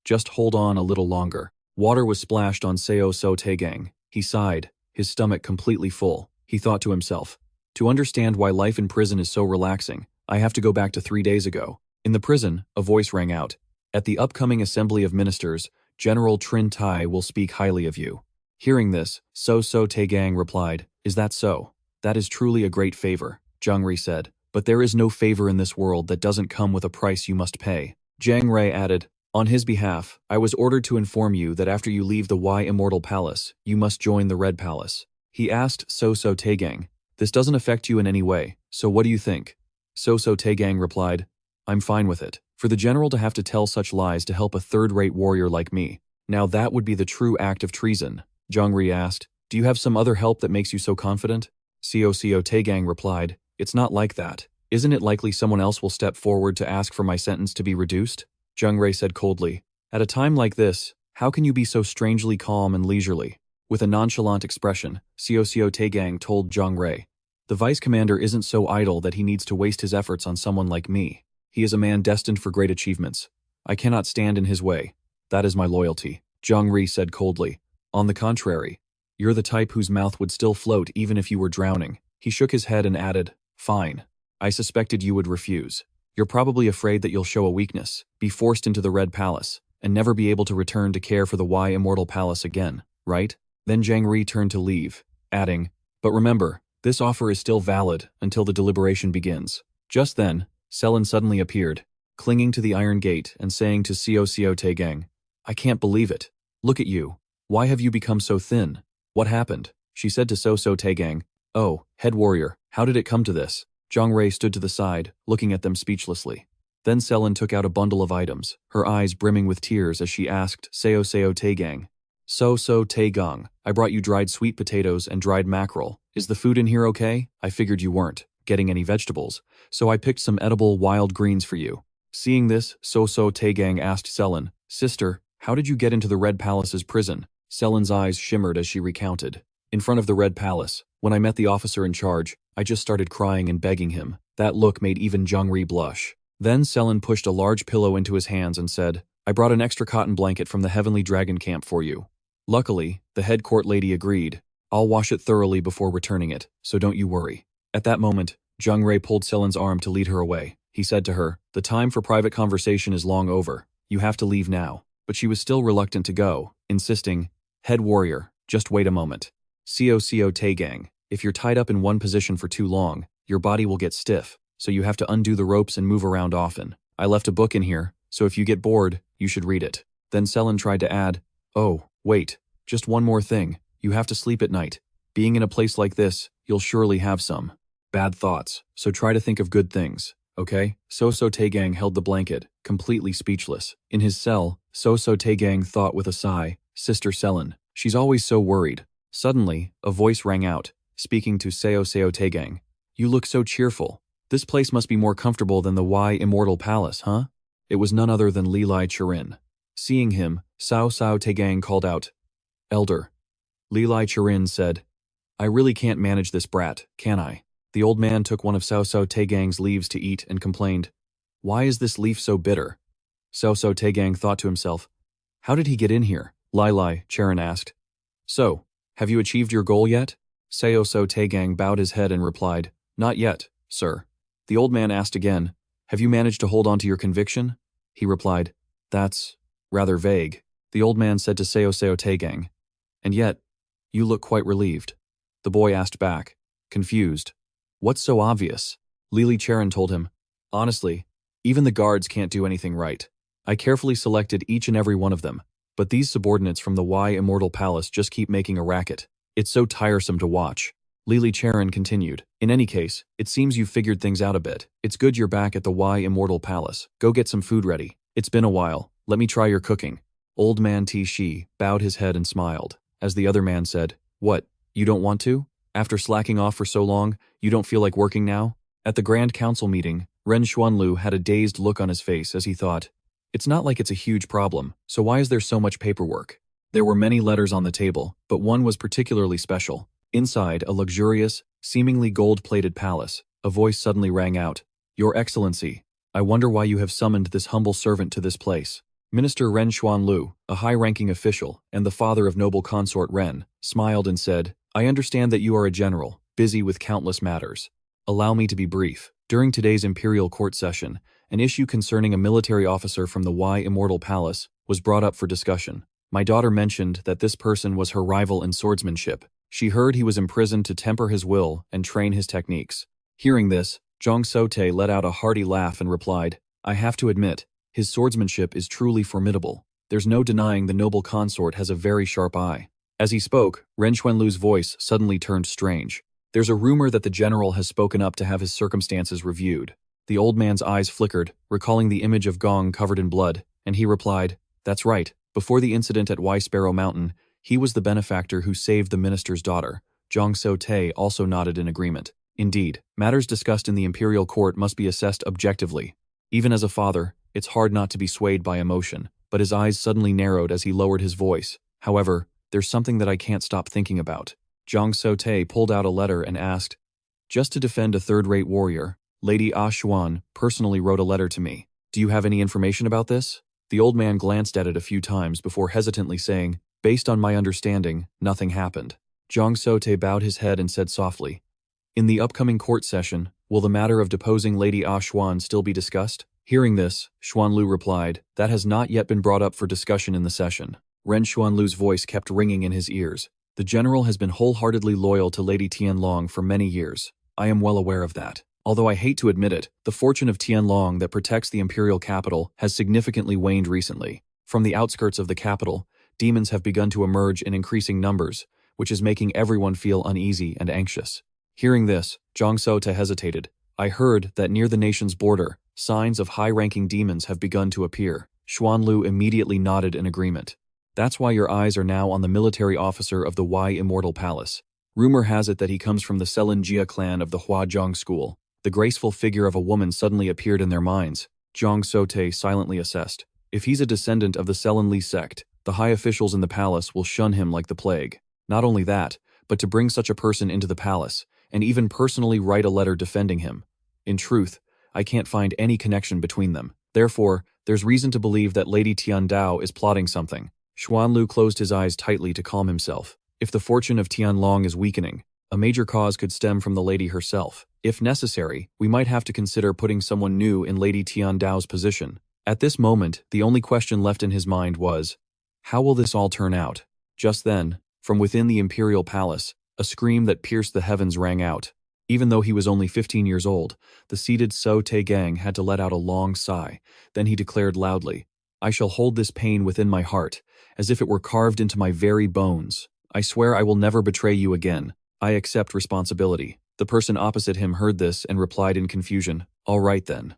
just hold on a little longer. Water was splashed on Seo Tae-gang. He sighed, his stomach completely full. He thought to himself, to understand why life in prison is so relaxing, I have to go back to 3 days ago. In the prison, a voice rang out. At the upcoming assembly of ministers, General Trin Tai will speak highly of you. Hearing this, Seo Tae-gang replied, is that so? That is truly a great favor, Jungre said. But there is no favor in this world that doesn't come with a price you must pay. Jungre added, on his behalf, I was ordered to inform you that after you leave the Wai Immortal Palace, you must join the Red Palace. He asked Seo Tae-gang, this doesn't affect you in any way, so what do you think? Seo Tae-gang replied, I'm fine with it. For the general to have to tell such lies to help a third-rate warrior like me, now that would be the true act of treason. Jungre asked, do you have some other help that makes you so confident? Seo Tae-gang replied, it's not like that. Isn't it likely someone else will step forward to ask for my sentence to be reduced? Jungre said coldly. At a time like this, how can you be so strangely calm and leisurely? With a nonchalant expression, Seo Tae-gang told Jungre. The vice commander isn't so idle that he needs to waste his efforts on someone like me. He is a man destined for great achievements. I cannot stand in his way. That is my loyalty, Jungre said coldly. On the contrary, you're the type whose mouth would still float even if you were drowning. He shook his head and added, fine. I suspected you would refuse. You're probably afraid that you'll show a weakness, be forced into the Red Palace, and never be able to return to care for the Wai Immortal Palace again, right? Then Jungre turned to leave, adding, but remember, this offer is still valid until the deliberation begins. Just then, Sellen suddenly appeared, clinging to the iron gate and saying to Seo Tae-gang, I can't believe it. Look at you. Why have you become so thin? What happened? She said to Seo Tae-gang, oh, head warrior, how did it come to this? Jungre stood to the side, looking at them speechlessly. Then Sellen took out a bundle of items, her eyes brimming with tears as she asked Seo Tae-gang, Seo Tae-gang, I brought you dried sweet potatoes and dried mackerel. Is the food in here okay? I figured you weren't getting any vegetables, so I picked some edible wild greens for you. Seeing this, Seo Tae-gang asked Sellen, sister, how did you get into the Red Palace's prison? Sellen's eyes shimmered as she recounted. In front of the Red Palace, when I met the officer in charge, I just started crying and begging him. That look made even Jungre blush. Then Sellen pushed a large pillow into his hands and said, I brought an extra cotton blanket from the Heavenly Dragon Camp for you. Luckily, the head court lady agreed. I'll wash it thoroughly before returning it, so don't you worry. At that moment, Jungre pulled Sellen's arm to lead her away. He said to her, the time for private conversation is long over. You have to leave now. But she was still reluctant to go, insisting, head warrior, just wait a moment. Seo Tae-gang, if you're tied up in one position for too long, your body will get stiff, so you have to undo the ropes and move around often. I left a book in here, so if you get bored, you should read it. Then Sellen tried to add, oh, wait, just one more thing. You have to sleep at night. Being in a place like this, you'll surely have some bad thoughts, so try to think of good things, okay? Seo Tae-gang held the blanket, completely speechless. In his cell, Seo Tae-gang thought with a sigh, Sister Sellen, she's always so worried. Suddenly, a voice rang out, speaking to Seo Tae-gang. You look so cheerful. This place must be more comfortable than the Wai Immortal Palace, huh? It was none other than Lyly Cherin. Seeing him, Seo Tae-gang called out, Elder. Lyly Cherin said, I really can't manage this brat, can I? The old man took one of Seo Tae-gang's leaves to eat and complained, why is this leaf so bitter? Seo Tae-gang thought to himself, how did he get in here? Lyly Cherin asked. So, have you achieved your goal yet? Seo Tae-gang bowed his head and replied, not yet, sir. The old man asked again, have you managed to hold on to your conviction? He replied, that's rather vague. The old man said to Seo Tae-gang, and yet, you look quite relieved. The boy asked back, confused. What's so obvious? Lyly Cherin told him, honestly, even the guards can't do anything right. I carefully selected each and every one of them, but these subordinates from the Wai Immortal Palace just keep making a racket. It's so tiresome to watch. Lyly Cherin continued, in any case, it seems you've figured things out a bit. It's good you're back at the Wai Immortal Palace. Go get some food ready. It's been a while. Let me try your cooking. Old man T-Shi bowed his head and smiled, as the other man said, what, you don't want to? After slacking off for so long, you don't feel like working now? At the Grand Council meeting, Ren Xuanlu had a dazed look on his face as he thought, it's not like it's a huge problem, so why is there so much paperwork? There were many letters on the table, but one was particularly special. Inside a luxurious, seemingly gold-plated palace, a voice suddenly rang out, Your Excellency, I wonder why you have summoned this humble servant to this place. Minister Ren Xuanlu, a high-ranking official and the father of noble consort Ren, smiled and said, I understand that you are a general, busy with countless matters. Allow me to be brief. During today's imperial court session, an issue concerning a military officer from the Wai Immortal Palace was brought up for discussion. My daughter mentioned that this person was her rival in swordsmanship. She heard he was imprisoned to temper his will and train his techniques. Hearing this, Zhang Sote let out a hearty laugh and replied, I have to admit, his swordsmanship is truly formidable. There's no denying the noble consort has a very sharp eye. As he spoke, Ren Xuanlu's voice suddenly turned strange. There's a rumor that the general has spoken up to have his circumstances reviewed. The old man's eyes flickered, recalling the image of Gong covered in blood, and he replied, that's right. Before the incident at Wai Sparrow Mountain, he was the benefactor who saved the minister's daughter. Zhang Sote also nodded in agreement. Indeed, matters discussed in the imperial court must be assessed objectively. Even as a father, it's hard not to be swayed by emotion, but his eyes suddenly narrowed as he lowered his voice. However, there's something that I can't stop thinking about. Seo Tae pulled out a letter and asked, "Just to defend a third-rate warrior, Lady Ah Xuan personally wrote a letter to me. Do you have any information about this?" The old man glanced at it a few times before hesitantly saying, "Based on my understanding, nothing happened." Seo Tae bowed his head and said softly, "In the upcoming court session, will the matter of deposing Lady Ah Xuan still be discussed?" Hearing this, Xuanlu replied, "That has not yet been brought up for discussion in the session." Ren Xuanlu's voice kept ringing in his ears. "The general has been wholeheartedly loyal to Lady Tianlong for many years. I am well aware of that. Although I hate to admit it, the fortune of Tianlong that protects the imperial capital has significantly waned recently. From the outskirts of the capital, demons have begun to emerge in increasing numbers, which is making everyone feel uneasy and anxious." Hearing this, Seo Tae hesitated. "I heard that near the nation's border, signs of high-ranking demons have begun to appear." Xuanlu immediately nodded in agreement. "That's why your eyes are now on the military officer of the Wai Immortal Palace. Rumor has it that he comes from the Sellen Jia clan of the Huazhong school." The graceful figure of a woman suddenly appeared in their minds. Seo Tae silently assessed. If he's a descendant of the Sellen Li sect, the high officials in the palace will shun him like the plague. Not only that, but to bring such a person into the palace, and even personally write a letter defending him. In truth, I can't find any connection between them. Therefore, there's reason to believe that Lady Tiandao is plotting something. Xuanlu closed his eyes tightly to calm himself. If the fortune of Tianlong is weakening, a major cause could stem from the lady herself. If necessary, we might have to consider putting someone new in Lady Tiandao's position. At this moment, the only question left in his mind was, how will this all turn out? Just then, from within the imperial palace, a scream that pierced the heavens rang out. Even though he was only 15 years old, the seated Seo Tae-gang had to let out a long sigh. Then he declared loudly, "I shall hold this pain within my heart, as if it were carved into my very bones. I swear I will never betray you again. I accept responsibility." The person opposite him heard this and replied in confusion, "All right then."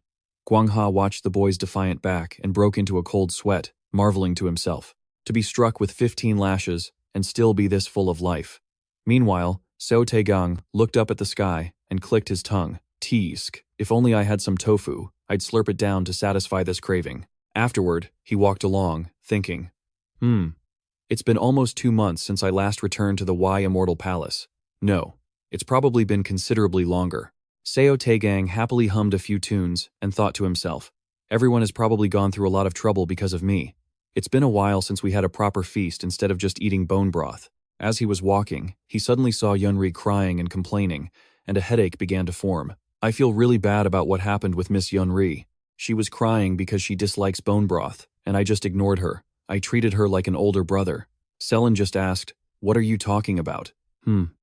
Guangha watched the boy's defiant back and broke into a cold sweat, marveling to himself. To be struck with 15 lashes and still be this full of life. Meanwhile, Seo Tae-gang looked up at the sky and clicked his tongue. Teask, if only I had some tofu, I'd slurp it down to satisfy this craving. Afterward, he walked along, thinking, It's been almost 2 months since I last returned to the Wai Immortal Palace. No, it's probably been considerably longer. Seo Tae-gang happily hummed a few tunes and thought to himself, everyone has probably gone through a lot of trouble because of me. It's been a while since we had a proper feast instead of just eating bone broth. As he was walking, he suddenly saw Yunri crying and complaining, and a headache began to form. I feel really bad about what happened with Miss Yunri. She was crying because she dislikes bone broth, and I just ignored her. I treated her like an older brother. Selin just asked, "What are you talking about?"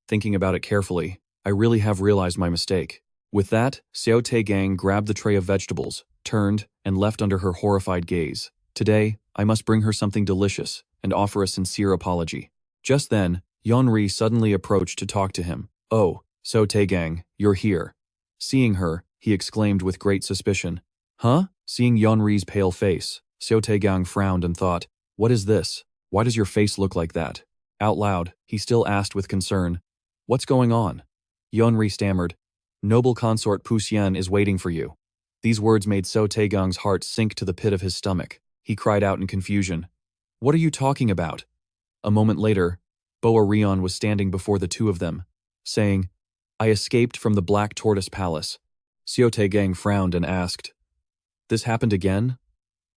Thinking about it carefully, I really have realized my mistake. With that, Seo Tae-gang grabbed the tray of vegetables, turned, and left under her horrified gaze. Today, I must bring her something delicious and offer a sincere apology. Just then, Yunri suddenly approached to talk to him. "Oh, Seo Tae-gang, you're here." Seeing her, he exclaimed with great suspicion. "Huh?" Seeing Yunri's pale face, Seo Tae-gang frowned and thought, "What is this? Why does your face look like that?" Out loud, he still asked with concern, "What's going on?" Yunri stammered, "Noble Consort Pohyeon is waiting for you." These words made Seo Tae-gang's heart sink to the pit of his stomach. He cried out in confusion, "What are you talking about?" A moment later, boar Rion was standing before the two of them, saying, "I escaped from the Black Tortoise Palace." Seo Tae-gang frowned and asked, "This happened again?"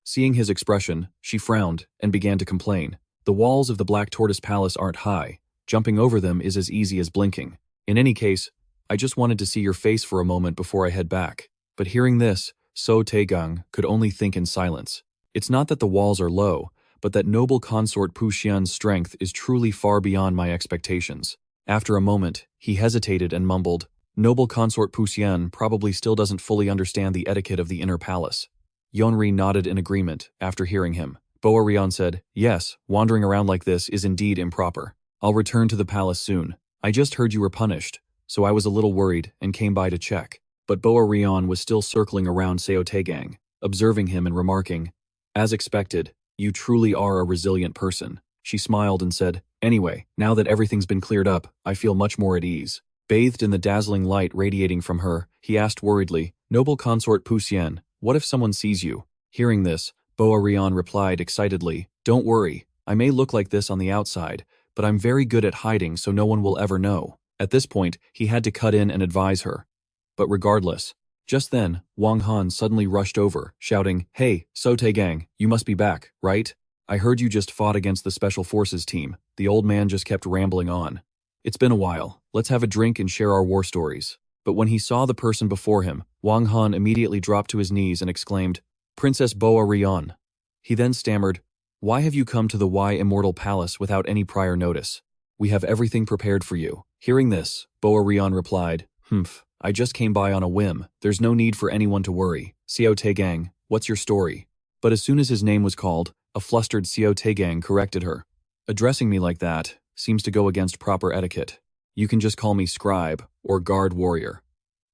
Seeing his expression, she frowned and began to complain. "The walls of the Black Tortoise Palace aren't high. Jumping over them is as easy as blinking. In any case, I just wanted to see your face for a moment before I head back." But hearing this, Seo Tae-gang could only think in silence. It's not that the walls are low, but that noble Consort Pohyeon's strength is truly far beyond my expectations. After a moment, he hesitated and mumbled, "Noble Consort Pohyeon probably still doesn't fully understand the etiquette of the inner palace." Yunri nodded in agreement after hearing him. Boa Rion said, "Yes, wandering around like this is indeed improper. I'll return to the palace soon. I just heard you were punished, so I was a little worried and came by to check." But Boa Rion was still circling around Seo Tae-gang, observing him and remarking, "As expected, you truly are a resilient person." She smiled and said, "Anyway, now that everything's been cleared up, I feel much more at ease." Bathed in the dazzling light radiating from her, he asked worriedly, "Noble Consort Pohyeon, what if someone sees you?" Hearing this, Boa Rion replied excitedly, "Don't worry, I may look like this on the outside, but I'm very good at hiding so no one will ever know." At this point, he had to cut in and advise her. But regardless, just then, Wang Han suddenly rushed over, shouting, "Hey, Seo Tae-gang, you must be back, right? I heard you just fought against the Special Forces team." The old man just kept rambling on. "It's been a while, let's have a drink and share our war stories." But when he saw the person before him, Wang Han immediately dropped to his knees and exclaimed, "Princess Boa Rion." He then stammered, "Why have you come to the Wai Immortal Palace without any prior notice? We have everything prepared for you." Hearing this, Boa Rion replied, "Humph, I just came by on a whim. There's no need for anyone to worry. Seo Tae-gang, what's your story?" But as soon as his name was called, a flustered Seo Tae-gang corrected her. "Addressing me like that seems to go against proper etiquette. You can just call me scribe or guard warrior."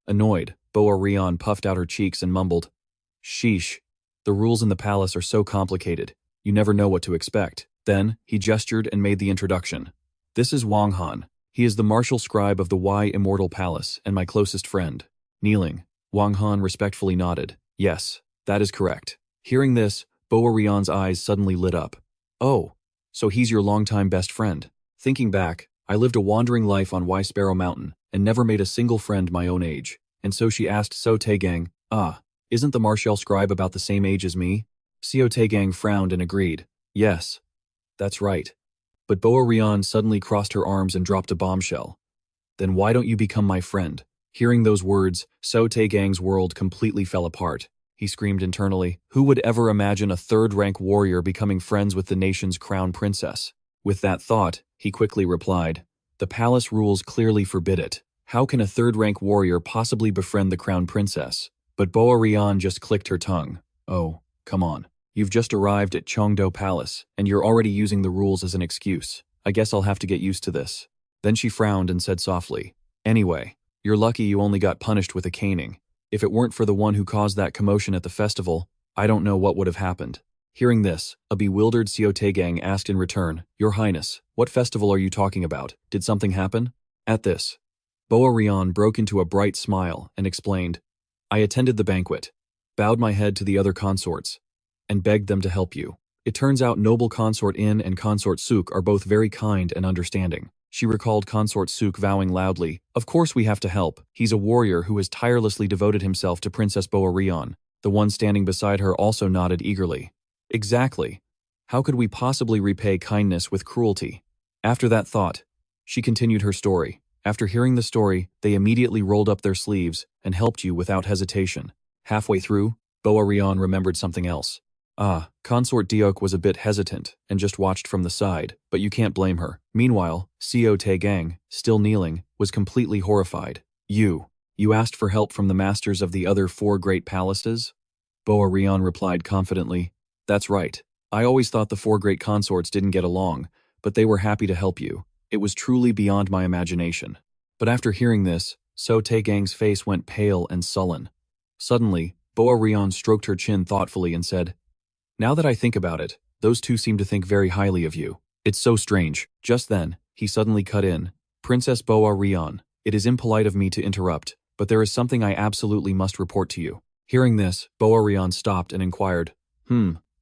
Annoyed, Boa Rion puffed out her cheeks and mumbled, "Sheesh, the rules in the palace are so complicated, you never know what to expect." Then, he gestured and made the introduction. "This is Wang Han. He is the martial scribe of the Wai Immortal Palace and my closest friend." Kneeling, Wang Han respectfully nodded. "Yes, that is correct." Hearing this, Boa Rion's eyes suddenly lit up. "Oh, so he's your longtime best friend." Thinking back, "I lived a wandering life on Wai Sparrow Mountain and never made a single friend my own age." And so she asked Seo Tae-gang, "Isn't the martial scribe about the same age as me?" Seo Tae-gang frowned and agreed, "Yes, that's right." But Boa Rion suddenly crossed her arms and dropped a bombshell. "Then why don't you become my friend?" Hearing those words, Seo Tae-gang's world completely fell apart. He screamed internally, "Who would ever imagine a third-rank warrior becoming friends with the nation's crown princess?" With that thought, he quickly replied, "The palace rules clearly forbid it. How can a third-rank warrior possibly befriend the crown princess?" But Boa Rion just clicked her tongue. "Oh, come on. You've just arrived at Cheongdo Palace, and you're already using the rules as an excuse. I guess I'll have to get used to this." Then she frowned and said softly, "Anyway, you're lucky you only got punished with a caning. If it weren't for the one who caused that commotion at the festival, I don't know what would have happened." Hearing this, a bewildered Seo Tae-gang asked in return, "Your Highness, what festival are you talking about? Did something happen?" At this, Boa Rion broke into a bright smile and explained, "I attended the banquet, bowed my head to the other consorts, and begged them to help you. It turns out Noble Consort In and Consort Suk are both very kind and understanding." She recalled Consort Suk vowing loudly, "Of course we have to help. He's a warrior who has tirelessly devoted himself to Princess Boa Rion." The one standing beside her also nodded eagerly. "Exactly. How could we possibly repay kindness with cruelty?" After that thought, she continued her story. "After hearing the story, they immediately rolled up their sleeves and helped you without hesitation." Halfway through, Boa Rion remembered something else. Consort Diok was a bit hesitant and just watched from the side, but you can't blame her. Meanwhile, Seo Tae-gang, still kneeling, was completely horrified. You asked for help from the masters of the other 4 great palaces?" Boa Rion replied confidently, "That's right. I always thought the 4 great consorts didn't get along, but they were happy to help you. It was truly beyond my imagination." But after hearing this, Seo Tae-gang's face went pale and sullen. Suddenly, Boa Rion stroked her chin thoughtfully and said, "Now that I think about it, those two seem to think very highly of you. It's so strange." Just then, he suddenly cut in, "Princess Boa Rion, it is impolite of me to interrupt, but there is something I absolutely must report to you." Hearing this, Boa Rion stopped and inquired,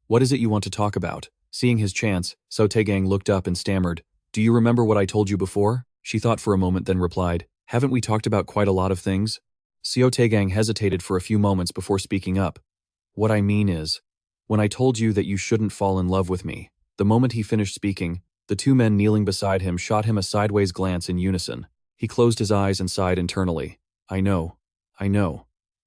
What is it you want to talk about?" Seeing his chance, Seo Tae-gang looked up and stammered, "Do you remember what I told you before?" She thought for a moment then replied, "Haven't we talked about quite a lot of things?" Seo Tae-gang hesitated for a few moments before speaking up. "What I mean is, when I told you that you shouldn't fall in love with me." The moment he finished speaking, the 2 men kneeling beside him shot him a sideways glance in unison. He closed his eyes and sighed internally. I know.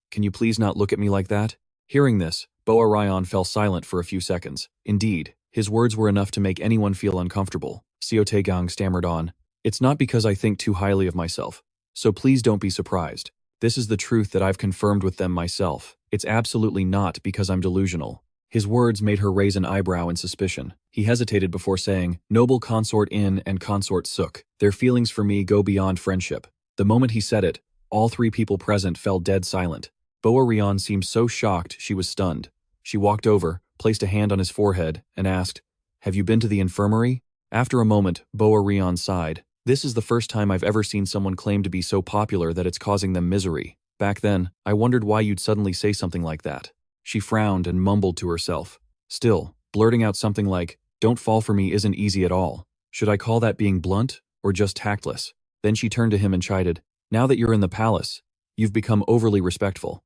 Can you please not look at me like that?" Hearing this, Boa Rion fell silent for a few seconds. Indeed, his words were enough to make anyone feel uncomfortable. Seo Tae-gang stammered on, "It's not because I think too highly of myself, so please don't be surprised. This is the truth that I've confirmed with them myself. It's absolutely not because I'm delusional." His words made her raise an eyebrow in suspicion. He hesitated before saying, "Noble Consort In and Consort Suk, their feelings for me go beyond friendship." The moment he said it, all 3 people present fell dead silent. Boa Rion seemed so shocked she was stunned. She walked over, placed a hand on his forehead, and asked, "Have you been to the infirmary?" After a moment, Boa Rion sighed, This is the first time I've ever seen someone claim to be so popular that it's causing them misery. Back then, I wondered why you'd suddenly say something like that. She frowned and mumbled to herself. Still, blurting out something like, "Don't fall for me isn't easy at all. Should I call that being blunt, or just tactless?" Then she turned to him and chided, "Now that you're in the palace, you've become overly respectful."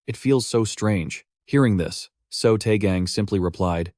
It feels so strange. Hearing this, Seo Tae-gang simply replied,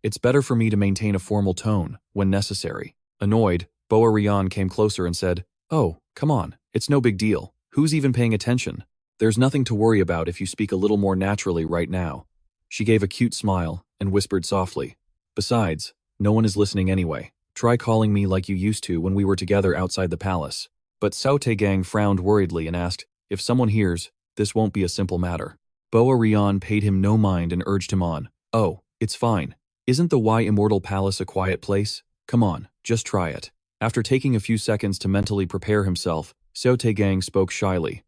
"It's better for me to maintain a formal tone, when necessary." Annoyed, boar Hayon came closer and said, "Oh, come on, it's no big deal. Who's even paying attention? There's nothing to worry about if you speak a little more naturally right now." She gave a cute smile and whispered softly, "Besides, no one is listening anyway. Try calling me like you used to when we were together outside the palace." But Seo Tae-gang frowned worriedly and asked, "If someone hears, this won't be a simple matter." Boa Hayon paid him no mind and urged him on. "Oh, it's fine. Isn't the Wai Immortal Palace a quiet place? Come on, just try it." After taking a few seconds to mentally prepare himself, Seo Tae-gang spoke shyly.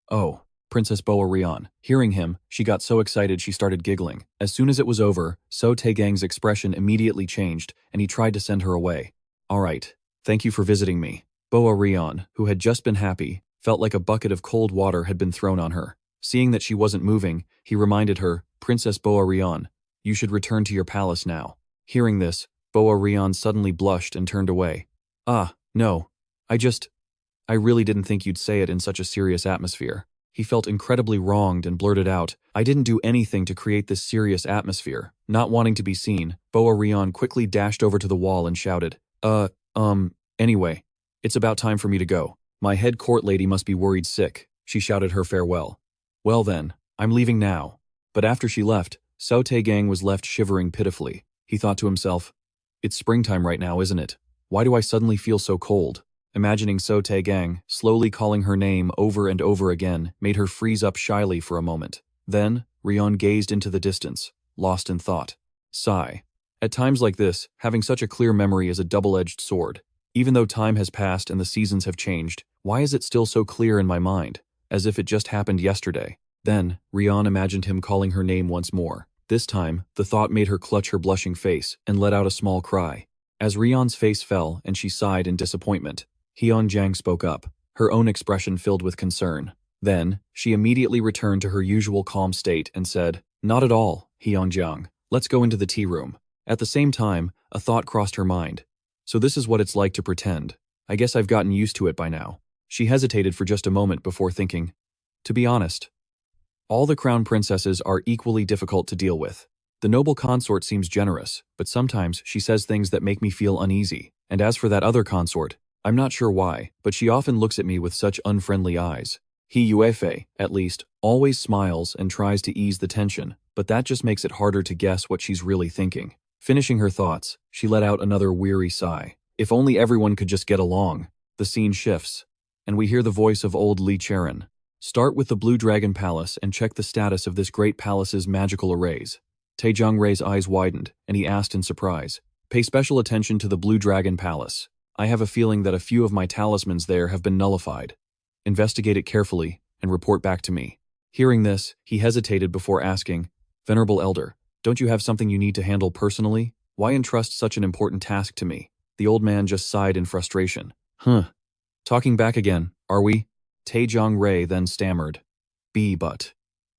"Oh, Princess Boa Hayon." Hearing him, she got so excited she started giggling. As soon as it was over, Seo Tae-gang's expression immediately changed, and he tried to send her away. "All right, thank you for visiting me." Boa Hayon, who had just been happy, felt like a bucket of cold water had been thrown on her. Seeing that she wasn't moving, he reminded her, "Princess Boa Hayon, you should return to your palace now." Hearing this, Boa Hayon suddenly blushed and turned away. "Ah, no. I really didn't think you'd say it in such a serious atmosphere." He felt incredibly wronged and blurted out, "I didn't do anything to create this serious atmosphere." Not wanting to be seen, Boa Hayon quickly dashed over to the wall and shouted, Anyway, it's about time for me to go. My head court lady must be worried sick." She shouted her farewell. "Well then, I'm leaving now." But after she left, Seo Tae-gang was left shivering pitifully. He thought to himself, "It's springtime right now, isn't it? Why do I suddenly feel so cold?" Imagining Seo Tae-gang slowly calling her name over and over again made her freeze up shyly for a moment. Then, Hayon gazed into the distance, lost in thought. Sigh. At times like this, having such a clear memory is a double-edged sword. Even though time has passed and the seasons have changed, why is it still so clear in my mind, as if it just happened yesterday? Then, Hayon imagined him calling her name once more. This time, the thought made her clutch her blushing face and let out a small cry. As Hayon's face fell and she sighed in disappointment, Hyun-jang spoke up, her own expression filled with concern. Then, she immediately returned to her usual calm state and said, "Not at all, Hyun-jang. Let's go into the tea room." At the same time, a thought crossed her mind. So this is what it's like to pretend. I guess I've gotten used to it by now. She hesitated for just a moment before thinking, "To be honest, all the crown princesses are equally difficult to deal with. The noble consort seems generous, but sometimes she says things that make me feel uneasy. And as for that other consort, I'm not sure why, but she often looks at me with such unfriendly eyes. He Yuefei, at least, always smiles and tries to ease the tension, but that just makes it harder to guess what she's really thinking." Finishing her thoughts, she let out another weary sigh. If only everyone could just get along. The scene shifts, and we hear the voice of old Lyly Cherin. "Start with the Blue Dragon Palace and check the status of this great palace's magical arrays." Jungre's eyes widened, and he asked in surprise, "Pay special attention to the Blue Dragon Palace. I have a feeling that a few of my talismans there have been nullified. Investigate it carefully and report back to me." Hearing this, he hesitated before asking, "Venerable Elder, don't you have something you need to handle personally? Why entrust such an important task to me?" The old man just sighed in frustration. Talking back again, are we?" Jungre then stammered, But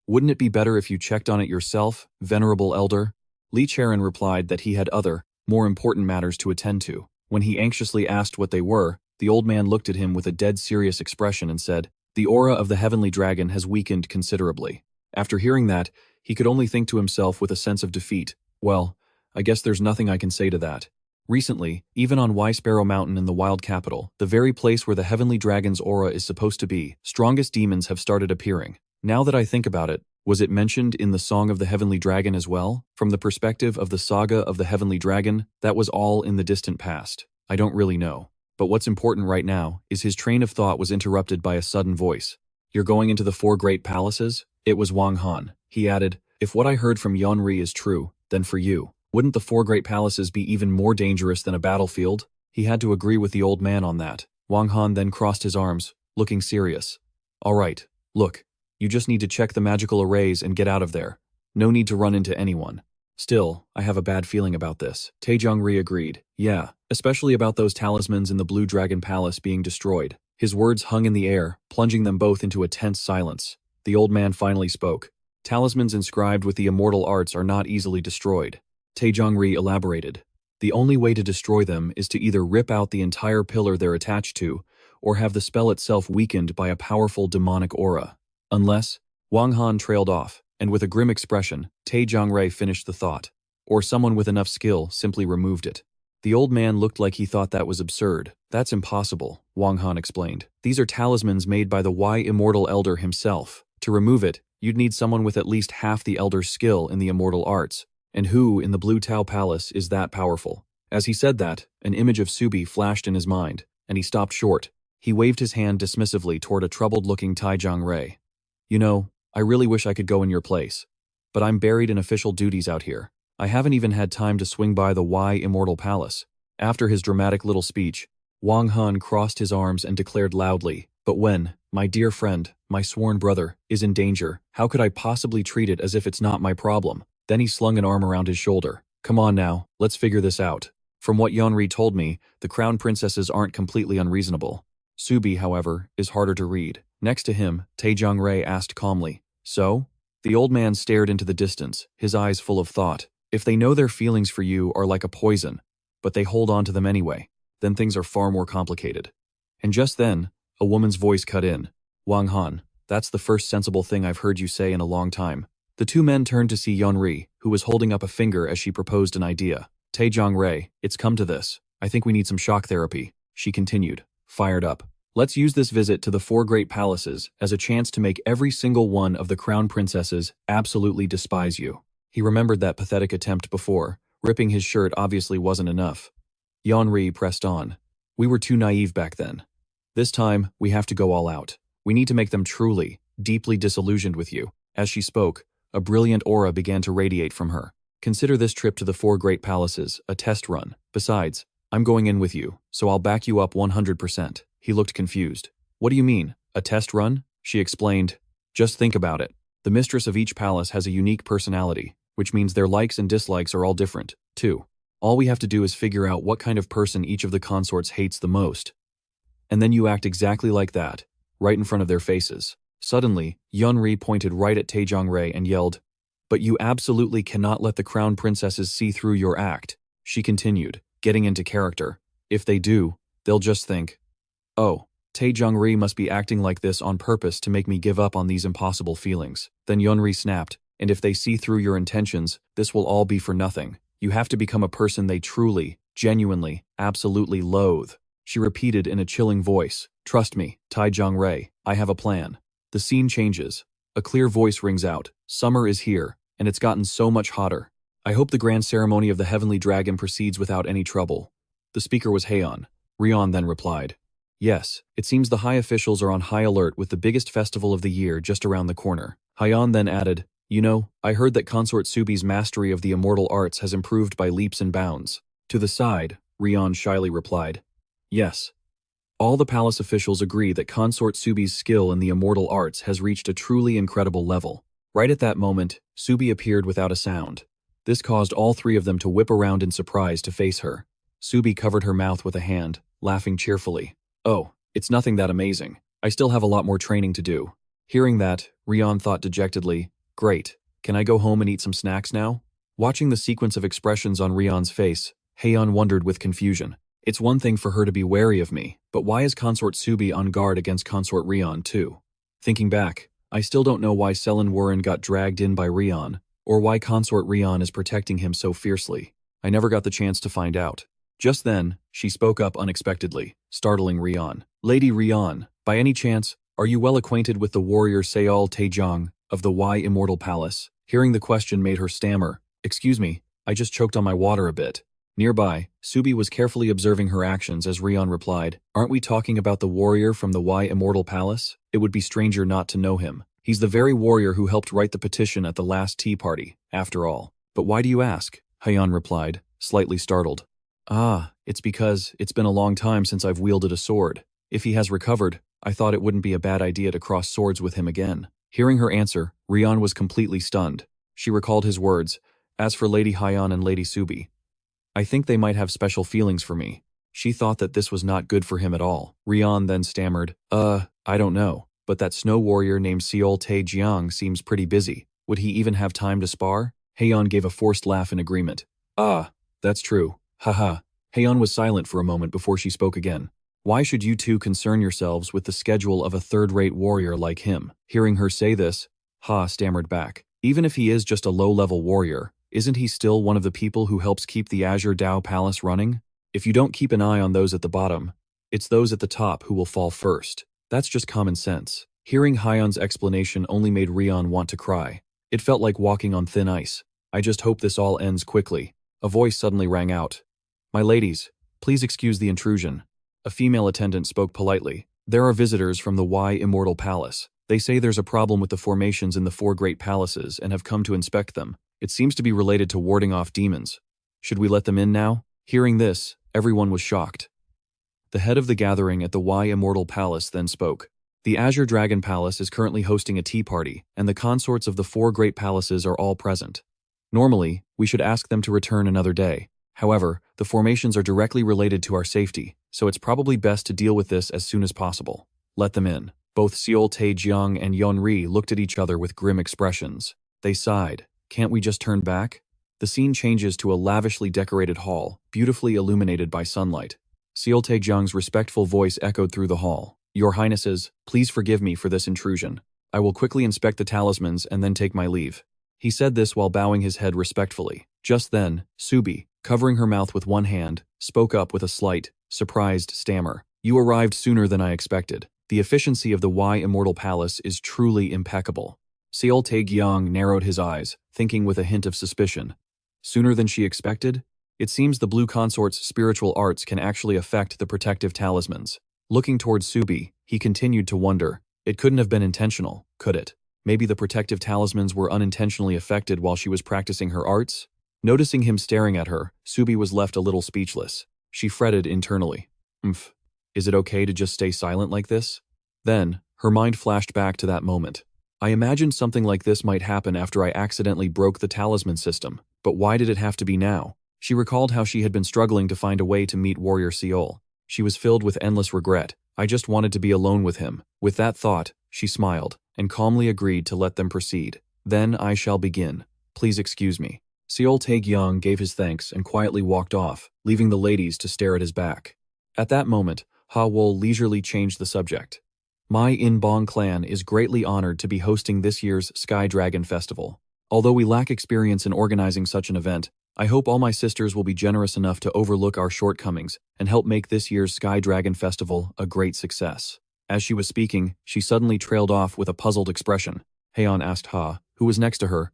wouldn't it be better if you checked on it yourself, Venerable Elder?" Lyly Cherin replied that he had other, more important matters to attend to. When he anxiously asked what they were, the old man looked at him with a dead serious expression and said, "The aura of the heavenly dragon has weakened considerably." After hearing that, he could only think to himself with a sense of defeat, "Well, I guess there's nothing I can say to that." Recently, even on Wai Sparrow Mountain in the Wild Capital, the very place where the heavenly dragon's aura is supposed to be, strongest demons have started appearing. Now that I think about it, was it mentioned in the Song of the Heavenly Dragon as well? From the perspective of the saga of the Heavenly Dragon, that was all in the distant past. I don't really know. But what's important right now is his train of thought was interrupted by a sudden voice. "You're going into the 4 great palaces?" It was Wang Han. He added, "If what I heard from Yeonri is true, then for you, wouldn't the 4 great palaces be even more dangerous than a battlefield?" He had to agree with the old man on that. Wang Han then crossed his arms, looking serious. "All right, look. You just need to check the magical arrays and get out of there. No need to run into anyone." Still, I have a bad feeling about this. Jungre agreed. Yeah, especially about those talismans in the Blue Dragon Palace being destroyed. His words hung in the air, plunging them both into a tense silence. The old man finally spoke. Talismans inscribed with the immortal arts are not easily destroyed. Jungre elaborated. The only way to destroy them is to either rip out the entire pillar they're attached to, or have the spell itself weakened by a powerful demonic aura. Unless, Wang Han trailed off, and with a grim expression, Jungre finished the thought. Or someone with enough skill simply removed it. The old man looked like he thought that was absurd. That's impossible, Wang Han explained. These are talismans made by the Wai Immortal Elder himself. To remove it, you'd need someone with at least half the Elder's skill in the immortal arts. And who, in the Blue Tao Palace, is that powerful? As he said that, an image of Subie flashed in his mind, and he stopped short. He waved his hand dismissively toward a troubled-looking Jungre. You know, I really wish I could go in your place. But I'm buried in official duties out here. I haven't even had time to swing by the Wai Immortal Palace. After his dramatic little speech, Wang Han crossed his arms and declared loudly, "But when, my dear friend, my sworn brother, is in danger, how could I possibly treat it as if it's not my problem?" Then he slung an arm around his shoulder. "Come on now, let's figure this out. From what Yeonri told me, the crown princesses aren't completely unreasonable. Subie, however, is harder to read." Next to him, Jungre asked calmly, "So?" The old man stared into the distance, his eyes full of thought. If they know their feelings for you are like a poison, but they hold on to them anyway, then things are far more complicated. And just then, a woman's voice cut in. "Wang Han, that's the first sensible thing I've heard you say in a long time." The two men turned to see Yeonri, who was holding up a finger as she proposed an idea. "Jungre, it's come to this. I think we need some shock therapy," she continued, fired up. "Let's use this visit to the four great palaces as a chance to make every single one of the crown princesses absolutely despise you." He remembered that pathetic attempt before. Ripping his shirt obviously wasn't enough. Yeonri pressed on. "We were too naive back then. This time, we have to go all out. We need to make them truly, deeply disillusioned with you." As she spoke, a brilliant aura began to radiate from her. "Consider this trip to the four great palaces a test run. Besides, I'm going in with you, so I'll back you up 100%. He looked confused. "What do you mean, a test run?" She explained. "Just think about it. The mistress of each palace has a unique personality, which means their likes and dislikes are all different, too. All we have to do is figure out what kind of person each of the consorts hates the most. And then you act exactly like that, right in front of their faces." Suddenly, Yeonri pointed right at Jungre and yelled, "But you absolutely cannot let the crown princesses see through your act," she continued, getting into character. "If they do, they'll just think, 'Oh, Jungre must be acting like this on purpose to make me give up on these impossible feelings.'" Then Yeonri snapped, "And if they see through your intentions, this will all be for nothing. You have to become a person they truly, genuinely, absolutely loathe." She repeated in a chilling voice, "Trust me, Jungre, I have a plan." The scene changes. A clear voice rings out, "Summer is here, and it's gotten so much hotter. I hope the grand ceremony of the Heavenly Dragon proceeds without any trouble." The speaker was Hayan. Rion then replied, "Yes, it seems the high officials are on high alert with the biggest festival of the year just around the corner." Hayan then added, "You know, I heard that Consort Subi's mastery of the immortal arts has improved by leaps and bounds." To the side, Rion shyly replied, "Yes. All the palace officials agree that Consort Subi's skill in the immortal arts has reached a truly incredible level." Right at that moment, Subie appeared without a sound. This caused all three of them to whip around in surprise to face her. Subie covered her mouth with a hand, laughing cheerfully. "Oh, it's nothing that amazing. I still have a lot more training to do." Hearing that, Rion thought dejectedly, "Great. Can I go home and eat some snacks now?" Watching the sequence of expressions on Rion's face, Hayan wondered with confusion. It's one thing for her to be wary of me, but why is Consort Subi on guard against Consort Rion too? Thinking back, I still don't know why Sellen Warren got dragged in by Rion, or why Consort Rion is protecting him so fiercely. I never got the chance to find out. Just then, she spoke up unexpectedly, startling Rion. "Lady Rion, by any chance, are you well acquainted with the warrior Seo Tae-gang of the Wai Immortal Palace?" Hearing the question made her stammer, "Excuse me, I just choked on my water a bit." Nearby, Subie was carefully observing her actions as Rion replied, "Aren't we talking about the warrior from the Wai Immortal Palace? It would be stranger not to know him. He's the very warrior who helped write the petition at the last tea party, after all." "But why do you ask?" Hayan replied, slightly startled. "Ah, it's because it's been a long time since I've wielded a sword. If he has recovered, I thought it wouldn't be a bad idea to cross swords with him again." Hearing her answer, Rion was completely stunned. She recalled his words, As for Lady Hyan and Lady Subie, I think they might have special feelings for me. She thought that this was not good for him at all. Ryan then stammered, I don't know, but that snow warrior named Seo Tae-gang seems pretty busy. Would he even have time to spar? Hayan gave a forced laugh in agreement. Ah, that's true. Haha. Hayan was silent for a moment before she spoke again. Why should you two concern yourselves with the schedule of a third-rate warrior like him? Hearing her say this, Ha stammered back. Even if he is just a low-level warrior, isn't he still one of the people who helps keep the Azure Dao Palace running? If you don't keep an eye on those at the bottom, it's those at the top who will fall first. That's just common sense. Hearing Hyan's explanation only made Ryan want to cry. It felt like walking on thin ice. I just hope this all ends quickly. A voice suddenly rang out. My ladies, please excuse the intrusion. A female attendant spoke politely. There are visitors from the Wai Immortal Palace. They say there's a problem with the formations in the 4 great palaces and have come to inspect them. It seems to be related to warding off demons. Should we let them in now? Hearing this, everyone was shocked. The head of the gathering at the Wai Immortal Palace then spoke. The Azure Dragon Palace is currently hosting a tea party, and the consorts of the 4 great palaces are all present. Normally, we should ask them to return another day. However, the formations are directly related to our safety, so it's probably best to deal with this as soon as possible. Let them in. Both Seo Tae-gang and Jungre looked at each other with grim expressions. They sighed. Can't we just turn back? The scene changes to a lavishly decorated hall, beautifully illuminated by sunlight. Seo Tae-gang's respectful voice echoed through the hall. Your Highnesses, please forgive me for this intrusion. I will quickly inspect the talismans and then take my leave. He said this while bowing his head respectfully. Just then, Subie, covering her mouth with one hand, spoke up with a slight, surprised stammer. You arrived sooner than I expected. The efficiency of the Wai Immortal Palace is truly impeccable. Seo Tae-gang narrowed his eyes, thinking with a hint of suspicion. Sooner than she expected? It seems the Blue Consort's spiritual arts can actually affect the protective talismans. Looking towards Subie, he continued to wonder. It couldn't have been intentional, could it? Maybe the protective talismans were unintentionally affected while she was practicing her arts? Noticing him staring at her, Subie was left a little speechless. She fretted internally. Is it okay to just stay silent like this? Then, her mind flashed back to that moment. I imagined something like this might happen after I accidentally broke the talisman system, but why did it have to be now? She recalled how she had been struggling to find a way to meet Warrior Seol. She was filled with endless regret. I just wanted to be alone with him. With that thought, she smiled, and calmly agreed to let them proceed. Then I shall begin. Please excuse me. Seo Tae-gang gave his thanks and quietly walked off, leaving the ladies to stare at his back. At that moment, Ha-wol leisurely changed the subject. My Inbong clan is greatly honored to be hosting this year's Sky Dragon Festival. Although we lack experience in organizing such an event, I hope all my sisters will be generous enough to overlook our shortcomings and help make this year's Sky Dragon Festival a great success. As she was speaking, she suddenly trailed off with a puzzled expression. Hayan asked Ha, who was next to her,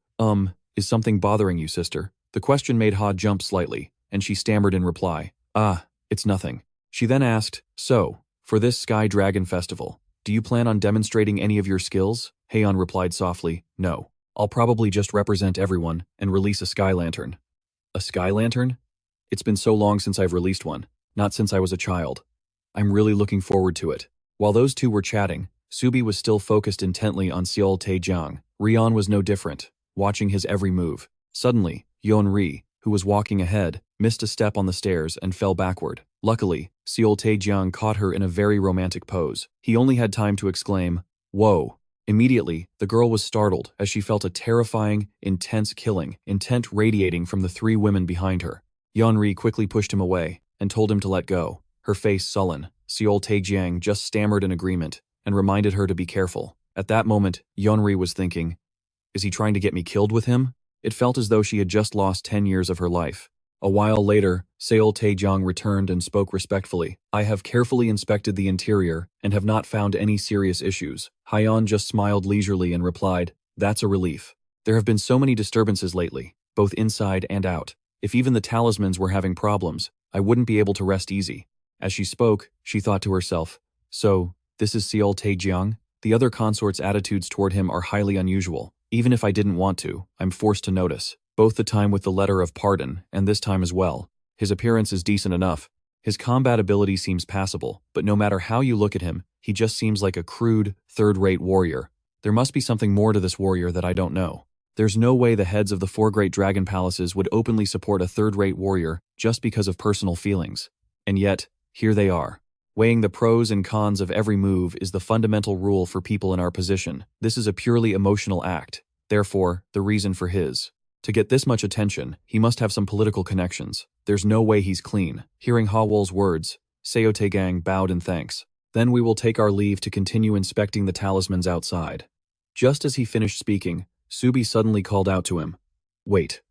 is something bothering you, sister? The question made Ha jump slightly, and she stammered in reply, it's nothing. She then asked, so, for this Sky Dragon Festival, do you plan on demonstrating any of your skills? Hayan replied softly, no. I'll probably just represent everyone and release a sky lantern. A sky lantern? It's been so long since I've released one, not since I was a child. I'm really looking forward to it. While those two were chatting, Subie was still focused intently on Seo Tae-gang. Ryan was no different, watching his every move. Suddenly, Jungre, who was walking ahead, missed a step on the stairs and fell backward. Luckily, Seo Tae-gang caught her in a very romantic pose. He only had time to exclaim, whoa. Immediately, the girl was startled as she felt a terrifying, intense killing intent radiating from the 3 women behind her. Jungre quickly pushed him away and told him to let go. Her face sullen, Seo Tae-gang just stammered in agreement and reminded her to be careful. At that moment, Jungre was thinking, is he trying to get me killed with him? It felt as though she had just lost 10 years of her life. A while later, Seo Tae-gang returned and spoke respectfully. I have carefully inspected the interior and have not found any serious issues. Hayan just smiled leisurely and replied, that's a relief. There have been so many disturbances lately, both inside and out. If even the talismans were having problems, I wouldn't be able to rest easy. As she spoke, she thought to herself, so, this is Seo Tae-gang? The other consort's attitudes toward him are highly unusual. Even if I didn't want to, I'm forced to notice. Both the time with the letter of pardon and this time as well. His appearance is decent enough. His combat ability seems passable, but no matter how you look at him, he just seems like a crude, third-rate warrior. There must be something more to this warrior that I don't know. There's no way the heads of the 4 great dragon palaces would openly support a third-rate warrior just because of personal feelings. And yet, here they are. Weighing the pros and cons of every move is the fundamental rule for people in our position. This is a purely emotional act. Therefore, the reason for his. To get this much attention, he must have some political connections. There's no way he's clean. Hearing Hawol's words, Seo Tae-gang bowed in thanks. Then we will take our leave to continue inspecting the talismans outside. Just as he finished speaking, Subie suddenly called out to him. Wait.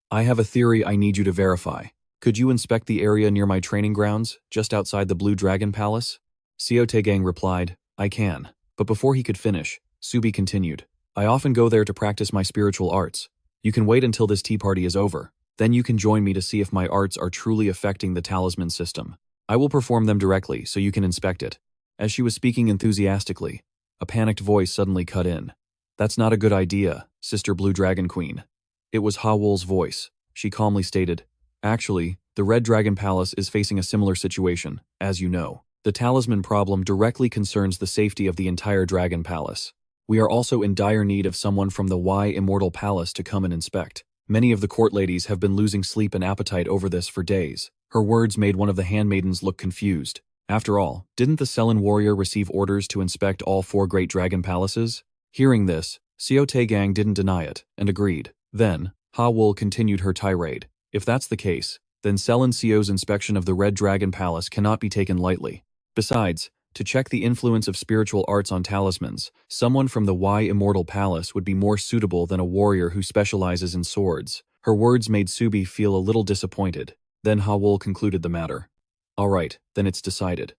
I have a theory I need you to verify. Could you inspect the area near my training grounds, just outside the Blue Dragon Palace? Seo Tae-gang replied, I can. But before he could finish, Subie continued. I often go there to practice my spiritual arts. You can wait until this tea party is over. Then you can join me to see if my arts are truly affecting the talisman system. I will perform them directly so you can inspect it. As she was speaking enthusiastically, a panicked voice suddenly cut in. That's not a good idea, Sister Blue Dragon Queen. It was Hawol's voice. She calmly stated, Actually, the Red Dragon Palace is facing a similar situation, as you know. The talisman problem directly concerns the safety of the entire Dragon Palace. We are also in dire need of someone from the Wai Immortal Palace to come and inspect. Many of the court ladies have been losing sleep and appetite over this for days. Her words made one of the handmaidens look confused. After all, didn't the Sellen warrior receive orders to inspect all 4 great dragon palaces? Hearing this, Seo Tae-gang didn't deny it, and agreed. Then, Hawol continued her tirade. If that's the case, then Sellen Seo's inspection of the Red Dragon Palace cannot be taken lightly. Besides, to check the influence of spiritual arts on talismans, someone from the Wai Immortal Palace would be more suitable than a warrior who specializes in swords. Her words made Subie feel a little disappointed. Then Hawol concluded the matter. Alright, then it's decided.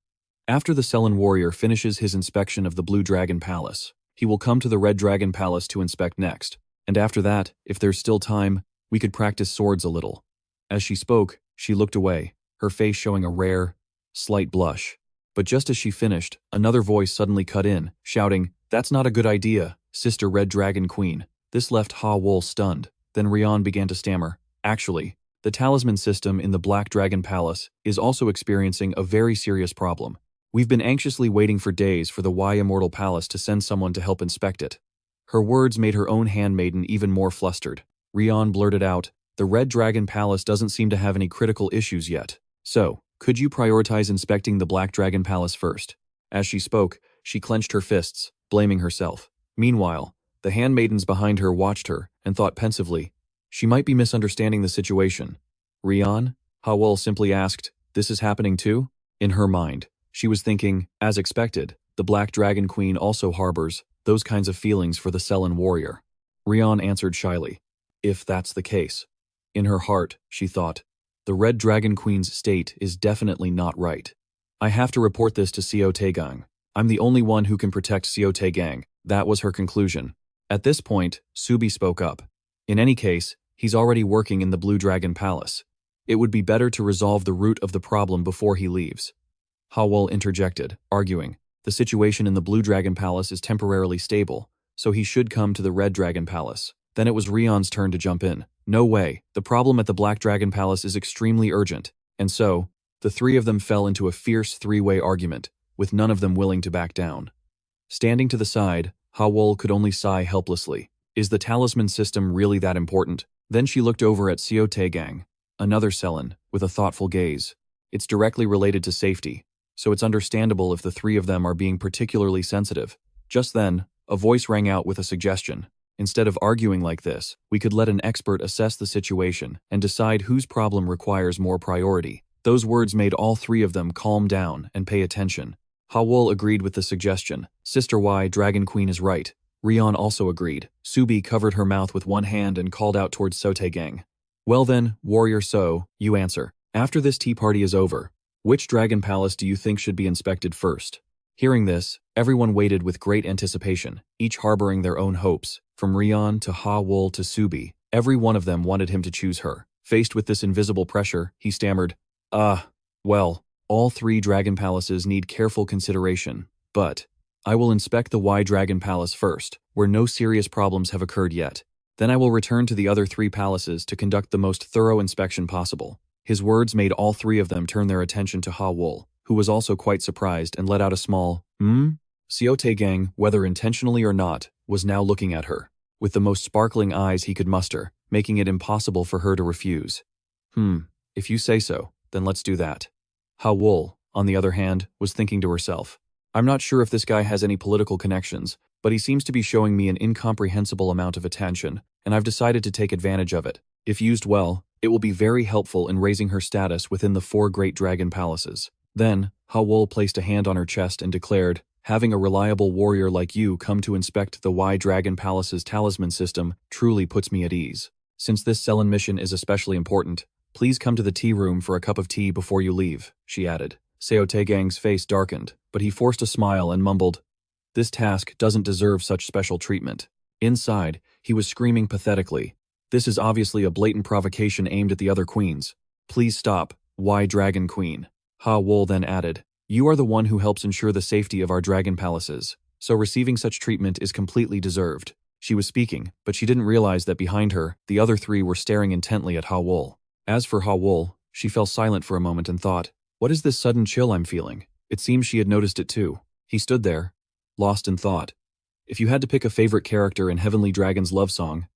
After the Sellen warrior finishes his inspection of the Blue Dragon Palace, he will come to the Red Dragon Palace to inspect next. And after that, if there's still time, we could practice swords a little. As she spoke, she looked away, her face showing a rare, slight blush. But just as she finished, another voice suddenly cut in, shouting, That's not a good idea, Sister Red Dragon Queen. This left Hawol stunned. Then Hyan began to stammer. Actually, the talisman system in the Black Dragon Palace is also experiencing a very serious problem. We've been anxiously waiting for days for the Wai Immortal Palace to send someone to help inspect it. Her words made her own handmaiden even more flustered. Hyan blurted out, The Red Dragon Palace doesn't seem to have any critical issues yet. So, could you prioritize inspecting the Black Dragon Palace first? As she spoke, she clenched her fists, blaming herself. Meanwhile, the handmaidens behind her watched her and thought pensively, she might be misunderstanding the situation. Hyan? Hawol simply asked, This is happening too? In her mind, she was thinking, as expected, the Black Dragon Queen also harbors those kinds of feelings for the Sellen warrior. Hyan answered shyly, If that's the case. In her heart, she thought, the Red Dragon Queen's state is definitely not right. I have to report this to Seo Tae-gang. I'm the only one who can protect Seo Tae-gang. That was her conclusion. At this point, Subie spoke up. In any case, he's already working in the Blue Dragon Palace. It would be better to resolve the root of the problem before he leaves. Hawol interjected, arguing, the situation in the Blue Dragon Palace is temporarily stable, so he should come to the Red Dragon Palace. Then it was Hyan's turn to jump in. No way, the problem at the Black Dragon Palace is extremely urgent. And so, the 3 of them fell into a fierce 3-way argument, with none of them willing to back down. Standing to the side, Hawol could only sigh helplessly. Is the talisman system really that important? Then she looked over at Seo Tae-gang, another Sellen, with a thoughtful gaze. It's directly related to safety, so it's understandable if the 3 of them are being particularly sensitive. Just then, a voice rang out with a suggestion. Instead of arguing like this, we could let an expert assess the situation and decide whose problem requires more priority. Those words made all 3 of them calm down and pay attention. Hawol agreed with the suggestion. Sister Wai Dragon Queen is right. Hyan also agreed. Subie covered her mouth with one hand and called out towards Seo Tae-gang. Well then, Warrior So, you answer. After this tea party is over, which dragon palace do you think should be inspected first? Hearing this, everyone waited with great anticipation, each harboring their own hopes. From Hyan to Hawol to Subie, every one of them wanted him to choose her. Faced with this invisible pressure, he stammered, well, all 3 dragon palaces need careful consideration, but I will inspect the Wai Dragon Palace first, where no serious problems have occurred yet. Then I will return to the other 3 palaces to conduct the most thorough inspection possible. His words made all 3 of them turn their attention to Hawol, who was also quite surprised and let out a small, Seo Tae-gang, whether intentionally or not, was now looking at her. with the most sparkling eyes he could muster, making it impossible for her to refuse. If you say so, then let's do that. Ha-wol, on the other hand, was thinking to herself. I'm not sure if this guy has any political connections, but he seems to be showing me an incomprehensible amount of attention, and I've decided to take advantage of it. If used well, it will be very helpful in raising her status within the 4 great dragon palaces. Then, Ha-wol placed a hand on her chest and declared, having a reliable warrior like you come to inspect the Wai Dragon Palace's talisman system truly puts me at ease. Since this Sellen mission is especially important, please come to the tea room for a cup of tea before you leave, she added. Seo Tae-gang's face darkened, but he forced a smile and mumbled, this task doesn't deserve such special treatment. Inside, he was screaming pathetically. This is obviously a blatant provocation aimed at the other queens. Please stop, Wai Dragon Queen. Ha-wol then added, you are the one who helps ensure the safety of our dragon palaces, so receiving such treatment is completely deserved. She was speaking, but she didn't realize that behind her, the other 3 were staring intently at Ha-wol. As for Ha-wol, she fell silent for a moment and thought, what is this sudden chill I'm feeling? It seems she had noticed it too. He stood there, lost in thought. If you had to pick a favorite character in Heavenly Dragon's love song,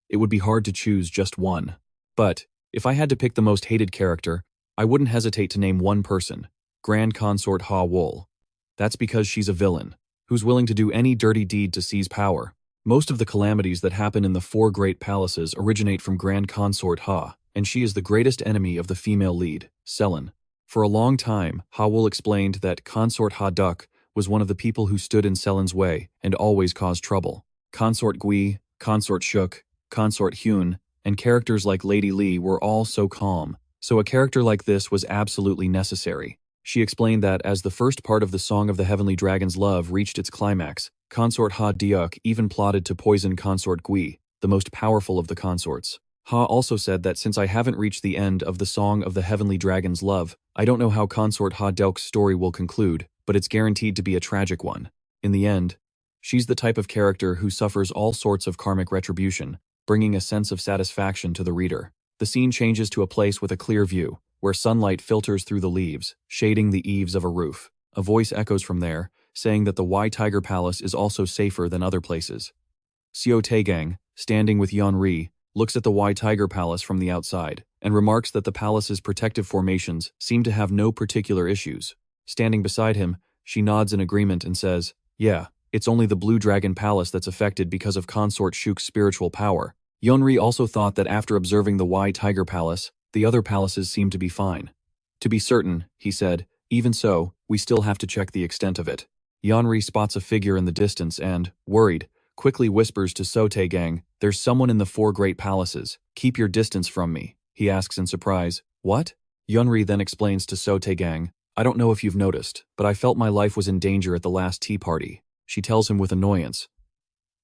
it would be hard to choose just one. But, if I had to pick the most hated character, I wouldn't hesitate to name one person, Grand Consort Ha-wol. That's because she's a villain, who's willing to do any dirty deed to seize power. Most of the calamities that happen in the 4 great palaces originate from Grand Consort Ha, and she is the greatest enemy of the female lead, Selin. For a long time, Ha-wol explained that Consort Ha-duk was one of the people who stood in Selin's way and always caused trouble. Consort Gui, Consort Shuk, Consort Hyun, and characters like Lady Lee were all so calm, so a character like this was absolutely necessary. She explained that as the first part of the Song of the Heavenly Dragon's love reached its climax, Consort Ha-duk even plotted to poison Consort Gui, the most powerful of the consorts. Ha also said that since I haven't reached the end of the Song of the Heavenly Dragon's love, I don't know how Consort Ha-duk's story will conclude, but it's guaranteed to be a tragic one. In the end, she's the type of character who suffers all sorts of karmic retribution, bringing a sense of satisfaction to the reader. The scene changes to a place with a clear view, where sunlight filters through the leaves, shading the eaves of a roof. A voice echoes from there, saying that the Wai Tiger Palace is also safer than other places. Seo Tae-gang, standing with Jungre, looks at the Wai Tiger Palace from the outside, and remarks that the palace's protective formations seem to have no particular issues. Standing beside him, she nods in agreement and says, yeah, it's only the Blue Dragon Palace that's affected because of Consort Shuk's spiritual power. Jungre also thought that after observing the Wai Tiger Palace, the other palaces seemed to be fine. To be certain, he said, even so, we still have to check the extent of it. Jungre spots a figure in the distance and, worried, quickly whispers to Seo Tae-gang, there's someone in the 4 great palaces. Keep your distance from me. He asks in surprise, what? Jungre then explains to Seo Tae-gang, I don't know if you've noticed, but I felt my life was in danger at the last tea party. She tells him with annoyance,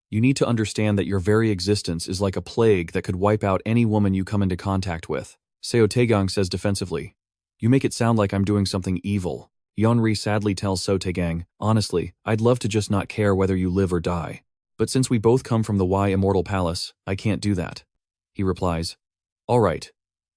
you need to understand that your very existence is like a plague that could wipe out any woman you come into contact with. Seo Tae-gang says defensively, you make it sound like I'm doing something evil. Jungre sadly tells Seo Tae-gang, honestly, I'd love to just not care whether you live or die. But since we both come from the Wai Immortal Palace, I can't do that. He replies, all right.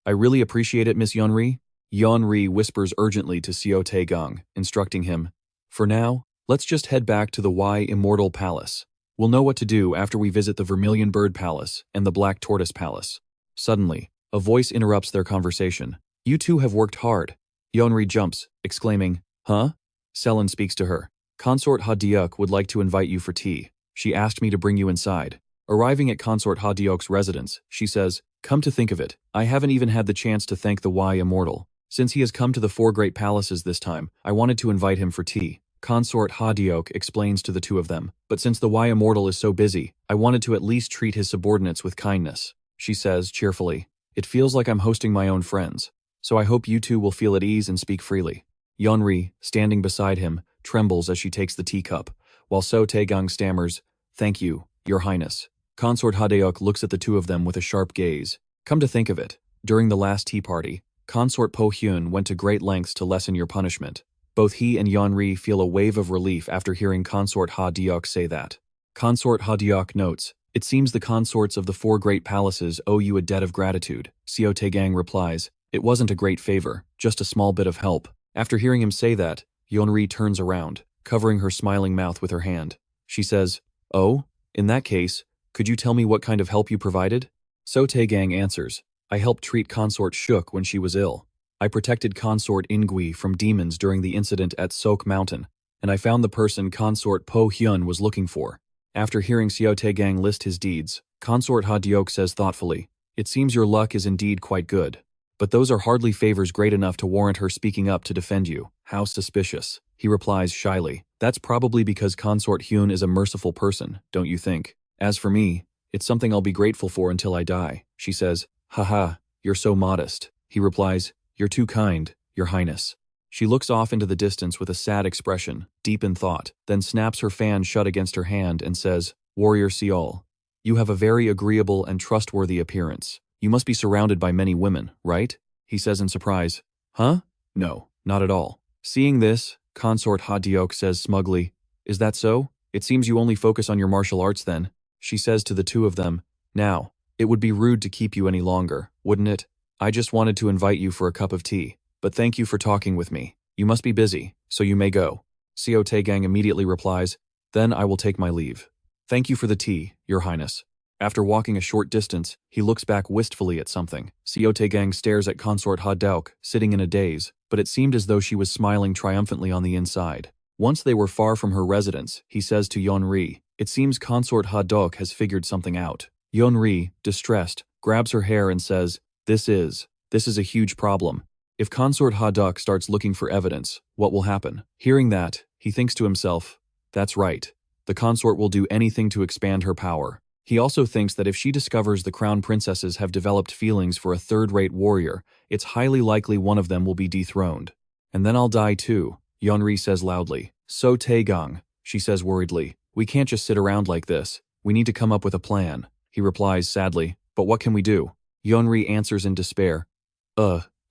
I really appreciate it, Miss Jungre. Jungre whispers urgently to Seo Tae-gang, instructing him, for now, let's just head back to the Wai Immortal Palace. We'll know what to do after we visit the Vermilion Bird Palace and the Black Tortoise Palace. Suddenly, a voice interrupts their conversation. You two have worked hard. Jungre jumps, exclaiming, huh? Selin speaks to her. Consort Ha-duk would like to invite you for tea. She asked me to bring you inside. Arriving at Consort Ha-duk's residence, she says, come to think of it, I haven't even had the chance to thank the Wai Immortal. Since he has come to the 4 great palaces this time, I wanted to invite him for tea. Consort Ha-duk explains to the 2 of them, but since the Wai Immortal is so busy, I wanted to at least treat his subordinates with kindness. She says, cheerfully, it feels like I'm hosting my own friends, so I hope you 2 will feel at ease and speak freely. Jungre, standing beside him, trembles as she takes the teacup, while Seo Tae-gang stammers, thank you, Your Highness. Consort Ha-duk looks at the 2 of them with a sharp gaze. Come to think of it, during the last tea party, Consort Pohyeon went to great lengths to lessen your punishment. Both he and Jungre feel a wave of relief after hearing Consort Ha-duk say that. Consort Ha-duk notes, it seems the consorts of the 4 great palaces owe you a debt of gratitude. Seo Tae-gang replies, it wasn't a great favor, just a small bit of help. After hearing him say that, Jungre turns around, covering her smiling mouth with her hand. She says, oh, in that case, Could you tell me what kind of help you provided? Seo Tae-gang answers, I helped treat Consort Shook when she was ill. I protected Consort Ingui from demons during the incident at Sok Mountain, and I found the person Consort Pohyeon was looking for. After hearing Seo Tae-gang list his deeds, Consort Hadyok says thoughtfully, it seems your luck is indeed quite good. But those are hardly favors great enough to warrant her speaking up to defend you. How suspicious. He replies shyly, that's probably because Consort Hyun is a merciful person, don't you think? As for me, it's something I'll be grateful for until I die. She says, haha, you're so modest. He replies, you're too kind, your highness. She looks off into the distance with a sad expression, deep in thought, then snaps her fan shut against her hand and says, Warrior Seol, you have a very agreeable and trustworthy appearance. You must be surrounded by many women, right? He says in surprise. Huh? No, not at all. Seeing this, Consort Hadyok says smugly, is that so? It seems you only focus on your martial arts then. She says to the two of them, now, it would be rude to keep you any longer, wouldn't it? I just wanted to invite you for a cup of tea, but thank you for talking with me. You must be busy, so you may go. Seo Tae-gang immediately replies, then I will take my leave. Thank you for the tea, your highness. After walking a short distance, he looks back wistfully at something. Seo Tae-gang stares at Consort Hadyok, sitting in a daze, but it seemed as though she was smiling triumphantly on the inside. Once they were far from her residence, he says to Yeonri, it seems Consort Hadyok has figured something out. Yeonri, distressed, grabs her hair and says, This is a huge problem. If Consort Hadyok starts looking for evidence, what will happen? Hearing that, he thinks to himself, that's right. The consort will do anything to expand her power. He also thinks that if she discovers the crown princesses have developed feelings for a third-rate warrior, it's highly likely one of them will be dethroned. And then I'll die too, Yeonri says loudly. Seo Tae-gang, she says worriedly, we can't just sit around like this. We need to come up with a plan. He replies sadly, but what can we do? Yeonri answers in despair.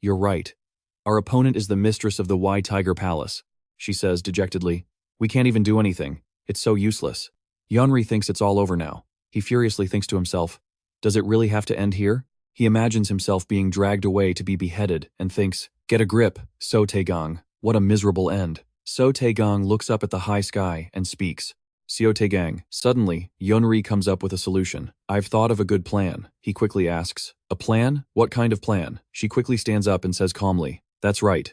You're right. Our opponent is the mistress of the Wai Tiger Palace, she says dejectedly. We can't even do anything. It's so useless. Yeonri thinks it's all over now. He furiously thinks to himself, does it really have to end here? He imagines himself being dragged away to be beheaded and thinks, get a grip, Seo Tae-gang. What a miserable end. Seo Tae-gang looks up at the high sky and speaks. Seo Tae-gang. Suddenly, Yeonri comes up with a solution. I've thought of a good plan. He quickly asks, a plan? What kind of plan? She quickly stands up and says calmly, that's right.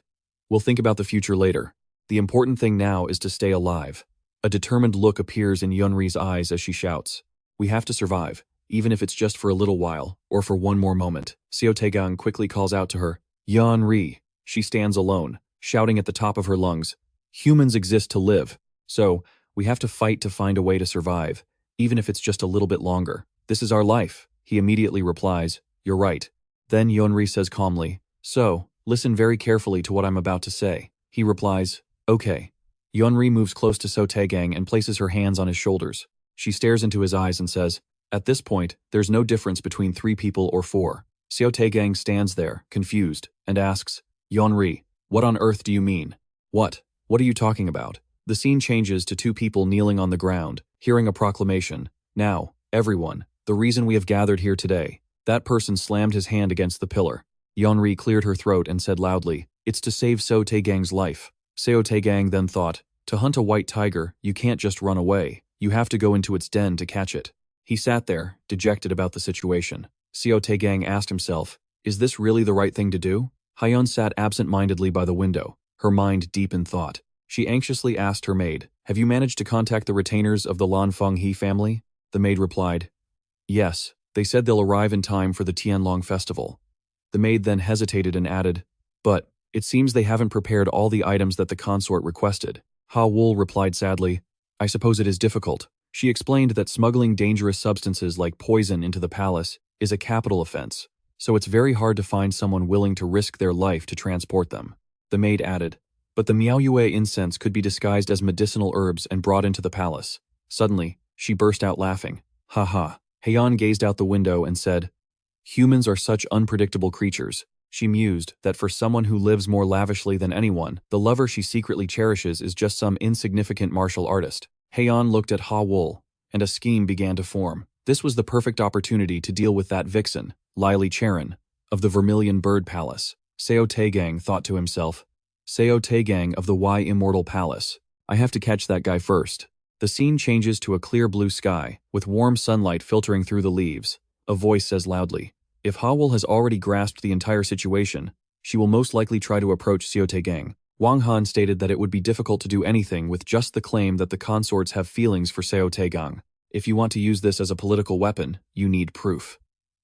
We'll think about the future later. The important thing now is to stay alive. A determined look appears in Yeonri's eyes as she shouts, we have to survive, even if it's just for a little while, or for one more moment. Seo Tae-gang quickly calls out to her, Yeonri. She stands alone, shouting at the top of her lungs, humans exist to live, so we have to fight to find a way to survive, even if it's just a little bit longer. This is our life. He immediately replies, you're right. Then Yeonri says calmly, so, listen very carefully to what I'm about to say. He replies, okay. Yeonri moves close to Seo Tae-gang and places her hands on his shoulders. She stares into his eyes and says, at this point, there's no difference between 3 people or 4. Seo Tae-gang stands there, confused, and asks, Yeonri, what on earth do you mean? What are you talking about? The scene changes to 2 people kneeling on the ground, hearing a proclamation. Now, everyone, the reason we have gathered here today. That person slammed his hand against the pillar. Yeonri cleared her throat and said loudly, it's to save Seo Tae-gang's life. Seo Tae-gang then thought, to hunt a white tiger, you can't just run away. You have to go into its den to catch it. He sat there, dejected about the situation. Seo Tae-gang asked himself, is this really the right thing to do? Hayan sat absent-mindedly by the window, her mind deep in thought. She anxiously asked her maid, have you managed to contact the retainers of the Lan Feng-hee family? The maid replied, yes, they said they'll arrive in time for the Tianlong festival. The maid then hesitated and added, but it seems they haven't prepared all the items that the consort requested. Ha Wool replied sadly, I suppose it is difficult. She explained that smuggling dangerous substances like poison into the palace is a capital offense, so it's very hard to find someone willing to risk their life to transport them. The maid added, but the Miaoyue incense could be disguised as medicinal herbs and brought into the palace. Suddenly, she burst out laughing. Ha ha. Hayan gazed out the window and said, humans are such unpredictable creatures. She mused that for someone who lives more lavishly than anyone, the lover she secretly cherishes is just some insignificant martial artist. Hayan looked at Ha Wool, and a scheme began to form. This was the perfect opportunity to deal with that vixen, Lyly Cherin, of the Vermilion Bird Palace. Seo Tae-gang thought to himself, Seo Tae-gang of the Wai Immortal Palace. I have to catch that guy first. The scene changes to a clear blue sky, with warm sunlight filtering through the leaves. A voice says loudly, "If Hawol has already grasped the entire situation, she will most likely try to approach Seo Tae-gang." Wang Han stated that it would be difficult to do anything with just the claim that the consorts have feelings for Seo Tae-gang. If you want to use this as a political weapon, you need proof.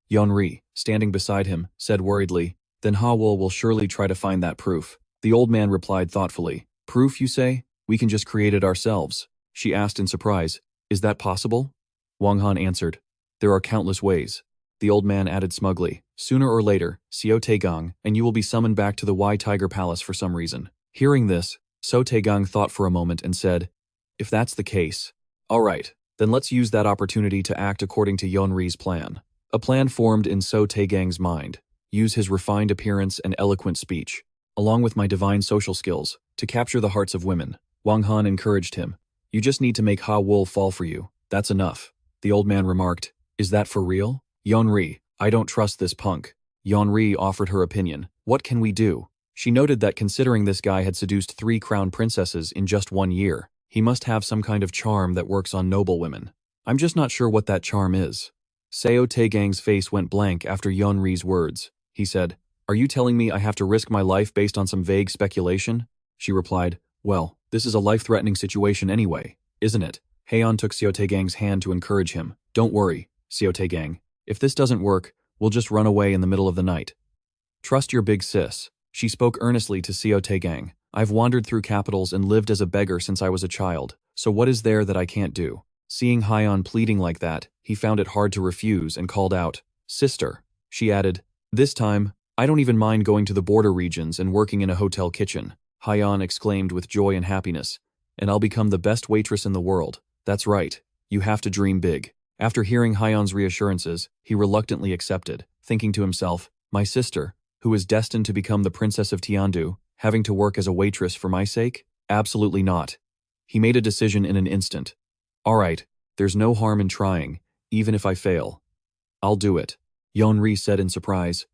Yeonri, standing beside him, said worriedly, "Then Hawol will surely try to find that proof." The old man replied thoughtfully, "Proof, you say? We can just create it ourselves." She asked in surprise, "Is that possible?" Wang Han answered, "There are countless ways." The old man added smugly, "Sooner or later, Seo Tae-gang, and you will be summoned back to the Wai Tiger Palace for some reason." Hearing this, Seo Tae-gang thought for a moment and said, "If that's the case, all right, then let's use that opportunity to act according to Yeonri's plan." A plan formed in Seo Tae-gang's mind. Use his refined appearance and eloquent speech, along with my divine social skills, to capture the hearts of women. Wang Han encouraged him. "You just need to make Hawol fall for you. That's enough." The old man remarked, "Is that for real?" "Yeonri, I don't trust this punk." Yeonri offered her opinion. "What can we do?" She noted that considering this guy had seduced 3 crown princesses in just 1 year, he must have some kind of charm that works on noble women. "I'm just not sure what that charm is." Seo Tae-gang's face went blank after Yeonri's words. He said, "Are you telling me I have to risk my life based on some vague speculation?" She replied, "Well, this is a life-threatening situation anyway, isn't it?" Hayan took Seo Tae-gang's hand to encourage him. "Don't worry, Seo Tae-gang. If this doesn't work, we'll just run away in the middle of the night. Trust your big sis." She spoke earnestly to Seo Tae-gang. "I've wandered through capitals and lived as a beggar since I was a child, so what is there that I can't do?" Seeing Hayan pleading like that, he found it hard to refuse and called out, "Sister." She added, "This time, I don't even mind going to the border regions and working in a hotel kitchen." Hayan exclaimed with joy and happiness, "And I'll become the best waitress in the world." "That's right. You have to dream big." After hearing Hayan's reassurances, he reluctantly accepted, thinking to himself, "My sister, who is destined to become the Princess of Tiandu, having to work as a waitress for my sake? Absolutely not." He made a decision in an instant. "All right, there's no harm in trying, even if I fail. I'll do it." Yeonri said in surprise,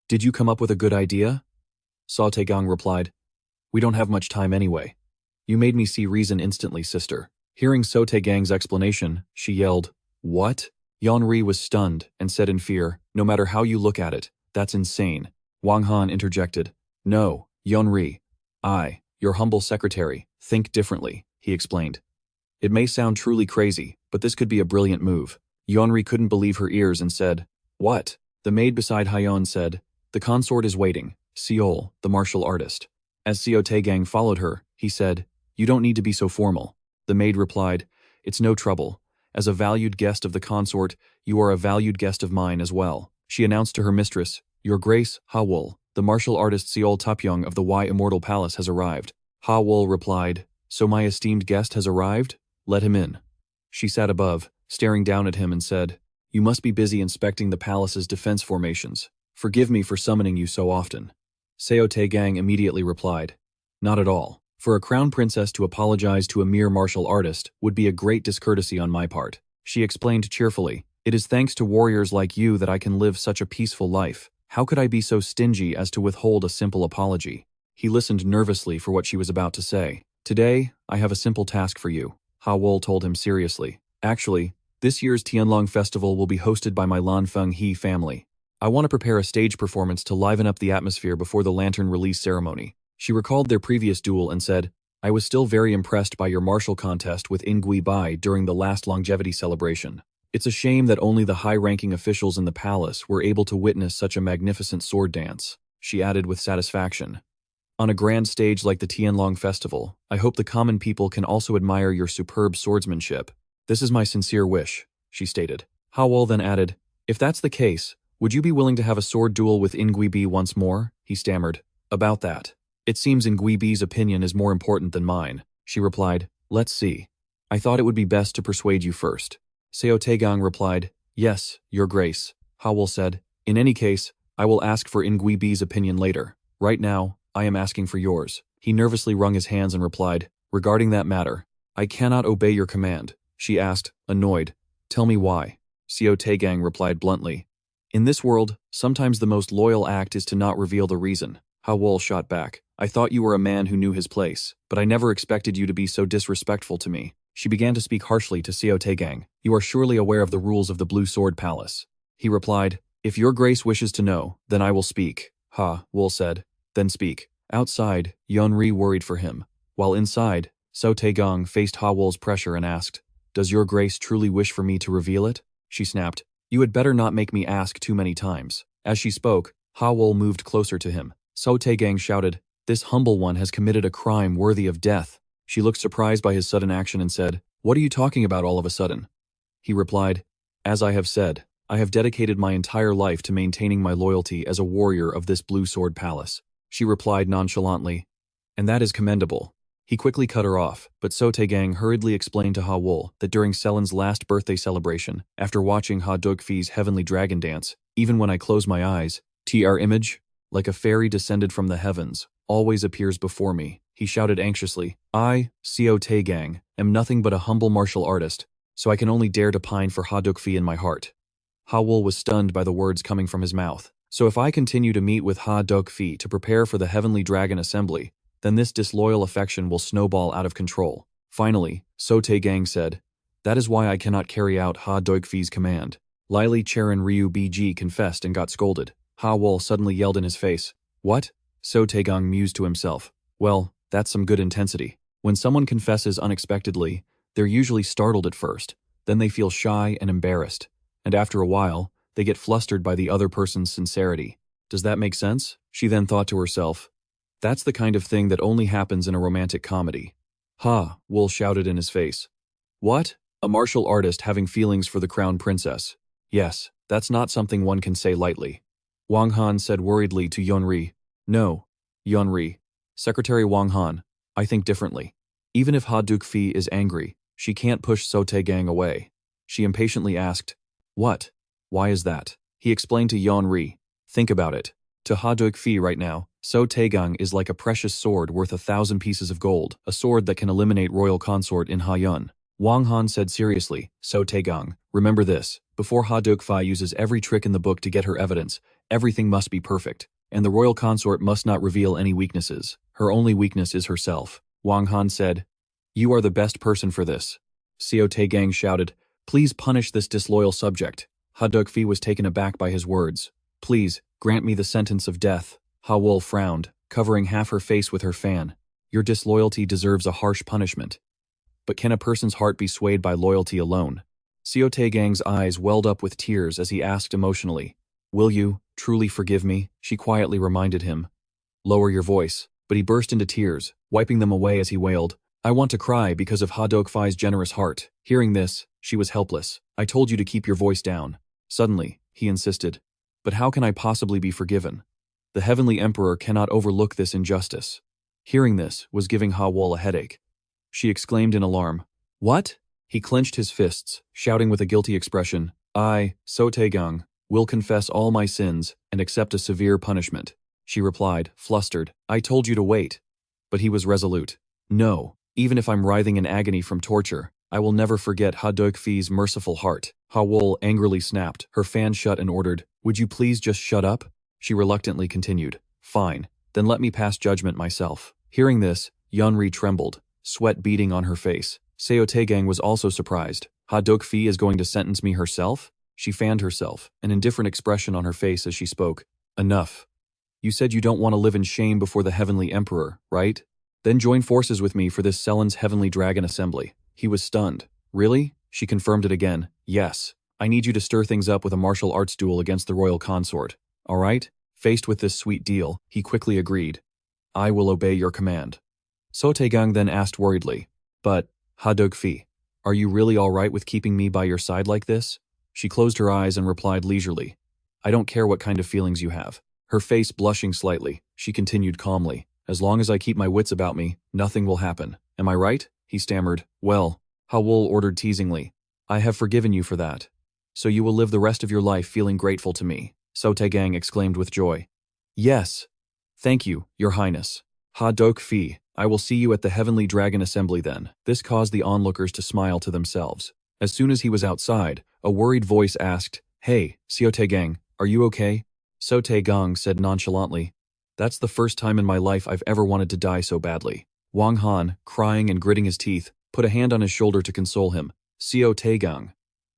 "Did you come up with a good idea?" Seo Tae-gang replied, "We don't have much time anyway." "You made me see reason instantly, sister." Hearing Seo Tae-gang's explanation, she yelled, "What?" Yeonri was stunned and said in fear, "No matter how you look at it, that's insane." Wang Han interjected, "No, Yeonri. I, your humble secretary, think differently," he explained. "It may sound truly crazy, but this could be a brilliant move." Yeonri couldn't believe her ears and said, "What?" The maid beside Hayon said, "The consort is waiting, Seol, the martial artist." As Seo Tae-gang followed her, he said, "You don't need to be so formal." The maid replied, "It's no trouble. As a valued guest of the consort, you are a valued guest of mine as well." She announced to her mistress, "Your Grace, Hawol, the martial artist Seo Tae-gang of the Wai Immortal Palace has arrived." Hawol replied, "So my esteemed guest has arrived? Let him in." She sat above, staring down at him and said, "You must be busy inspecting the palace's defense formations. Forgive me for summoning you so often." Seo Tae-gang immediately replied, "Not at all. For a crown princess to apologize to a mere martial artist would be a great discourtesy on my part." She explained cheerfully, "It is thanks to warriors like you that I can live such a peaceful life. How could I be so stingy as to withhold a simple apology?" He listened nervously for what she was about to say. "Today, I have a simple task for you," Hawol told him seriously. "Actually, this year's Tianlong Festival will be hosted by my Lan Feng He family. I want to prepare a stage performance to liven up the atmosphere before the lantern release ceremony." She recalled their previous duel and said, "I was still very impressed by your martial contest with Ingui Bai during the last longevity celebration. It's a shame that only the high-ranking officials in the palace were able to witness such a magnificent sword dance," she added with satisfaction. "On a grand stage like the Tianlong Festival, I hope the common people can also admire your superb swordsmanship. This is my sincere wish," she stated. Hawol then added, "If that's the case, would you be willing to have a sword duel with Ingui Bi once more?" He stammered, "About that. It seems Ingui Bi's opinion is more important than mine." She replied, "Let's see. I thought it would be best to persuade you first." Seo Tae-gang replied, "Yes, Your Grace." Hawol said, "In any case, I will ask for Ingui Bi's opinion later. Right now, I am asking for yours." He nervously wrung his hands and replied, "Regarding that matter, I cannot obey your command." She asked, annoyed, "Tell me why." Seo Tae-gang replied bluntly, "In this world, sometimes the most loyal act is to not reveal the reason." Hawol shot back, "I thought you were a man who knew his place, but I never expected you to be so disrespectful to me." She began to speak harshly to Seo Tae-gang. You are surely aware of the rules of the Blue Sword Palace. He replied, if your grace wishes to know, then I will speak. Ha, Wool said. Then speak. Outside, Jungre worried for him, while inside, Seo Tae-gang faced Ha Wool's pressure and asked, does your grace truly wish for me to reveal it? She snapped, you had better not make me ask too many times. As she spoke, Ha Wool moved closer to him. Seo Tae-gang shouted, this humble one has committed a crime worthy of death. She looked surprised by his sudden action and said, what are you talking about all of a sudden? He replied, as I have said, I have dedicated my entire life to maintaining my loyalty as a warrior of this Blue Sword Palace. She replied nonchalantly, and that is commendable. He quickly cut her off, but Seo Tae-gang hurriedly explained to Ha Wool that during Selin's last birthday celebration, after watching Ha Duk-fi's heavenly dragon dance, even when I close my eyes, TR image, like a fairy descended from the heavens, always appears before me. He shouted anxiously, I, Seo Tae-gang, am nothing but a humble martial artist, so I can only dare to pine for Ha Duk-fi in my heart. Ha Wool was stunned by the words coming from his mouth. So if I continue to meet with Ha Duk-fi to prepare for the Heavenly Dragon Assembly, then this disloyal affection will snowball out of control. Finally, Seo Tae-gang said, that is why I cannot carry out Ha Duk-fi's command. Lyly Cherin Ryu BG confessed and got scolded. Ha Wool suddenly yelled in his face. What? Seo Tae-gang mused to himself. Well, that's some good intensity. When someone confesses unexpectedly, they're usually startled at first, then they feel shy and embarrassed, and after a while, they get flustered by the other person's sincerity. Does that make sense? She then thought to herself. That's the kind of thing that only happens in a romantic comedy. Ha, Wool shouted in his face. What? A martial artist having feelings for the crown princess. Yes, that's not something one can say lightly. Wang Han said worriedly to Jungre. No, Jungre. Secretary Wang Han, I think differently. Even if Ha Duk-fi is angry, she can't push Seo Tae-gang away. She impatiently asked, what? Why is that? He explained to Jungre. Think about it. To Ha Duk-fi right now, Seo Tae-gang is like a precious sword worth 1,000 pieces of gold, a sword that can eliminate royal consort in Hayan. Wang Han said seriously, Seo Tae-gang, remember this, before Ha Duk-fi uses every trick in the book to get her evidence, everything must be perfect, and the royal consort must not reveal any weaknesses. Her only weakness is herself. Wang Han said, you are the best person for this. Seo Tae-gang shouted, please punish this disloyal subject. Ha Duk-fi was taken aback by his words. Please, grant me the sentence of death. Ha Wool frowned, covering half her face with her fan. Your disloyalty deserves a harsh punishment. But can a person's heart be swayed by loyalty alone? Seo Tae-gang's eyes welled up with tears as he asked emotionally, will you truly forgive me? She quietly reminded him. Lower your voice. But he burst into tears, wiping them away as he wailed, I want to cry because of Ha Duk-fi's generous heart. Hearing this, she was helpless. I told you to keep your voice down. Suddenly, he insisted. But how can I possibly be forgiven? The Heavenly Emperor cannot overlook this injustice. Hearing this was giving Ha Wool a headache. She exclaimed in alarm. What? He clenched his fists, shouting with a guilty expression, I, Seo Tae-gang, will confess all my sins and accept a severe punishment. She replied, flustered, I told you to wait. But he was resolute. No, even if I'm writhing in agony from torture, I will never forget Ha Duk-fi's merciful heart. Ha Wool angrily snapped, her fan shut and ordered, would you please just shut up? She reluctantly continued, fine, then let me pass judgment myself. Hearing this, Jungre trembled, sweat beading on her face. Seo Tae-gang was also surprised. Ha Duk-fi is going to sentence me herself? She fanned herself, an indifferent expression on her face as she spoke. Enough. You said you don't want to live in shame before the Heavenly Emperor, right? Then join forces with me for this Sellen's Heavenly Dragon Assembly. He was stunned. Really? She confirmed it again. Yes. I need you to stir things up with a martial arts duel against the royal consort. All right? Faced with this sweet deal, he quickly agreed. I will obey your command. Seo Tae-gang then asked worriedly, but, Ha Duk-fi, are you really all right with keeping me by your side like this? She closed her eyes and replied leisurely, I don't care what kind of feelings you have. Her face blushing slightly, she continued calmly, as long as I keep my wits about me, nothing will happen. Am I right? He stammered. Well, Ha Wool ordered teasingly, I have forgiven you for that. So you will live the rest of your life feeling grateful to me. Seo Tae-gang exclaimed with joy. Yes. Thank you, Your Highness. Ha Duk-fi, I will see you at the Heavenly Dragon Assembly then. This caused the onlookers to smile to themselves. As soon as he was outside, a worried voice asked, Hey, Seo Tae-gang, are you okay? Seo Tae-gang said nonchalantly, That's the first time in my life I've ever wanted to die so badly. Wang Han, crying and gritting his teeth, put a hand on his shoulder to console him. Seo Tae-gang.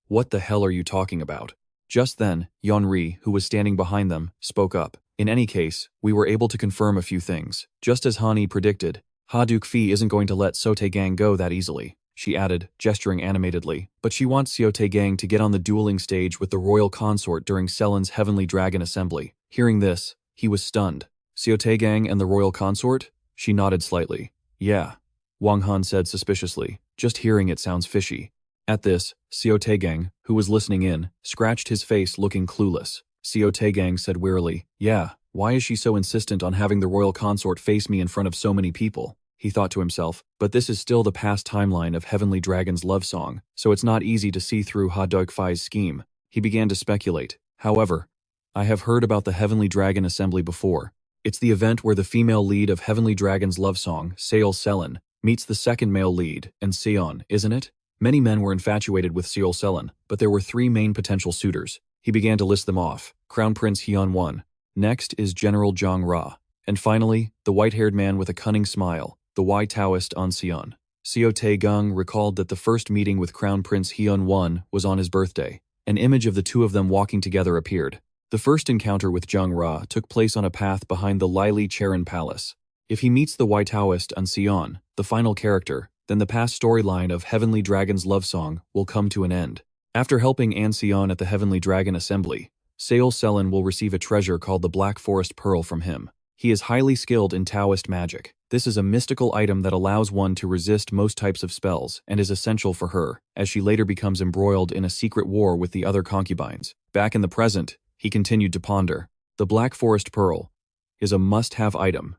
What the hell are you talking about? Just then, Jungre, who was standing behind them, spoke up. In any case, we were able to confirm a few things. Just as Hani predicted, Ha Duk-fi isn't going to let Seo Tae-gang go that easily, she added, gesturing animatedly. But she wants Seo Tae-gang to get on the dueling stage with the royal consort during Sellen's Heavenly Dragon Assembly. Hearing this, he was stunned. Seo Tae-gang and the royal consort? She nodded slightly. Yeah, Wang Han said suspiciously. Just hearing it sounds fishy. At this, Seo Tae-gang, who was listening in, scratched his face looking clueless. Seo Tae-gang said wearily, yeah, why is she so insistent on having the royal consort face me in front of so many people? He thought to himself, but this is still the past timeline of Heavenly Dragon's love song, so it's not easy to see through Ha Duk-fi's scheme. He began to speculate. However, I have heard about the Heavenly Dragon Assembly before. It's the event where the female lead of Heavenly Dragon's love song, Sellen, meets the second male lead, and Seon, isn't it? Many men were infatuated with Sellen, but there were 3 main potential suitors. He began to list them off. Crown Prince Hyan 1. Next is General Jungre. And finally, the white-haired man with a cunning smile, the Wai Taoist An Seon. Seo Tae-gang recalled that the first meeting with Crown Prince Hyan 1 was on his birthday. An image of the two of them walking together appeared. The first encounter with Jungre took place on a path behind the Lyly Cherin palace. If he meets the Wai Taoist An Seon, the final character, then the past storyline of Heavenly Dragon's love song will come to an end. After helping An Seon at the Heavenly Dragon Assembly, Sellen will receive a treasure called the Black Forest Pearl from him. He is highly skilled in Taoist magic. This is a mystical item that allows one to resist most types of spells and is essential for her, as she later becomes embroiled in a secret war with the other concubines. Back in the present, he continued to ponder. The Black Forest Pearl is a must-have item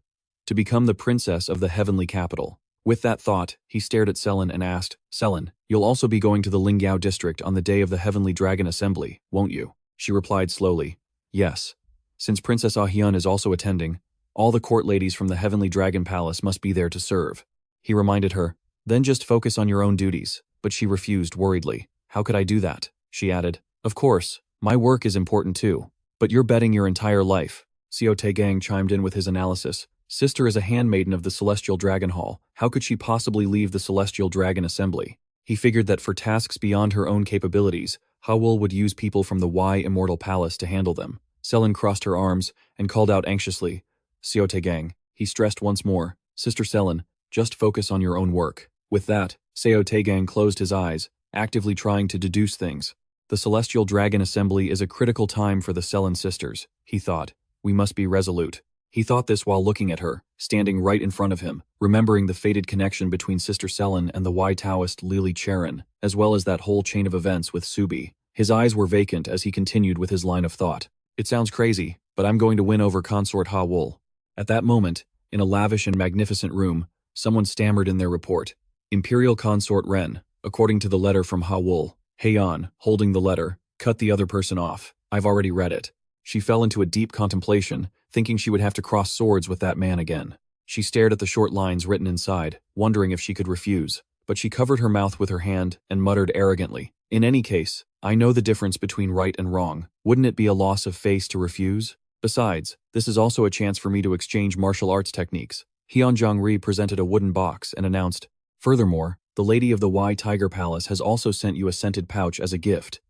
to become the princess of the heavenly capital. With that thought, he stared at Sellen and asked, Sellen, you'll also be going to the Lingyao district on the day of the Heavenly Dragon Assembly, won't you? She replied slowly, yes. Since Princess Hayan is also attending, all the court ladies from the Heavenly Dragon Palace must be there to serve. He reminded her, then just focus on your own duties, but she refused worriedly. How could I do that? She added, of course, my work is important too, but you're betting your entire life. Seo Tae-gang chimed in with his analysis. Sister is a handmaiden of the Celestial Dragon Hall. How could she possibly leave the Celestial Dragon Assembly? He figured that for tasks beyond her own capabilities, Hawul would use people from the Wai Immortal Palace to handle them. Sellen crossed her arms and called out anxiously, Seo Tae-gang. He stressed once more, Sister Sellen, just focus on your own work. With that, Seo Tae-gang closed his eyes, actively trying to deduce things. The Celestial Dragon Assembly is a critical time for the Sellen sisters, he thought. We must be resolute. He thought this while looking at her, standing right in front of him, remembering the fated connection between Sister Sellen and the Wai Taoist Lyly Cherin, as well as that whole chain of events with Subie. His eyes were vacant as he continued with his line of thought. It sounds crazy, but I'm going to win over Consort Hawul. At that moment, in a lavish and magnificent room, someone stammered in their report. Imperial Consort Ren, according to the letter from Hawul. Hayan, holding the letter, cut the other person off. I've already read it. She fell into a deep contemplation, thinking she would have to cross swords with that man again. She stared at the short lines written inside, wondering if she could refuse. But she covered her mouth with her hand and muttered arrogantly, in any case, I know the difference between right and wrong. Wouldn't it be a loss of face to refuse? Besides, this is also a chance for me to exchange martial arts techniques. Hyan Jungre presented a wooden box and announced, furthermore, the lady of the Wai Tiger Palace has also sent you a scented pouch as a gift.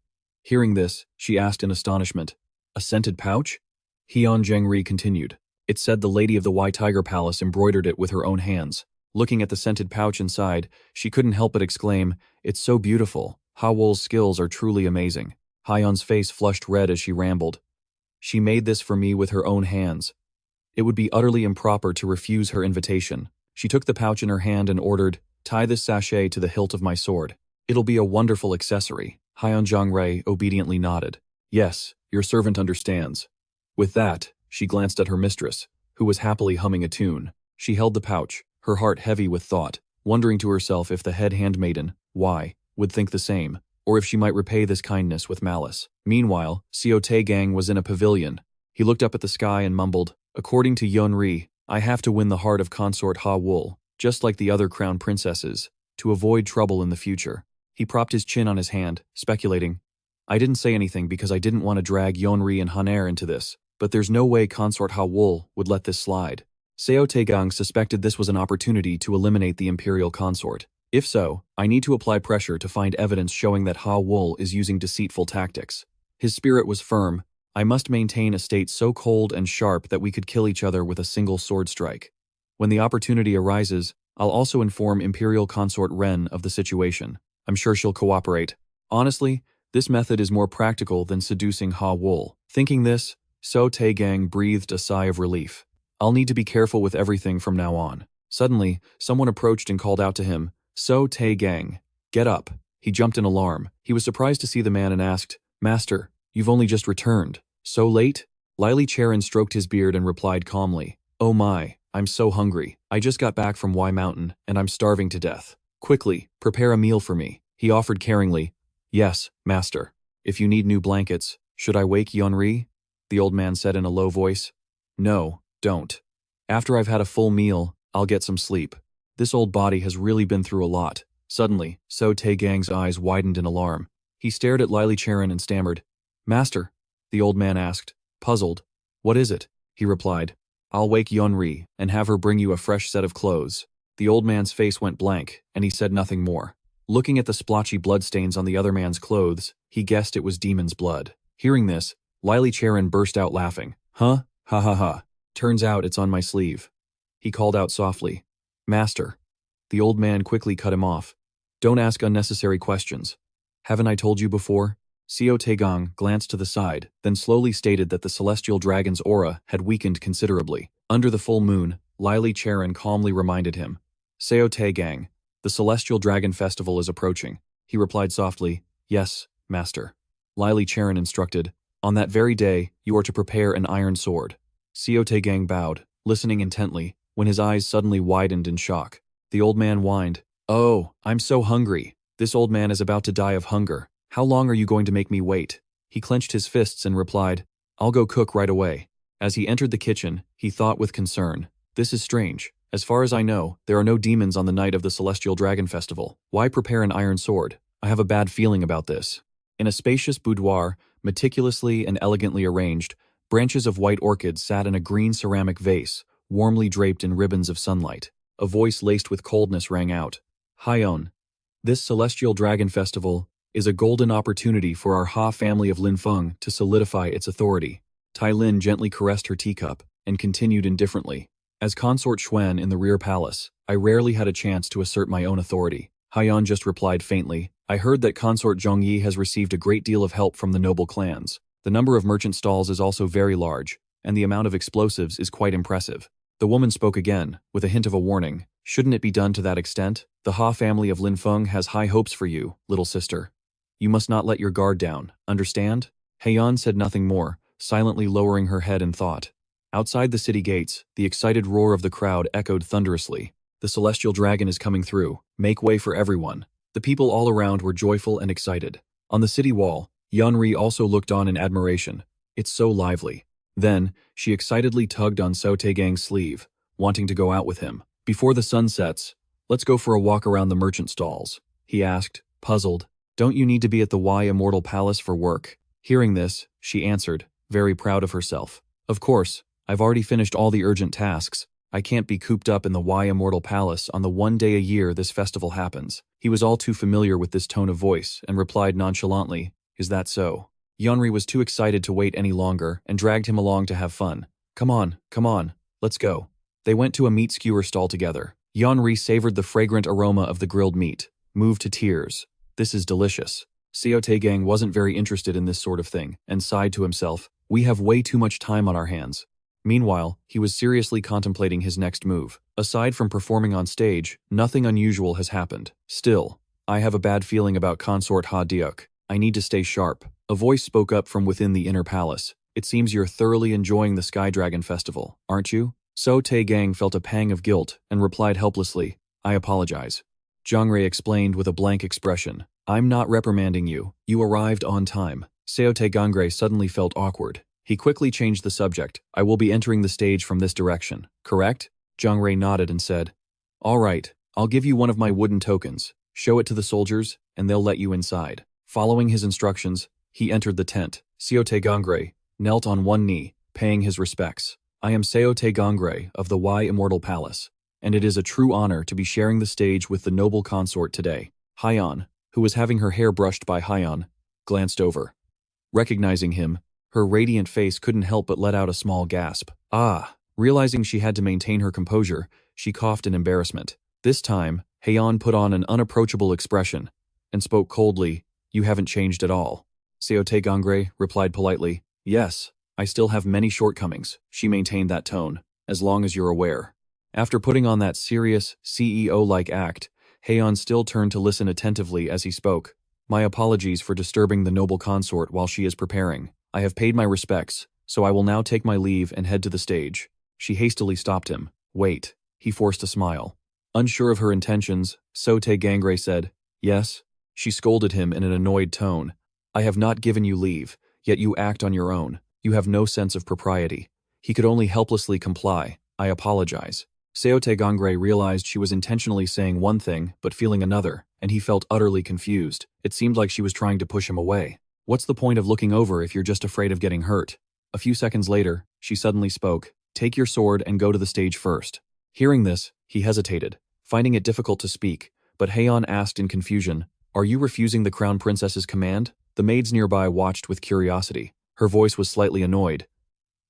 Hearing this, she asked in astonishment, a scented pouch? Hyan Jungre continued. It said the lady of the Wai Tiger Palace embroidered it with her own hands. Looking at the scented pouch inside, she couldn't help but exclaim, it's so beautiful. Hawul's skills are truly amazing. Hyan's face flushed red as she rambled. She made this for me with her own hands. It would be utterly improper to refuse her invitation. She took the pouch in her hand and ordered, tie this sachet to the hilt of my sword. It'll be a wonderful accessory. Hyan Jungre obediently nodded. Yes, your servant understands. With that, she glanced at her mistress, who was happily humming a tune. She held the pouch, her heart heavy with thought, wondering to herself if the head handmaiden, Wai, would think the same, or if she might repay this kindness with malice. Meanwhile, Seo Tae-gang was in a pavilion. He looked up at the sky and mumbled, according to Jungre, I have to win the heart of Consort Hawul, just like the other crown princesses, to avoid trouble in the future. He propped his chin on his hand, speculating, I didn't say anything because I didn't want to drag Jungre and Haner into this, but there's no way Consort Hawul would let this slide. Seo Tae-gang suspected this was an opportunity to eliminate the imperial consort. If so, I need to apply pressure to find evidence showing that Ha Wool is using deceitful tactics. His spirit was firm. I must maintain a state so cold and sharp that we could kill each other with a single sword strike. When the opportunity arises, I'll also inform Imperial Consort Ren of the situation. I'm sure she'll cooperate. Honestly, this method is more practical than seducing Ha Wool. Thinking this, Seo Tae-gang breathed a sigh of relief. I'll need to be careful with everything from now on. Suddenly, someone approached and called out to him, "Seo Tae-gang, get up." He jumped in alarm. He was surprised to see the man and asked, "Master, you've only just returned. So late?" Lyly Cherin stroked his beard and replied calmly, "Oh my, I'm so hungry. I just got back from Wai Mountain, and I'm starving to death. Quickly, prepare a meal for me." He offered caringly, "Yes, master. If you need new blankets, should I wake Jungre?" The old man said in a low voice. "No, don't. After I've had a full meal, I'll get some sleep. This old body has really been through a lot." Suddenly, Seo Tae-gang's eyes widened in alarm. He stared at Lyly Cherin and stammered, "Master?" The old man asked, puzzled. "What is it?" He replied, "I'll wake Jungre and have her bring you a fresh set of clothes." The old man's face went blank, and he said nothing more. Looking at the splotchy bloodstains on the other man's clothes, he guessed it was demon's blood. Hearing this, Lyly Cherin burst out laughing. "Huh? Ha ha ha. Turns out it's on my sleeve." He called out softly, "Master." The old man quickly cut him off. "Don't ask unnecessary questions. Haven't I told you before?" Seo Tae-gang glanced to the side, then slowly stated that the celestial dragon's aura had weakened considerably. Under the full moon, Lyly Cherin calmly reminded him, "Seo Tae-gang, the celestial dragon festival is approaching." He replied softly, "Yes, master." Lyly Cherin instructed, "On that very day, you are to prepare an iron sword." Seo Tae-gang bowed, listening intently, when his eyes suddenly widened in shock. The old man whined, "Oh, I'm so hungry. This old man is about to die of hunger. How long are you going to make me wait?" He clenched his fists and replied, "I'll go cook right away." As he entered the kitchen, he thought with concern, "This is strange. As far as I know, there are no demons on the night of the Celestial Dragon Festival. Why prepare an iron sword? I have a bad feeling about this." In a spacious boudoir, meticulously and elegantly arranged, branches of white orchids sat in a green ceramic vase, warmly draped in ribbons of sunlight. A voice laced with coldness rang out, "Hayon, this Celestial Dragon Festival is a golden opportunity for our Ha family of Linfeng to solidify its authority." Tai Lin gently caressed her teacup and continued indifferently, "As Consort Xuan in the rear palace, I rarely had a chance to assert my own authority." Hyan just replied faintly, "I heard that Consort Zhongyi has received a great deal of help from the noble clans. The number of merchant stalls is also very large, and the amount of explosives is quite impressive." The woman spoke again, with a hint of a warning. "Shouldn't it be done to that extent? The Ha family of Linfeng has high hopes for you, little sister. You must not let your guard down, understand?" Hayan said nothing more, silently lowering her head in thought. Outside the city gates, the excited roar of the crowd echoed thunderously. "The celestial dragon is coming through. Make way for everyone." The people all around were joyful and excited. On the city wall, Jungre also looked on in admiration. "It's so lively." Then, she excitedly tugged on Seo Tae-gang's sleeve, wanting to go out with him. "Before the sun sets, let's go for a walk around the merchant stalls," he asked, puzzled. "Don't you need to be at the Wai Immortal Palace for work?" Hearing this, she answered, very proud of herself. "Of course, I've already finished all the urgent tasks. I can't be cooped up in the Wai Immortal Palace on the one day a year this festival happens." He was all too familiar with this tone of voice and replied nonchalantly, "Is that so?" Jungre was too excited to wait any longer and dragged him along to have fun. Come on, let's go." They went to a meat skewer stall together. Jungre savored the fragrant aroma of the grilled meat, moved to tears. "This is delicious." Seo Tae-gang wasn't very interested in this sort of thing, and sighed to himself, "We have way too much time on our hands." Meanwhile, he was seriously contemplating his next move. Aside from performing on stage, nothing unusual has happened. Still, I have a bad feeling about Consort Ha-deok. I need to stay sharp. A voice spoke up from within the inner palace. "It seems you're thoroughly enjoying the Sky Dragon Festival, aren't you?" Seo Tae-gang felt a pang of guilt and replied helplessly, "I apologize." Jungre explained with a blank expression, "I'm not reprimanding you. You arrived on time." Seo Tae-gang suddenly felt awkward. He quickly changed the subject. "I will be entering the stage from this direction, correct?" Jungre nodded and said, "All right, I'll give you one of my wooden tokens. Show it to the soldiers, and they'll let you inside." Following his instructions, he entered the tent. Seo Tae-gang knelt on one knee, paying his respects. "I am Seo Tae-gang of the Wai Immortal Palace. and it is a true honor to be sharing the stage with the noble consort today. Hayan, who was having her hair brushed by Hayan, glanced over. Recognizing him, her radiant face couldn't help but let out a small gasp. Ah! Realizing she had to maintain her composure, she coughed in embarrassment. This time, Hayan put on an unapproachable expression and spoke coldly, "You haven't changed at all." Seo Tae-gang replied politely, "Yes, I still have many shortcomings." She maintained that tone, "as long as you're aware." After putting on that serious, CEO-like act, Hayan still turned to listen attentively as he spoke. "My apologies for disturbing the noble consort while she is preparing. I have paid my respects, so I will now take my leave and head to the stage." She hastily stopped him. "Wait." He forced a smile. Unsure of her intentions, Seo Tae-gang said, "Yes?" She scolded him in an annoyed tone. "I have not given you leave, yet you act on your own. You have no sense of propriety." He could only helplessly comply. "I apologize." Seo Tae-gang realized she was intentionally saying one thing but feeling another, and he felt utterly confused. It seemed like she was trying to push him away. What's the point of looking over if you're just afraid of getting hurt? A few seconds later, she suddenly spoke, "Take your sword and go to the stage first." Hearing this, he hesitated, finding it difficult to speak, but Hayan asked in confusion, "Are you refusing the crown princess's command?" The maids nearby watched with curiosity. Her voice was slightly annoyed.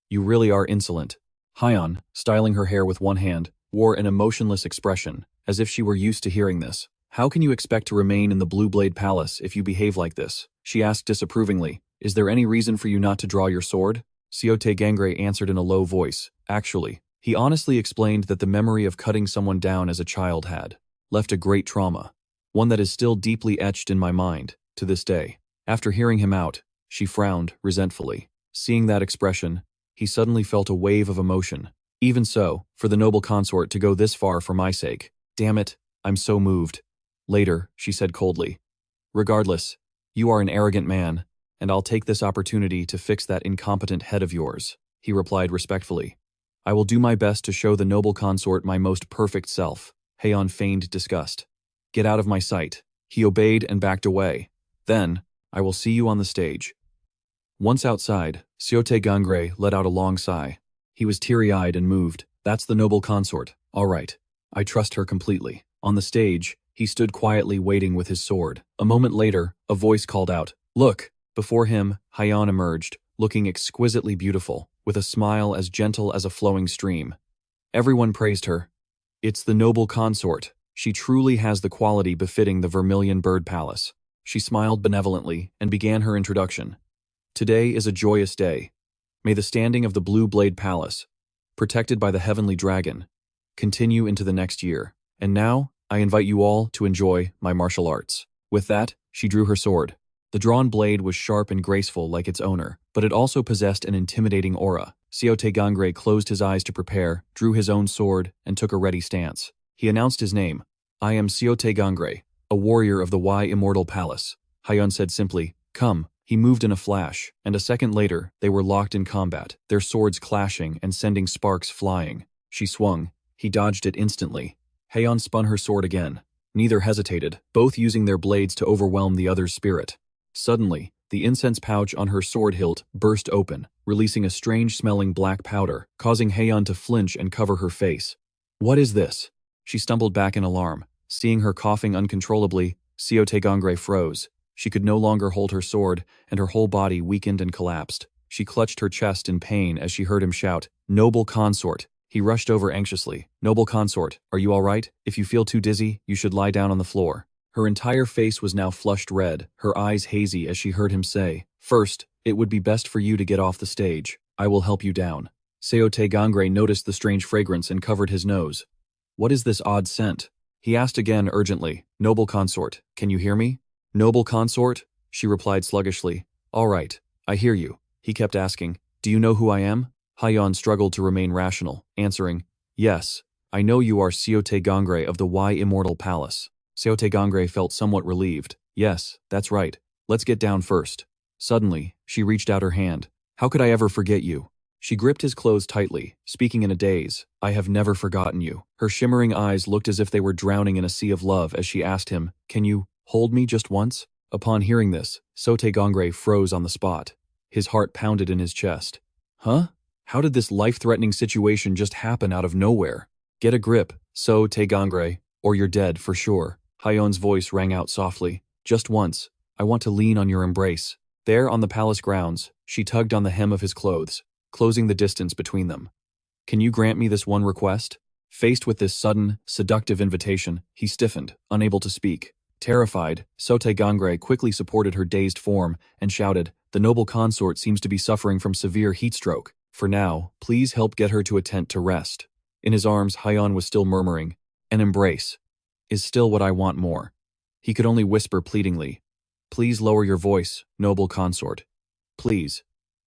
"You really are insolent." Hayan, styling her hair with one hand, wore an emotionless expression, as if she were used to hearing this. "How can you expect to remain in the Blue Blade Palace if you behave like this?" She asked disapprovingly, "Is there any reason for you not to draw your sword?" Seo Tae-gang answered in a low voice, "Actually." He honestly explained that the memory of cutting someone down as a child had left a great trauma, one that is still deeply etched in my mind, to this day. After hearing him out, she frowned resentfully. Seeing that expression, he suddenly felt a wave of emotion. Even so, for the noble consort to go this far for my sake. Damn it, I'm so moved. Later, she said coldly. "Regardless, you are an arrogant man, and I'll take this opportunity to fix that incompetent head of yours," he replied respectfully. "I will do my best to show the noble consort my most perfect self." Hayan feigned disgust. "Get out of my sight." He obeyed and backed away. "Then, I will see you on the stage." Once outside, Seo Tae-gang let out a long sigh. He was teary-eyed and moved. "That's the noble consort. All right. I trust her completely." On the stage, he stood quietly waiting with his sword. A moment later, a voice called out, "Look!" Before him, Hayan emerged, looking exquisitely beautiful, with a smile as gentle as a flowing stream. Everyone praised her. "It's the noble consort. She truly has the quality befitting the Vermilion Bird Palace." She smiled benevolently and began her introduction. "Today is a joyous day. May the standing of the Blue Blade Palace, protected by the Heavenly Dragon, continue into the next year. And now, I invite you all to enjoy my martial arts." With that, she drew her sword. The drawn blade was sharp and graceful like its owner, but it also possessed an intimidating aura. Seo Tae-gang closed his eyes to prepare, drew his own sword, and took a ready stance. He announced his name. "I am Seo Tae-gang, a warrior of the Wai Immortal Palace." Hayan said simply, "Come." He moved in a flash, and a second later, they were locked in combat, their swords clashing and sending sparks flying. She swung. He dodged it instantly. Hayan spun her sword again. Neither hesitated, both using their blades to overwhelm the other's spirit. Suddenly, the incense pouch on her sword hilt burst open, releasing a strange-smelling black powder, causing Hayan to flinch and cover her face. "What is this?" She stumbled back in alarm. Seeing her coughing uncontrollably, Seo Tae-gang froze. She could no longer hold her sword, and her whole body weakened and collapsed. She clutched her chest in pain as she heard him shout, "Noble consort!" He rushed over anxiously. "Noble consort, are you all right? If you feel too dizzy, you should lie down on the floor." Her entire face was now flushed red, her eyes hazy as she heard him say, "First, it would be best for you to get off the stage. I will help you down." Seo Tae-gang noticed the strange fragrance and covered his nose. "What is this odd scent?" He asked again urgently, "Noble consort, can you hear me?" "Noble consort," she replied sluggishly. "All right, I hear you." He kept asking, "Do you know who I am?" Hayan struggled to remain rational, answering, "Yes, I know you are Seo Tae-gang of the Wai Immortal Palace." Seo Tae-gang felt somewhat relieved. "Yes, that's right. Let's get down first." Suddenly, she reached out her hand. "How could I ever forget you?" She gripped his clothes tightly, speaking in a daze. "I have never forgotten you." Her shimmering eyes looked as if they were drowning in a sea of love as she asked him, "Can you hold me just once?" Upon hearing this, Seo Tae-gang froze on the spot. His heart pounded in his chest. Huh? How did this life-threatening situation just happen out of nowhere? "Get a grip," Seo Tae-gang, or you're dead for sure. Hayon's voice rang out softly. Just once, I want to lean on your embrace. There on the palace grounds, she tugged on the hem of his clothes, closing the distance between them. Can you grant me this one request? Faced with this sudden, seductive invitation, he stiffened, unable to speak. Terrified, Seo Tae-gang quickly supported her dazed form and shouted, the noble consort seems to be suffering from severe heatstroke. For now, please help get her to a tent to rest. In his arms, Hyan was still murmuring, an embrace is still what I want more. He could only whisper pleadingly, please lower your voice, noble consort. Please,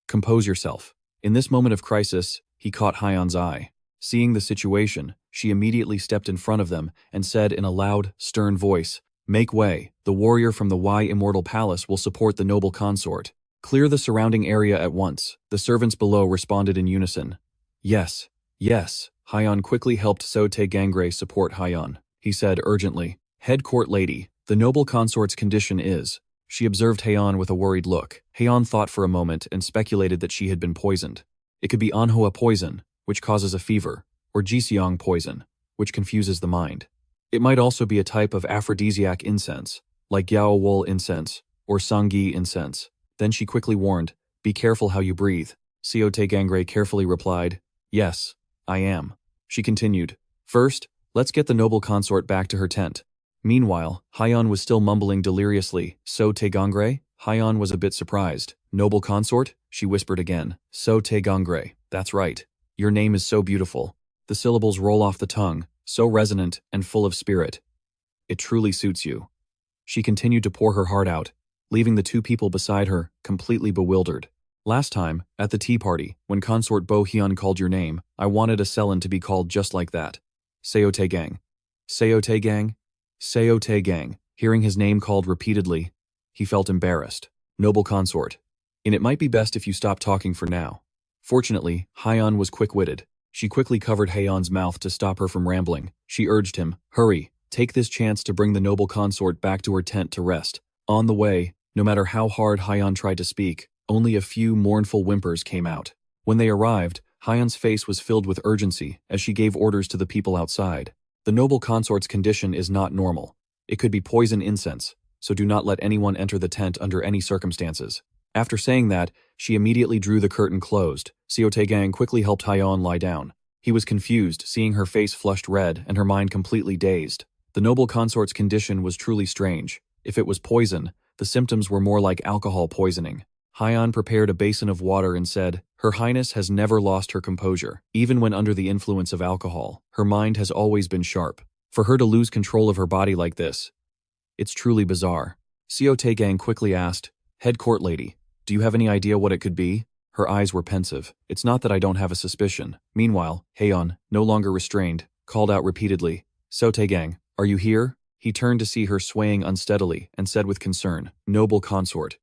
compose yourself. In this moment of crisis, he caught Hyan's eye. Seeing the situation, she immediately stepped in front of them and said in a loud, stern voice, make way, the warrior from the Wai Immortal Palace will support the noble consort. Clear the surrounding area at once. The servants below responded in unison. Yes, yes. Hyan quickly helped Seo Tae-gang support Hayan. He said urgently, head court lady, the noble consort's condition is. She observed Hayan with a worried look. Hayan thought for a moment and speculated that she had been poisoned. It could be Manhwa poison, which causes a fever, or Jiseong poison, which confuses the mind. It might also be a type of aphrodisiac incense, like Yao wool incense, or Sanghi incense. Then she quickly warned, be careful how you breathe. Seo Tae-gang carefully replied, yes, I am. She continued, first, let's get the noble consort back to her tent. Meanwhile, Hayan was still mumbling deliriously, Seo Tae-gang? Hayan was a bit surprised. Noble consort? She whispered again. Seo Tae-gang, that's right. Your name is so beautiful. The syllables roll off the tongue, so resonant and full of spirit. It truly suits you. She continued to pour her heart out, leaving the two people beside her completely bewildered. Last time, at the tea party, when Consort Pohyeon called your name, I wanted a Sellen to be called just like that. Seo Tae-gang. Seo Tae-gang? Seo Tae-gang. Hearing his name called repeatedly, he felt embarrassed. Noble consort. And it might be best if you stop talking for now. Fortunately, Hayan was quick-witted. She quickly covered Hayan's mouth to stop her from rambling. She urged him, hurry, take this chance to bring the noble consort back to her tent to rest. On the way, no matter how hard Hayan tried to speak, only a few mournful whimpers came out. When they arrived, Hayan's face was filled with urgency as she gave orders to the people outside. The noble consort's condition is not normal. It could be poison incense, so do not let anyone enter the tent under any circumstances. After saying that, she immediately drew the curtain closed. Seo Tae-gang quickly helped Hayan lie down. He was confused, seeing her face flushed red and her mind completely dazed. The noble consort's condition was truly strange. If it was poison, the symptoms were more like alcohol poisoning. Hayan prepared a basin of water and said, Her Highness has never lost her composure. Even when under the influence of alcohol, her mind has always been sharp. For her to lose control of her body like this, it's truly bizarre. Seo Tae-gang quickly asked, Head court lady, do you have any idea what it could be? Her eyes were pensive. It's not that I don't have a suspicion. Meanwhile, Hayan, no longer restrained, called out repeatedly, Seo Tae-gang, are you here? He turned to see her swaying unsteadily and said with concern, Noble consort.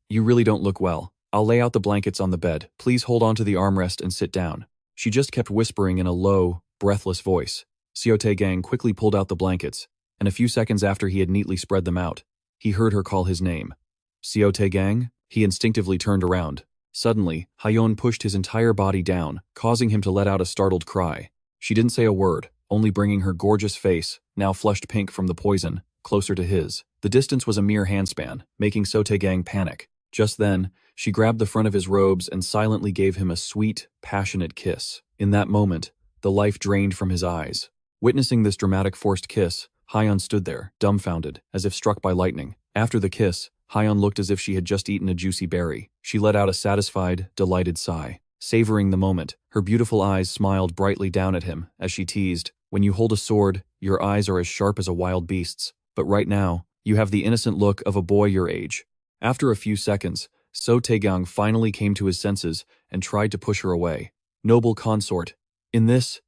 You really don't look well. I'll lay out the blankets on the bed. Please hold on to the armrest and sit down. She just kept whispering in a low, breathless voice. Seo Tae-gang quickly pulled out the blankets, and a few seconds after he had neatly spread them out, he heard her call his name. Seo Tae-gang? He instinctively turned around. Suddenly, Hayon pushed his entire body down, causing him to let out a startled cry. She didn't say a word, only bringing her gorgeous face, now flushed pink from the poison, closer to his. The distance was a mere handspan, making Seo Tae-gang panic. Just then, she grabbed the front of his robes and silently gave him a sweet, passionate kiss. In that moment, the life drained from his eyes. Witnessing this dramatic forced kiss, Hayan stood there, dumbfounded, as if struck by lightning. After the kiss, Hayan looked as if she had just eaten a juicy berry. She let out a satisfied, delighted sigh. Savoring the moment, her beautiful eyes smiled brightly down at him as she teased, When you hold a sword, your eyes are as sharp as a wild beast's. But right now, you have the innocent look of a boy your age. After a few seconds, Seo Tae-gang finally came to his senses and tried to push her away. Noble consort. This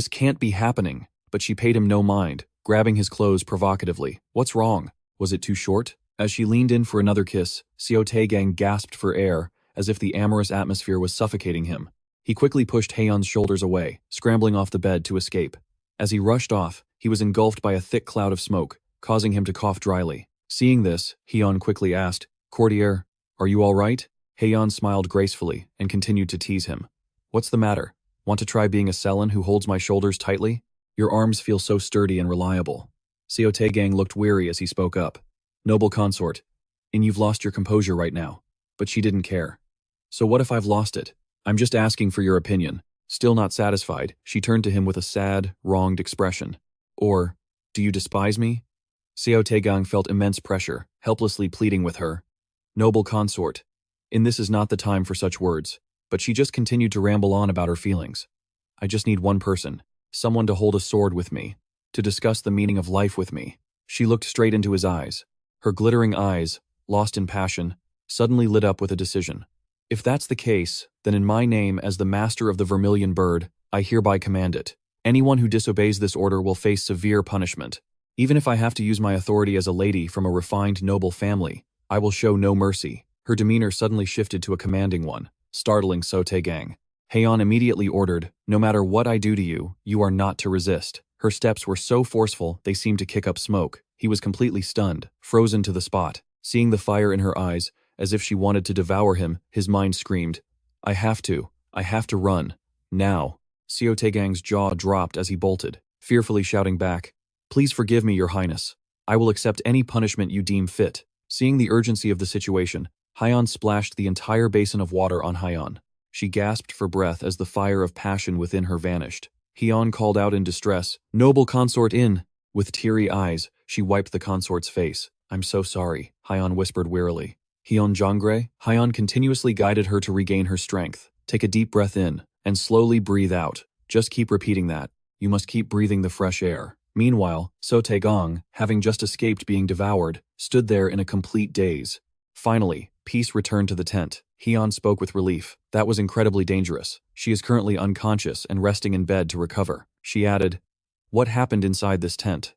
can't be happening. But she paid him no mind, grabbing his clothes provocatively. What's wrong? Was it too short? As she leaned in for another kiss, Seo Tae-gang gasped for air, as if the amorous atmosphere was suffocating him. He quickly pushed Hayan's shoulders away, scrambling off the bed to escape. As he rushed off, he was engulfed by a thick cloud of smoke, causing him to cough dryly. Seeing this, Hayan quickly asked, Courtier, are you all right? Hayan smiled gracefully and continued to tease him. What's the matter? Want to try being a Sellen who holds my shoulders tightly? Your arms feel so sturdy and reliable. Seo Tae-gang looked weary as he spoke up. Noble consort, and you've lost your composure right now. But she didn't care. So what if I've lost it? I'm just asking for your opinion. Still not satisfied, she turned to him with a sad, wronged expression. Or, do you despise me? Seo Tae-gang felt immense pressure, helplessly pleading with her. Noble consort, and this is not the time for such words, but she just continued to ramble on about her feelings. I just need one person, someone to hold a sword with me, to discuss the meaning of life with me. She looked straight into his eyes. Her glittering eyes, lost in passion, suddenly lit up with a decision. If that's the case, then in my name as the master of the vermilion bird, I hereby command it. Anyone who disobeys this order will face severe punishment. Even if I have to use my authority as a lady from a refined noble family, I will show no mercy. Her demeanor suddenly shifted to a commanding one, startling Seo Tae-gang. Hayan immediately ordered, no matter what I do to you, you are not to resist. Her steps were so forceful they seemed to kick up smoke. He was completely stunned, frozen to the spot. Seeing the fire in her eyes, as if she wanted to devour him, his mind screamed, I have to run. Now. Seo Tae-gang's jaw dropped as he bolted, fearfully shouting back, Please forgive me, Your Highness. I will accept any punishment you deem fit. Seeing the urgency of the situation, Hyan splashed the entire basin of water on Hayan. She gasped for breath as the fire of passion within her vanished. Hyan called out in distress, Noble consort in! With teary eyes, she wiped the consort's face. I'm so sorry, Hyan whispered wearily. Hyan Jungre? Hyan continuously guided her to regain her strength. Take a deep breath in, and slowly breathe out. Just keep repeating that. You must keep breathing the fresh air. Meanwhile, Seo Tae-gang, having just escaped being devoured, stood there in a complete daze. Finally, peace returned to the tent. Hyan spoke with relief. That was incredibly dangerous. She is currently unconscious and resting in bed to recover. She added, What happened inside this tent?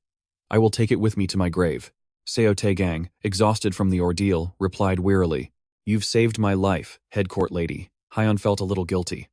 I will take it with me to my grave. Seo Tae-gang, exhausted from the ordeal, replied wearily, You've saved my life, head court lady. Hyan felt a little guilty.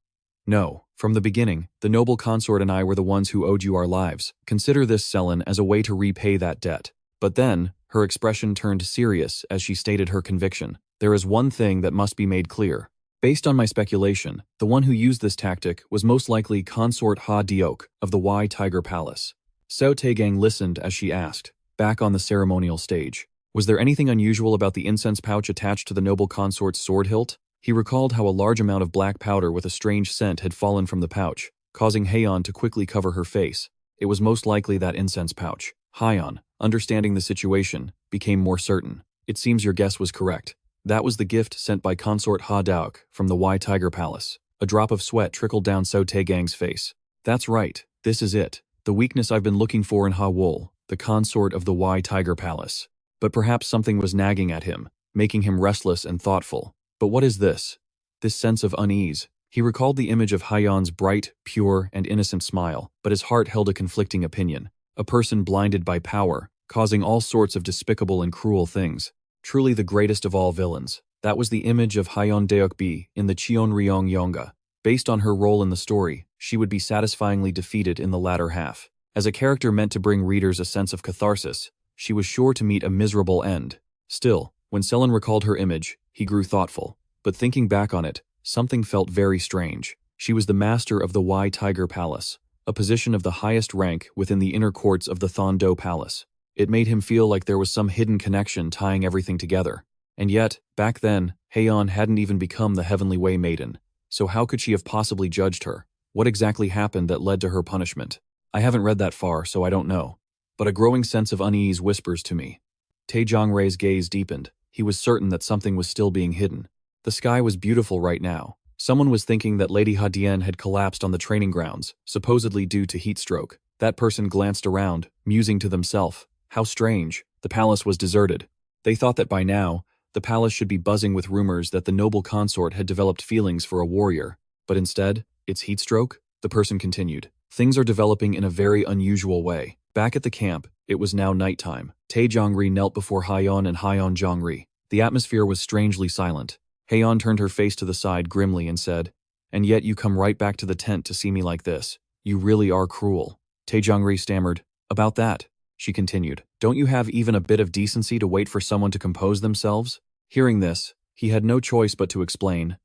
No, from the beginning, the noble consort and I were the ones who owed you our lives. Consider this, Sellen, as a way to repay that debt. But then, her expression turned serious as she stated her conviction. There is one thing that must be made clear. Based on my speculation, the one who used this tactic was most likely Consort Hayon of the Wai Tiger Palace. Seo Tae-gang listened as she asked, back on the ceremonial stage. Was there anything unusual about the incense pouch attached to the noble consort's sword hilt? He recalled how a large amount of black powder with a strange scent had fallen from the pouch, causing Hayan to quickly cover her face. It was most likely that incense pouch. Hayan, understanding the situation, became more certain. It seems your guess was correct. That was the gift sent by Consort Hayon from the Wai Tiger Palace. A drop of sweat trickled down Seo Tae-gang's face. That's right, this is it. The weakness I've been looking for in Hawol, the consort of the Wai Tiger Palace. But perhaps something was nagging at him, making him restless and thoughtful. But what is this? This sense of unease. He recalled the image of Hayan's bright, pure, and innocent smile, but his heart held a conflicting opinion. A person blinded by power, causing all sorts of despicable and cruel things. Truly the greatest of all villains. That was the image of Hayon Deokbi in the Cheon Ryong Yonga. Based on her role in the story, she would be satisfyingly defeated in the latter half. As a character meant to bring readers a sense of catharsis, she was sure to meet a miserable end. Still, when Sellen recalled her image, he grew thoughtful. But thinking back on it, something felt very strange. She was the master of the Wai Tiger Palace, a position of the highest rank within the inner courts of the Thondo Palace. It made him feel like there was some hidden connection tying everything together. And yet, back then, Hayan hadn't even become the Heavenly Way Maiden. So how could she have possibly judged her? What exactly happened that led to her punishment? I haven't read that far, so I don't know. But a growing sense of unease whispers to me. Jungre's gaze deepened. He was certain that something was still being hidden. The sky was beautiful right now. Someone was thinking that Lady Hadian had collapsed on the training grounds, supposedly due to heat stroke. That person glanced around, musing to themselves. How strange. The palace was deserted. They thought that by now, the palace should be buzzing with rumors that the noble consort had developed feelings for a warrior. But instead, it's heat stroke? The person continued. Things are developing in a very unusual way. Back at the camp, it was now nighttime. Jungre knelt before Hayan and Hayan Jungre. The atmosphere was strangely silent. Hayan turned her face to the side grimly and said, And yet you come right back to the tent to see me like this. You really are cruel. Jungre stammered, About that, she continued. Don't you have even a bit of decency to wait for someone to compose themselves? Hearing this, he had no choice but to explain.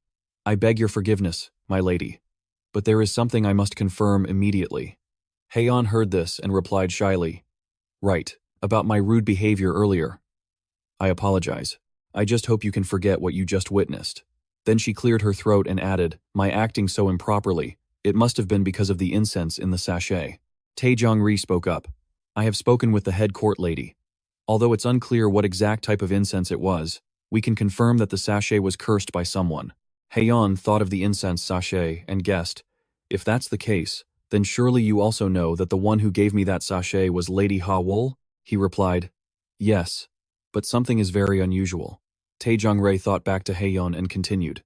I beg your forgiveness, my lady. But there is something I must confirm immediately. Hayan heard this and replied shyly, "Right, about my rude behavior earlier. I apologize. I just hope you can forget what you just witnessed." Then she cleared her throat and added, "My acting so improperly, it must have been because of the incense in the sachet." Jungre spoke up. "I have spoken with the head court lady. Although it's unclear what exact type of incense it was, we can confirm that the sachet was cursed by someone." Hayan thought of the incense sachet and guessed, "If that's the case, then surely you also know that the one who gave me that sachet was Lady Ha-wol?" He replied, "Yes, but something is very unusual." Jungre thought back to Hayan and continued,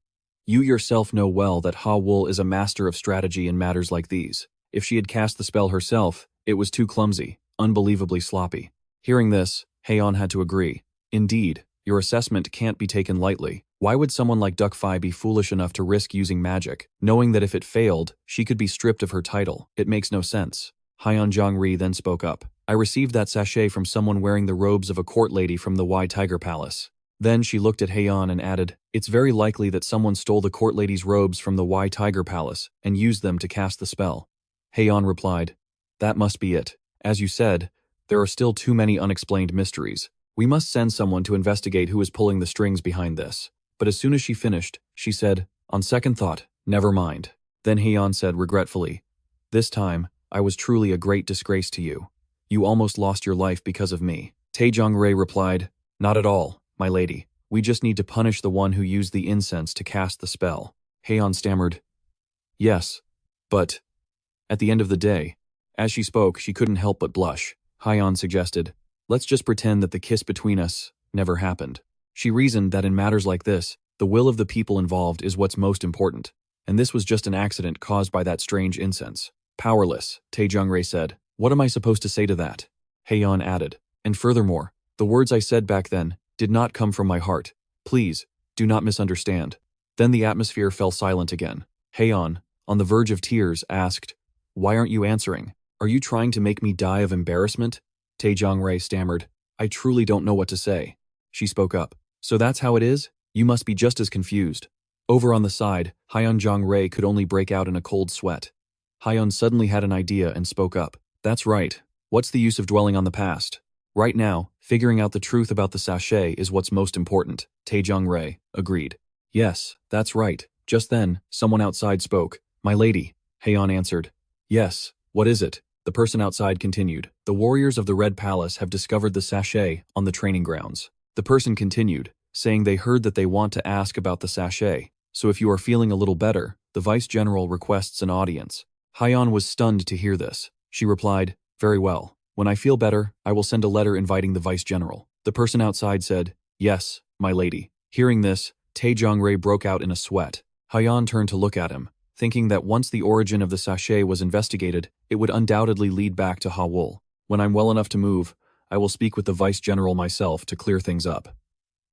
"You yourself know well that Ha-wol is a master of strategy in matters like these. If she had cast the spell herself, it was too clumsy, unbelievably sloppy." Hearing this, Hayan had to agree. "Indeed, your assessment can't be taken lightly. Why would someone like Duckfi be foolish enough to risk using magic, knowing that if it failed, she could be stripped of her title? It makes no sense." Hyan Jongri then spoke up. "I received that sachet from someone wearing the robes of a court lady from the Wai Tiger Palace." Then she looked at Hayan and added, "It's very likely that someone stole the court lady's robes from the Wai Tiger Palace and used them to cast the spell." Hayan replied, "That must be it. As you said, there are still too many unexplained mysteries. We must send someone to investigate who is pulling the strings behind this." But as soon as she finished, she said, "On second thought, never mind." Then Hayan said regretfully, "This time, I was truly a great disgrace to you. You almost lost your life because of me." Jungre replied, "Not at all, my lady. We just need to punish the one who used the incense to cast the spell." Hayan stammered, "Yes, but..." At the end of the day, as she spoke, she couldn't help but blush. Hayan suggested, "Let's just pretend that the kiss between us never happened." She reasoned that in matters like this, the will of the people involved is what's most important, and this was just an accident caused by that strange incense. "Powerless," Jungre said. "What am I supposed to say to that?" Hayan added, "And furthermore, the words I said back then did not come from my heart. Please, do not misunderstand." Then the atmosphere fell silent again. Hayan, on the verge of tears, asked, "Why aren't you answering? Are you trying to make me die of embarrassment?" Jungre stammered, "I truly don't know what to say." She spoke up, "So that's how it is? You must be just as confused." Over on the side, Hyan Jongre could only break out in a cold sweat. Hyan suddenly had an idea and spoke up. "That's right. What's the use of dwelling on the past? Right now, figuring out the truth about the sachet is what's most important." Jungre agreed. "Yes, that's right." Just then, someone outside spoke. "My lady," Hayan answered. "Yes, what is it?" The person outside continued. "The warriors of the Red Palace have discovered the sachet on the training grounds." The person continued, saying they heard that they want to ask about the sachet, so if you are feeling a little better, the Vice General requests an audience. Hyan was stunned to hear this. She replied, "Very well. When I feel better, I will send a letter inviting the Vice General." The person outside said, "Yes, my lady." Hearing this, Jongre broke out in a sweat. Hyan turned to look at him, thinking that once the origin of the sachet was investigated, it would undoubtedly lead back to Ha-wol. "When I'm well enough to move, I will speak with the Vice General myself to clear things up."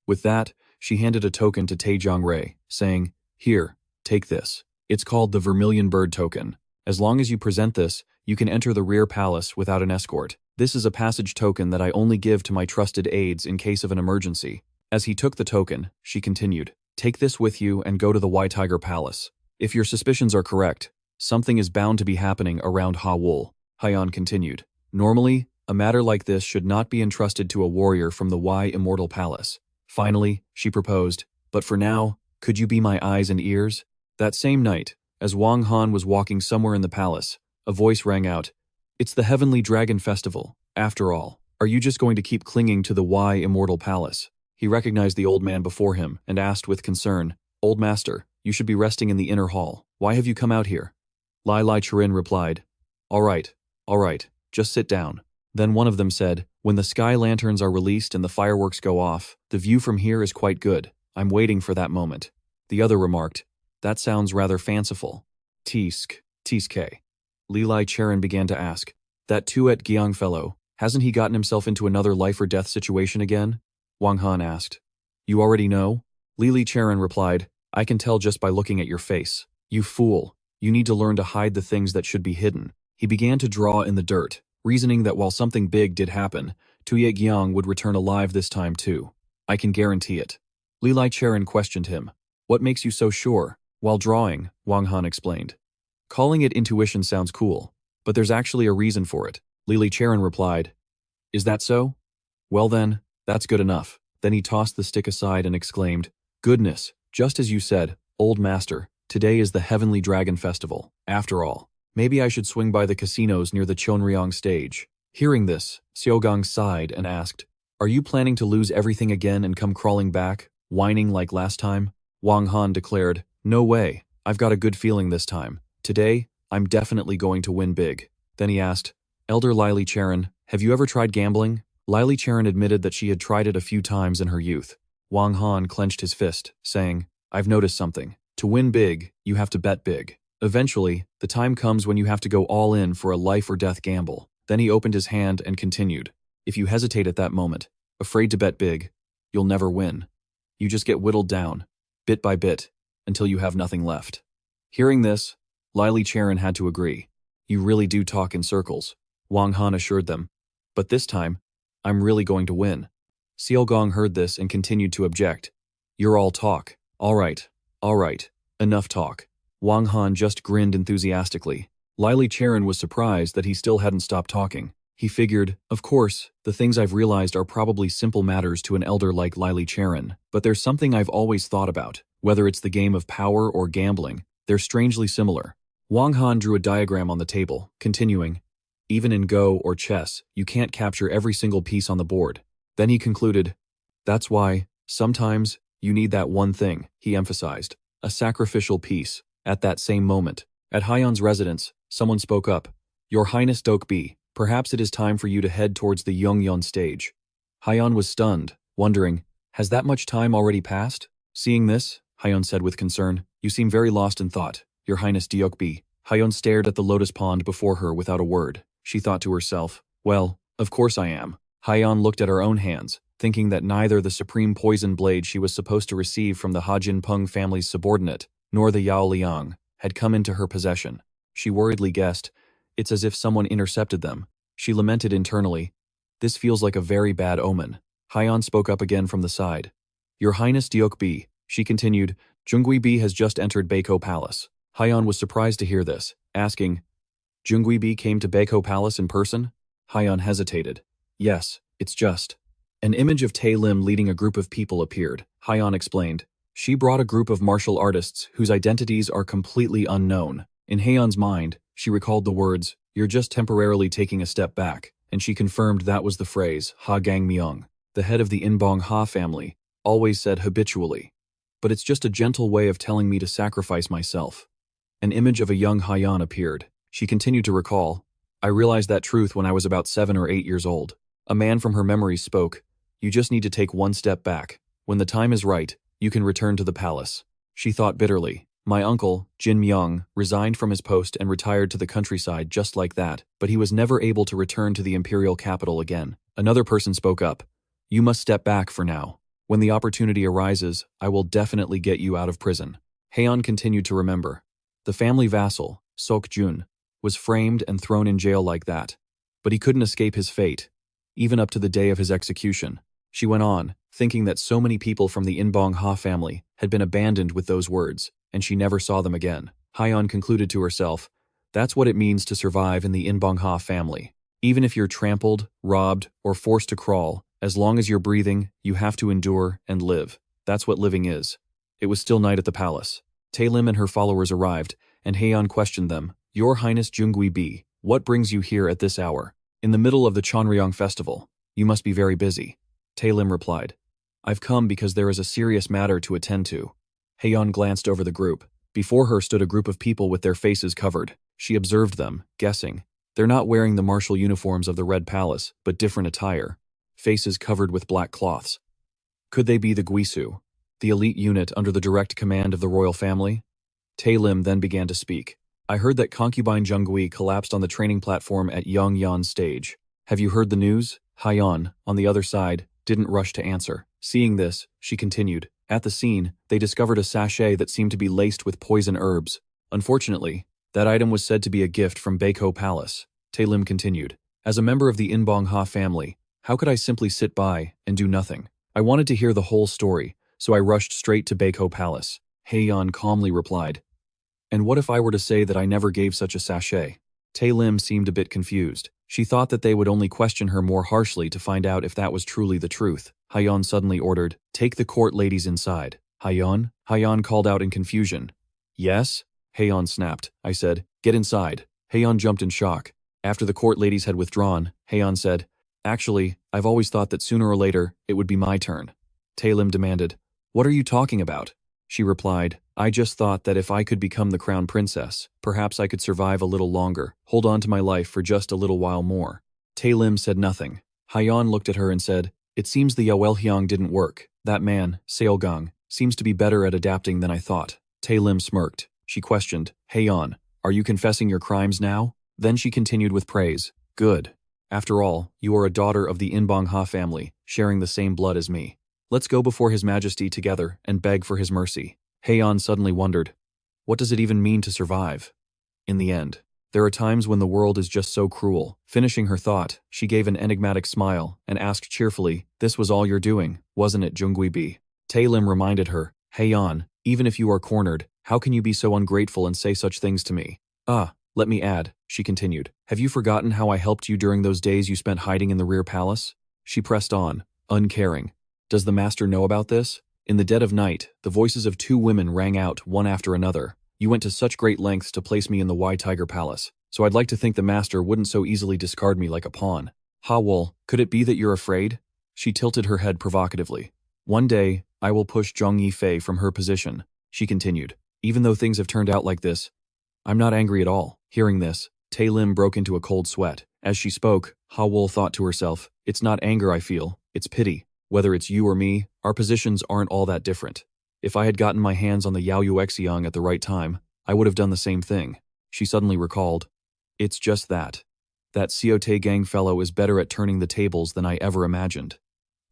With that, she handed a token to Jongre, saying, "Here, take this. It's called the Vermilion Bird Token. As long as you present this, you can enter the rear palace without an escort. This is a passage token that I only give to my trusted aides in case of an emergency." As he took the token, she continued, "Take this with you and go to the White Tiger Palace. If your suspicions are correct, something is bound to be happening around Ha-wol." Hyan continued, "Normally, a matter like this should not be entrusted to a warrior from the Wai Immortal Palace." Finally, she proposed, "But for now, could you be my eyes and ears?" That same night, as Wang Han was walking somewhere in the palace, a voice rang out, "It's the Heavenly Dragon Festival. After all, are you just going to keep clinging to the Wai Immortal Palace?" He recognized the old man before him and asked with concern, "Old master, you should be resting in the inner hall. Why have you come out here?" Lyly Cherin replied, all right, just sit down." Then one of them said, "When the sky lanterns are released and the fireworks go off, the view from here is quite good. I'm waiting for that moment." The other remarked, "That sounds rather fanciful." Tiske. Lyly Cherin began to ask, "That Tuet Gyang fellow, hasn't he gotten himself into another life or death situation again?" Wang Han asked. "You already know?" Lyly Cherin replied, "I can tell just by looking at your face. You fool, you need to learn to hide the things that should be hidden." He began to draw in the dirt, reasoning that while something big did happen, Tuet Gyang would return alive this time too. "I can guarantee it." Lyly Cherin questioned him. "What makes you so sure?" While drawing, Wang Han explained, "Calling it intuition sounds cool, But there's actually a reason for it. Lyly Cherin replied. Is that so? Well then, that's good enough. Then he tossed the stick aside and exclaimed, Goodness, just as you said, old master, today is the Heavenly Dragon Festival. After all, maybe I should swing by the casinos near the Chonryong stage. Hearing this, Seo Tae-gang sighed and asked, Are you planning to lose everything again and come crawling back, whining like last time? Wang Han declared, No way, I've got a good feeling this time. Today, I'm definitely going to win big. Then he asked, Elder Lyly Cherin, have you ever tried gambling? Lyly Cherin admitted that she had tried it a few times in her youth. Wang Han clenched his fist, saying, I've noticed something. To win big, you have to bet big. Eventually, the time comes when you have to go all in for a life or death gamble. Then he opened his hand and continued, If you hesitate at that moment, afraid to bet big, you'll never win. You just get whittled down, bit by bit, until you have nothing left. Hearing this, Lyly Cherin had to agree. You really do talk in circles, Wang Han assured them. But this time, I'm really going to win. Seo Tae-gang heard this and continued to object. You're all talk. All right, enough talk. Wang Han just grinned enthusiastically. Lyly Cherin was surprised that he still hadn't stopped talking. He figured, of course, the things I've realized are probably simple matters to an elder like Lyly Cherin, but there's something I've always thought about. Whether it's the game of power or gambling, they're strangely similar. Wang Han drew a diagram on the table, continuing, Even in Go or chess, you can't capture every single piece on the board. Then he concluded, That's why, sometimes, you need that one thing, he emphasized, a sacrificial piece. At that same moment, at Hyan's residence, someone spoke up. Your Highness Dokbi, perhaps it is time for you to head towards the Yongyeon stage. Hyan was stunned, wondering, has that much time already passed? Seeing this, Hyan said with concern, You seem very lost in thought, Your Highness Dokbi. Hyan stared at the lotus pond before her without a word. She thought to herself, Well, of course I am. Hyan looked at her own hands, thinking that neither the supreme poison blade she was supposed to receive from the Hajin Peng family's subordinate, nor the Yao Liang, had come into her possession. She worriedly guessed, It's as if someone intercepted them. She lamented internally, This feels like a very bad omen. Hyan spoke up again from the side. Your Highness Dokbi, she continued, Jungre has just entered Baeko Palace. Hyan was surprised to hear this, asking, Jungre came to Baeko Palace in person? Hyan hesitated. Yes, it's just. An image of Tae Lim leading a group of people appeared, Hyan explained. She brought a group of martial artists whose identities are completely unknown. In Hayan's mind, she recalled the words, You're just temporarily taking a step back, and she confirmed that was the phrase Ha Gang Myung, the head of the Inbong Ha family, always said habitually. But it's just a gentle way of telling me to sacrifice myself. An image of a young Hyan appeared. She continued to recall, I realized that truth when I was about 7 or 8 years old. A man from her memories spoke, You just need to take one step back. When the time is right, you can return to the palace. She thought bitterly, My uncle, Jin Myung, resigned from his post and retired to the countryside just like that, but he was never able to return to the imperial capital again. Another person spoke up, You must step back for now. When the opportunity arises, I will definitely get you out of prison. Hayan continued to remember. The family vassal, Sok Jun, was framed and thrown in jail like that. But he couldn't escape his fate, even up to the day of his execution. She went on, thinking that so many people from the Inbong Ha family had been abandoned with those words, and she never saw them again. Hyan concluded to herself, That's what it means to survive in the Inbong Ha family. Even if you're trampled, robbed, or forced to crawl, as long as you're breathing, you have to endure and live. That's what living is. It was still night at the palace. Tae Lim and her followers arrived, and Hayan questioned them, Your Highness Jungre, what brings you here at this hour? In the middle of the Chonryong festival. You must be very busy. Tae Lim replied, I've come because there is a serious matter to attend to. Hayan glanced over the group. Before her stood a group of people with their faces covered. She observed them, guessing. They're not wearing the martial uniforms of the Red Palace, but different attire. Faces covered with black cloths. Could they be the Guisu, the elite unit under the direct command of the royal family? Tae Lim then began to speak. I heard that concubine Jungre collapsed on the training platform at Yongyeon stage. Have you heard the news? Hyan, on the other side, didn't rush to answer. Seeing this, she continued. At the scene, they discovered a sachet that seemed to be laced with poison herbs. Unfortunately, that item was said to be a gift from Baeko Palace. Tae Lim continued. As a member of the Inbong Ha family, how could I simply sit by and do nothing? I wanted to hear the whole story, so I rushed straight to Baeko Palace. Hayan calmly replied, And what if I were to say that I never gave such a sachet? Tae-lim seemed a bit confused. She thought that they would only question her more harshly to find out if that was truly the truth. Hayan suddenly ordered, "Take the court ladies inside." "Hayan?" Hayan called out in confusion. "Yes?" Hayan snapped. I said, "Get inside." Hayan jumped in shock. After the court ladies had withdrawn, Hayan said, "Actually, I've always thought that sooner or later, it would be my turn." Tae-lim demanded, "What are you talking about?" She replied, "I just thought that if I could become the crown princess, perhaps I could survive a little longer, hold on to my life for just a little while more." Tae-lim said nothing. Hayan looked at her and said, "It seems the Yaoelhyang didn't work. That man, Seo Tae-gang, seems to be better at adapting than I thought." Tae-lim smirked. She questioned, "Hayan, are you confessing your crimes now?" Then she continued with praise. "Good. After all, you are a daughter of the Inbong Ha family, sharing the same blood as me. Let's go before His Majesty together and beg for his mercy." Hayan suddenly wondered, what does it even mean to survive? In the end, there are times when the world is just so cruel. Finishing her thought, she gave an enigmatic smile and asked cheerfully, "This was all you're doing, wasn't it, Jungre? Tae-lim reminded her, "Hayan, even if you are cornered, how can you be so ungrateful and say such things to me? Ah, let me add," she continued, "have you forgotten how I helped you during those days you spent hiding in the rear palace?" She pressed on, uncaring. "Does the master know about this?" In the dead of night, the voices of two women rang out one after another. "You went to such great lengths to place me in the Wai Tiger Palace, so I'd like to think the master wouldn't so easily discard me like a pawn. Ha-wol, could it be that you're afraid?" She tilted her head provocatively. "One day, I will push Zhong Yifei from her position," she continued. "Even though things have turned out like this, I'm not angry at all." Hearing this, Tae-lim broke into a cold sweat. As she spoke, Ha-wol thought to herself, "It's not anger I feel, it's pity. Whether it's you or me, our positions aren't all that different. If I had gotten my hands on the Yao Yuexiang at the right time, I would have done the same thing." She suddenly recalled, "It's just that. That Seo Tae-gang fellow is better at turning the tables than I ever imagined."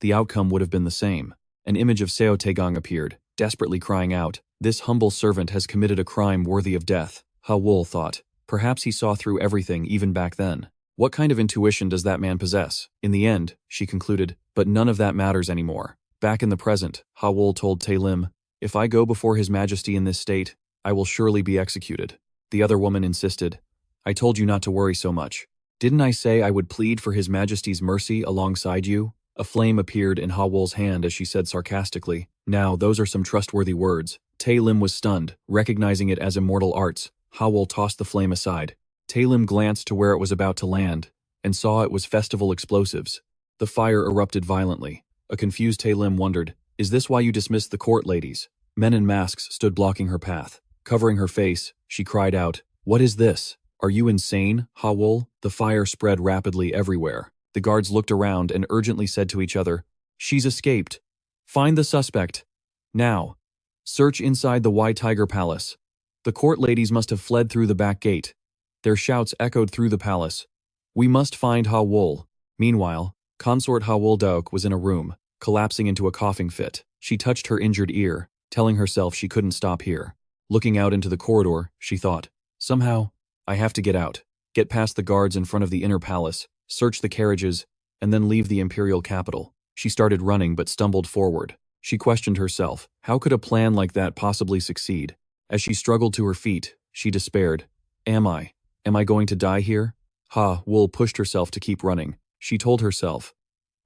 The outcome would have been the same. An image of Seo Tae-gang appeared, desperately crying out, "This humble servant has committed a crime worthy of death." Ha-wol thought, perhaps he saw through everything even back then. What kind of intuition does that man possess? In the end, she concluded, but none of that matters anymore. Back in the present, Ha-wol told Tae-lim, "If I go before His Majesty in this state, I will surely be executed." The other woman insisted, "I told you not to worry so much. Didn't I say I would plead for His Majesty's mercy alongside you?" A flame appeared in Ha-wol's hand as she said sarcastically, "Now those are some trustworthy words." Tae-lim was stunned, recognizing it as immortal arts. Ha-wol tossed the flame aside. Tae-lim glanced to where it was about to land, and saw it was festival explosives. The fire erupted violently. A confused Tae-lim wondered, "Is this why you dismissed the court ladies?" Men in masks stood blocking her path. Covering her face, she cried out, "What is this? Are you insane, Ha-wol?" The fire spread rapidly everywhere. The guards looked around and urgently said to each other, "She's escaped. Find the suspect. Now. Search inside the Wai Tiger Palace. The court ladies must have fled through the back gate." Their shouts echoed through the palace. "We must find Ha-wol." Meanwhile, Consort Hayon was in a room, collapsing into a coughing fit. She touched her injured ear, telling herself she couldn't stop here. Looking out into the corridor, she thought, "Somehow, I have to get out, get past the guards in front of the inner palace, search the carriages, and then leave the imperial capital." She started running but stumbled forward. She questioned herself, how could a plan like that possibly succeed? As she struggled to her feet, she despaired. Am I going to die here? Ha-wol pushed herself to keep running. She told herself,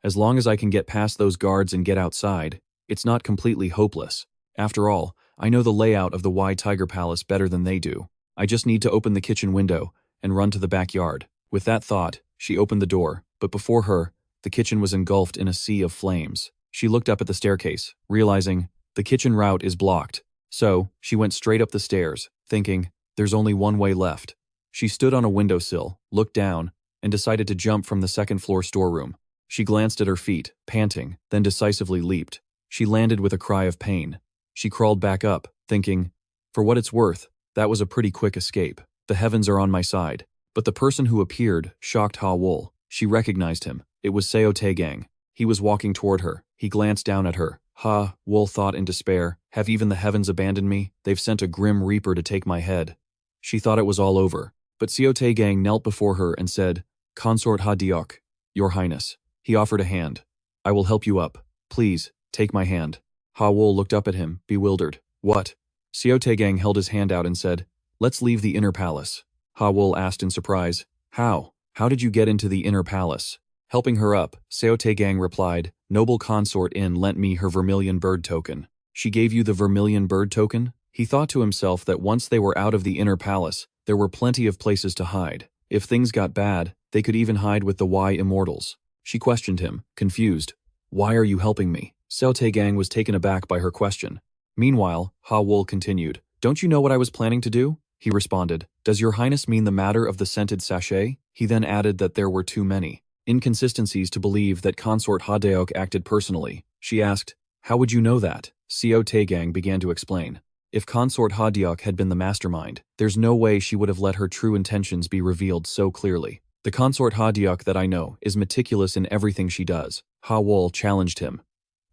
as long as I can get past those guards and get outside, it's not completely hopeless. After all, I know the layout of the Wai Tiger Palace better than they do. I just need to open the kitchen window and run to the backyard. With that thought, she opened the door, but before her, the kitchen was engulfed in a sea of flames. She looked up at the staircase, realizing, the kitchen route is blocked. So, she went straight up the stairs, thinking, there's only one way left. She stood on a windowsill, looked down, and decided to jump from the second-floor storeroom. She glanced at her feet, panting, then decisively leaped. She landed with a cry of pain. She crawled back up, thinking, for what it's worth, that was a pretty quick escape. The heavens are on my side. But the person who appeared shocked Ha-wol. She recognized him. It was Seo Tae-gang. He was walking toward her. He glanced down at her. Ha-wol thought in despair, have even the heavens abandoned me? They've sent a grim reaper to take my head. She thought it was all over. But Seo Tae-gang knelt before her and said, Consort Ha-diok, Your Highness. He offered a hand. I will help you up. Please, take my hand. Ha-wol looked up at him, bewildered. What? Seo Tae-gang held his hand out and said, let's leave the inner palace. Ha-wol asked in surprise. How? How did you get into the inner palace? Helping her up, Seo Tae-gang replied, Noble Consort In lent me her vermilion bird token. She gave you the vermilion bird token? He thought to himself that once they were out of the inner palace, there were plenty of places to hide. If things got bad, they could even hide with the Wai Immortals. She questioned him, confused. Why are you helping me? Seo Tae-gang was taken aback by her question. Meanwhile, Ha-wol continued. Don't you know what I was planning to do? He responded. Does your highness mean the matter of the scented sachet? He then added that there were too many inconsistencies to believe that Consort Hadeok acted personally. She asked, how would you know that? Seo Tae-gang began to explain. If Consort Hadeok had been the mastermind, there's no way she would have let her true intentions be revealed so clearly. The Consort Hadeok that I know is meticulous in everything she does. Ha-wol challenged him.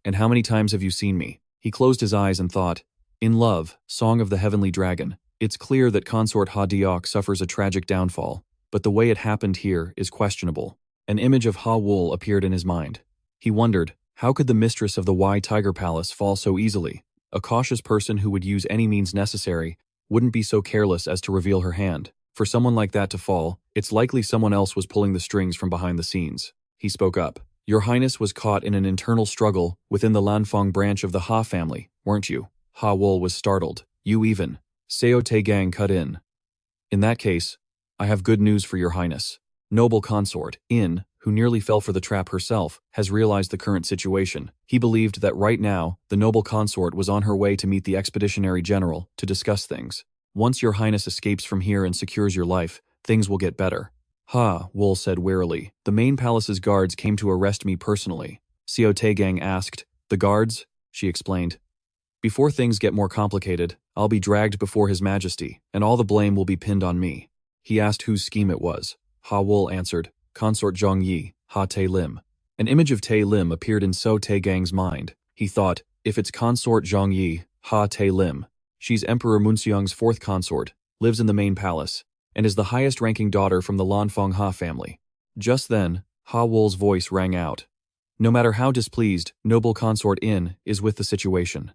And how many times have you seen me? He closed his eyes and thought. In Love, Song of the Heavenly Dragon, it's clear that Consort Hadeok suffers a tragic downfall, but the way it happened here is questionable. An image of Ha-wol appeared in his mind. He wondered, how could the mistress of the Wai Tiger Palace fall so easily? A cautious person who would use any means necessary wouldn't be so careless as to reveal her hand. For someone like that to fall, it's likely someone else was pulling the strings from behind the scenes. He spoke up. Your Highness was caught in an internal struggle within the Lanfeng branch of the Ha family, weren't you? Ha-wol was startled. You even. Seo Tae-gang cut in. In that case, I have good news for your Highness. Noble Consort In, who nearly fell for the trap herself, has realized the current situation. He believed that right now, the noble consort was on her way to meet the expeditionary general to discuss things. Once your highness escapes from here and secures your life, things will get better. Ha-wol said wearily. The main palace's guards came to arrest me personally. Seo Tae-gang asked. The guards? She explained. Before things get more complicated, I'll be dragged before His Majesty, and all the blame will be pinned on me. He asked whose scheme it was. Ha-wol answered. Consort Zhongyi, Ha Tae-lim. An image of Tae-lim appeared in Seo Tae-gang's mind. He thought, if it's Consort Zhongyi, Ha Tae-lim, she's Emperor Munseong's fourth consort, lives in the main palace, and is the highest-ranking daughter from the Lanfeng Ha family. Just then, Ha-wol's voice rang out. No matter how displeased Noble Consort In is with the situation,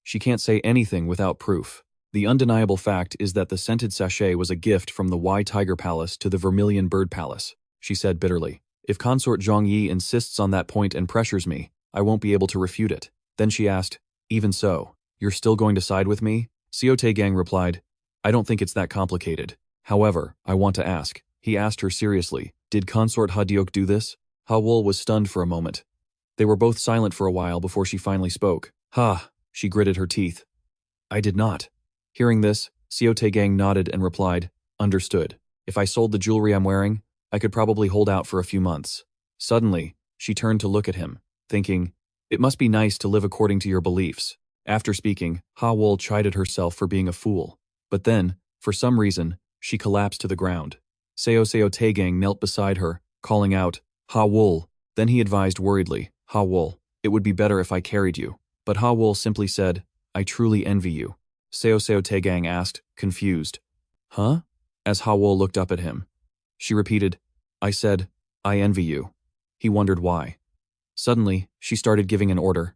she can't say anything without proof. The undeniable fact is that the scented sachet was a gift from the Wai Tiger Palace to the Vermilion Bird Palace, she said bitterly. If Consort Zhongyi insists on that point and pressures me, I won't be able to refute it. Then she asked, even so, you're still going to side with me? Seo Tae-gang replied, I don't think it's that complicated. However, I want to ask. He asked her seriously, did Consort Hadeok do this? Ha-wol was stunned for a moment. They were both silent for a while before she finally spoke. Ha, she gritted her teeth. I did not. Hearing this, Seo Tae-gang nodded and replied, understood. If I sold the jewelry I'm wearing, I could probably hold out for a few months. Suddenly, she turned to look at him, thinking, it must be nice to live according to your beliefs. After speaking, Ha-wol chided herself for being a fool. But then, for some reason, she collapsed to the ground. Seo Tae-gang knelt beside her, calling out, Ha-wol. Then he advised worriedly, Ha-wol, it would be better if I carried you. But Ha-wol simply said, I truly envy you. Seo Tae-gang asked, confused. Huh? As Ha-wol looked up at him. She repeated, I said, I envy you. He wondered why. Suddenly, she started giving an order.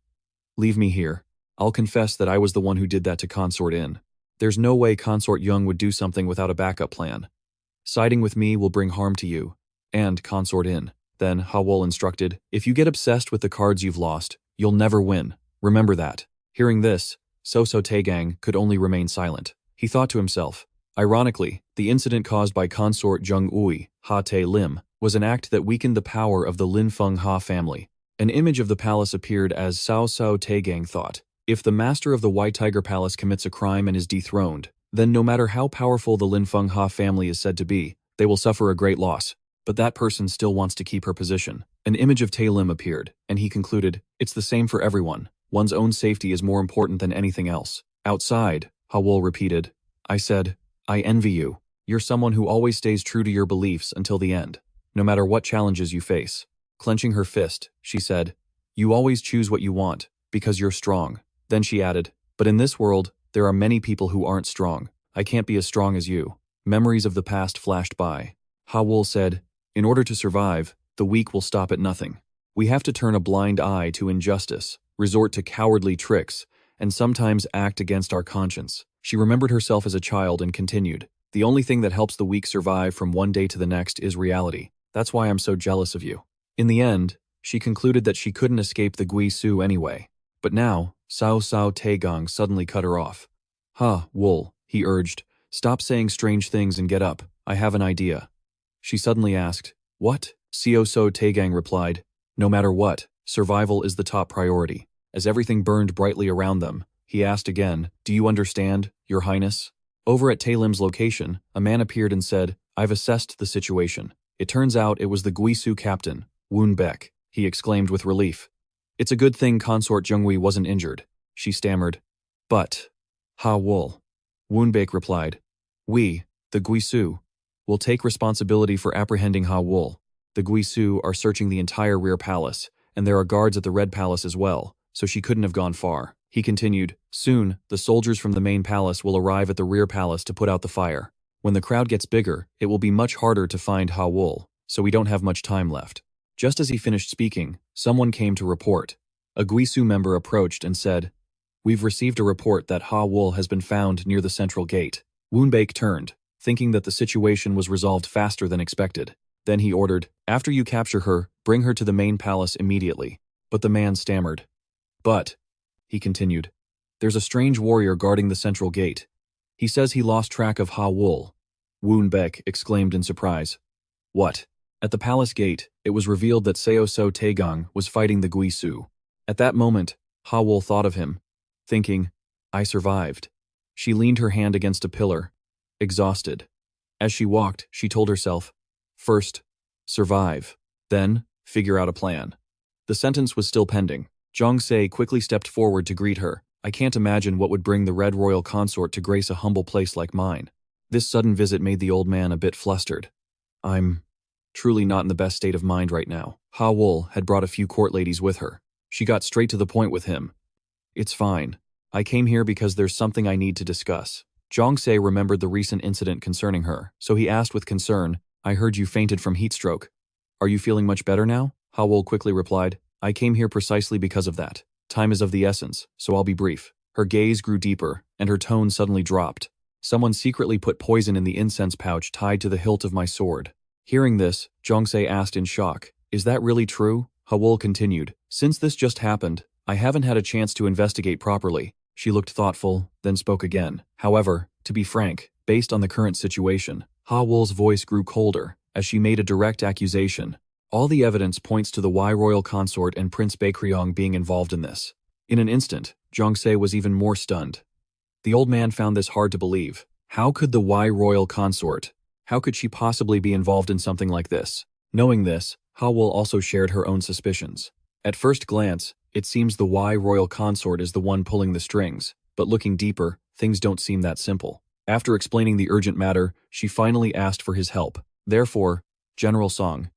Leave me here. I'll confess that I was the one who did that to Consort In. There's no way Consort Young would do something without a backup plan. Siding with me will bring harm to you, and Consort In. Then, Ha-wol instructed, if you get obsessed with the cards you've lost, you'll never win. Remember that. Hearing this, Seo Tae-gang could only remain silent. He thought to himself, ironically, the incident caused by Consort Zhongyi, Ha Tae-lim, was an act that weakened the power of the Lanfeng Ha family. An image of the palace appeared as Seo Tae-gang thought. If the master of the White Tiger Palace commits a crime and is dethroned, then no matter how powerful the Lanfeng Ha family is said to be, they will suffer a great loss. But that person still wants to keep her position. An image of Tae-lim appeared, and he concluded, it's the same for everyone. One's own safety is more important than anything else. Outside, Ha-wol repeated, I said, I envy you. You're someone who always stays true to your beliefs until the end, no matter what challenges you face. Clenching her fist, she said, you always choose what you want, because you're strong. Then she added, but in this world, there are many people who aren't strong. I can't be as strong as you. Memories of the past flashed by. Ha-wol said, in order to survive, the weak will stop at nothing. We have to turn a blind eye to injustice, resort to cowardly tricks, and sometimes act against our conscience. She remembered herself as a child and continued, The only thing that helps the weak survive from one day to the next is reality. That's why I'm so jealous of you. In the end, she concluded that she couldn't escape the Gui Su anyway. But now, Seo Tae-gang suddenly cut her off. Wool, he urged. Stop saying strange things and get up. I have an idea. She suddenly asked, What? Seo Tae-gang replied, No matter what, survival is the top priority. As everything burned brightly around them, he asked again, Do you understand, Your Highness? Over at Taelim's location, a man appeared and said, I've assessed the situation. It turns out it was the Guisu captain, Woon Baek, he exclaimed with relief. It's a good thing Consort Jungre wasn't injured, she stammered. But, Wool. Woon Baek replied, We, the Guisu, will take responsibility for apprehending Wool. The Guisu are searching the entire rear palace, and there are guards at the Red Palace as well, so she couldn't have gone far. He continued, Soon, the soldiers from the main palace will arrive at the rear palace to put out the fire. When the crowd gets bigger, it will be much harder to find Wool, so we don't have much time left. Just as he finished speaking, someone came to report. A Guisu member approached and said, We've received a report that Wool has been found near the central gate. Woon Baek turned, thinking that the situation was resolved faster than expected. Then he ordered, After you capture her, bring her to the main palace immediately. But the man stammered. But, he continued, there's a strange warrior guarding the central gate. He says he lost track of Wool. Woon Baek exclaimed in surprise. What? At the palace gate, it was revealed that Seo Tae-gang was fighting the Guisu. At that moment, Wool thought of him, thinking, I survived. She leaned her hand against a pillar, exhausted. As she walked, she told herself, First, survive. Then, figure out a plan. The sentence was still pending. Jungse quickly stepped forward to greet her. I can't imagine what would bring the Red Royal Consort to grace a humble place like mine. This sudden visit made the old man a bit flustered. I'm truly not in the best state of mind right now. Wool had brought a few court ladies with her. She got straight to the point with him. It's fine. I came here because there's something I need to discuss. Jungse remembered the recent incident concerning her, so he asked with concern, I heard you fainted from heatstroke. Are you feeling much better now? Wool quickly replied, I came here precisely because of that. Time is of the essence, so I'll be brief. Her gaze grew deeper, and her tone suddenly dropped. Someone secretly put poison in the incense pouch tied to the hilt of my sword. Hearing this, Jungse asked in shock, Is that really true? Wool continued, Since this just happened, I haven't had a chance to investigate properly. She looked thoughtful, then spoke again. However, to be frank, based on the current situation, Wool's voice grew colder, as she made a direct accusation. All the evidence points to the Wai Royal Consort and Prince Baekryong being involved in this. In an instant, Jungse was even more stunned. The old man found this hard to believe. How could the Wai Royal Consort? How could she possibly be involved in something like this? Knowing this, Wool also shared her own suspicions. At first glance, it seems the Wai Royal Consort is the one pulling the strings, but looking deeper, things don't seem that simple. After explaining the urgent matter, she finally asked for his help. Therefore, General Song,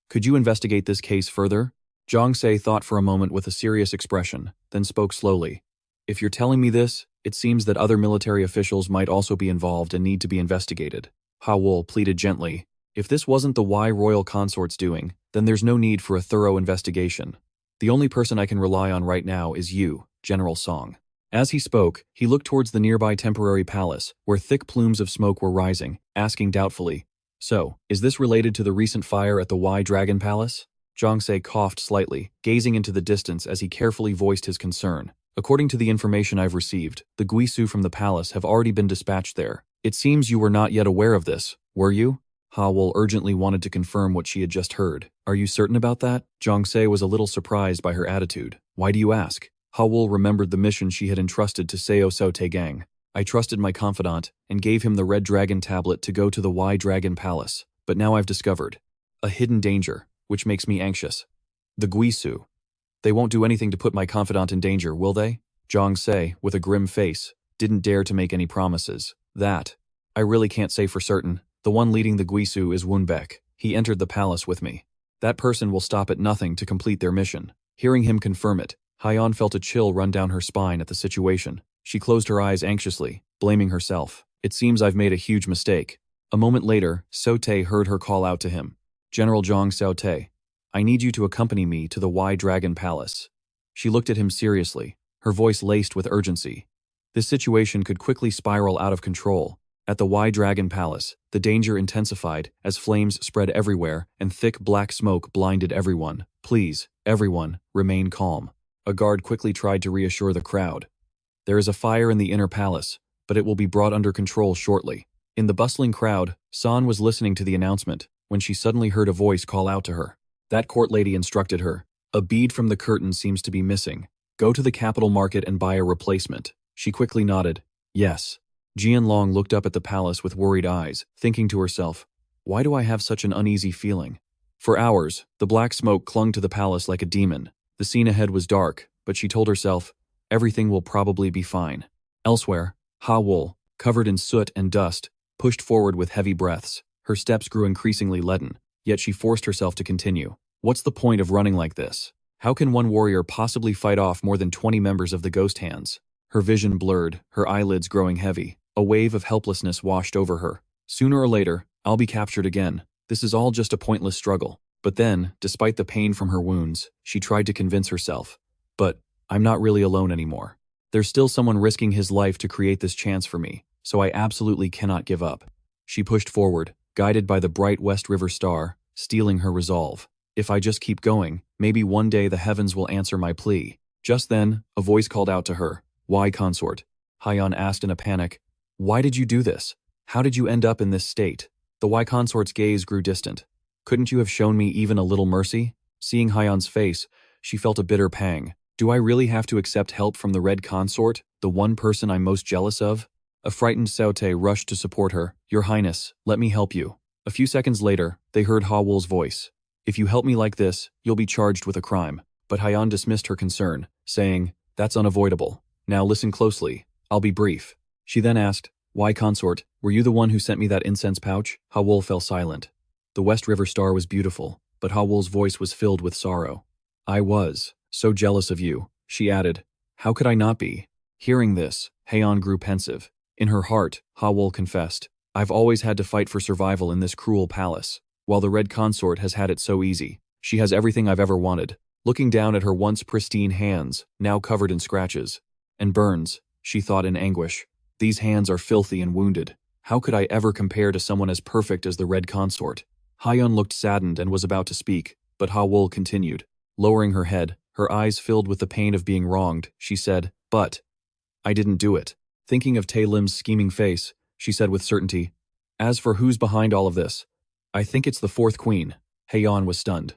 could you investigate this case further? Jungse thought for a moment with a serious expression, then spoke slowly. If you're telling me this, it seems that other military officials might also be involved and need to be investigated. Wool pleaded gently. If this wasn't the Wai Royal Consort's doing, then there's no need for a thorough investigation. The only person I can rely on right now is you, General Song. As he spoke, he looked towards the nearby temporary palace, where thick plumes of smoke were rising, asking doubtfully, So, is this related to the recent fire at the Wai Dragon Palace? Jungse coughed slightly, gazing into the distance as he carefully voiced his concern. According to the information I've received, the Guisu from the palace have already been dispatched there. It seems you were not yet aware of this, were you? Wool urgently wanted to confirm what she had just heard. Are you certain about that? Jungse was a little surprised by her attitude. Why do you ask? Wool remembered the mission she had entrusted to Seo Tae-gang. I trusted my confidant and gave him the Red Dragon tablet to go to the Wai Dragon Palace, but now I've discovered a hidden danger, which makes me anxious. The Guisu. They won't do anything to put my confidant in danger, will they? Jungse, with a grim face, didn't dare to make any promises. That, I really can't say for certain. The one leading the Guisu is Woon Baek. He entered the palace with me. That person will stop at nothing to complete their mission. Hearing him confirm it, Hyan felt a chill run down her spine at the situation. She closed her eyes anxiously, blaming herself. It seems I've made a huge mistake. A moment later, Seo Tae heard her call out to him. General Seo Tae, I need you to accompany me to the Wai Dragon Palace. She looked at him seriously, her voice laced with urgency. This situation could quickly spiral out of control. At the Wai Dragon Palace, the danger intensified as flames spread everywhere and thick black smoke blinded everyone. Please, everyone, remain calm. A guard quickly tried to reassure the crowd. There is a fire in the inner palace, but it will be brought under control shortly. In the bustling crowd, San was listening to the announcement when she suddenly heard a voice call out to her. That court lady instructed her. A bead from the curtain seems to be missing. Go to the capital market and buy a replacement. She quickly nodded. Yes. Jianlong looked up at the palace with worried eyes, thinking to herself, why do I have such an uneasy feeling? For hours, the black smoke clung to the palace like a demon. The scene ahead was dark, but she told herself, everything will probably be fine. Elsewhere, Ha-wol, covered in soot and dust, pushed forward with heavy breaths. Her steps grew increasingly leaden, yet she forced herself to continue. What's the point of running like this? How can one warrior possibly fight off more than 20 members of the Ghost Hands? Her vision blurred, her eyelids growing heavy. A wave of helplessness washed over her. Sooner or later, I'll be captured again. This is all just a pointless struggle. But then, despite the pain from her wounds, she tried to convince herself. But I'm not really alone anymore. There's still someone risking his life to create this chance for me, so I absolutely cannot give up. She pushed forward, guided by the bright West River star, steeling her resolve. If I just keep going, maybe one day the heavens will answer my plea. Just then, a voice called out to her. Why, consort? Hayan asked in a panic. Why did you do this? How did you end up in this state? The Wai consort's gaze grew distant. Couldn't you have shown me even a little mercy? Seeing Hayan's face, she felt a bitter pang. Do I really have to accept help from the Red Consort, the one person I'm most jealous of? A frightened Seo Tae rushed to support her. Your Highness, let me help you. A few seconds later, they heard Ha-wol's voice. If you help me like this, you'll be charged with a crime. But Hayan dismissed her concern, saying, that's unavoidable. Now listen closely. I'll be brief. She then asked, Why, consort, were you the one who sent me that incense pouch? Ha-wol fell silent. The West River star was beautiful, but Ha-wol's voice was filled with sorrow. I was so jealous of you, she added. How could I not be? Hearing this, Hayan grew pensive. In her heart, Ha-wol confessed, I've always had to fight for survival in this cruel palace. While the Red Consort has had it so easy, she has everything I've ever wanted. Looking down at her once pristine hands, now covered in scratches and burns, she thought in anguish. These hands are filthy and wounded. How could I ever compare to someone as perfect as the Red Consort? Hayan looked saddened and was about to speak, but Ha-wol continued. Lowering her head, her eyes filled with the pain of being wronged, she said, But I didn't do it. Thinking of Tae-lim's scheming face, she said with certainty, As for who's behind all of this, I think it's the fourth queen. Hayan was stunned.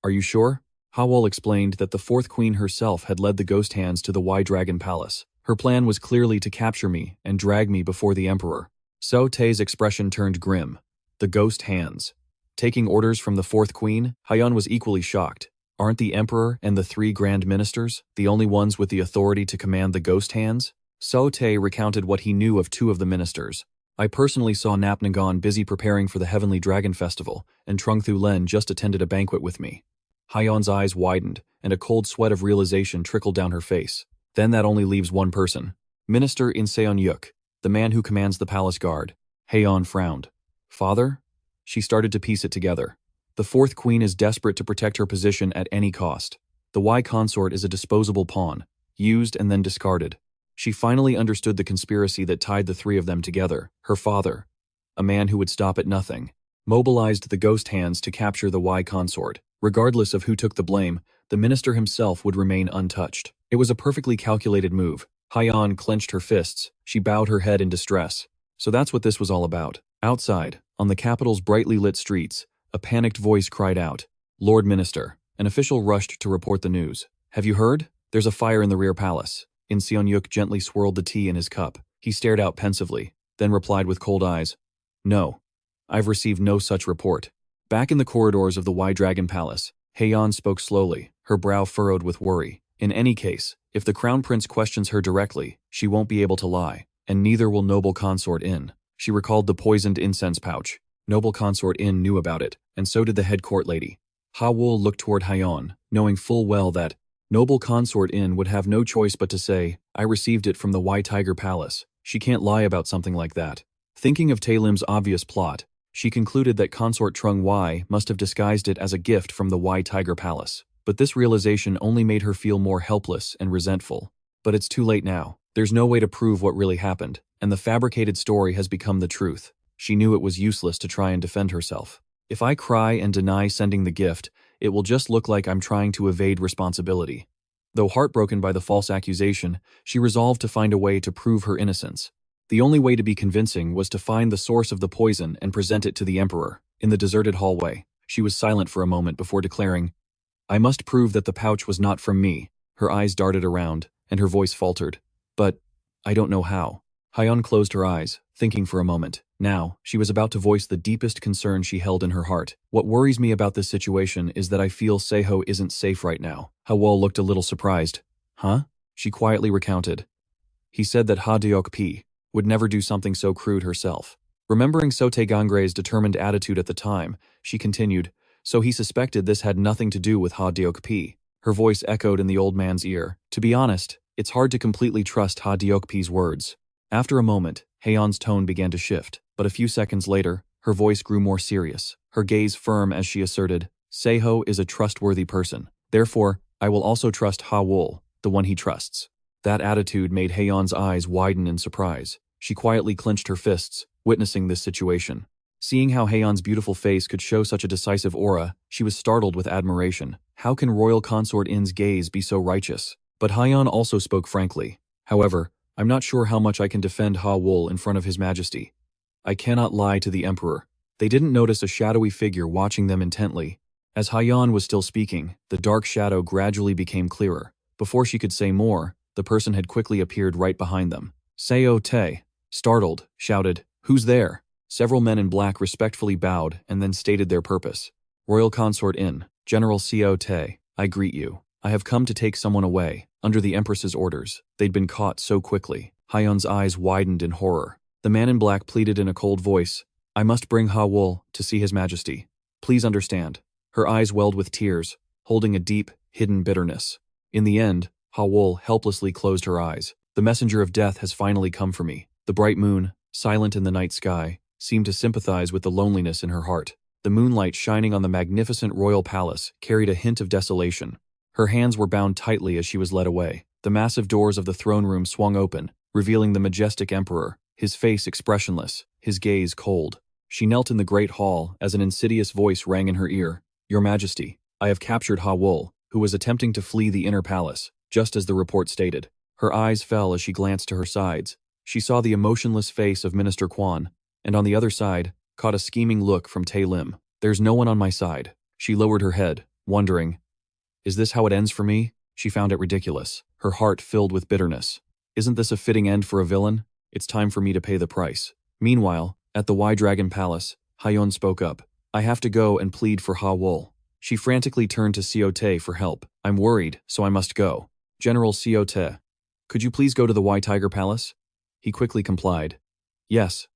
Are you sure? Ha-wol explained that the fourth queen herself had led the Ghost Hands to the Wai Dragon Palace. Her plan was clearly to capture me and drag me before the emperor. Seo Tae's expression turned grim. The Ghost Hands. Taking orders from the fourth queen, Hayan was equally shocked. Aren't the emperor and the three grand ministers the only ones with the authority to command the Ghost Hands? Seo Tae recounted what he knew of two of the ministers. I personally saw Napnagon busy preparing for the Heavenly Dragon Festival, and Trung Thu Len just attended a banquet with me. Hayan's eyes widened, and a cold sweat of realization trickled down her face. Then that only leaves one person. Minister In Seon-yuk, the man who commands the palace guard. Hayan frowned. Father? She started to piece it together. The fourth queen is desperate to protect her position at any cost. The Wai consort is a disposable pawn, used and then discarded. She finally understood the conspiracy that tied the three of them together. Her father, a man who would stop at nothing, mobilized the Ghost Hands to capture the Wai consort. Regardless of who took the blame, the minister himself would remain untouched. It was a perfectly calculated move. Hayan clenched her fists. She bowed her head in distress. So that's what this was all about. Outside, on the capital's brightly lit streets, a panicked voice cried out, Lord Minister. An official rushed to report the news. Have you heard? There's a fire in the rear palace. In Seon-yuk gently swirled the tea in his cup. He stared out pensively, then replied with cold eyes, No, I've received no such report. Back in the corridors of the Wai Dragon Palace, Hayan spoke slowly, her brow furrowed with worry. In any case, if the Crown Prince questions her directly, she won't be able to lie, and neither will Noble Consort In. She recalled the poisoned incense pouch. Noble Consort In knew about it, and so did the head court lady. Ha-wol looked toward Hayan, knowing full well that Noble Consort In would have no choice but to say, I received it from the Wai Tiger Palace. She can't lie about something like that. Thinking of Tae-lim's obvious plot, she concluded that Consort Trung Wai must have disguised it as a gift from the Wai Tiger Palace. But this realization only made her feel more helpless and resentful. But it's too late now. There's no way to prove what really happened, and the fabricated story has become the truth. She knew it was useless to try and defend herself. If I cry and deny sending the gift, it will just look like I'm trying to evade responsibility. Though heartbroken by the false accusation, she resolved to find a way to prove her innocence. The only way to be convincing was to find the source of the poison and present it to the emperor. In the deserted hallway, she was silent for a moment before declaring, "I must prove that the pouch was not from me." Her eyes darted around, and her voice faltered. "But I don't know how." Hayan closed her eyes, thinking for a moment. Now, she was about to voice the deepest concern she held in her heart. "What worries me about this situation is that I feel Seo isn't safe right now." Hawol looked a little surprised. "Huh?" She quietly recounted. "He said that Ha Deok would never do something so crude herself." Remembering Seo Tae-gang's determined attitude at the time, she continued, "So he suspected this had nothing to do with Ha Deok." Her voice echoed in the old man's ear. "To be honest, it's hard to completely trust Ha Deok's words." After a moment, Hayan's tone began to shift, but a few seconds later, her voice grew more serious, her gaze firm as she asserted, "Seo is a trustworthy person. Therefore, I will also trust Hawol, the one he trusts." That attitude made Hayan's eyes widen in surprise. She quietly clenched her fists, witnessing this situation. Seeing how Hayan's beautiful face could show such a decisive aura, she was startled with admiration. How can Royal Consort In's gaze be so righteous? But Hayan also spoke frankly. "However, I'm not sure how much I can defend Hawol in front of His Majesty. I cannot lie to the Emperor." They didn't notice a shadowy figure watching them intently. As Hayan was still speaking, the dark shadow gradually became clearer. Before she could say more, the person had quickly appeared right behind them. Seo Tae, startled, shouted, "Who's there?" Several men in black respectfully bowed and then stated their purpose. "Royal Consort In, General Seo Tae, I greet you. I have come to take someone away, under the Empress's orders." They'd been caught so quickly. Hayan's eyes widened in horror. The man in black pleaded in a cold voice, "I must bring Hawol to see His Majesty. Please understand." Her eyes welled with tears, holding a deep, hidden bitterness. In the end, Hawol helplessly closed her eyes. "The messenger of death has finally come for me." The bright moon, silent in the night sky, seemed to sympathize with the loneliness in her heart. The moonlight shining on the magnificent royal palace carried a hint of desolation. Her hands were bound tightly as she was led away. The massive doors of the throne room swung open, revealing the majestic emperor, his face expressionless, his gaze cold. She knelt in the great hall as an insidious voice rang in her ear. "Your Majesty, I have captured Hawol, who was attempting to flee the inner palace, just as the report stated." Her eyes fell as she glanced to her sides. She saw the emotionless face of Minister Kwan, and on the other side, caught a scheming look from Tae Lim. "There's no one on my side." She lowered her head, wondering, "Is this how it ends for me?" She found it ridiculous, her heart filled with bitterness. "Isn't this a fitting end for a villain? It's time for me to pay the price." Meanwhile, at the Y Dragon Palace, Hayon spoke up. "I have to go and plead for Hawol." She frantically turned to Seo Tae for help. "I'm worried, so I must go." "General Seo Tae, could you please go to the Y Tiger Palace?" He quickly complied. "Yes,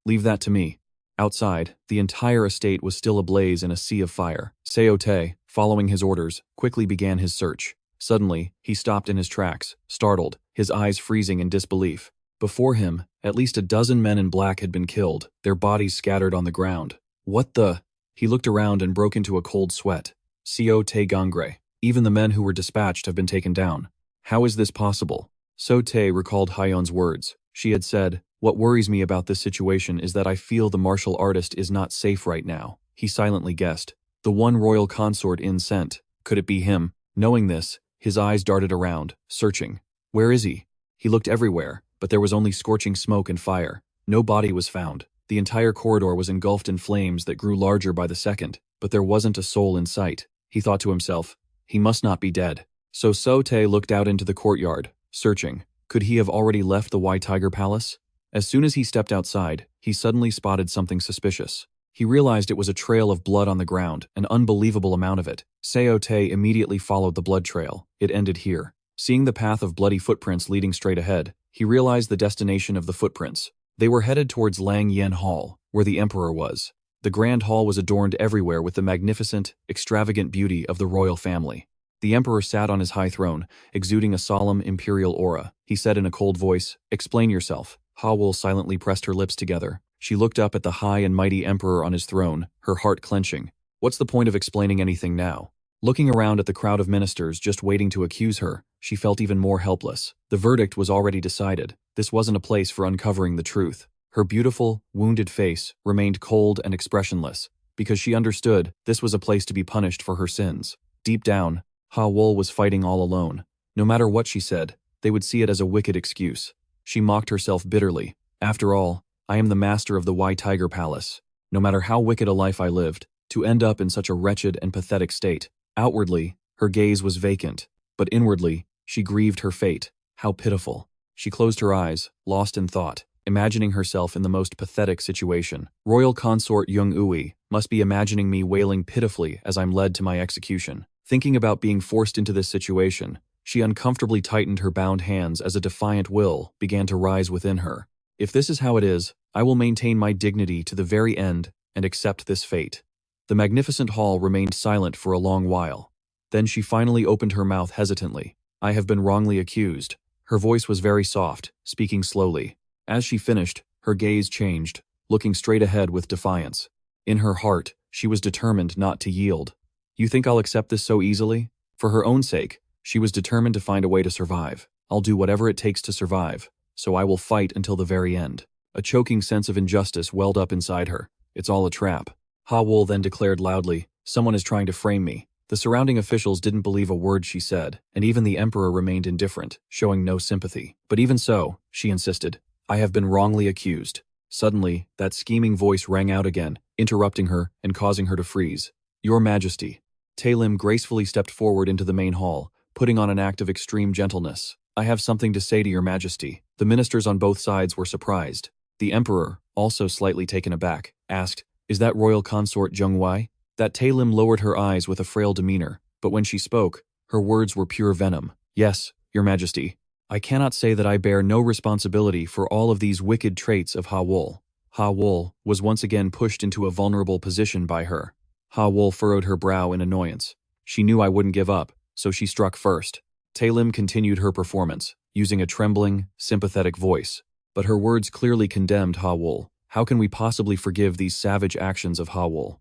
leave that to me." Outside, the entire estate was still ablaze in a sea of fire. Seo Tae, following his orders, quickly began his search. Suddenly, he stopped in his tracks, startled, his eyes freezing in disbelief. Before him, at least a dozen men in black had been killed, their bodies scattered on the ground. "What the?" He looked around and broke into a cold sweat. Seo Tae-gang, even the men who were dispatched have been taken down. How is this possible? Seo Tae recalled Hayon's words. She had said, "What worries me about this situation is that I feel the martial artist is not safe right now." He silently guessed. The one royal consort in sent. Could it be him? Knowing this, his eyes darted around, searching. Where is he? He looked everywhere, but there was only scorching smoke and fire. No body was found. The entire corridor was engulfed in flames that grew larger by the second, but there wasn't a soul in sight. He thought to himself, he must not be dead. So Seo Tae looked out into the courtyard, searching. Could he have already left the White Tiger Palace? As soon as he stepped outside, he suddenly spotted something suspicious. He realized it was a trail of blood on the ground, an unbelievable amount of it. Seo Tae immediately followed the blood trail. It ended here. Seeing the path of bloody footprints leading straight ahead, he realized the destination of the footprints. They were headed towards Lang Yen Hall, where the emperor was. The grand hall was adorned everywhere with the magnificent, extravagant beauty of the royal family. The emperor sat on his high throne, exuding a solemn imperial aura. He said in a cold voice, "Explain yourself." Hawol silently pressed her lips together. She looked up at the high and mighty emperor on his throne, her heart clenching. What's the point of explaining anything now? Looking around at the crowd of ministers just waiting to accuse her, she felt even more helpless. The verdict was already decided. This wasn't a place for uncovering the truth. Her beautiful, wounded face remained cold and expressionless, because she understood this was a place to be punished for her sins. Deep down, Ha-wol was fighting all alone. No matter what she said, they would see it as a wicked excuse. She mocked herself bitterly. After all, I am the master of the Wai Tiger Palace. No matter how wicked a life I lived, to end up in such a wretched and pathetic state. Outwardly, her gaze was vacant, but inwardly, she grieved her fate. How pitiful. She closed her eyes, lost in thought, imagining herself in the most pathetic situation. Royal Consort Jung-ui must be imagining me wailing pitifully as I'm led to my execution. Thinking about being forced into this situation, she uncomfortably tightened her bound hands as a defiant will began to rise within her. If this is how it is, I will maintain my dignity to the very end and accept this fate. The magnificent hall remained silent for a long while. Then she finally opened her mouth hesitantly. I have been wrongly accused. Her voice was very soft, speaking slowly. As she finished, her gaze changed, looking straight ahead with defiance. In her heart, she was determined not to yield. You think I'll accept this so easily? For her own sake, she was determined to find a way to survive. I'll do whatever it takes to survive, so I will fight until the very end. A choking sense of injustice welled up inside her. It's all a trap. Ha-wol then declared loudly, someone is trying to frame me. The surrounding officials didn't believe a word she said, and even the emperor remained indifferent, showing no sympathy. But even so, she insisted, I have been wrongly accused. Suddenly, that scheming voice rang out again, interrupting her and causing her to freeze. Your Majesty. Tae-lim gracefully stepped forward into the main hall, putting on an act of extreme gentleness. I have something to say to your Majesty. The ministers on both sides were surprised. The emperor, also slightly taken aback, asked, Is that royal consort Jung-wai? That Tae-lim lowered her eyes with a frail demeanor, but when she spoke, her words were pure venom. Yes, your Majesty. I cannot say that I bear no responsibility for all of these wicked traits of Ha-wol. Ha-wol was once again pushed into a vulnerable position by her. Ha-wol furrowed her brow in annoyance. She knew I wouldn't give up, so she struck first. Tae-lim continued her performance, using a trembling, sympathetic voice. But her words clearly condemned Ha-wol. How can we possibly forgive these savage actions of Ha-wol?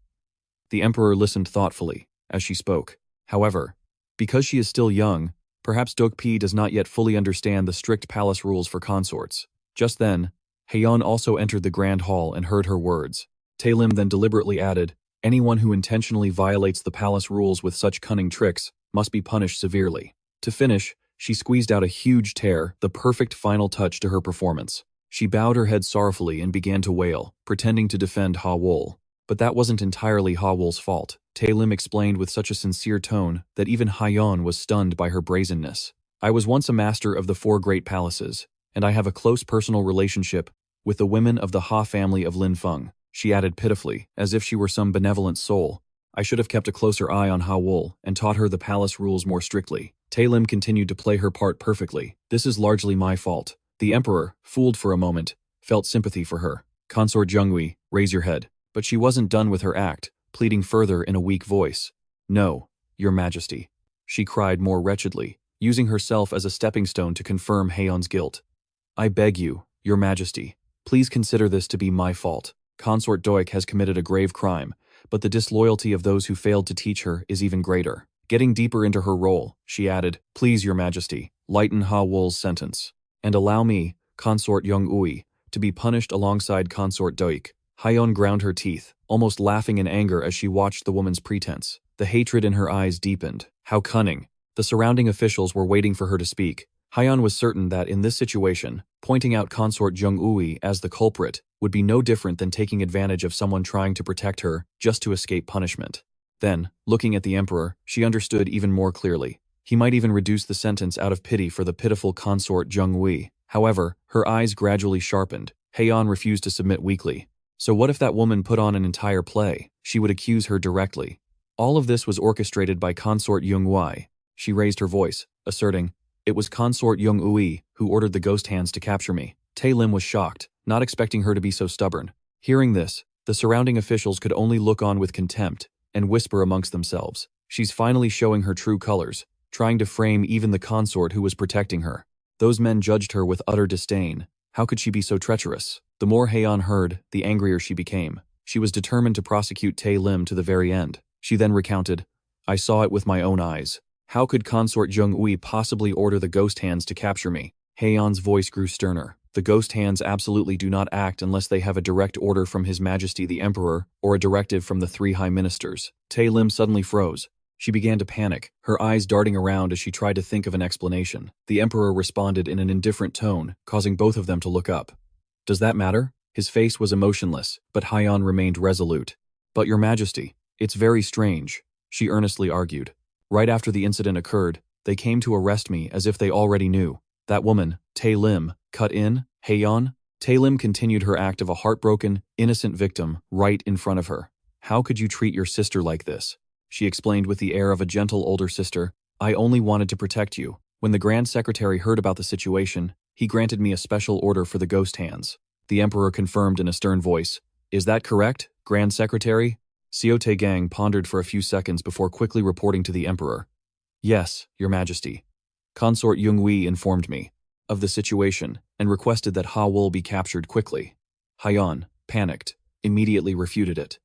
The emperor listened thoughtfully, as she spoke. However, because she is still young, perhaps Dokpi does not yet fully understand the strict palace rules for consorts. Just then, Hayan also entered the grand hall and heard her words. Tae-lim then deliberately added, anyone who intentionally violates the palace rules with such cunning tricks must be punished severely. To finish, she squeezed out a huge tear, the perfect final touch to her performance. She bowed her head sorrowfully and began to wail, pretending to defend Ha-wol. But that wasn't entirely Ha-wol's fault. Tae-lim explained with such a sincere tone that even Hayan was stunned by her brazenness. I was once a master of the 4 great palaces, and I have a close personal relationship with the women of the Ha family of Lin Feng, she added pitifully, as if she were some benevolent soul. I should have kept a closer eye on Ha-wol and taught her the palace rules more strictly. Tae-lim continued to play her part perfectly. This is largely my fault. The emperor, fooled for a moment, felt sympathy for her. Consort Jung-ui, raise your head. But she wasn't done with her act, pleading further in a weak voice. No, your Majesty. She cried more wretchedly, using herself as a stepping stone to confirm Hayan's guilt. I beg you, your Majesty, please consider this to be my fault. Consort Doik has committed a grave crime, but the disloyalty of those who failed to teach her is even greater. Getting deeper into her role, she added, please, your Majesty, lighten Ha-wol's sentence, and allow me, Consort Jung-ui, to be punished alongside Consort Doik. Hayan ground her teeth, almost laughing in anger as she watched the woman's pretense. The hatred in her eyes deepened. How cunning. The surrounding officials were waiting for her to speak. Hayan was certain that in this situation, pointing out Consort Jung-ui as the culprit would be no different than taking advantage of someone trying to protect her just to escape punishment. Then, looking at the emperor, she understood even more clearly. He might even reduce the sentence out of pity for the pitiful Consort Jung-ui. However, her eyes gradually sharpened. Hayan refused to submit weakly. So what if that woman put on an entire play? She would accuse her directly. All of this was orchestrated by Consort Jung-wai. She raised her voice, asserting, it was Consort Jung-ui who ordered the ghost hands to capture me. Tae-lim was shocked, not expecting her to be so stubborn. Hearing this, the surrounding officials could only look on with contempt and whisper amongst themselves. She's finally showing her true colors, trying to frame even the consort who was protecting her. Those men judged her with utter disdain. How could she be so treacherous? The more Hayan heard, the angrier she became. She was determined to prosecute Tae-lim to the very end. She then recounted, I saw it with my own eyes. How could Consort Jungre possibly order the ghost hands to capture me? Hayan's voice grew sterner. The ghost hands absolutely do not act unless they have a direct order from His Majesty the Emperor or a directive from the 3 High Ministers. Tae-lim suddenly froze. She began to panic, her eyes darting around as she tried to think of an explanation. The Emperor responded in an indifferent tone, causing both of them to look up. Does that matter? His face was emotionless, but Hyan remained resolute. But Your Majesty, it's very strange, she earnestly argued. Right after the incident occurred, they came to arrest me as if they already knew. That woman, Tae-lim, cut in, Hayan? Tae-lim continued her act of a heartbroken, innocent victim right in front of her. How could you treat your sister like this? She explained with the air of a gentle older sister. I only wanted to protect you. When the Grand Secretary heard about the situation, he granted me a special order for the ghost hands. The Emperor confirmed in a stern voice. Is that correct, Grand Secretary? Seo Tae-gang pondered for a few seconds before quickly reporting to the Emperor. Yes, Your Majesty. Consort Jungre informed me of the situation and requested that Hawol be captured quickly. Hayan, panicked, immediately refuted it.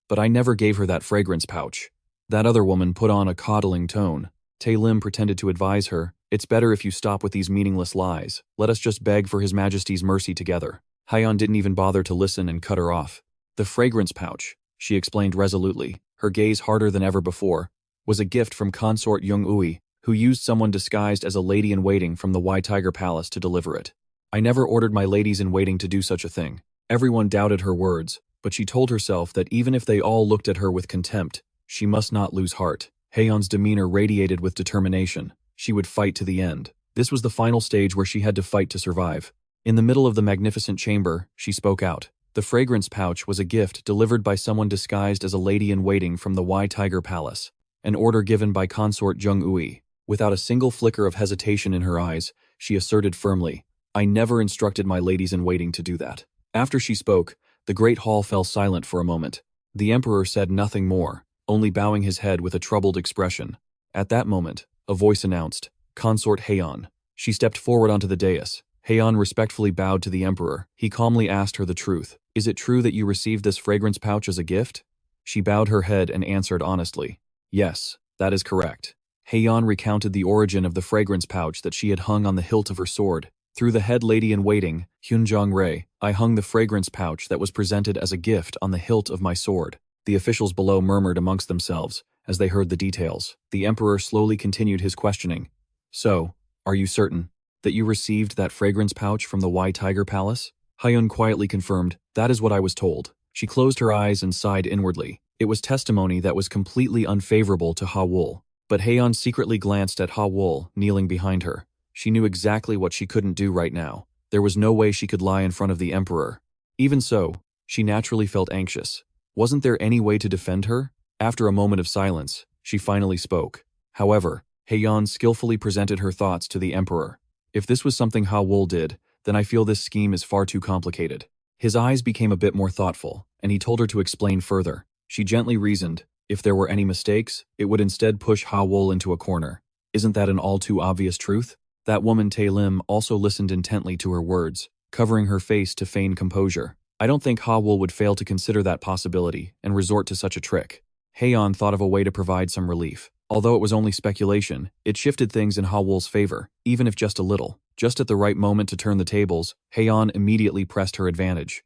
But I never gave her that fragrance pouch. That other woman put on a coddling tone. Tae-lim pretended to advise her, it's better if you stop with these meaningless lies. Let us just beg for His Majesty's mercy together. Hayan didn't even bother to listen and cut her off. The fragrance pouch, she explained resolutely, her gaze harder than ever before, was a gift from Consort Jungre, who used someone disguised as a lady-in-waiting from the Wai Tiger Palace to deliver it. I never ordered my ladies-in-waiting to do such a thing. Everyone doubted her words, but she told herself that even if they all looked at her with contempt, she must not lose heart. Hayan's demeanor radiated with determination. She would fight to the end. This was the final stage where she had to fight to survive. In the middle of the magnificent chamber, she spoke out. The fragrance pouch was a gift delivered by someone disguised as a lady-in-waiting from the Wai Tiger Palace, an order given by Consort Jungre. Without a single flicker of hesitation in her eyes, she asserted firmly, I never instructed my ladies-in-waiting to do that. After she spoke, the great hall fell silent for a moment. The Emperor said nothing more, only bowing his head with a troubled expression. At that moment, a voice announced, Consort Hayon. She stepped forward onto the dais. Hayan respectfully bowed to the Emperor. He calmly asked her the truth. Is it true that you received this fragrance pouch as a gift? She bowed her head and answered honestly. Yes, that is correct. Hayan recounted the origin of the fragrance pouch that she had hung on the hilt of her sword. Through the head lady-in-waiting, Jungre, I hung the fragrance pouch that was presented as a gift on the hilt of my sword. The officials below murmured amongst themselves as they heard the details. The Emperor slowly continued his questioning. So, are you certain that you received that fragrance pouch from the Wai Tiger Palace? Hayan quietly confirmed, that is what I was told. She closed her eyes and sighed inwardly. It was testimony that was completely unfavorable to Hawol. But Hayan secretly glanced at Hawol, kneeling behind her. She knew exactly what she couldn't do right now. There was no way she could lie in front of the Emperor. Even so, she naturally felt anxious. Wasn't there any way to defend her? After a moment of silence, she finally spoke. However, Hayan skillfully presented her thoughts to the Emperor. If this was something Hawol did, then I feel this scheme is far too complicated. His eyes became a bit more thoughtful, and he told her to explain further. She gently reasoned, if there were any mistakes, it would instead push Hawol into a corner. Isn't that an all too obvious truth? That woman Tae-lim also listened intently to her words, covering her face to feign composure. I don't think Hawol would fail to consider that possibility and resort to such a trick. Hayan thought of a way to provide some relief. Although it was only speculation, it shifted things in Hawol's favor, even if just a little. Just at the right moment to turn the tables, Hayan immediately pressed her advantage.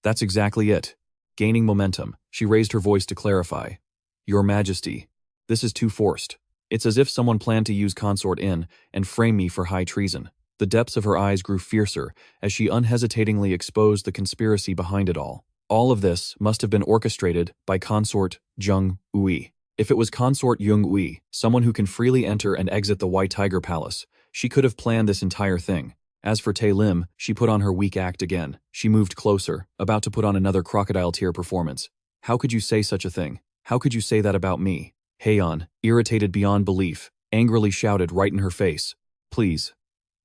That's exactly it. Gaining momentum, she raised her voice to clarify. Your Majesty, this is too forced. It's as if someone planned to use Consort in and frame me for high treason. The depths of her eyes grew fiercer as she unhesitatingly exposed the conspiracy behind it all. All of this must have been orchestrated by Consort Jungre. If it was Consort Jungre, someone who can freely enter and exit the White Tiger Palace, she could have planned this entire thing. As for Tae-lim, she put on her weak act again. She moved closer, about to put on another crocodile tear performance. How could you say such a thing? How could you say that about me? Hayan, irritated beyond belief, angrily shouted right in her face. Please,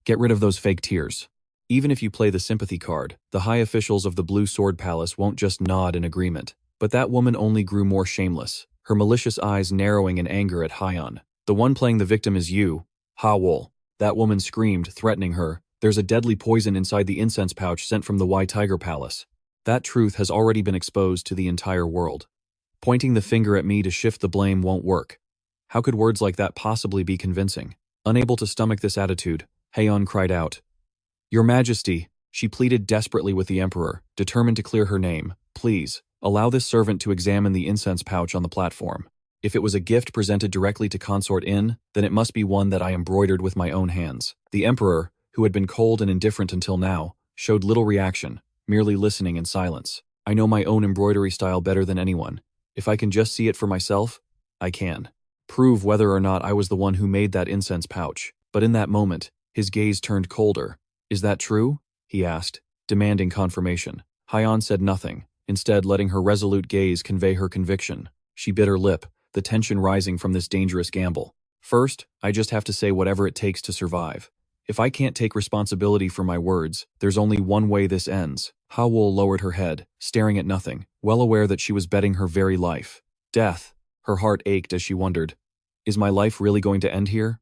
get rid of those fake tears. Even if you play the sympathy card, the high officials of the Blue Sword Palace won't just nod in agreement. But that woman only grew more shameless, her malicious eyes narrowing in anger at Hayan. The one playing the victim is you, Hawol. That woman screamed, threatening her. There's a deadly poison inside the incense pouch sent from the Wai Tiger Palace. That truth has already been exposed to the entire world. Pointing the finger at me to shift the blame won't work. How could words like that possibly be convincing? Unable to stomach this attitude, Hayan cried out. Your Majesty, she pleaded desperately with the Emperor, determined to clear her name. Please, allow this servant to examine the incense pouch on the platform. If it was a gift presented directly to Consort Inn, then it must be one that I embroidered with my own hands. The Emperor, who had been cold and indifferent until now, showed little reaction, merely listening in silence. I know my own embroidery style better than anyone. If I can just see it for myself, I can prove whether or not I was the one who made that incense pouch. But in that moment, his gaze turned colder. Is that true? He asked, demanding confirmation. Hyan said nothing, instead letting her resolute gaze convey her conviction. She bit her lip, the tension rising from this dangerous gamble. First, I just have to say whatever it takes to survive. If I can't take responsibility for my words, there's only one way this ends. Hawol lowered her head, staring at nothing, well aware that she was betting her very life. Death. Her heart ached as she wondered. Is my life really going to end here?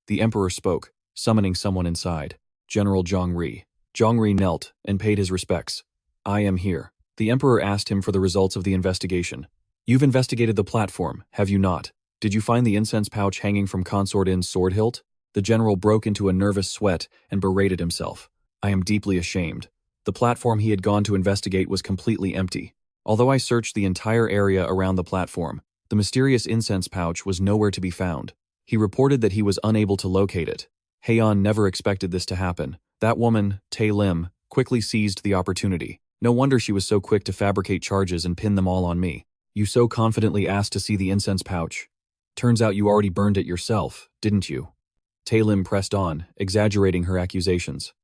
The Emperor spoke, summoning someone inside. General Jungre. Jungre knelt and paid his respects. I am here. The Emperor asked him for the results of the investigation. You've investigated the platform, have you not? Did you find the incense pouch hanging from Consort Inn's sword hilt? The general broke into a nervous sweat and berated himself. I am deeply ashamed. The platform he had gone to investigate was completely empty. Although I searched the entire area around the platform, the mysterious incense pouch was nowhere to be found. He reported that he was unable to locate it. Hayan never expected this to happen. That woman, Tae Lim, quickly seized the opportunity. No wonder she was so quick to fabricate charges and pin them all on me. You so confidently asked to see the incense pouch. Turns out you already burned it yourself, didn't you? Tae Lim pressed on, exaggerating her accusations.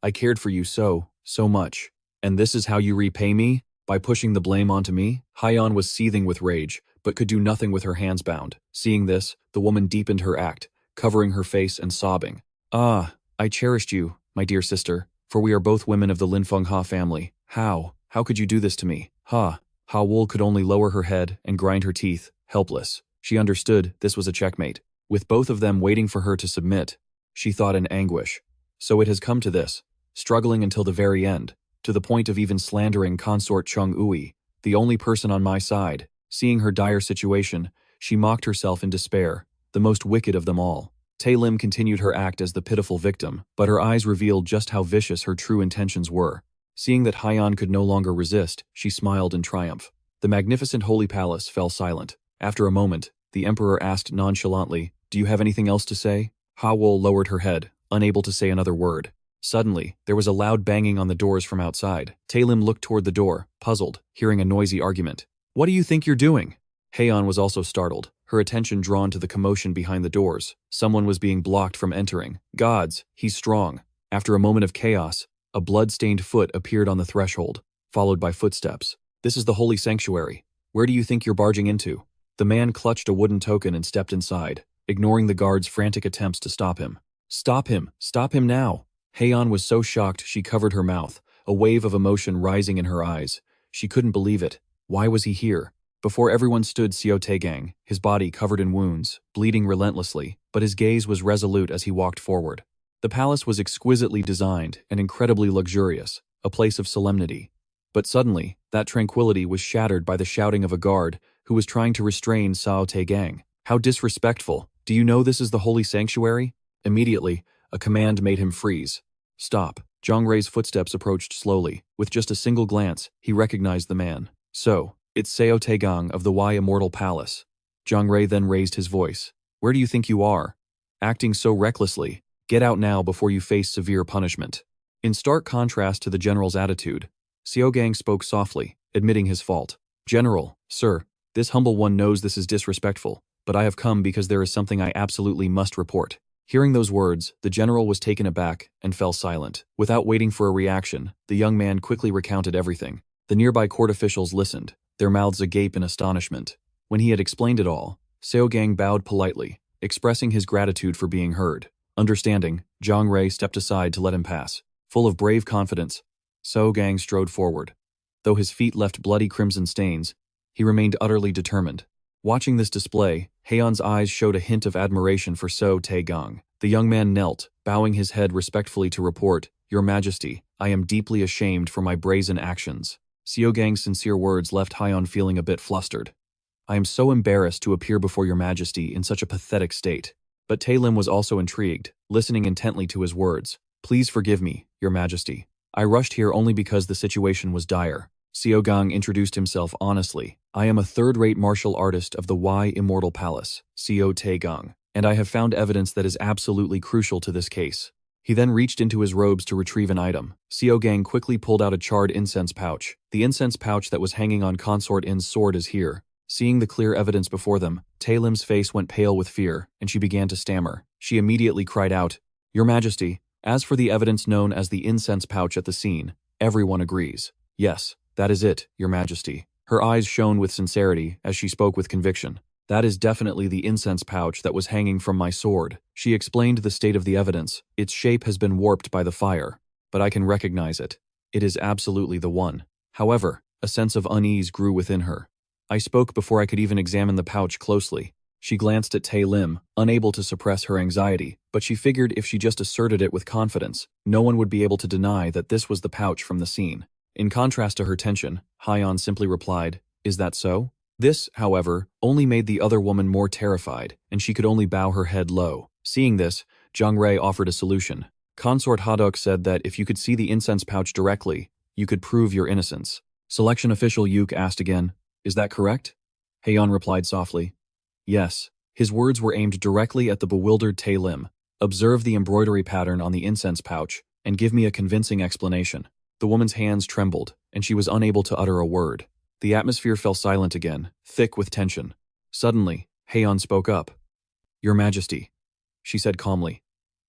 I cared for you so much. And this is how you repay me? By pushing the blame onto me? Hyan was seething with rage, but could do nothing with her hands bound. Seeing this, the woman deepened her act, covering her face and sobbing. Ah, I cherished you, my dear sister, for we are both women of the Linfeng Ha family. How could you do this to me? Hawol could only lower her head and grind her teeth, helpless. She understood this was a checkmate. With both of them waiting for her to submit, she thought in anguish. So it has come to this, struggling until the very end, to the point of even slandering Consort Chung Ui, the only person on my side. Seeing her dire situation, she mocked herself in despair, the most wicked of them all. Tae Lim continued her act as the pitiful victim, but her eyes revealed just how vicious her true intentions were. Seeing that Hyan could no longer resist, she smiled in triumph. The magnificent holy palace fell silent. After a moment, the Emperor asked nonchalantly, Do you have anything else to say? Hawol lowered her head, unable to say another word. Suddenly, there was a loud banging on the doors from outside. Tae Lim looked toward the door, puzzled, hearing a noisy argument. What do you think you're doing? Hayan was also startled, her attention drawn to the commotion behind the doors. Someone was being blocked from entering. Gods, he's strong. After a moment of chaos, a blood-stained foot appeared on the threshold, followed by footsteps. This is the holy sanctuary. Where do you think you're barging into? The man clutched a wooden token and stepped inside, ignoring the guard's frantic attempts to stop him. Stop him! Stop him now! Hayan was so shocked she covered her mouth, a wave of emotion rising in her eyes. She couldn't believe it. Why was he here? Before everyone stood Seo Tae-gang, his body covered in wounds, bleeding relentlessly, but his gaze was resolute as he walked forward. The palace was exquisitely designed and incredibly luxurious, a place of solemnity. But suddenly, that tranquility was shattered by the shouting of a guard who was trying to restrain Seo Tae-gang. How disrespectful! Do you know this is the holy sanctuary? Immediately, a command made him freeze. Stop. Jungre's footsteps approached slowly. With just a single glance, he recognized the man. So, it's Seo Tae-gang of the Wai Immortal Palace. Jungre then raised his voice. Where do you think you are? Acting so recklessly. Get out now before you face severe punishment. In stark contrast to the general's attitude, Seo Tae-gang spoke softly, admitting his fault. General, sir, this humble one knows this is disrespectful, but I have come because there is something I absolutely must report. Hearing those words, the general was taken aback and fell silent. Without waiting for a reaction, the young man quickly recounted everything. The nearby court officials listened, their mouths agape in astonishment. When he had explained it all, Seo Tae-gang bowed politely, expressing his gratitude for being heard. Understanding, Jungre stepped aside to let him pass. Full of brave confidence, Seo Tae-gang strode forward. Though his feet left bloody crimson stains, he remained utterly determined. Watching this display, Hayan's eyes showed a hint of admiration for Seo Tae-gang. The young man knelt, bowing his head respectfully to report, Your Majesty, I am deeply ashamed for my brazen actions. Seo Tae-gang's sincere words left Hyan feeling a bit flustered. I am so embarrassed to appear before your majesty in such a pathetic state. But Tae-lim was also intrigued, listening intently to his words. Please forgive me, your majesty. I rushed here only because the situation was dire. Seo Tae-gang introduced himself honestly. I am a third-rate martial artist of the Wai Immortal Palace, Seo Tae-gang, and I have found evidence that is absolutely crucial to this case. He then reached into his robes to retrieve an item. Seo Tae-gang quickly pulled out a charred incense pouch. The incense pouch that was hanging on Consort In's sword is here. Seeing the clear evidence before them, Tae-lim's face went pale with fear, and she began to stammer. She immediately cried out, Your Majesty, as for the evidence known as the incense pouch at the scene, everyone agrees. Yes, that is it, Your Majesty. Her eyes shone with sincerity as she spoke with conviction. That is definitely the incense pouch that was hanging from my sword. She explained the state of the evidence. Its shape has been warped by the fire, but I can recognize it. It is absolutely the one. However, a sense of unease grew within her. I spoke before I could even examine the pouch closely. She glanced at Tae-lim, unable to suppress her anxiety, but she figured if she just asserted it with confidence, no one would be able to deny that this was the pouch from the scene. In contrast to her tension, Hayan simply replied, Is that so? This, however, only made the other woman more terrified, and she could only bow her head low. Seeing this, Jungre offered a solution. Consort Hayon said that if you could see the incense pouch directly, you could prove your innocence. Selection official Yuk asked again, Is that correct? Hayan replied softly, Yes. His words were aimed directly at the bewildered Tae-lim. Observe the embroidery pattern on the incense pouch, and give me a convincing explanation. The woman's hands trembled, and she was unable to utter a word. The atmosphere fell silent again, thick with tension. Suddenly, Hayan spoke up. Your Majesty, she said calmly.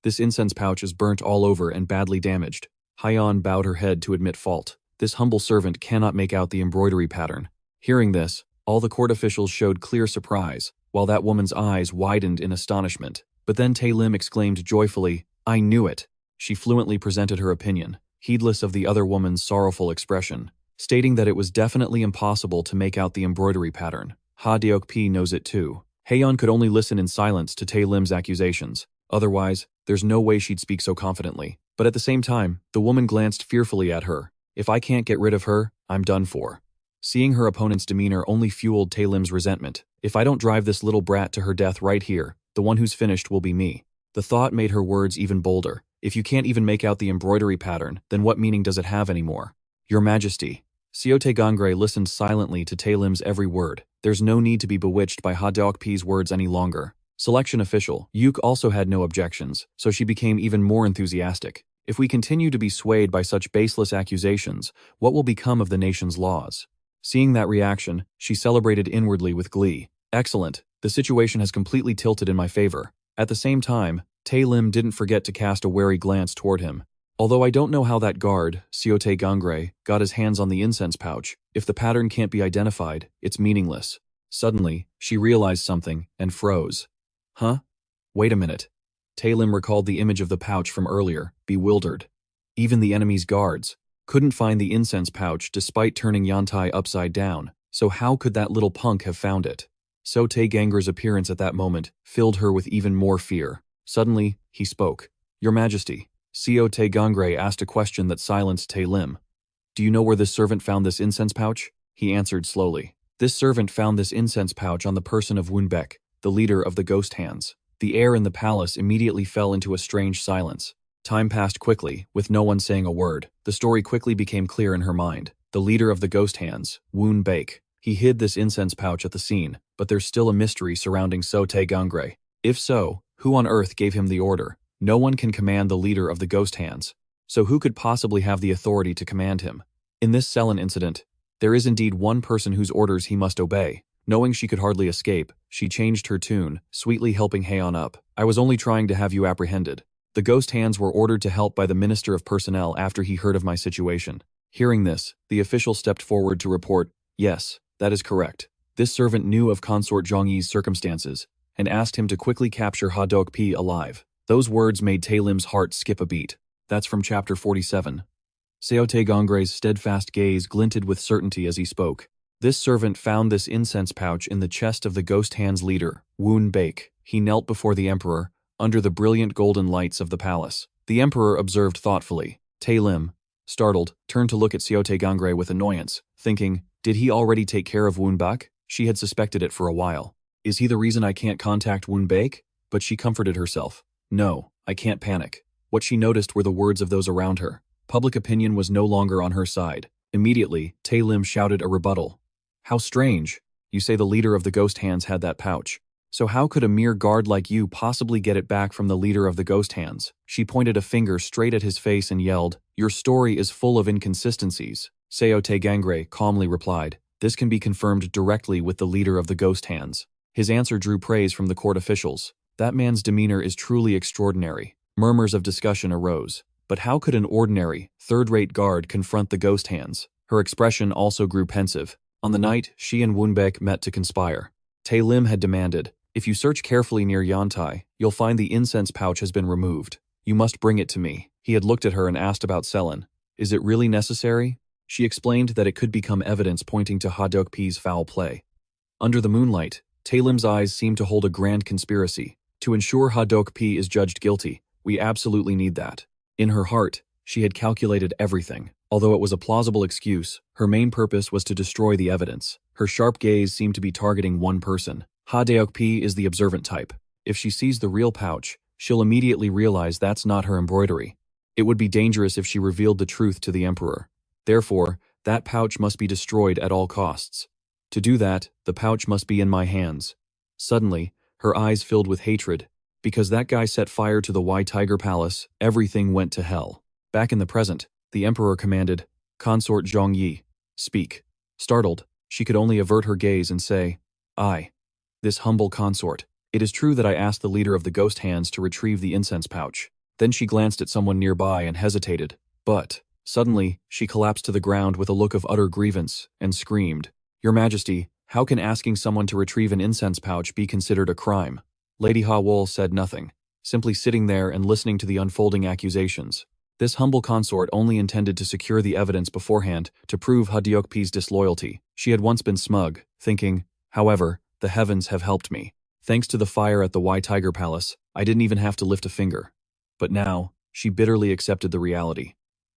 This incense pouch is burnt all over and badly damaged. Hayan bowed her head to admit fault. This humble servant cannot make out the embroidery pattern. Hearing this, all the court officials showed clear surprise, while that woman's eyes widened in astonishment. But then Tae-lim exclaimed joyfully, I knew it. She fluently presented her opinion, heedless of the other woman's sorrowful expression, stating that it was definitely impossible to make out the embroidery pattern. Ha Deok-pi knows it too. Hayan could only listen in silence to Tae-lim's accusations. Otherwise, there's no way she'd speak so confidently. But at the same time, the woman glanced fearfully at her. If I can't get rid of her, I'm done for. Seeing her opponent's demeanor only fueled Tae-lim's resentment. If I don't drive this little brat to her death right here, the one who's finished will be me. The thought made her words even bolder. If you can't even make out the embroidery pattern, then what meaning does it have anymore? Your Majesty. Seo Tae-gang listened silently to Tae-lim's every word. There's no need to be bewitched by Ha Deok-pi's words any longer. Selection official Yuk also had no objections, so she became even more enthusiastic. If we continue to be swayed by such baseless accusations, what will become of the nation's laws? Seeing that reaction, she celebrated inwardly with glee. Excellent, the situation has completely tilted in my favor. At the same time, Tae-lim didn't forget to cast a wary glance toward him. Although I don't know how that guard, Seo Tae-gang, got his hands on the incense pouch, if the pattern can't be identified, it's meaningless. Suddenly, she realized something, and froze. Huh? Wait a minute. Tae-lim recalled the image of the pouch from earlier, bewildered. Even the enemy's guards couldn't find the incense pouch despite turning Yantai upside down, so how could that little punk have found it? Seo Tae-gang's appearance at that moment filled her with even more fear. Suddenly, he spoke. Your Majesty. Seo Tae-gang asked a question that silenced Tae-lim. Do you know where this servant found this incense pouch? He answered slowly. This servant found this incense pouch on the person of Woonbaek, the leader of the Ghost Hands. The air in the palace immediately fell into a strange silence. Time passed quickly, with no one saying a word. The story quickly became clear in her mind. The leader of the Ghost Hands, Woonbaek. He hid this incense pouch at the scene, but there's still a mystery surrounding Seo Tae-gang. If so, who on earth gave him the order? No one can command the leader of the Ghost Hands. So who could possibly have the authority to command him? In this Sellen incident, there is indeed one person whose orders he must obey. Knowing she could hardly escape, she changed her tune, sweetly helping Hayan up. I was only trying to have you apprehended. The Ghost Hands were ordered to help by the Minister of Personnel after he heard of my situation. Hearing this, the official stepped forward to report, Yes, that is correct. This servant knew of Consort Zhongyi's circumstances, and asked him to quickly capture Ha Deok-pi alive. Those words made Tae-lim's heart skip a beat. That's from chapter 47. Seo Tae-gang's steadfast gaze glinted with certainty as he spoke. This servant found this incense pouch in the chest of the Ghost Hands leader, Woonbaek. He knelt before the emperor, under the brilliant golden lights of the palace. The emperor observed thoughtfully. Tae-lim, startled, turned to look at Seo Tae-gang with annoyance, thinking, did he already take care of Woonbaek? She had suspected it for a while. Is he the reason I can't contact Wunbaek? But she comforted herself. No, I can't panic. What she noticed were the words of those around her. Public opinion was no longer on her side. Immediately, Tae-lim shouted a rebuttal. How strange. You say the leader of the Ghost Hands had that pouch. So how could a mere guard like you possibly get it back from the leader of the Ghost Hands? She pointed a finger straight at his face and yelled, Your story is full of inconsistencies. Seo Tae-gang calmly replied, This can be confirmed directly with the leader of the Ghost Hands. His answer drew praise from the court officials. That man's demeanor is truly extraordinary. Murmurs of discussion arose. But how could an ordinary, third-rate guard confront the Ghost Hands? Her expression also grew pensive. On the night, she and Wunbaek met to conspire. Tae-lim had demanded, If you search carefully near Yantai, you'll find the incense pouch has been removed. You must bring it to me. He had looked at her and asked about Sellen. Is it really necessary? She explained that it could become evidence pointing to Ha-deokpi's foul play. Under the moonlight, Tae-lim's eyes seemed to hold a grand conspiracy. To ensure Ha-deokpi is judged guilty, we absolutely need that. In her heart, she had calculated everything. Although it was a plausible excuse, her main purpose was to destroy the evidence. Her sharp gaze seemed to be targeting one person. Ha-deokpi is the observant type. If she sees the real pouch, she'll immediately realize that's not her embroidery. It would be dangerous if she revealed the truth to the emperor. Therefore, that pouch must be destroyed at all costs. To do that, the pouch must be in my hands. Suddenly, her eyes filled with hatred. Because that guy set fire to the Wai Tiger Palace, everything went to hell. Back in the present, the emperor commanded, Consort Zhongyi, speak. Startled, she could only avert her gaze and say, I. This humble consort. It is true that I asked the leader of the Ghost Hands to retrieve the incense pouch. Then she glanced at someone nearby and hesitated. But, suddenly, she collapsed to the ground with a look of utter grievance and screamed, Your Majesty, how can asking someone to retrieve an incense pouch be considered a crime? Lady Ha-wol said nothing, simply sitting there and listening to the unfolding accusations. This humble consort only intended to secure the evidence beforehand to prove Ha-deokpi's disloyalty. She had once been smug, thinking, However, the heavens have helped me. Thanks to the fire at the Wai Tiger Palace, I didn't even have to lift a finger. But now, she bitterly accepted the reality.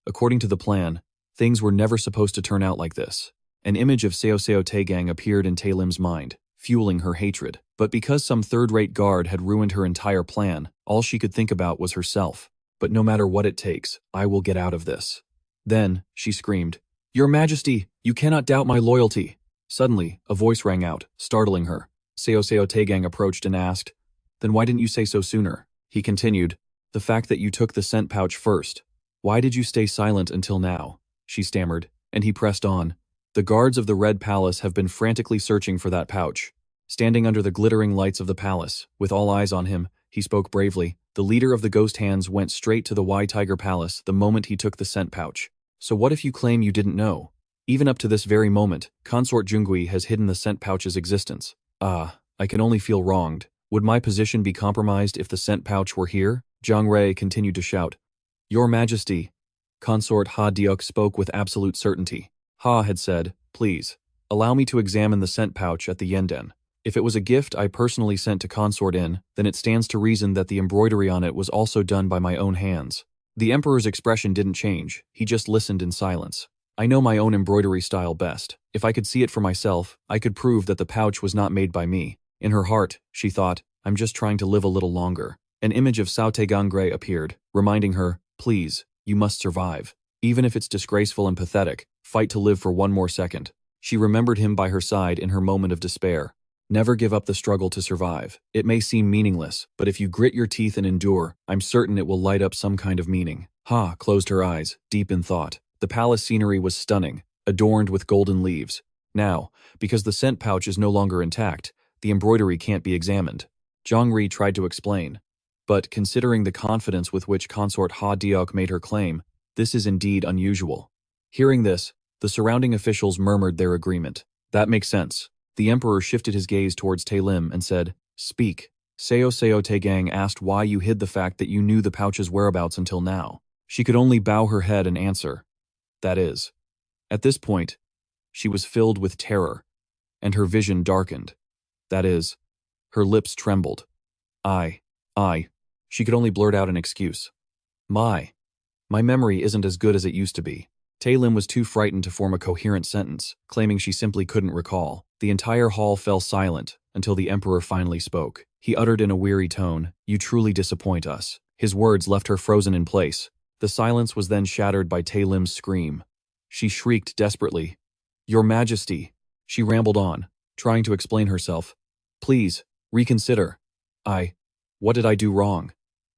According to the plan, things were never supposed to turn out like this. An image of Seo Tae-gang appeared in Tae-lim's mind, fueling her hatred. But because some third-rate guard had ruined her entire plan, all she could think about was herself. But no matter what it takes, I will get out of this. Then, she screamed, Your Majesty, you cannot doubt my loyalty. Suddenly, a voice rang out, startling her. Seo Tae-gang approached and asked, Then why didn't you say so sooner? He continued, The fact that you took the scent pouch first. Why did you stay silent until now? She stammered, and he pressed on. The guards of the Red Palace have been frantically searching for that pouch. Standing under the glittering lights of the palace, with all eyes on him, he spoke bravely. The leader of the Ghost Hands went straight to the Wai Tiger Palace the moment he took the scent pouch. So what if you claim you didn't know? Even up to this very moment, Consort Jungre has hidden the scent pouch's existence. Ah, I can only feel wronged. Would my position be compromised if the scent pouch were here? Jungre continued to shout. Your Majesty. Consort Ha-deok spoke with absolute certainty. Ha had said, Please, allow me to examine the scent pouch at the Yenden. If it was a gift I personally sent to Consort In, then it stands to reason that the embroidery on it was also done by my own hands. The Emperor's expression didn't change, he just listened in silence. I know my own embroidery style best. If I could see it for myself, I could prove that the pouch was not made by me. In her heart, she thought, I'm just trying to live a little longer. An image of Seo Tae-gang appeared, reminding her, Please, you must survive. Even if it's disgraceful and pathetic, fight to live for one more second. She remembered him by her side in her moment of despair. Never give up the struggle to survive. It may seem meaningless, but if you grit your teeth and endure, I'm certain it will light up some kind of meaning. Ha closed her eyes, deep in thought. The palace scenery was stunning, adorned with golden leaves. Now, because the scent pouch is no longer intact, the embroidery can't be examined. Jungre tried to explain. But considering the confidence with which Consort Ha-deok made her claim, this is indeed unusual. Hearing this, the surrounding officials murmured their agreement. That makes sense. The emperor shifted his gaze towards Tae-lim and said, Speak. Seo Tae-gang asked why you hid the fact that you knew the pouch's whereabouts until now. She could only bow her head and answer. That is. At this point, she was filled with terror, and her vision darkened. That is, her lips trembled. I. She could only blurt out an excuse. My memory isn't as good as it used to be. Tae-lim was too frightened to form a coherent sentence, claiming she simply couldn't recall. The entire hall fell silent until the emperor finally spoke. He uttered in a weary tone, "You truly disappoint us." His words left her frozen in place. The silence was then shattered by Tae-lim's scream. She shrieked desperately, "Your Majesty!" She rambled on, trying to explain herself. "Please, reconsider. What did I do wrong?"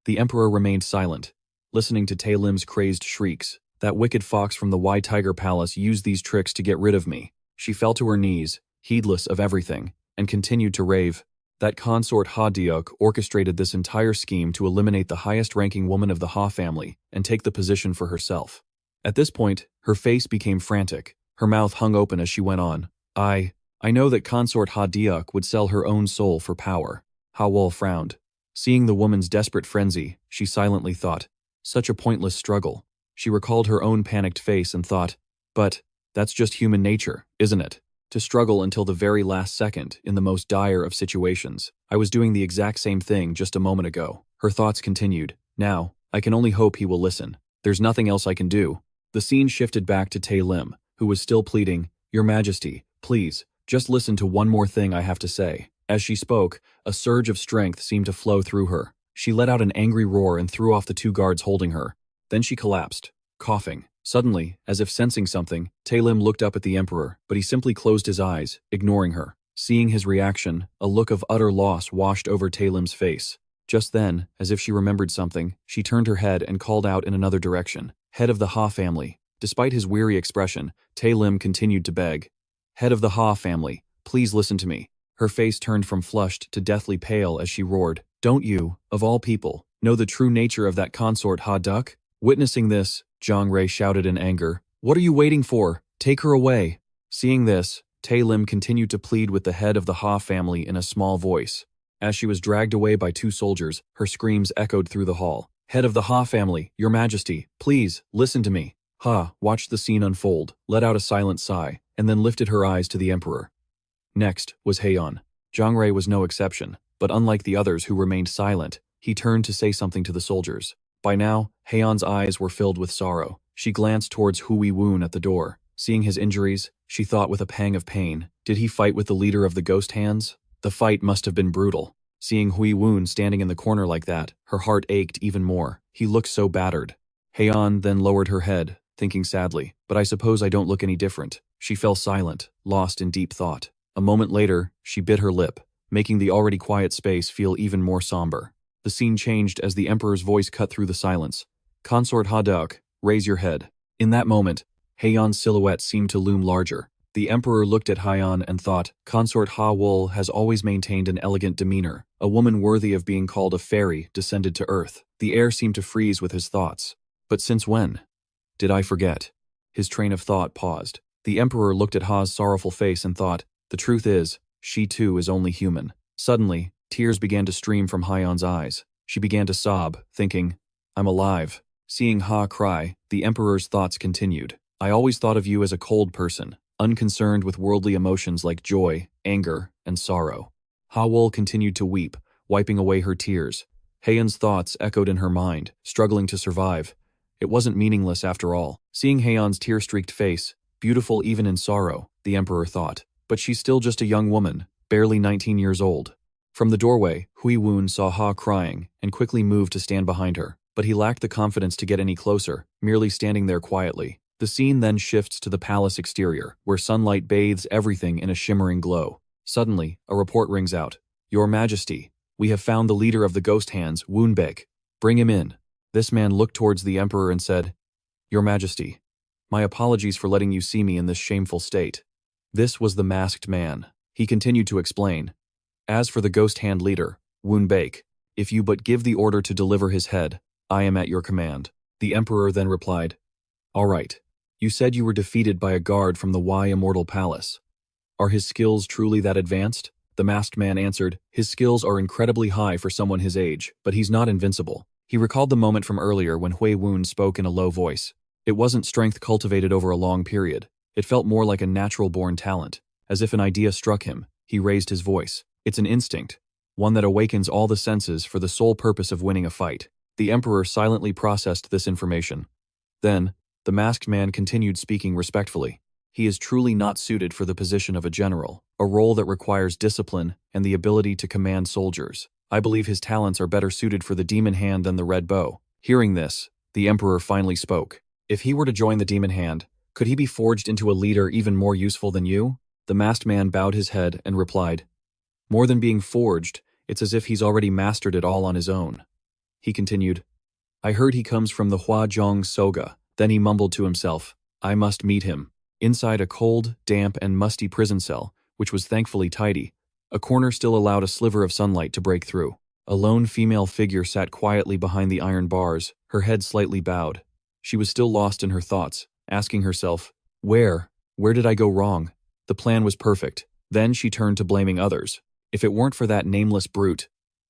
The emperor remained silent, listening to Tae-lim's crazed shrieks. That wicked fox from the Wai Tiger Palace used these tricks to get rid of me. She fell to her knees, heedless of everything, and continued to rave. That Consort Hayon orchestrated this entire scheme to eliminate the highest-ranking woman of the Ha family and take the position for herself. At this point, her face became frantic. Her mouth hung open as she went on. I know that Consort Hayon would sell her own soul for power." Hawol frowned. Seeing the woman's desperate frenzy, she silently thought, "Such a pointless struggle." She recalled her own panicked face and thought, "But that's just human nature, isn't it? To struggle until the very last second in the most dire of situations. I was doing the exact same thing just a moment ago." Her thoughts continued. "Now, I can only hope he will listen. There's nothing else I can do." The scene shifted back to Tae-lim, who was still pleading, "Your Majesty, please, just listen to one more thing I have to say." As she spoke, a surge of strength seemed to flow through her. She let out an angry roar and threw off the two guards holding her. Then she collapsed, coughing. Suddenly, as if sensing something, Tae-lim looked up at the emperor, but he simply closed his eyes, ignoring her. Seeing his reaction, a look of utter loss washed over Tae-lim's face. Just then, as if she remembered something, she turned her head and called out in another direction, "Head of the Ha family." Despite his weary expression, Tae-lim continued to beg, "Head of the Ha family, please listen to me." Her face turned from flushed to deathly pale as she roared, "Don't you, of all people, know the true nature of that Consort Hayon?" Witnessing this, Jungre shouted in anger, "What are you waiting for? Take her away." Seeing this, Tae-lim continued to plead with the head of the Ha family in a small voice. As she was dragged away by two soldiers, her screams echoed through the hall. "Head of the Ha family, Your Majesty, please, listen to me." Ha watched the scene unfold, let out a silent sigh, and then lifted her eyes to the emperor. Next was Hayan. Jungre was no exception, but unlike the others who remained silent, he turned to say something to the soldiers. By now, Hayan's eyes were filled with sorrow. She glanced towards Hui Woon at the door. Seeing his injuries, she thought with a pang of pain, did he fight with the leader of the Ghost Hands? The fight must have been brutal. Seeing Hui Woon standing in the corner like that, her heart ached even more. He looked so battered. Hayan then lowered her head, thinking sadly, "But I suppose I don't look any different." She fell silent, lost in deep thought. A moment later, she bit her lip, making the already quiet space feel even more somber. The scene changed as the emperor's voice cut through the silence. "Consort Hayon, raise your head." In that moment, Hayan's silhouette seemed to loom larger. The emperor looked at Hayan and thought, Consort Hayon has always maintained an elegant demeanor, a woman worthy of being called a fairy descended to earth. The air seemed to freeze with his thoughts. But since when? Did I forget? His train of thought paused. The emperor looked at Ha's sorrowful face and thought, the truth is, she too is only human. Suddenly, tears began to stream from Hayan's eyes. She began to sob, thinking, I'm alive. Seeing Ha cry, the emperor's thoughts continued. I always thought of you as a cold person, unconcerned with worldly emotions like joy, anger, and sorrow. Hawol continued to weep, wiping away her tears. Hayan's thoughts echoed in her mind, struggling to survive. It wasn't meaningless after all. Seeing Hayan's tear-streaked face, beautiful even in sorrow, the emperor thought. But she's still just a young woman, barely 19 years old. From the doorway, Hui Woon saw Ha crying and quickly moved to stand behind her, but he lacked the confidence to get any closer, merely standing there quietly. The scene then shifts to the palace exterior, where sunlight bathes everything in a shimmering glow. Suddenly, a report rings out. Your Majesty, we have found the leader of the Ghost Hands, Woonbaek. Bring him in. This man looked towards the emperor and said, Your Majesty, my apologies for letting you see me in this shameful state. This was the masked man. He continued to explain. As for the Ghost Hand leader, Woonbaek, if you but give the order to deliver his head, I am at your command. The emperor then replied, All right. You said you were defeated by a guard from the Wai Immortal Palace. Are his skills truly that advanced? The masked man answered, His skills are incredibly high for someone his age, but he's not invincible. He recalled the moment from earlier when Hui Woon spoke in a low voice. It wasn't strength cultivated over a long period. It felt more like a natural-born talent. As if an idea struck him, he raised his voice. It's an instinct, one that awakens all the senses for the sole purpose of winning a fight. The emperor silently processed this information. Then, The masked man continued speaking respectfully. He is truly not suited for the position of a general, a role that requires discipline and the ability to command soldiers. I believe his talents are better suited for the demon hand than the red bow. Hearing this, the emperor finally spoke. If he were to join the demon hand, could he be forged into a leader even more useful than you? The masked man bowed his head and replied, more than being forged, it's as if he's already mastered it all on his own. He continued, I heard he comes from the Huazhong Soga. Then he mumbled to himself, I must meet him. Inside a cold, damp, and musty prison cell, which was thankfully tidy, a corner still allowed a sliver of sunlight to break through. A lone female figure sat quietly behind the iron bars, her head slightly bowed. She was still lost in her thoughts, asking herself, where did I go wrong? The plan was perfect. Then she turned to blaming others. If it weren't for that nameless brute,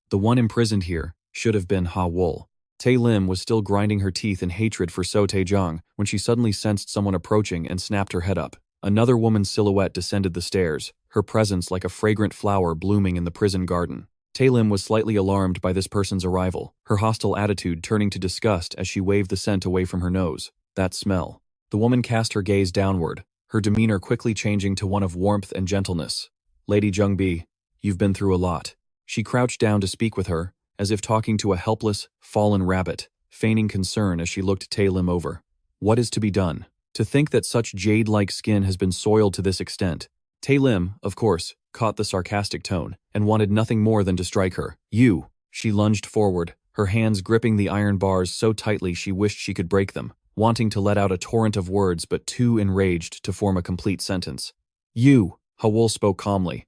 the one imprisoned here should have been Ha Wol. Tae Lim was still grinding her teeth in hatred for Seo Tae-gang when she suddenly sensed someone approaching and snapped her head up. Another woman's silhouette descended the stairs, her presence like a fragrant flower blooming in the prison garden. Tae Lim was slightly alarmed by this person's arrival, her hostile attitude turning to disgust as she waved the scent away from her nose. That smell. The woman cast her gaze downward, her demeanor quickly changing to one of warmth and gentleness. Lady Jungbe, you've been through a lot. She crouched down to speak with her, as if talking to a helpless, fallen rabbit, feigning concern as she looked Tae Lim over. What is to be done? To think that such jade-like skin has been soiled to this extent. Tae Lim, of course, caught the sarcastic tone, and wanted nothing more than to strike her. You! She lunged forward, her hands gripping the iron bars so tightly she wished she could break them, wanting to let out a torrent of words but too enraged to form a complete sentence. You! Ha Wol spoke calmly.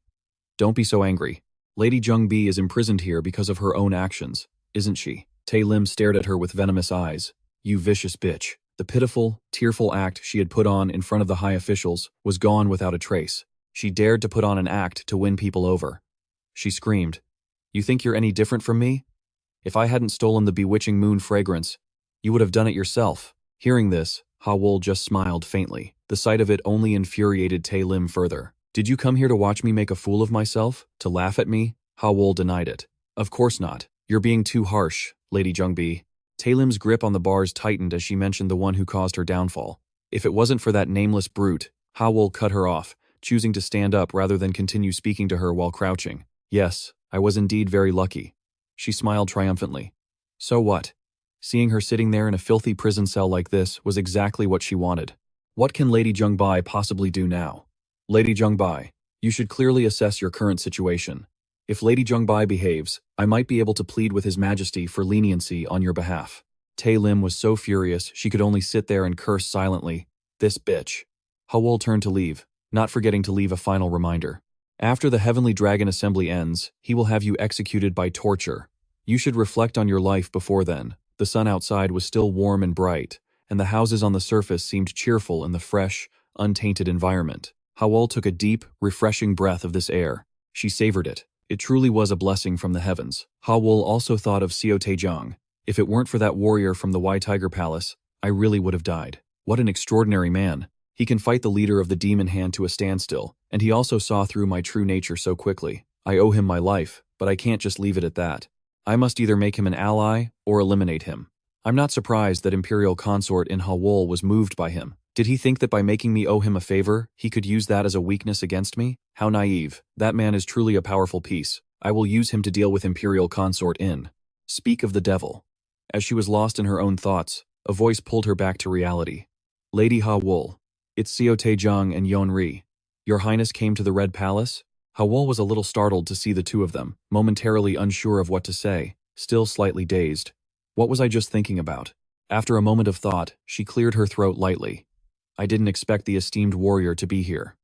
Don't be so angry. Lady Jungbe is imprisoned here because of her own actions, isn't she? Tae Lim stared at her with venomous eyes. You vicious bitch. The pitiful, tearful act she had put on in front of the high officials was gone without a trace. She dared to put on an act to win people over. She screamed, You think you're any different from me? If I hadn't stolen the bewitching moon fragrance, you would have done it yourself. Hearing this, Ha Wol just smiled faintly. The sight of it only infuriated Tae Lim further. Did you come here to watch me make a fool of myself? To laugh at me? Ha Wol denied it. Of course not. You're being too harsh, Lady Jungbe. Tae Lim's grip on the bars tightened as she mentioned the one who caused her downfall. If it wasn't for that nameless brute, Ha Wol cut her off, choosing to stand up rather than continue speaking to her while crouching. Yes, I was indeed very lucky. She smiled triumphantly. So what? Seeing her sitting there in a filthy prison cell like this was exactly what she wanted. What can Lady Jungbe possibly do now? Lady Jungbe, you should clearly assess your current situation. If Lady Jungbe behaves, I might be able to plead with His Majesty for leniency on your behalf. Tae Lim was so furious she could only sit there and curse silently. This bitch. Ha Wol turned to leave, not forgetting to leave a final reminder. After the Heavenly Dragon Assembly ends, he will have you executed by torture. You should reflect on your life before then. The sun outside was still warm and bright, and the houses on the surface seemed cheerful in the fresh, untainted environment. Ha Wol took a deep, refreshing breath of this air. She savored it. It truly was a blessing from the heavens. Ha Wol also thought of Seo Tae-gang. If it weren't for that warrior from the White Tiger Palace, I really would have died. What an extraordinary man. He can fight the leader of the demon hand to a standstill, and he also saw through my true nature so quickly. I owe him my life, but I can't just leave it at that. I must either make him an ally or eliminate him. I'm not surprised that Imperial Consort in Ha Wol was moved by him. Did he think that by making me owe him a favor, he could use that as a weakness against me? How naive. That man is truly a powerful piece. I will use him to deal with Imperial Consort in. Speak of the devil. As she was lost in her own thoughts, a voice pulled her back to reality. Lady Ha Wol. It's Seo Tae-gang and Yeon-ri. Your Highness came to the Red Palace? Ha Wol was a little startled to see the two of them, momentarily unsure of what to say, still slightly dazed. What was I just thinking about? After a moment of thought, she cleared her throat lightly. I didn't expect the esteemed warrior to be here.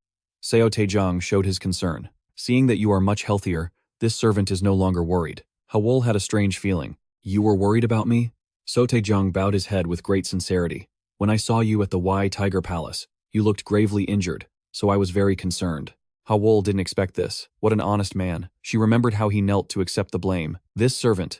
Seo Tae-gang showed his concern. Seeing that you are much healthier, this servant is no longer worried. Ha Wol had a strange feeling. You were worried about me? Seo Tae-gang bowed his head with great sincerity. When I saw you at the White Tiger Palace, you looked gravely injured, so I was very concerned. Ha Wol didn't expect this. What an honest man. She remembered how he knelt to accept the blame. This servant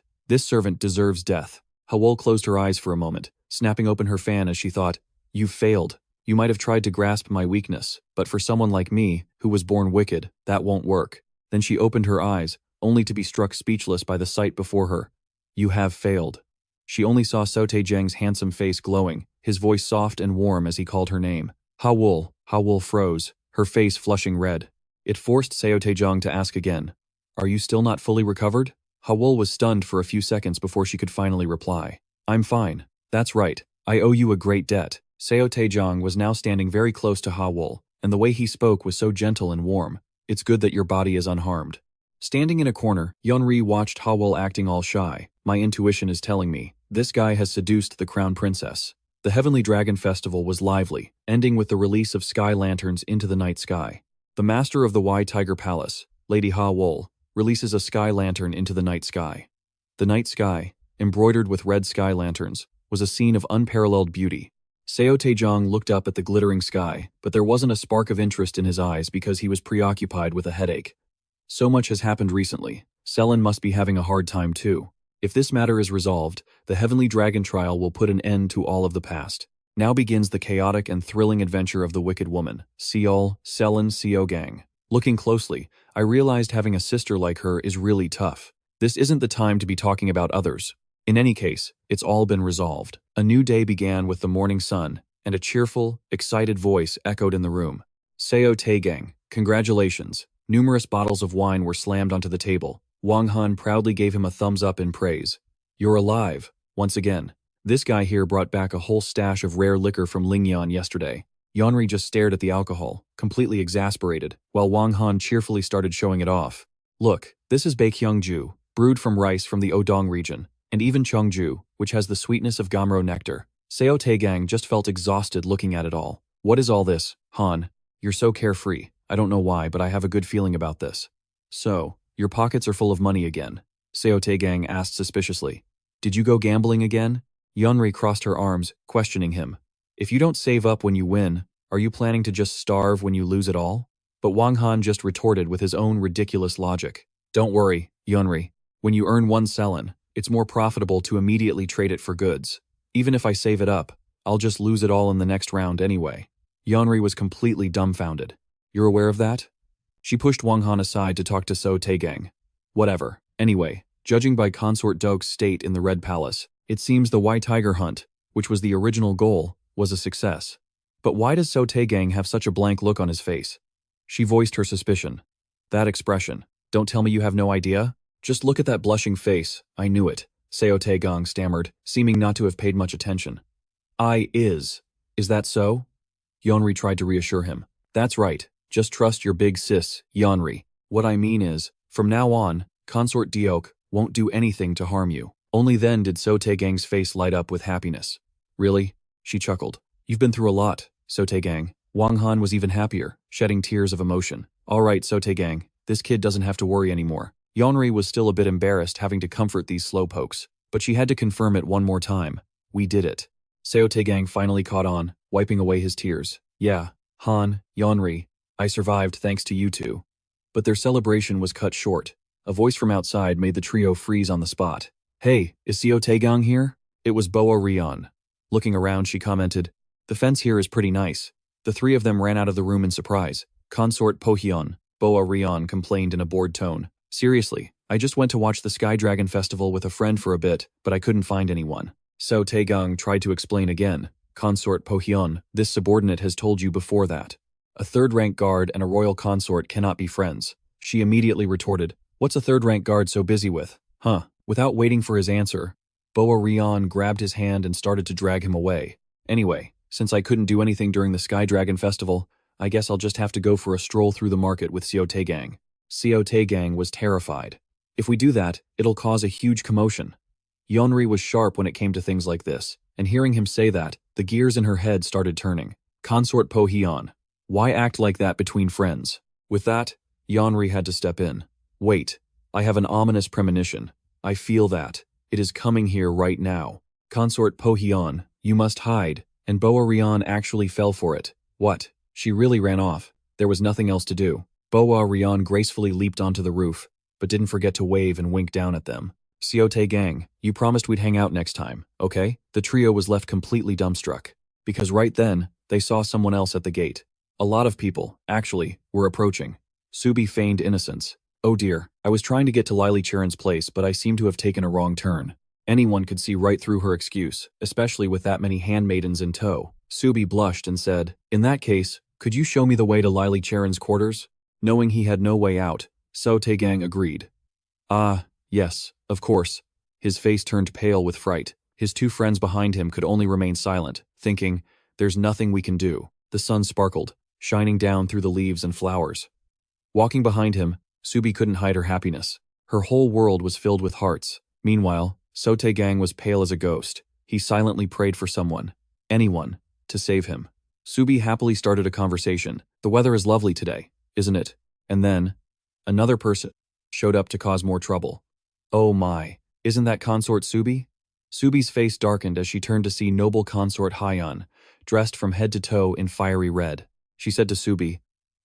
deserves death. Ha Wol closed her eyes for a moment, snapping open her fan as she thought, You've failed. You might have tried to grasp my weakness, but for someone like me, who was born wicked, that won't work. Then she opened her eyes, only to be struck speechless by the sight before her. You have failed. She only saw Seo Tae-gang's handsome face glowing, his voice soft and warm as he called her name. Ha-wol froze, her face flushing red. It forced Seo Tae-gang to ask again. Are you still not fully recovered? Ha-wol was stunned for a few seconds before she could finally reply. I'm fine. That's right. I owe you a great debt. Seo Tae-gang was now standing very close to Ha-wol, and the way he spoke was so gentle and warm. It's good that your body is unharmed. Standing in a corner, Jungre watched Ha-wol acting all shy. My intuition is telling me, this guy has seduced the crown princess. The Heavenly Dragon Festival was lively, ending with the release of sky lanterns into the night sky. The master of the Wai Tiger Palace, Lady Ha-wol, releases a sky lantern into the night sky. The night sky, embroidered with red sky lanterns, was a scene of unparalleled beauty. Seo Tae-gang looked up at the glittering sky, but there wasn't a spark of interest in his eyes because he was preoccupied with a headache. So much has happened recently. Sellen must be having a hard time too. If this matter is resolved, the Heavenly Dragon trial will put an end to all of the past. Now begins the chaotic and thrilling adventure of the Wicked Woman, Selen Seo Gang. Looking closely, I realized having a sister like her is really tough. This isn't the time to be talking about others. In any case, it's all been resolved. A new day began with the morning sun, and a cheerful, excited voice echoed in the room. Seo Tae-gang, congratulations. Numerous bottles of wine were slammed onto the table. Wang Han proudly gave him a thumbs up in praise. You're alive, once again. This guy here brought back a whole stash of rare liquor from Lingyan yesterday. Jungre just stared at the alcohol, completely exasperated, while Wang Han cheerfully started showing it off. Look, this is Baekhyungju, brewed from rice from the Odong region, and even Cheongju, which has the sweetness of Gamro nectar. Seo Tae-gang just felt exhausted looking at it all. What is all this, Han? You're so carefree. I don't know why, but I have a good feeling about this. So, your pockets are full of money again? Seo Tae-gang asked suspiciously. Did you go gambling again? Jungre crossed her arms, questioning him. If you don't save up when you win, are you planning to just starve when you lose it all? But Wang Han just retorted with his own ridiculous logic. Don't worry, Jungre. When you earn one Sellen, it's more profitable to immediately trade it for goods. Even if I save it up, I'll just lose it all in the next round anyway. Jungre was completely dumbfounded. You're aware of that? She pushed Wang Han aside to talk to Seo Tae-gang. Whatever. Anyway, judging by Consort Dok's state in the Red Palace, it seems the White Tiger hunt, which was the original goal, was a success. But why does Seo Tae-gang have such a blank look on his face? She voiced her suspicion. That expression. Don't tell me you have no idea? Just look at that blushing face. I knew it. Seo Tae-gang stammered, seeming not to have paid much attention. Is that so? Jungre tried to reassure him. That's right. Just trust your big sis, Jungre. What I mean is, from now on, Consort Deok won't do anything to harm you. Only then did Seo Tae-gang's face light up with happiness. Really? She chuckled. You've been through a lot, Seo Tae-gang. Wang Han was even happier, shedding tears of emotion. All right, Seo Tae-gang, this kid doesn't have to worry anymore. Jungre was still a bit embarrassed having to comfort these slowpokes, but she had to confirm it one more time. We did it. Seo Tae-gang finally caught on, wiping away his tears. Yeah, Han, Jungre, I survived thanks to you two. But their celebration was cut short. A voice from outside made the trio freeze on the spot. Hey, is Seo Tae-gang here? It was boar Ryan. Looking around, she commented, the fence here is pretty nice. The three of them ran out of the room in surprise. Consort Pohyeon, boar Ryan complained in a bored tone. Seriously, I just went to watch the Sky Dragon Festival with a friend for a bit, but I couldn't find anyone. Seo Tae-gang tried to explain again. Consort Pohyeon, this subordinate has told you before that. A third-rank guard and a royal consort cannot be friends. She immediately retorted, what's a third-rank guard so busy with? Huh. Without waiting for his answer, boar Ryan grabbed his hand and started to drag him away. Anyway, since I couldn't do anything during the Sky Dragon Festival, I guess I'll just have to go for a stroll through the market with Seo Tae-gang. Seo Tae-gang was terrified. If we do that, it'll cause a huge commotion. Jungre was sharp when it came to things like this, and hearing him say that, the gears in her head started turning. Consort Pohyeon. Why act like that between friends? With that, Jungre had to step in. Wait, I have an ominous premonition. I feel that. It is coming here right now. Consort Pohyeon, you must hide. And boar Ryan actually fell for it. What? She really ran off. There was nothing else to do. Boar Ryan gracefully leaped onto the roof, but didn't forget to wave and wink down at them. Seo Tae-gang, you promised we'd hang out next time, okay? The trio was left completely dumbstruck. Because right then, they saw someone else at the gate. A lot of people, actually, were approaching. Subie feigned innocence. Oh dear, I was trying to get to Lyly Cherin's place, but I seem to have taken a wrong turn. Anyone could see right through her excuse, especially with that many handmaidens in tow. Subie blushed and said, "In that case, could you show me the way to Lyly Cherin's quarters?" Knowing he had no way out, Seo Tae-gang agreed. "Ah, yes, of course." His face turned pale with fright. His two friends behind him could only remain silent, thinking, "There's nothing we can do." The sun sparkled, shining down through the leaves and flowers. Walking behind him, Subie couldn't hide her happiness. Her whole world was filled with hearts. Meanwhile, Seo Tae-gang was pale as a ghost. He silently prayed for someone, anyone, to save him. Subie happily started a conversation. "The weather is lovely today, isn't it?" And then, another person showed up to cause more trouble. "Oh my, isn't that Consort Subi?" Subie's face darkened as she turned to see noble Consort Hayon, dressed from head to toe in fiery red. She said to Subie,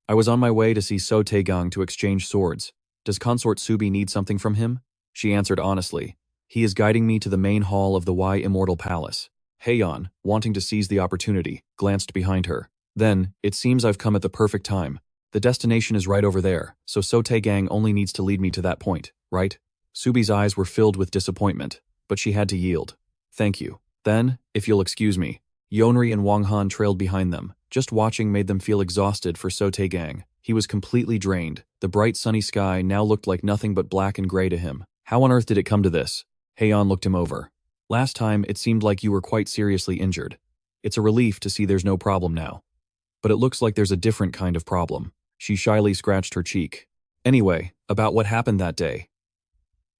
"I was on my way to see Seo Tae-gang to exchange swords. Does Consort Subi need something from him?" She answered honestly, "He is guiding me to the main hall of the Wai Immortal Palace." Hayan, wanting to seize the opportunity, glanced behind her. "Then, it seems I've come at the perfect time. The destination is right over there, so Seo Tae-gang only needs to lead me to that point, right?" Subie's eyes were filled with disappointment, but she had to yield. "Thank you." Then, if you'll excuse me. Yeonri and Wang Han trailed behind them. Just watching made them feel exhausted for Seo Tae-gang. He was completely drained. The bright sunny sky now looked like nothing but black and gray to him. How on earth did it come to this? Hayan looked him over. "Last time, it seemed like you were quite seriously injured. It's a relief to see there's no problem now. But it looks like there's a different kind of problem." She shyly scratched her cheek. "Anyway, about what happened that day.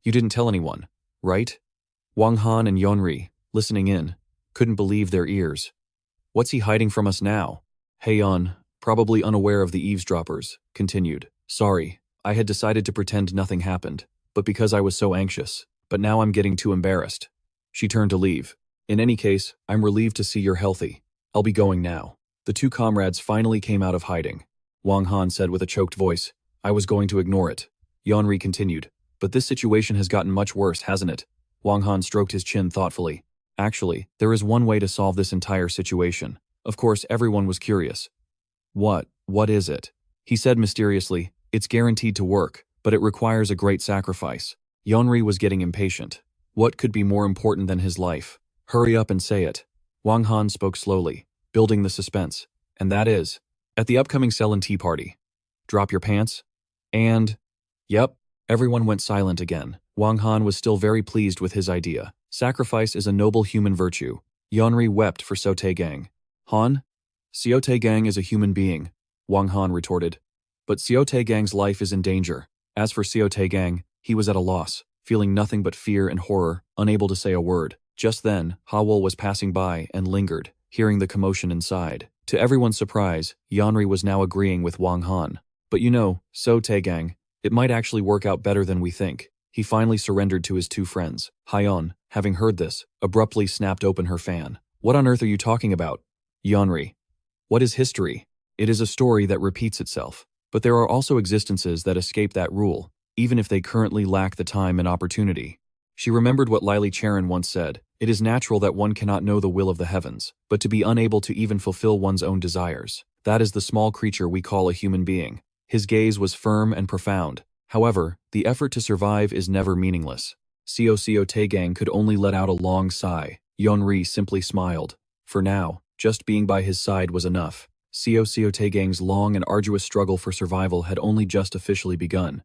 You didn't tell anyone, right?" Wang Han and Yeonri, listening in, couldn't believe their ears. "What's he hiding from us now?" Hayan, probably unaware of the eavesdroppers, continued. "Sorry, I had decided to pretend nothing happened, but because I was so anxious, but now I'm getting too embarrassed." She turned to leave. "In any case, I'm relieved to see you're healthy. I'll be going now." The two comrades finally came out of hiding. Wang Han said with a choked voice, "I was going to ignore it." Yeonri continued, "But this situation has gotten much worse, hasn't it?" Wang Han stroked his chin thoughtfully. "Actually, there is one way to solve this entire situation." Of course, everyone was curious. What is it?" He said mysteriously, "It's guaranteed to work, but it requires a great sacrifice." Yeonri was getting impatient. What could be more important than his life? "Hurry up and say it." Wang Han spoke slowly, building the suspense. "And that is, at the upcoming Sellen tea party. Drop your pants? And..." Yep, everyone went silent again. Wang Han was still very pleased with his idea. Sacrifice is a noble human virtue. Yeonri wept for Seo Tae-gang. "Han? Seo Tae-gang is a human being," Wang Han retorted. "But Seo Tae-gang's life is in danger." As for Seo Tae-gang, he was at a loss, feeling nothing but fear and horror, unable to say a word. Just then, Hawol was passing by and lingered, hearing the commotion inside. To everyone's surprise, Yeonri was now agreeing with Wang Han. "But you know, Seo Tae-gang, it might actually work out better than we think." He finally surrendered to his two friends. Hayon, having heard this, abruptly snapped open her fan. "What on earth are you talking about?" Yeonri. "What is history? It is a story that repeats itself. But there are also existences that escape that rule, even if they currently lack the time and opportunity." She remembered what Lyly Cherin once said, "It is natural that one cannot know the will of the heavens, but to be unable to even fulfill one's own desires. That is the small creature we call a human being." His gaze was firm and profound. However, the effort to survive is never meaningless. Seo Tae-gang could only let out a long sigh. Yeonri simply smiled. For now, just being by his side was enough. Seo Tae-gang's long and arduous struggle for survival had only just officially begun.